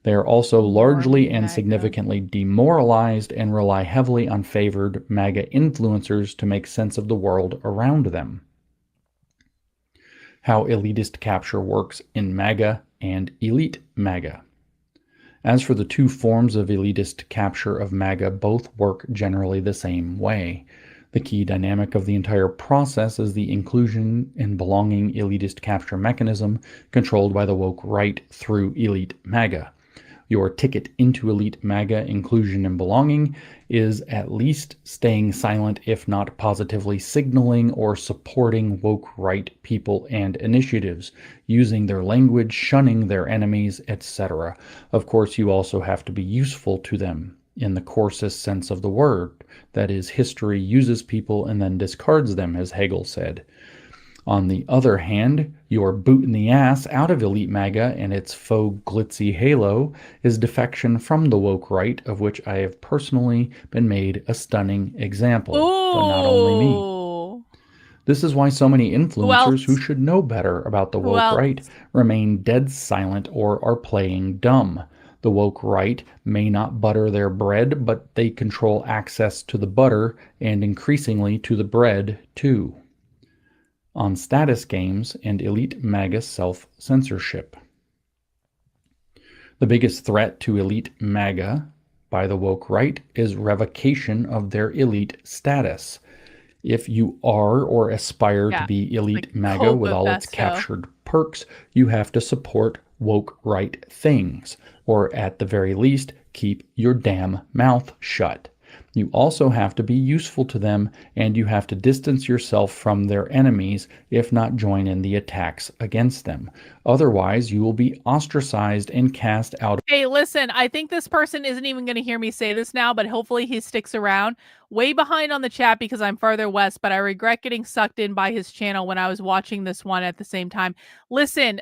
They are also largely and significantly demoralized and rely heavily on favored MAGA influencers to make sense of the world around them. How elitist capture works in MAGA and elite MAGA. As for the two forms of elitist capture of MAGA, both work generally the same way. The key dynamic of the entire process is the inclusion and belonging elitist capture mechanism controlled by the woke right through elite MAGA. Your ticket into elite MAGA inclusion and belonging is at least staying silent, if not positively signaling or supporting woke right people and initiatives, using their language, shunning their enemies, etc. Of course, you also have to be useful to them in the coarsest sense of the word. That is, history uses people and then discards them, as Hegel said. On the other hand, your boot in the ass out of elite MAGA and its faux glitzy halo is defection from the woke right, of which I have personally been made a stunning example, but not only me. This is why so many influencers who should know better about the woke right remain dead silent or are playing dumb. The woke right may not butter their bread, but they control access to the butter and increasingly to the bread too. On status games and elite MAGA self-censorship. The biggest threat to elite MAGA by the woke right is revocation of their elite status. If you are or aspire to be elite MAGA with all its captured perks, you have to support woke right things, or at the very least, keep your damn mouth shut. You also have to be useful to them, and you have to distance yourself from their enemies, if not join in the attacks against them. Otherwise, you will be ostracized and cast out.
Hey, listen, I think this person isn't even going to hear me say this now, but hopefully he sticks around. Way behind on the chat because I'm farther west, but I regret getting sucked in by his channel when I was watching this one at the same time. Listen.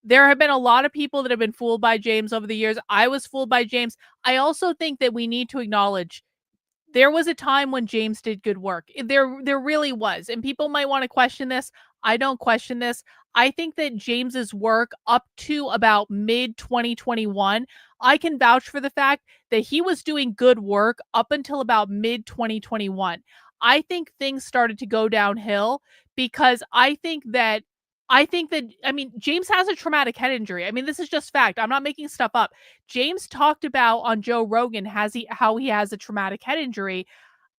There have been a lot of people that have been fooled by James over the years. I was fooled by James. I also think that we need to acknowledge there was a time when James did good work. There really was. And people might want to question this. I don't question this. I think that James's work up to about mid 2021, I can vouch for the fact that he was doing good work up until about mid 2021. I think things started to go downhill because I mean, James has a traumatic head injury. I mean, this is just fact. I'm not making stuff up. James talked about on Joe Rogan how he has a traumatic head injury.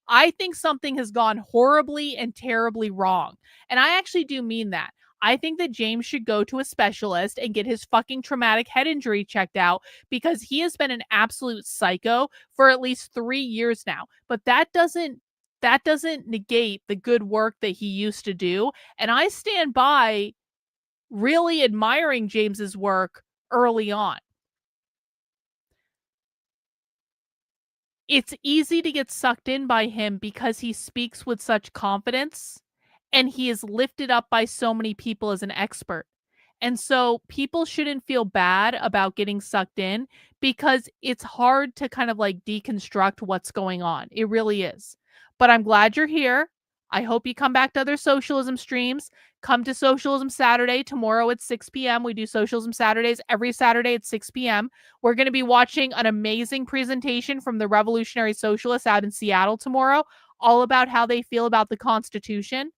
I think something has gone horribly and terribly wrong. And I actually do mean that. I think that James should go to a specialist and get his fucking traumatic head injury checked out because he has been an absolute psycho for at least 3 years now. But that doesn't negate the good work that he used to do. And I stand by really admiring James's work early on. It's easy to get sucked in by him because he speaks with such confidence and he is lifted up by so many people as an expert. And so people shouldn't feel bad about getting sucked in because it's hard to kind of like deconstruct what's going on. It really is. But I'm glad you're here. I hope you come back to other socialism streams. Come to Socialism Saturday tomorrow at 6 p.m. We do Socialism Saturdays every Saturday at 6 p.m. We're going to be watching an amazing presentation from the Revolutionary Socialists out in Seattle tomorrow, all about how they feel about the Constitution.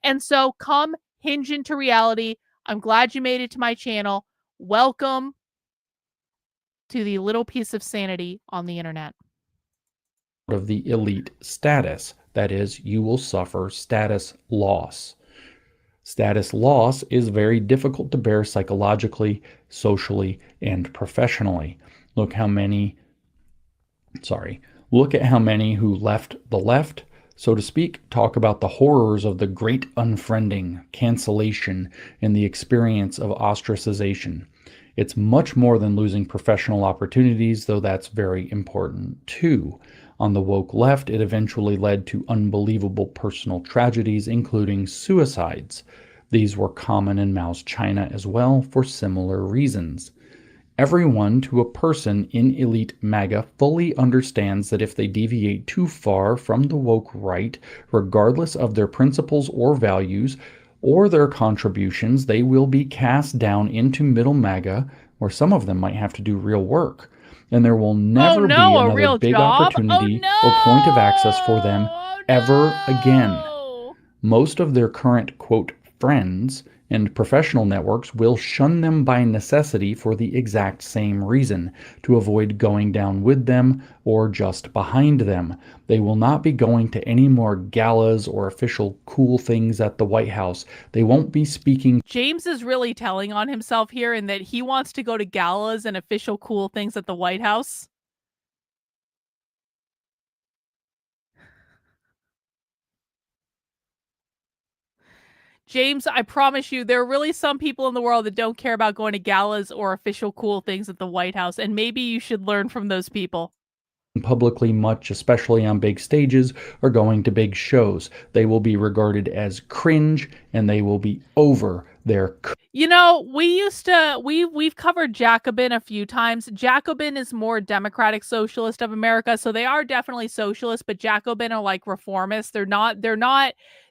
And so come hinge into reality. I'm glad you made it to my channel. Welcome to the little piece of sanity on the internet.
Of the elite status. That is, you will suffer status loss. Status loss is very difficult to bear psychologically, socially, and professionally. Look at how many who left the left, so to speak, talk about the horrors of the great unfriending, cancellation, and the experience of ostracization. It's much more than losing professional opportunities, though that's very important too. On the woke left, it eventually led to unbelievable personal tragedies, including suicides. These were common in Mao's China as well for similar reasons. Everyone to a person in elite MAGA fully understands that if they deviate too far from the woke right, regardless of their principles or values or their contributions, they will be cast down into middle MAGA, where some of them might have to do real work. And there will never be
a
another
real
big
job?
opportunity
Oh,
or point of access for them
no!
ever again.
No!
Most of their current, quote, friends and professional networks will shun them by necessity for the exact same reason, to avoid going down with them or just behind them. They will not be going to any more galas or official cool things at the White House. They won't be speaking.
James is really telling on himself here in that he wants to go to galas and official cool things at the White House. James, I promise you, there are really some people in the world that don't care about going to galas or official cool things at the White House, and maybe you should learn from those people.
Publicly much, especially on big stages or going to big shows. They will be regarded as cringe, and they will be over their.
You know, we've covered Jacobin a few times. Jacobin is more Democratic Socialist of America, so they are definitely socialist, but Jacobin are like reformists.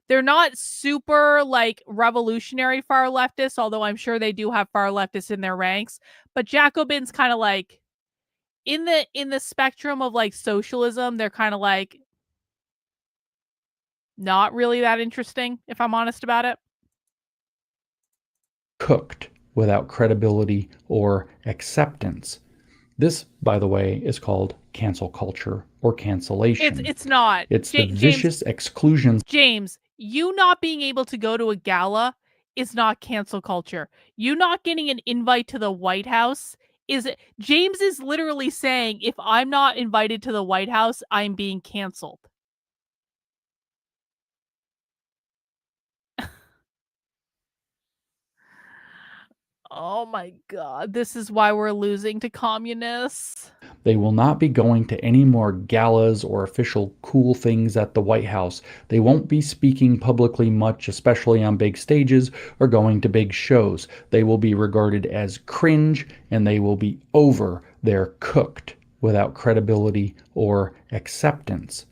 They're not super like revolutionary far leftists, although I'm sure they do have far leftists in their ranks. But Jacobin's kind of like in the spectrum of like socialism, they're kind of like not really that interesting, if I'm honest about it.
Cooked without credibility or acceptance. This, by the way, is called cancel culture or cancellation.
It's not.
It's the vicious exclusion.
James, you not being able to go to a gala is not cancel culture. You not getting an invite to the White House is. James is literally saying, if I'm not invited to the White House, I'm being canceled. Oh my God, this is why we're losing to communists.
They will not be going to any more galas or official cool things at the White House. They won't be speaking publicly much, especially on big stages or going to big shows. They will be regarded as cringe, and they will be over. They're cooked without credibility or acceptance.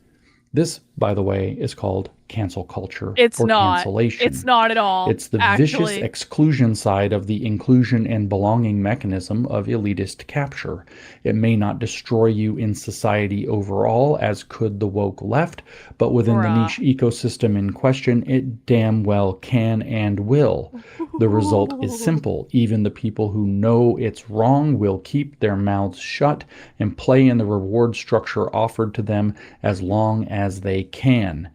This, by the way, is called cancel culture or cancellation.
It's not at all.
It's the vicious exclusion side of the inclusion and belonging mechanism of elitist capture. It may not destroy you in society overall, as could the woke left, but within the niche ecosystem in question, it damn well can and will. The result is simple. Even the people who know it's wrong will keep their mouths shut and play in the reward structure offered to them as long as they can.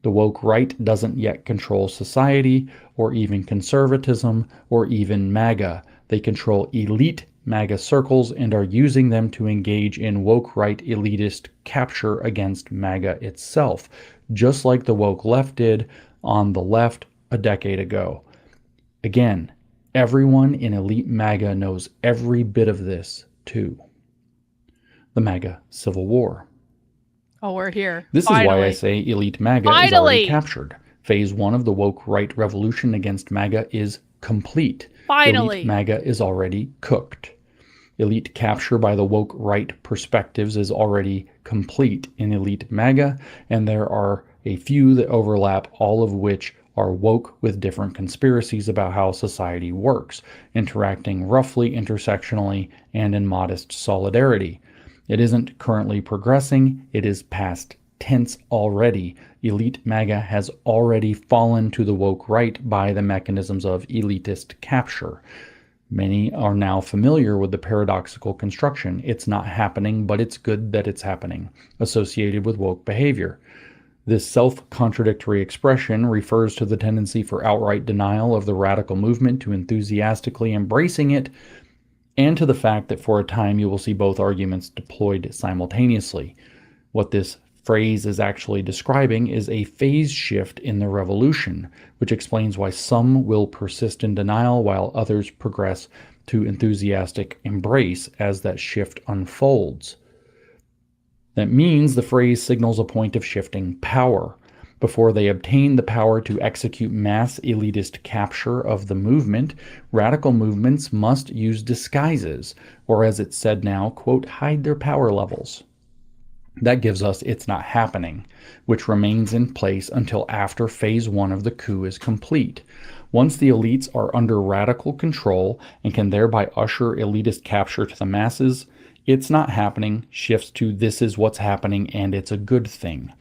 The woke right doesn't yet control society, or even conservatism, or even MAGA. They control elite MAGA circles and are using them to engage in woke right elitist capture against MAGA itself, just like the woke left did on the left a decade ago. Again, everyone in elite MAGA knows every bit of this, too. The MAGA Civil War.
Oh, we're here.
This
Finally.
is why I say elite MAGA is already captured. Phase 1 of the woke right revolution against MAGA is complete.
Finally.
Elite MAGA is already cooked. Elite capture by the woke right perspectives is already complete in elite MAGA, and there are a few that overlap, all of which are woke with different conspiracies about how society works, interacting roughly intersectionally and in modest solidarity. It isn't currently progressing, it is past tense already. Elite MAGA has already fallen to the woke right by the mechanisms of elitist capture. Many are now familiar with the paradoxical construction, it's not happening, but it's good that it's happening, associated with woke behavior. This self-contradictory expression refers to the tendency for outright denial of the radical movement to enthusiastically embracing it, and to the fact that for a time you will see both arguments deployed simultaneously. What this phrase is actually describing is a phase shift in the revolution, which explains why some will persist in denial while others progress to enthusiastic embrace as that shift unfolds. That means the phrase signals a point of shifting power. Before they obtain the power to execute mass elitist capture of the movement, radical movements must use disguises, or as it's said now, quote, hide their power levels. That gives us "it's not happening," which remains in place until after phase 1 of the coup is complete. Once the elites are under radical control and can thereby usher elitist capture to the masses, "it's not happening" shifts to "this is what's happening and it's a good thing,"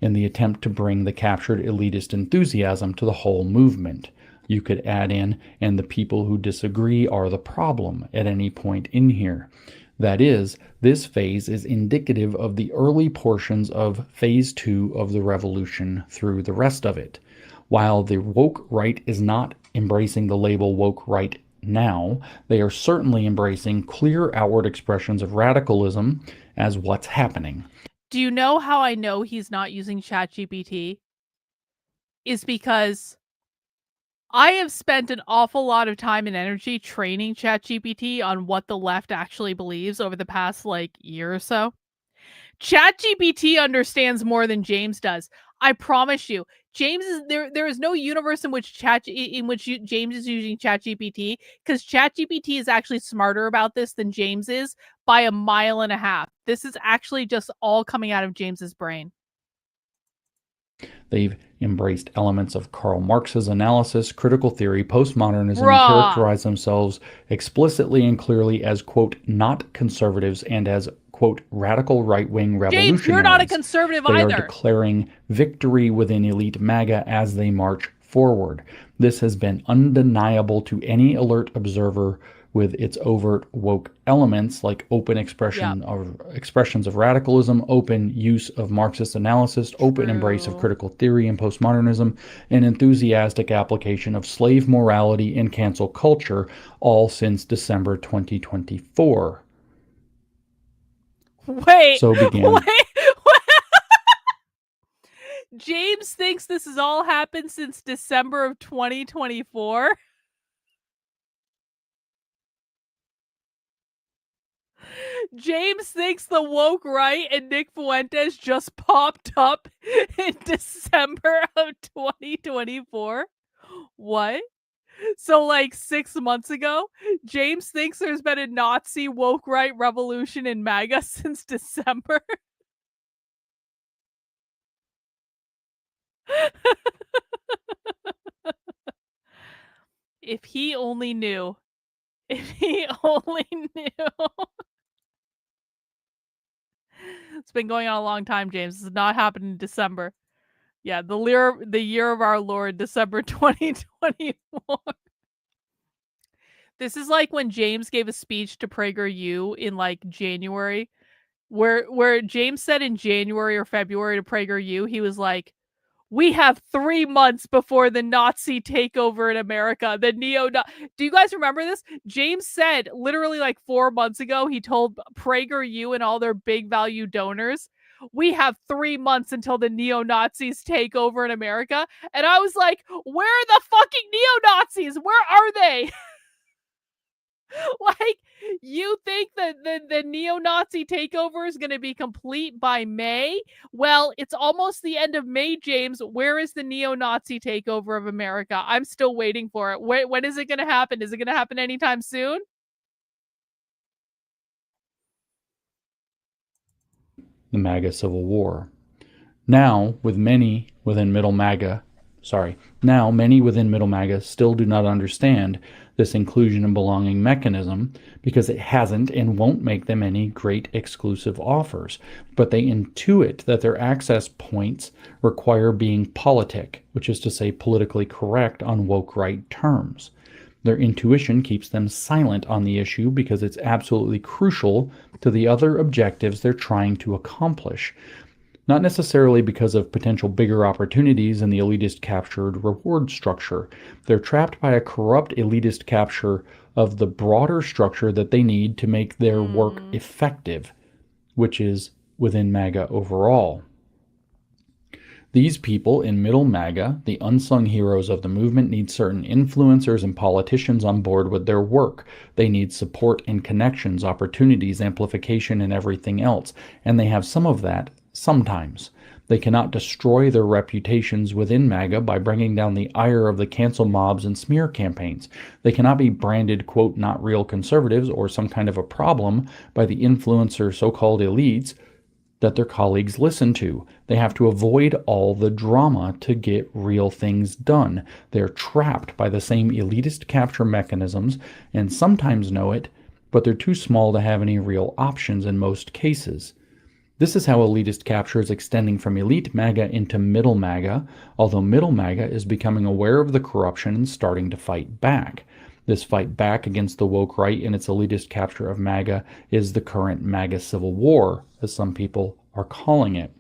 in the attempt to bring the captured elitist enthusiasm to the whole movement. You could add in "and the people who disagree are the problem" at any point in here. That is, this phase is indicative of the early portions of phase 2 of the revolution through the rest of it. While the woke right is not embracing the label woke right now, they are certainly embracing clear outward expressions of radicalism as what's happening.
Do you know how I know he's not using ChatGPT? Is because I have spent an awful lot of time and energy training ChatGPT on what the left actually believes over the past year or so. ChatGPT understands more than James does. I promise you. James is there is no universe in which James is using ChatGPT, because ChatGPT is actually smarter about this than James is by a mile and a half. This is actually just all coming out of James's brain.
They've embraced elements of Karl Marx's analysis, critical theory, postmodernism, and
Bruh.
characterize themselves explicitly and clearly as, quote, not conservatives and as, quote, radical right-wing revolutionaries.
James, you're not a conservative
They
either.
are declaring victory within elite MAGA as they march forward. This has been undeniable to any alert observer, with its overt woke elements like open expressions of radicalism, open use of Marxist analysis, open embrace of critical theory and postmodernism, and enthusiastic application of slave morality and cancel culture, all since December 2024.
Wait.
So began.
Wait. James thinks this has all happened since December of 2024. James thinks the woke right and Nick Fuentes just popped up in December of 2024. What? So 6 months ago, James thinks there's been a Nazi woke right revolution in MAGA since December. If he only knew. If he only knew. It's been going on a long time, James. This has not happened in December. Yeah, the year of our Lord, December 2024. This is like when James gave a speech to PragerU in January, where James said in January or February to PragerU, he was like, "We have 3 months before the Nazi takeover in America." The Do you guys remember this? James said literally 4 months ago, he told PragerU and all their big value donors, "We have 3 months until the neo-Nazis take over in America." And I was like, where are the fucking neo-Nazis? Where are they? You think that the neo-Nazi takeover is going to be complete by May? Well, it's almost the end of May, James. Where is the neo-Nazi takeover of America? I'm still waiting for it. When is it going to happen? Is it going to happen anytime soon?
The MAGA Civil War. Now, many within Middle MAGA still do not understand this inclusion and belonging mechanism because it hasn't and won't make them any great exclusive offers. But they intuit that their access points require being politic, which is to say politically correct on woke right terms. Their intuition keeps them silent on the issue because it's absolutely crucial to the other objectives they're trying to accomplish. Not necessarily because of potential bigger opportunities in the elitist captured reward structure. They're trapped by a corrupt elitist capture of the broader structure that they need to make their work effective, which is within MAGA overall. These people in middle MAGA, the unsung heroes of the movement, need certain influencers and politicians on board with their work. They need support and connections, opportunities, amplification, and everything else. And they have some of that sometimes. They cannot destroy their reputations within MAGA by bringing down the ire of the cancel mobs and smear campaigns. They cannot be branded, quote, not real conservatives or some kind of a problem by the influencer so-called elites that their colleagues listen to. They have to avoid all the drama to get real things done. They're trapped by the same elitist capture mechanisms and sometimes know it, but they're too small to have any real options in most cases. This is how elitist capture is extending from elite MAGA into middle MAGA, although middle MAGA is becoming aware of the corruption and starting to fight back. This fight back against the woke right and its elitist capture of MAGA is the current MAGA Civil War, as some people are calling it.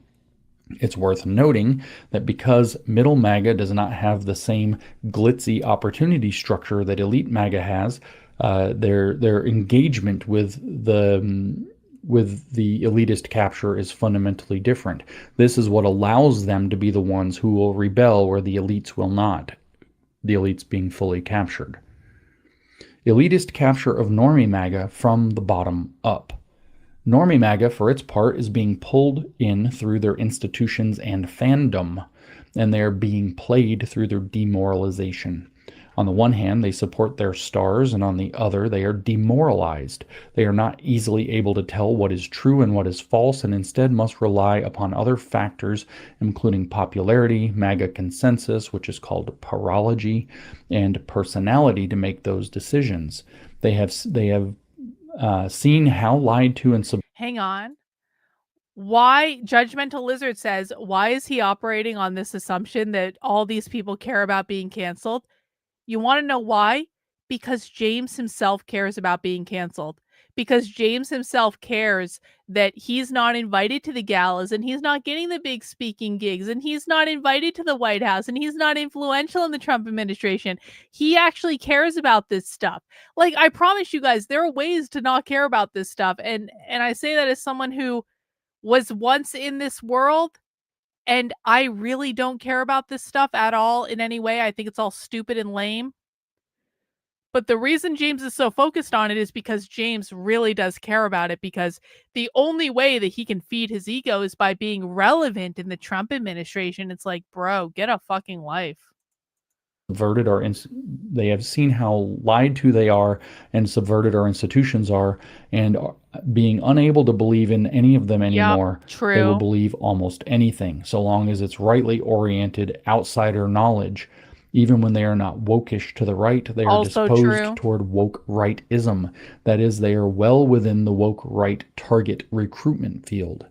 It's worth noting that because middle MAGA does not have the same glitzy opportunity structure that elite MAGA has, their engagement with the elitist capture is fundamentally different. This is what allows them to be the ones who will rebel where the elites will not, the elites being fully captured. Elitist capture of normie MAGA from the bottom up. Normie MAGA, for its part, is being pulled in through their institutions and fandom, and they are being played through their demoralization. On the one hand, they support their stars, and on the other, they are demoralized. They are not easily able to tell what is true and what is false, and instead must rely upon other factors, including popularity, MAGA consensus, which is called parology, and personality to make those decisions. They have seen how lied to and
Hang on. Why, Judgmental Lizard says, why is he operating on this assumption that all these people care about being canceled? You want to know why? Because James himself cares about being canceled. Because James himself cares that he's not invited to the galas and he's not getting the big speaking gigs and he's not invited to the White House and he's not influential in the Trump administration. He actually cares about this stuff. Like, I promise you guys, there are ways to not care about this stuff. And I say that as someone who was once in this world. And I really don't care about this stuff at all in any way. I think it's all stupid and lame. But the reason James is so focused on it is because James really does care about it, because the only way that he can feed his ego is by being relevant in the Trump administration. It's like, bro, get a fucking life.
Subverted they have seen how lied to they are and subverted our institutions are, and being unable to believe in any of them anymore.
Yep, true.
They will believe almost anything, so long as it's rightly oriented outsider knowledge. Even when they are not wokish to the right, they are
Also
disposed
true.
toward woke rightism. That is, they are well within the woke right target recruitment field.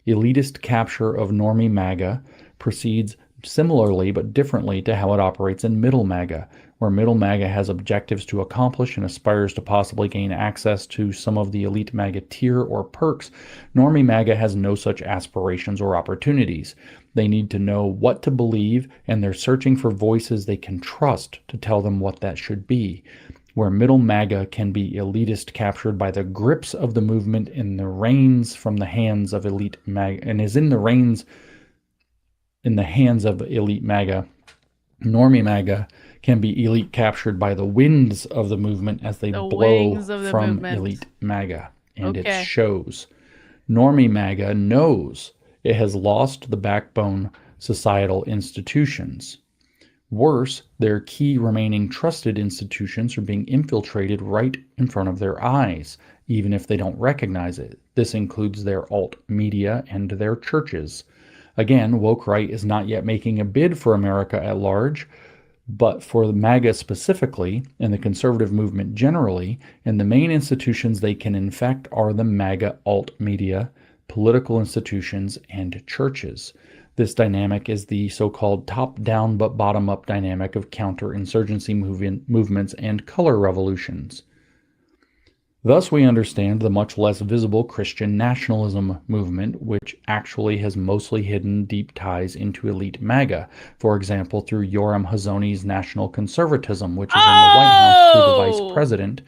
Elitist capture of normie MAGA proceeds similarly but differently to how it operates in middle MAGA, where middle MAGA has objectives to accomplish and aspires to possibly gain access to some of the elite MAGA tier or perks. Normie MAGA has no such aspirations or opportunities. They need to know what to believe, and they're searching for voices they can trust to tell them what that should be. Where middle MAGA can be elitist captured by the grips of the movement and the reins from the hands of elite MAGA, and is in the hands of elite MAGA. Normie MAGA can be elite captured by the winds of the movement as they blow from elite MAGA, and it shows. Normie MAGA knows it has lost the backbone societal institutions. Worse, their key remaining trusted institutions are being infiltrated right in front of their eyes, even if they don't recognize it. This includes their alt media and their churches. Again, woke right is not yet making a bid for America at large, but for the MAGA specifically, and the conservative movement generally, and the main institutions they can infect are the MAGA alt media, political institutions, and churches. This dynamic is the so-called top-down but bottom-up dynamic of counterinsurgency movements and color revolutions. Thus, we understand the much less visible Christian nationalism movement, which actually has mostly hidden deep ties into elite MAGA, for example, through Yoram Hazony's National Conservatism, which is in the White House through the Vice President,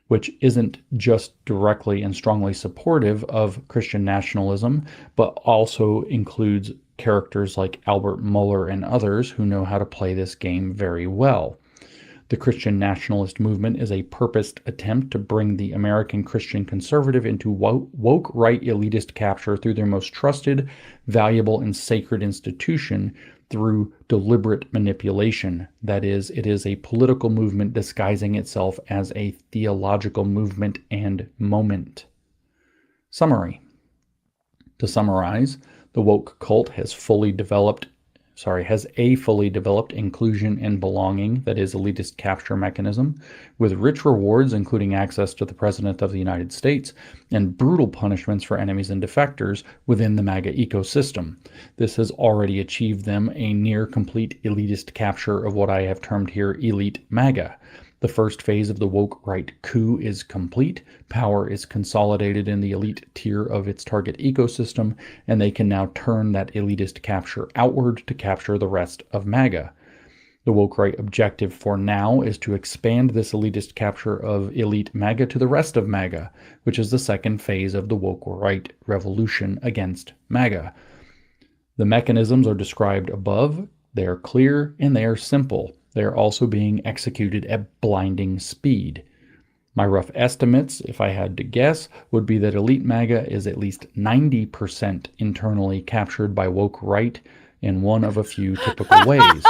which isn't just directly and strongly supportive of Christian nationalism, but also includes characters like Albert Mueller and others who know how to play this game very well. The Christian nationalist movement is a purposed attempt to bring the American Christian conservative into woke right elitist capture through their most trusted, valuable, and sacred institution through deliberate manipulation. That is, it is a political movement disguising itself as a theological movement and moment. Summary. To summarize, the woke cult has a fully developed inclusion and belonging, that is, elitist capture mechanism, with rich rewards including access to the President of the United States and brutal punishments for enemies and defectors within the MAGA ecosystem. This has already achieved them a near complete elitist capture of what I have termed here elite MAGA. The first phase of the woke right coup is complete. Power is consolidated in the elite tier of its target ecosystem, and they can now turn that elitist capture outward to capture the rest of MAGA. The woke right objective for now is to expand this elitist capture of elite MAGA to the rest of MAGA, which is the second phase of the woke right revolution against MAGA. The mechanisms are described above. They are clear and they are simple. They are also being executed at blinding speed. My rough estimates, if I had to guess, would be that elite MAGA is at least 90% internally captured by woke right in one of a few typical ways.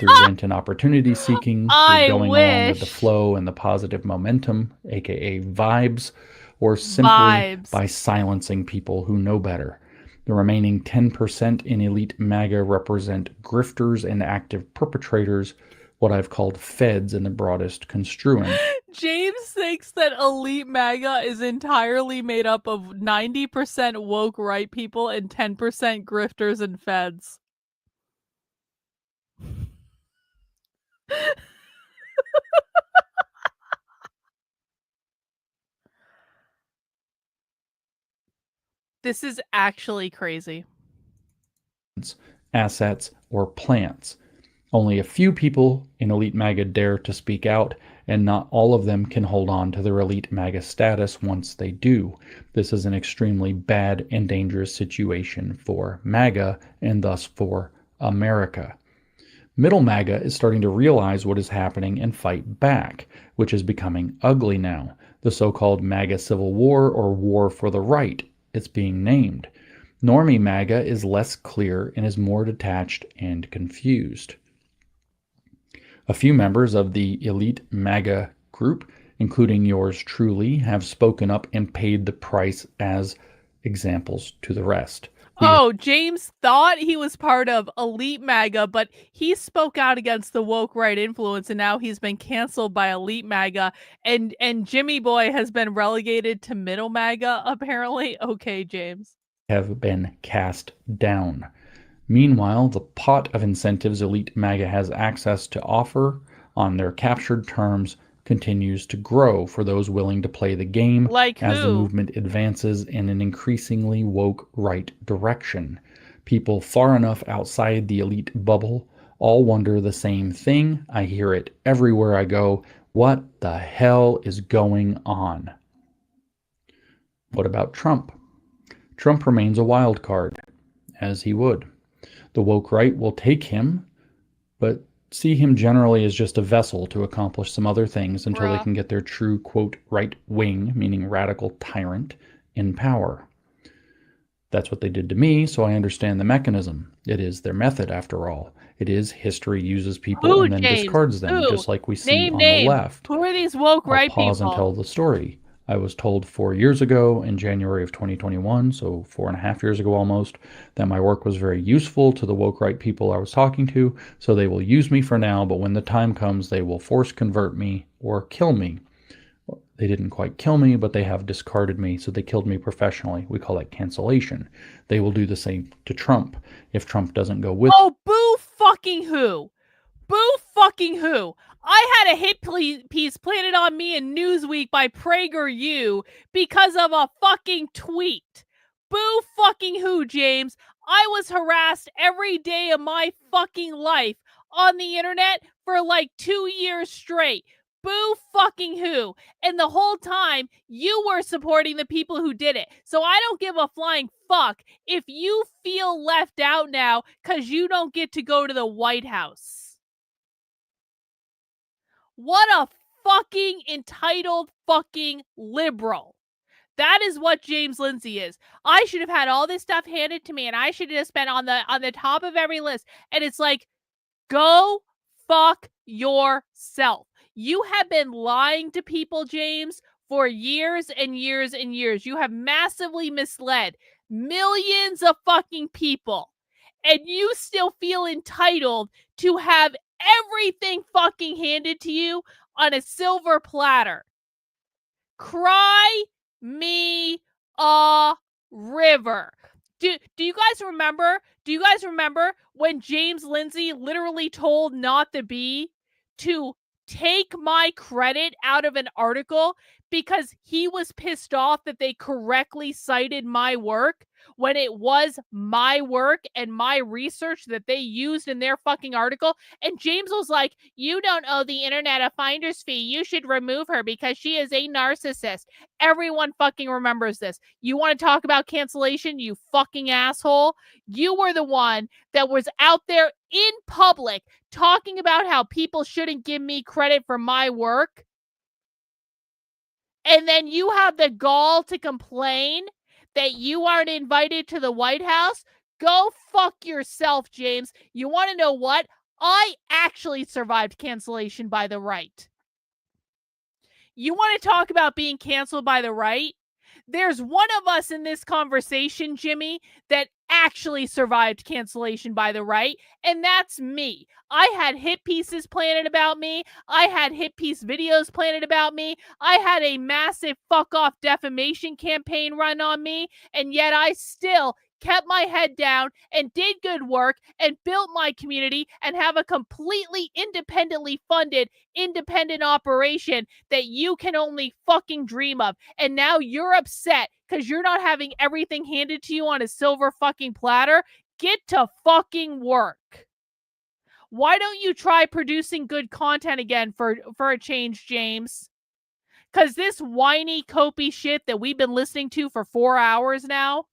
Through rent and opportunity seeking, through going along with the flow and the positive momentum, aka vibes, or simply by silencing people who know better. The remaining 10% in elite MAGA represent grifters and active perpetrators, what I've called feds in the broadest construing.
James thinks that elite MAGA is entirely made up of 90% woke right people and 10% grifters and feds. This is actually crazy.
Assets, or plants. Only a few people in elite MAGA dare to speak out, and not all of them can hold on to their elite MAGA status once they do. This is an extremely bad and dangerous situation for MAGA, and thus for America. Middle MAGA is starting to realize what is happening and fight back, which is becoming ugly now. The so-called MAGA Civil War, or War for the Right, it's being named. Normie MAGA is less clear and is more detached and confused. A few members of the elite MAGA group, including yours truly, have spoken up and paid the price as examples to the rest.
James thought he was part of elite MAGA, but he spoke out against the woke right influence, and now he's been canceled by elite MAGA, and Jimmy Boy has been relegated to middle MAGA, apparently. Okay, James.
Have been cast down. Meanwhile, the pot of incentives elite MAGA has access to offer on their captured terms continues to grow for those willing to play the game as the movement advances in an increasingly woke right direction. People far enough outside the elite bubble all wonder the same thing. I hear it everywhere I go. What the hell is going on? What about Trump? Trump remains a wild card, as he would. The woke right will take him, but see him generally as just a vessel to accomplish some other things until they can get their true, quote, right wing, meaning radical tyrant, in power. That's what they did to me, so I understand the mechanism. It is their method, after all. It is history uses people and then discards them, just like we see on the left.
Who are these woke right people?
I'll pause and tell the story. I was told 4 years ago, in January of 2021, so 4.5 years ago almost, that my work was very useful to the woke right people I was talking to, so they will use me for now, but when the time comes, they will force convert me or kill me. They didn't quite kill me, but they have discarded me, so they killed me professionally. We call that cancellation. They will do the same to Trump if Trump doesn't go with...
Oh, boo fucking who? Boo fucking who? I had a hit piece planted on me in Newsweek by PragerU because of a fucking tweet. Boo fucking who, James? I was harassed every day of my fucking life on the internet for like 2 years straight. Boo fucking who. And the whole time, you were supporting the people who did it. So I don't give a flying fuck if you feel left out now because you don't get to go to the White House. What a fucking entitled fucking liberal. That is what James Lindsay is. I should have had all this stuff handed to me, and I should have been on the top of every list. And it's like, go fuck yourself. You have been lying to people, James, for years and years and years. You have massively misled millions of fucking people. And you still feel entitled to have everything fucking handed to you on a silver platter. Cry me a river. Do you guys remember? Do you guys remember when James Lindsay literally told Not the Bee to take my credit out of an article because he was pissed off that they correctly cited my work when it was my work and my research that they used in their fucking article? And James was like, you don't owe the internet a finder's fee. You should remove her because she is a narcissist. Everyone fucking remembers this. You want to talk about cancellation, you fucking asshole? You were the one that was out there in public talking about how people shouldn't give me credit for my work. And then you have the gall to complain that you aren't invited to the White House? Go fuck yourself, James. You want to know what? I actually survived cancellation by the right. You want to talk about being canceled by the right? There's one of us in this conversation, Jimmy, that actually survived cancellation by the right, and that's me. I had hit pieces planted about me. I had hit piece videos planted about me. I had a massive fuck off defamation campaign run on me, and yet I still kept my head down and did good work and built my community and have a completely independently funded independent operation that you can only fucking dream of. And now you're upset because you're not having everything handed to you on a silver fucking platter. Get to fucking work. Why don't you try producing good content again for a change, James? Because this whiny, copy shit that we've been listening to for 4 hours now,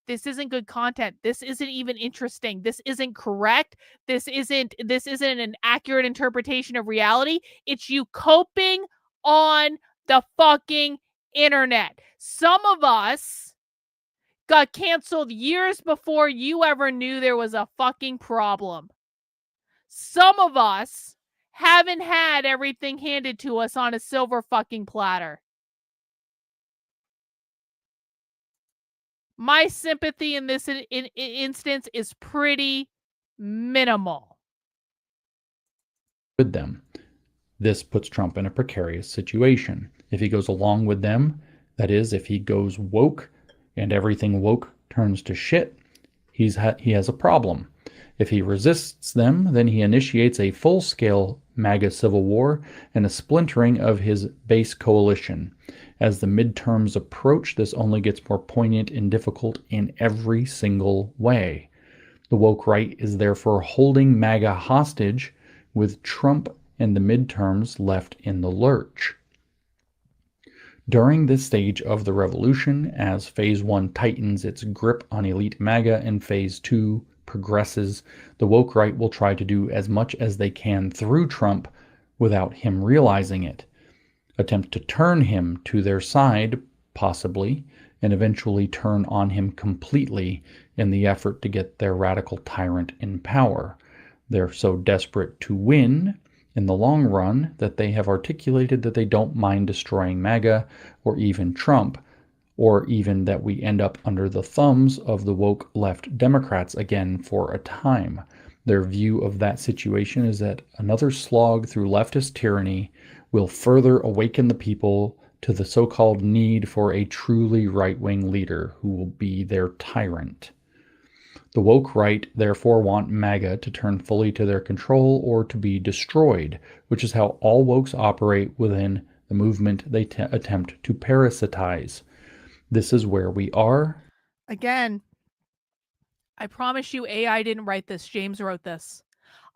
this isn't good content. This isn't even interesting. This isn't correct. This isn't an accurate interpretation of reality. It's you coping on the fucking internet. Some of us got canceled years before you ever knew there was a fucking problem. Some of us haven't had everything handed to us on a silver fucking platter. My sympathy in this instance is pretty minimal.
With them. This puts Trump in a precarious situation. If he goes along with them, that is, if he goes woke and everything woke turns to shit, he has a problem. If he resists them, then he initiates a full-scale MAGA civil war and a splintering of his base coalition. As the midterms approach, this only gets more poignant and difficult in every single way. The woke right is therefore holding MAGA hostage, with Trump and the midterms left in the lurch. During this stage of the revolution, as Phase 1 tightens its grip on elite MAGA and Phase 2 progresses, the woke right will try to do as much as they can through Trump without him realizing it. Attempt to turn him to their side, possibly, and eventually turn on him completely in the effort to get their radical tyrant in power. They're so desperate to win in the long run that they have articulated that they don't mind destroying MAGA or even Trump, or even that we end up under the thumbs of the woke left Democrats again for a time. Their view of that situation is that another slog through leftist tyranny will further awaken the people to the so-called need for a truly right-wing leader who will be their tyrant. The woke right therefore want MAGA to turn fully to their control or to be destroyed, which is how all wokes operate within the movement they attempt to parasitize. This is where we are.
Again, I promise you AI didn't write this. James wrote this.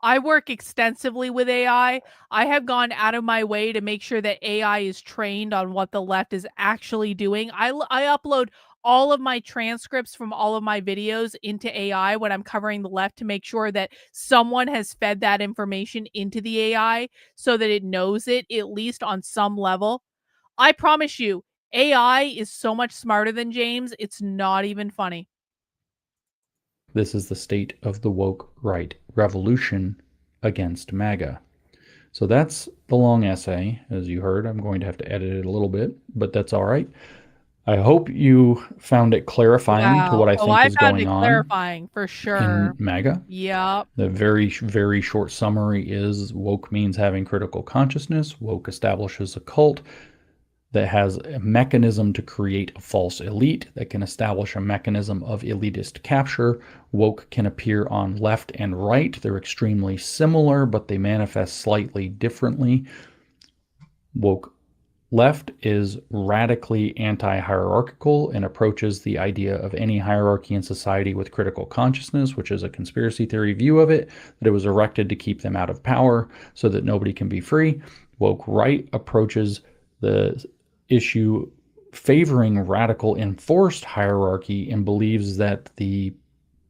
I work extensively with AI. I have gone out of my way to make sure that AI is trained on what the left is actually doing. I upload all of my transcripts from all of my videos into AI when I'm covering the left to make sure that someone has fed that information into the AI so that it knows it, at least on some level. I promise you, AI is so much smarter than James, it's not even funny.
This is the state of the woke right revolution against MAGA. So that's the long essay. As you heard, I'm going to have to edit it a little bit, but that's all right. I hope you found it clarifying to what I think is going on
clarifying for sure.
in MAGA.
Yep.
The very, very short summary is woke means having critical consciousness. Woke establishes a cult that has a mechanism to create a false elite, that can establish a mechanism of elitist capture. Woke can appear on left and right. They're extremely similar, but they manifest slightly differently. Woke left is radically anti-hierarchical and approaches the idea of any hierarchy in society with critical consciousness, which is a conspiracy theory view of it, that it was erected to keep them out of power so that nobody can be free. Woke right approaches the issue favoring radical enforced hierarchy and believes that the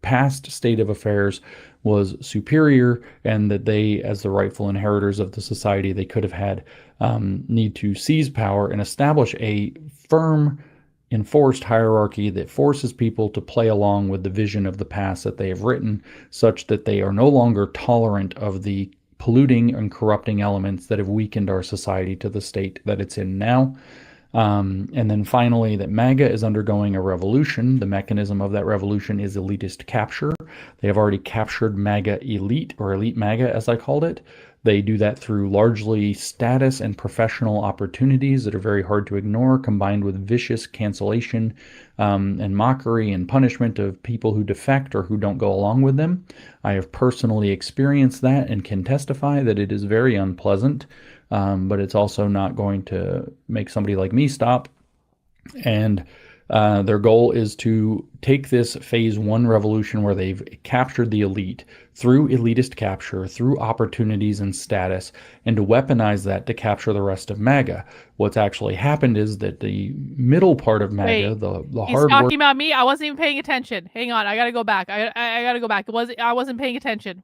past state of affairs was superior and that they, as the rightful inheritors of the society they could have had, need to seize power and establish a firm enforced hierarchy that forces people to play along with the vision of the past that they have written, such that they are no longer tolerant of the polluting and corrupting elements that have weakened our society to the state that it's in now. And then finally, that MAGA is undergoing a revolution. The mechanism of that revolution is elitist capture. They have already captured MAGA elite, or elite MAGA as I called it. They do that through largely status and professional opportunities that are very hard to ignore, combined with vicious cancellation and mockery and punishment of people who defect or who don't go along with them. I have personally experienced that and can testify that it is very unpleasant, but it's also not going to make somebody like me stop. And their goal is to take this phase one revolution where they've captured the elite through elitist capture, through opportunities and status, and to weaponize that to capture the rest of MAGA. What's actually happened is that the middle part of MAGA, the
He's
hard work,
talking about me. I wasn't even paying attention. Hang on, I gotta go back. I gotta go back. I wasn't paying attention.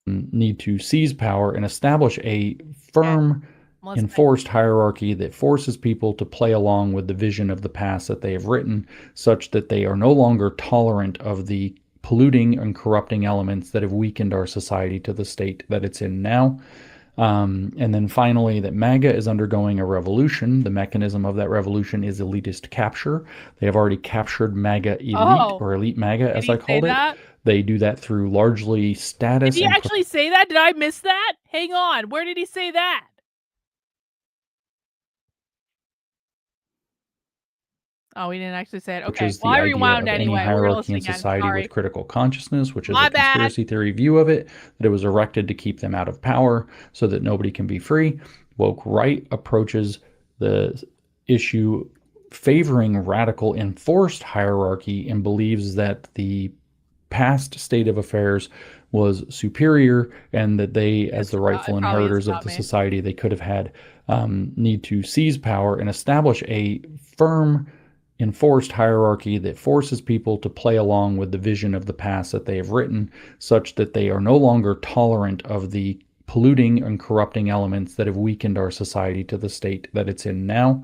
need to seize power and establish a firm enforced hierarchy that forces people to play along with the vision of the past that they have written, such that they are no longer tolerant of the polluting and corrupting elements that have weakened our society to the state that it's in now. And then finally, that MAGA is undergoing a revolution. The mechanism of that revolution is elitist capture. They have already captured MAGA elite, or elite MAGA as I called it. They do that through largely status.
Did he actually say that? Did I miss that? Hang on. Where did he say that? Oh, he didn't actually say it. Okay,
which is well, the idea of any hierarchy in society with critical consciousness, which is a conspiracy theory view of it, that it was erected to keep them out of power so that nobody can be free. Woke right approaches the issue favoring radical enforced hierarchy and believes that the past state of affairs was superior and that they, as the rightful inheritors of the society they could have had, need to seize power and establish a firm enforced hierarchy that forces people to play along with the vision of the past that they have written, such that they are no longer tolerant of the polluting and corrupting elements that have weakened our society to the state that it's in now.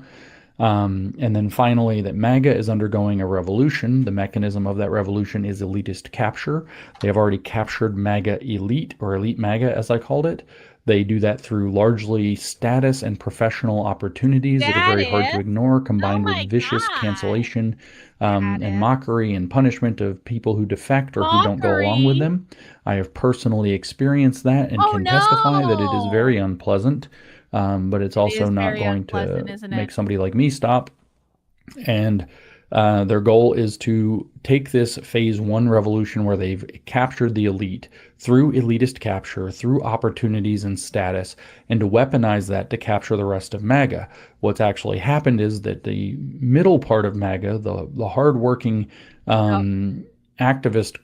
And then finally, that MAGA is undergoing a revolution. The mechanism of that revolution is elitist capture. They have already captured MAGA elite, or elite MAGA as I called it. They do that through largely status and professional opportunities that are very hard to ignore, combined with vicious cancellation and mockery and punishment of people who defect or who don't go along with them. I have personally experienced that and can testify that it is very unpleasant, but it's also not going to make somebody like me stop. And their goal is to take this phase one revolution where they've captured the elite through elitist capture, through opportunities and status, and to weaponize that to capture the rest of MAGA. What's actually happened is that the middle part of MAGA, the hardworking activist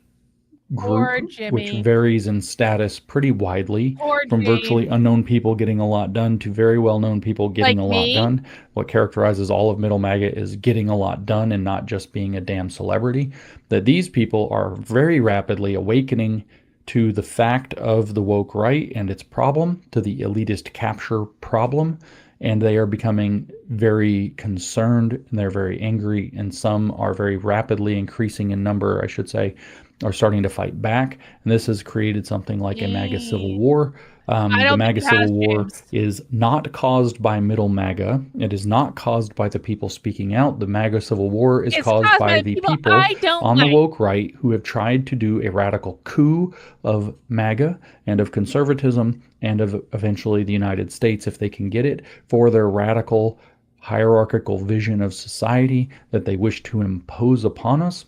Poor
group, which
Jimmy.
varies in status pretty widely,
Poor
from virtually
James.
unknown people getting a lot done to very well-known people getting
Like
a lot
me?
done. What characterizes all of middle MAGA is getting a lot done and not just being a damn celebrity. That these people are very rapidly awakening to the fact of the woke right and its problem, to the elitist capture problem, and they are becoming very concerned and they're very angry, and some are very rapidly increasing in number, I should say, are starting to fight back. And this has created something like a MAGA civil war.
I
The
don't
MAGA
think it has,
civil war
James.
is not caused by middle MAGA. It is not caused by the people speaking out. The MAGA civil war is
It's
caused by the
people
people
I don't
on the
like.
woke right who have tried to do a radical coup of MAGA and of conservatism and of eventually the United States, if they can get it, for their radical hierarchical vision of society that they wish to impose upon us.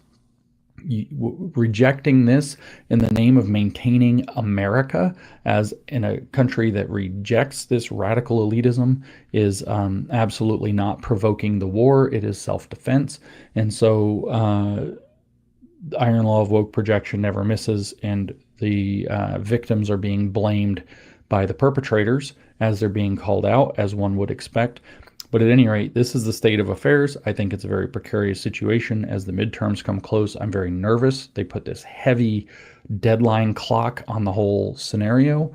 Rejecting this in the name of maintaining America as in a country that rejects this radical elitism is absolutely not provoking the war. It is self-defense. And so the iron law of woke projection never misses, and the victims are being blamed by the perpetrators as they're being called out, as one would expect. But at any rate, this is the state of affairs. I think it's a very precarious situation. As the midterms come close, I'm very nervous. They put this heavy deadline clock on the whole scenario.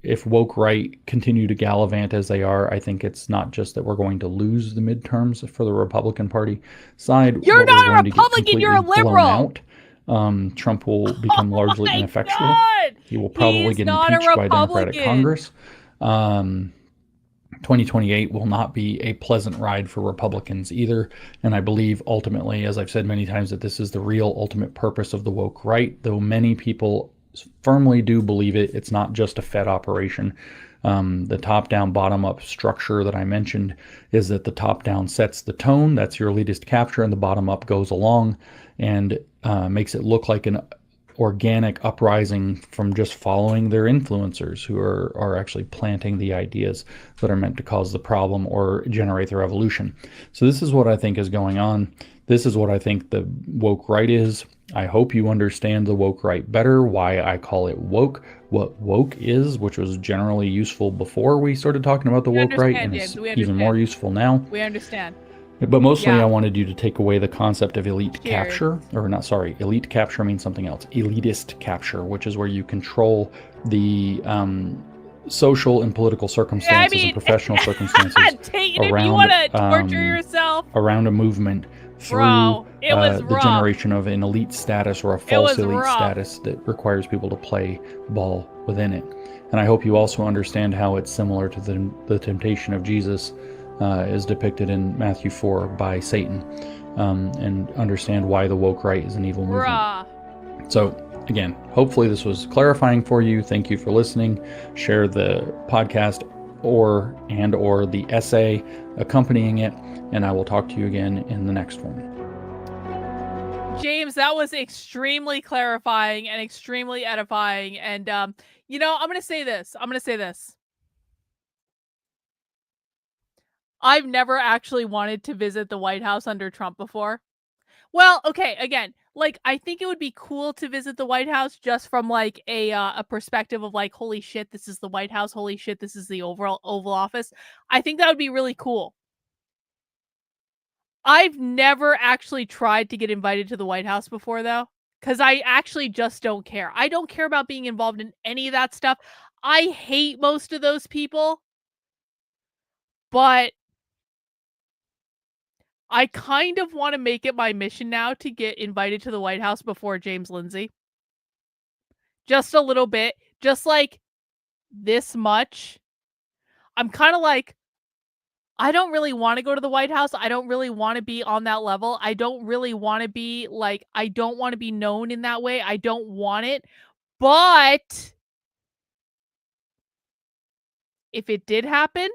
If woke right continue to gallivant as they are, I think it's not just that we're going to lose the midterms for the Republican Party side.
You're
but we're
not a
going to get
Republican, you're a
completely blown
liberal.
out. Trump will become largely
My
ineffectual.
God!
He will probably
He's
get
not a
impeached by a Democratic
Republican.
Congress. 2028 will not be a pleasant ride for Republicans either. And I believe ultimately, as I've said many times, that this is the real ultimate purpose of the woke right, though many people firmly do believe it. It's not just a Fed operation. The top-down, bottom-up structure that I mentioned is that the top-down sets the tone. That's your elitist capture, and the bottom-up goes along and makes it look like an organic uprising from just following their influencers who are actually planting the ideas that are meant to cause the problem or generate the revolution. So this is what I think is going on. This is what I think the woke right is. I hope you understand the woke right better, why I call it woke, what woke is, which was generally useful before we started talking about the woke right, and it's even more useful now.
We understand.
But mostly
Yeah.
I wanted you to take away the concept of elite
Cheers.
capture, or not, sorry, elite capture means something else. Elitist capture, which is where you control the social and political circumstances and professional circumstances
Tate, if you want to torture yourself
around a movement through
Bro, it was
the
rough.
generation of an elite status or a false elite
rough.
status that requires people to play ball within it. And I hope you also understand how it's similar to the temptation of Jesus is depicted in Matthew 4 by Satan, and understand why the woke right is an evil movement.
Bruh.
So again, hopefully this was clarifying for you. Thank you for listening. Share the podcast or the essay accompanying it, and I will talk to you again in the next one.
James, that was extremely clarifying and extremely edifying. And, I'm going to say this. I've never actually wanted to visit the White House under Trump before. Well, okay, again, I think it would be cool to visit the White House just from a perspective of holy shit, this is the White House. Holy shit, this is the Oval Office. I think that would be really cool. I've never actually tried to get invited to the White House before, though, because I actually just don't care. I don't care about being involved in any of that stuff. I hate most of those people, but I kind of want to make it my mission now to get invited to the White House before James Lindsay. Just a little bit. Just this much. I'm kind of I don't really want to go to the White House. I don't really want to be on that level. I don't really want to be I don't want to be known in that way. I don't want it. But if it did happen,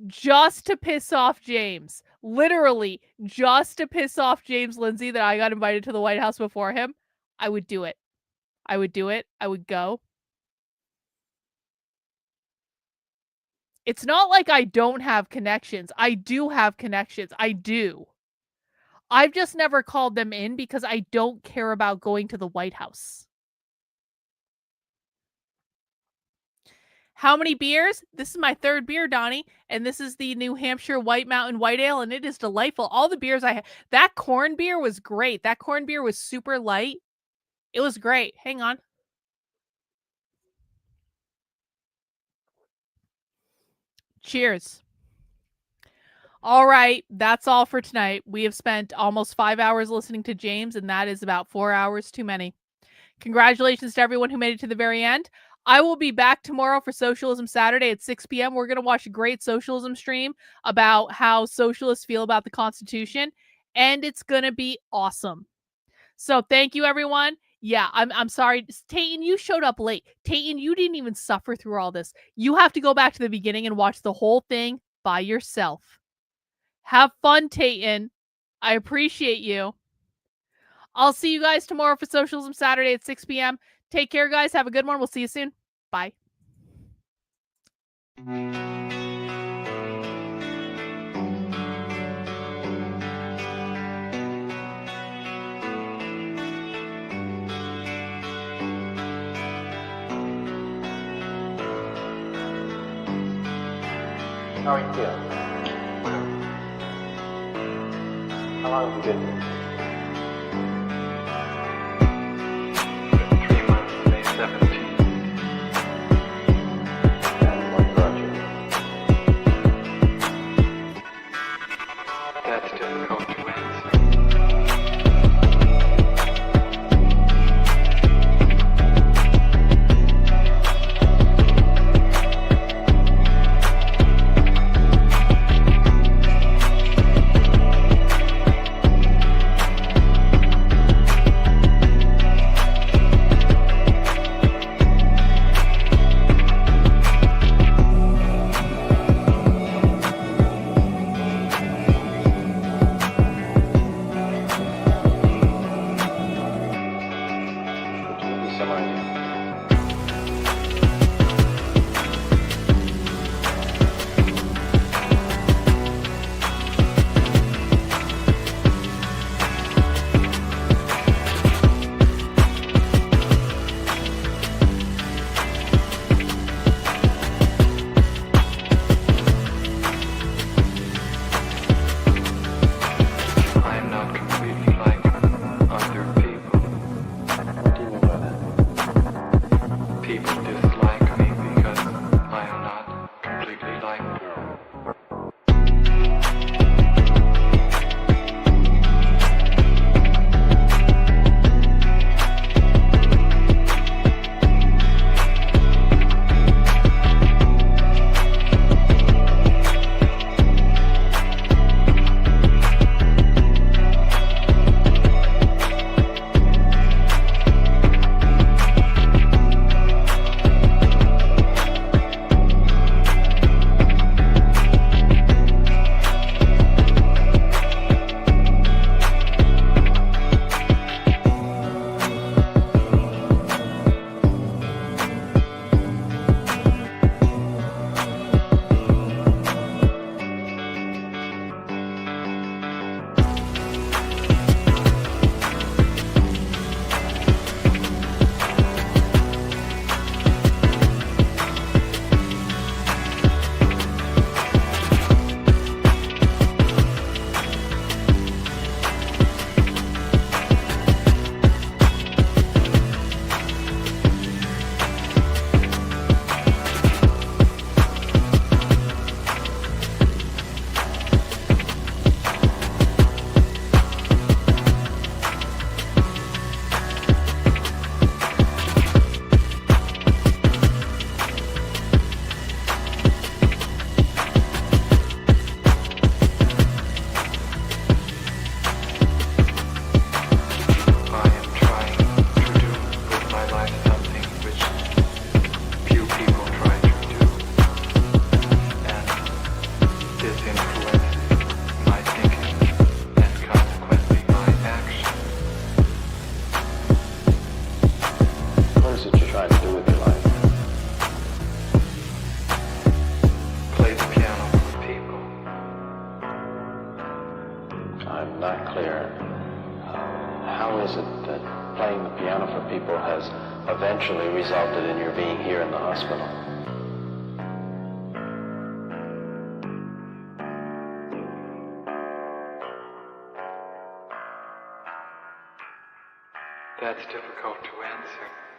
just to piss off James, literally just to piss off James Lindsay that I got invited to the White House before him, I would do it. I would do it. I would go. It's not like I don't have connections. I do have connections. I do. I've just never called them in because I don't care about going to the White House. How many beers? This is my third beer, Donnie, and this is the New Hampshire White Mountain White Ale, and it is delightful. All the beers I had, that corn beer was great. That corn beer was super light. It was great. Hang on. Cheers. All right, that's all for tonight. We have spent almost 5 hours listening to James, and that is about 4 hours too many. Congratulations to everyone who made it to the very end. I will be back tomorrow for Socialism Saturday at 6 p.m. We're going to watch a great socialism stream about how socialists feel about the Constitution, and it's going to be awesome. So thank you, everyone. Yeah, I'm sorry. Tayton, you showed up late. Tayton, you didn't even suffer through all this. You have to go back to the beginning and watch the whole thing by yourself. Have fun, Tayton. I appreciate you. I'll see you guys tomorrow for Socialism Saturday at 6 p.m. Take care, guys. Have a good one. We'll see you soon. Bye.
How are you feeling? How long have you been here?
3 months, May 17th.
And what brought you?
That's difficult to answer.
To give you some idea.
I am not completely like other people.
What do you mean by that? I'm not clear. How is it that playing the piano for people has eventually resulted in your being here in the hospital?
That's difficult to answer.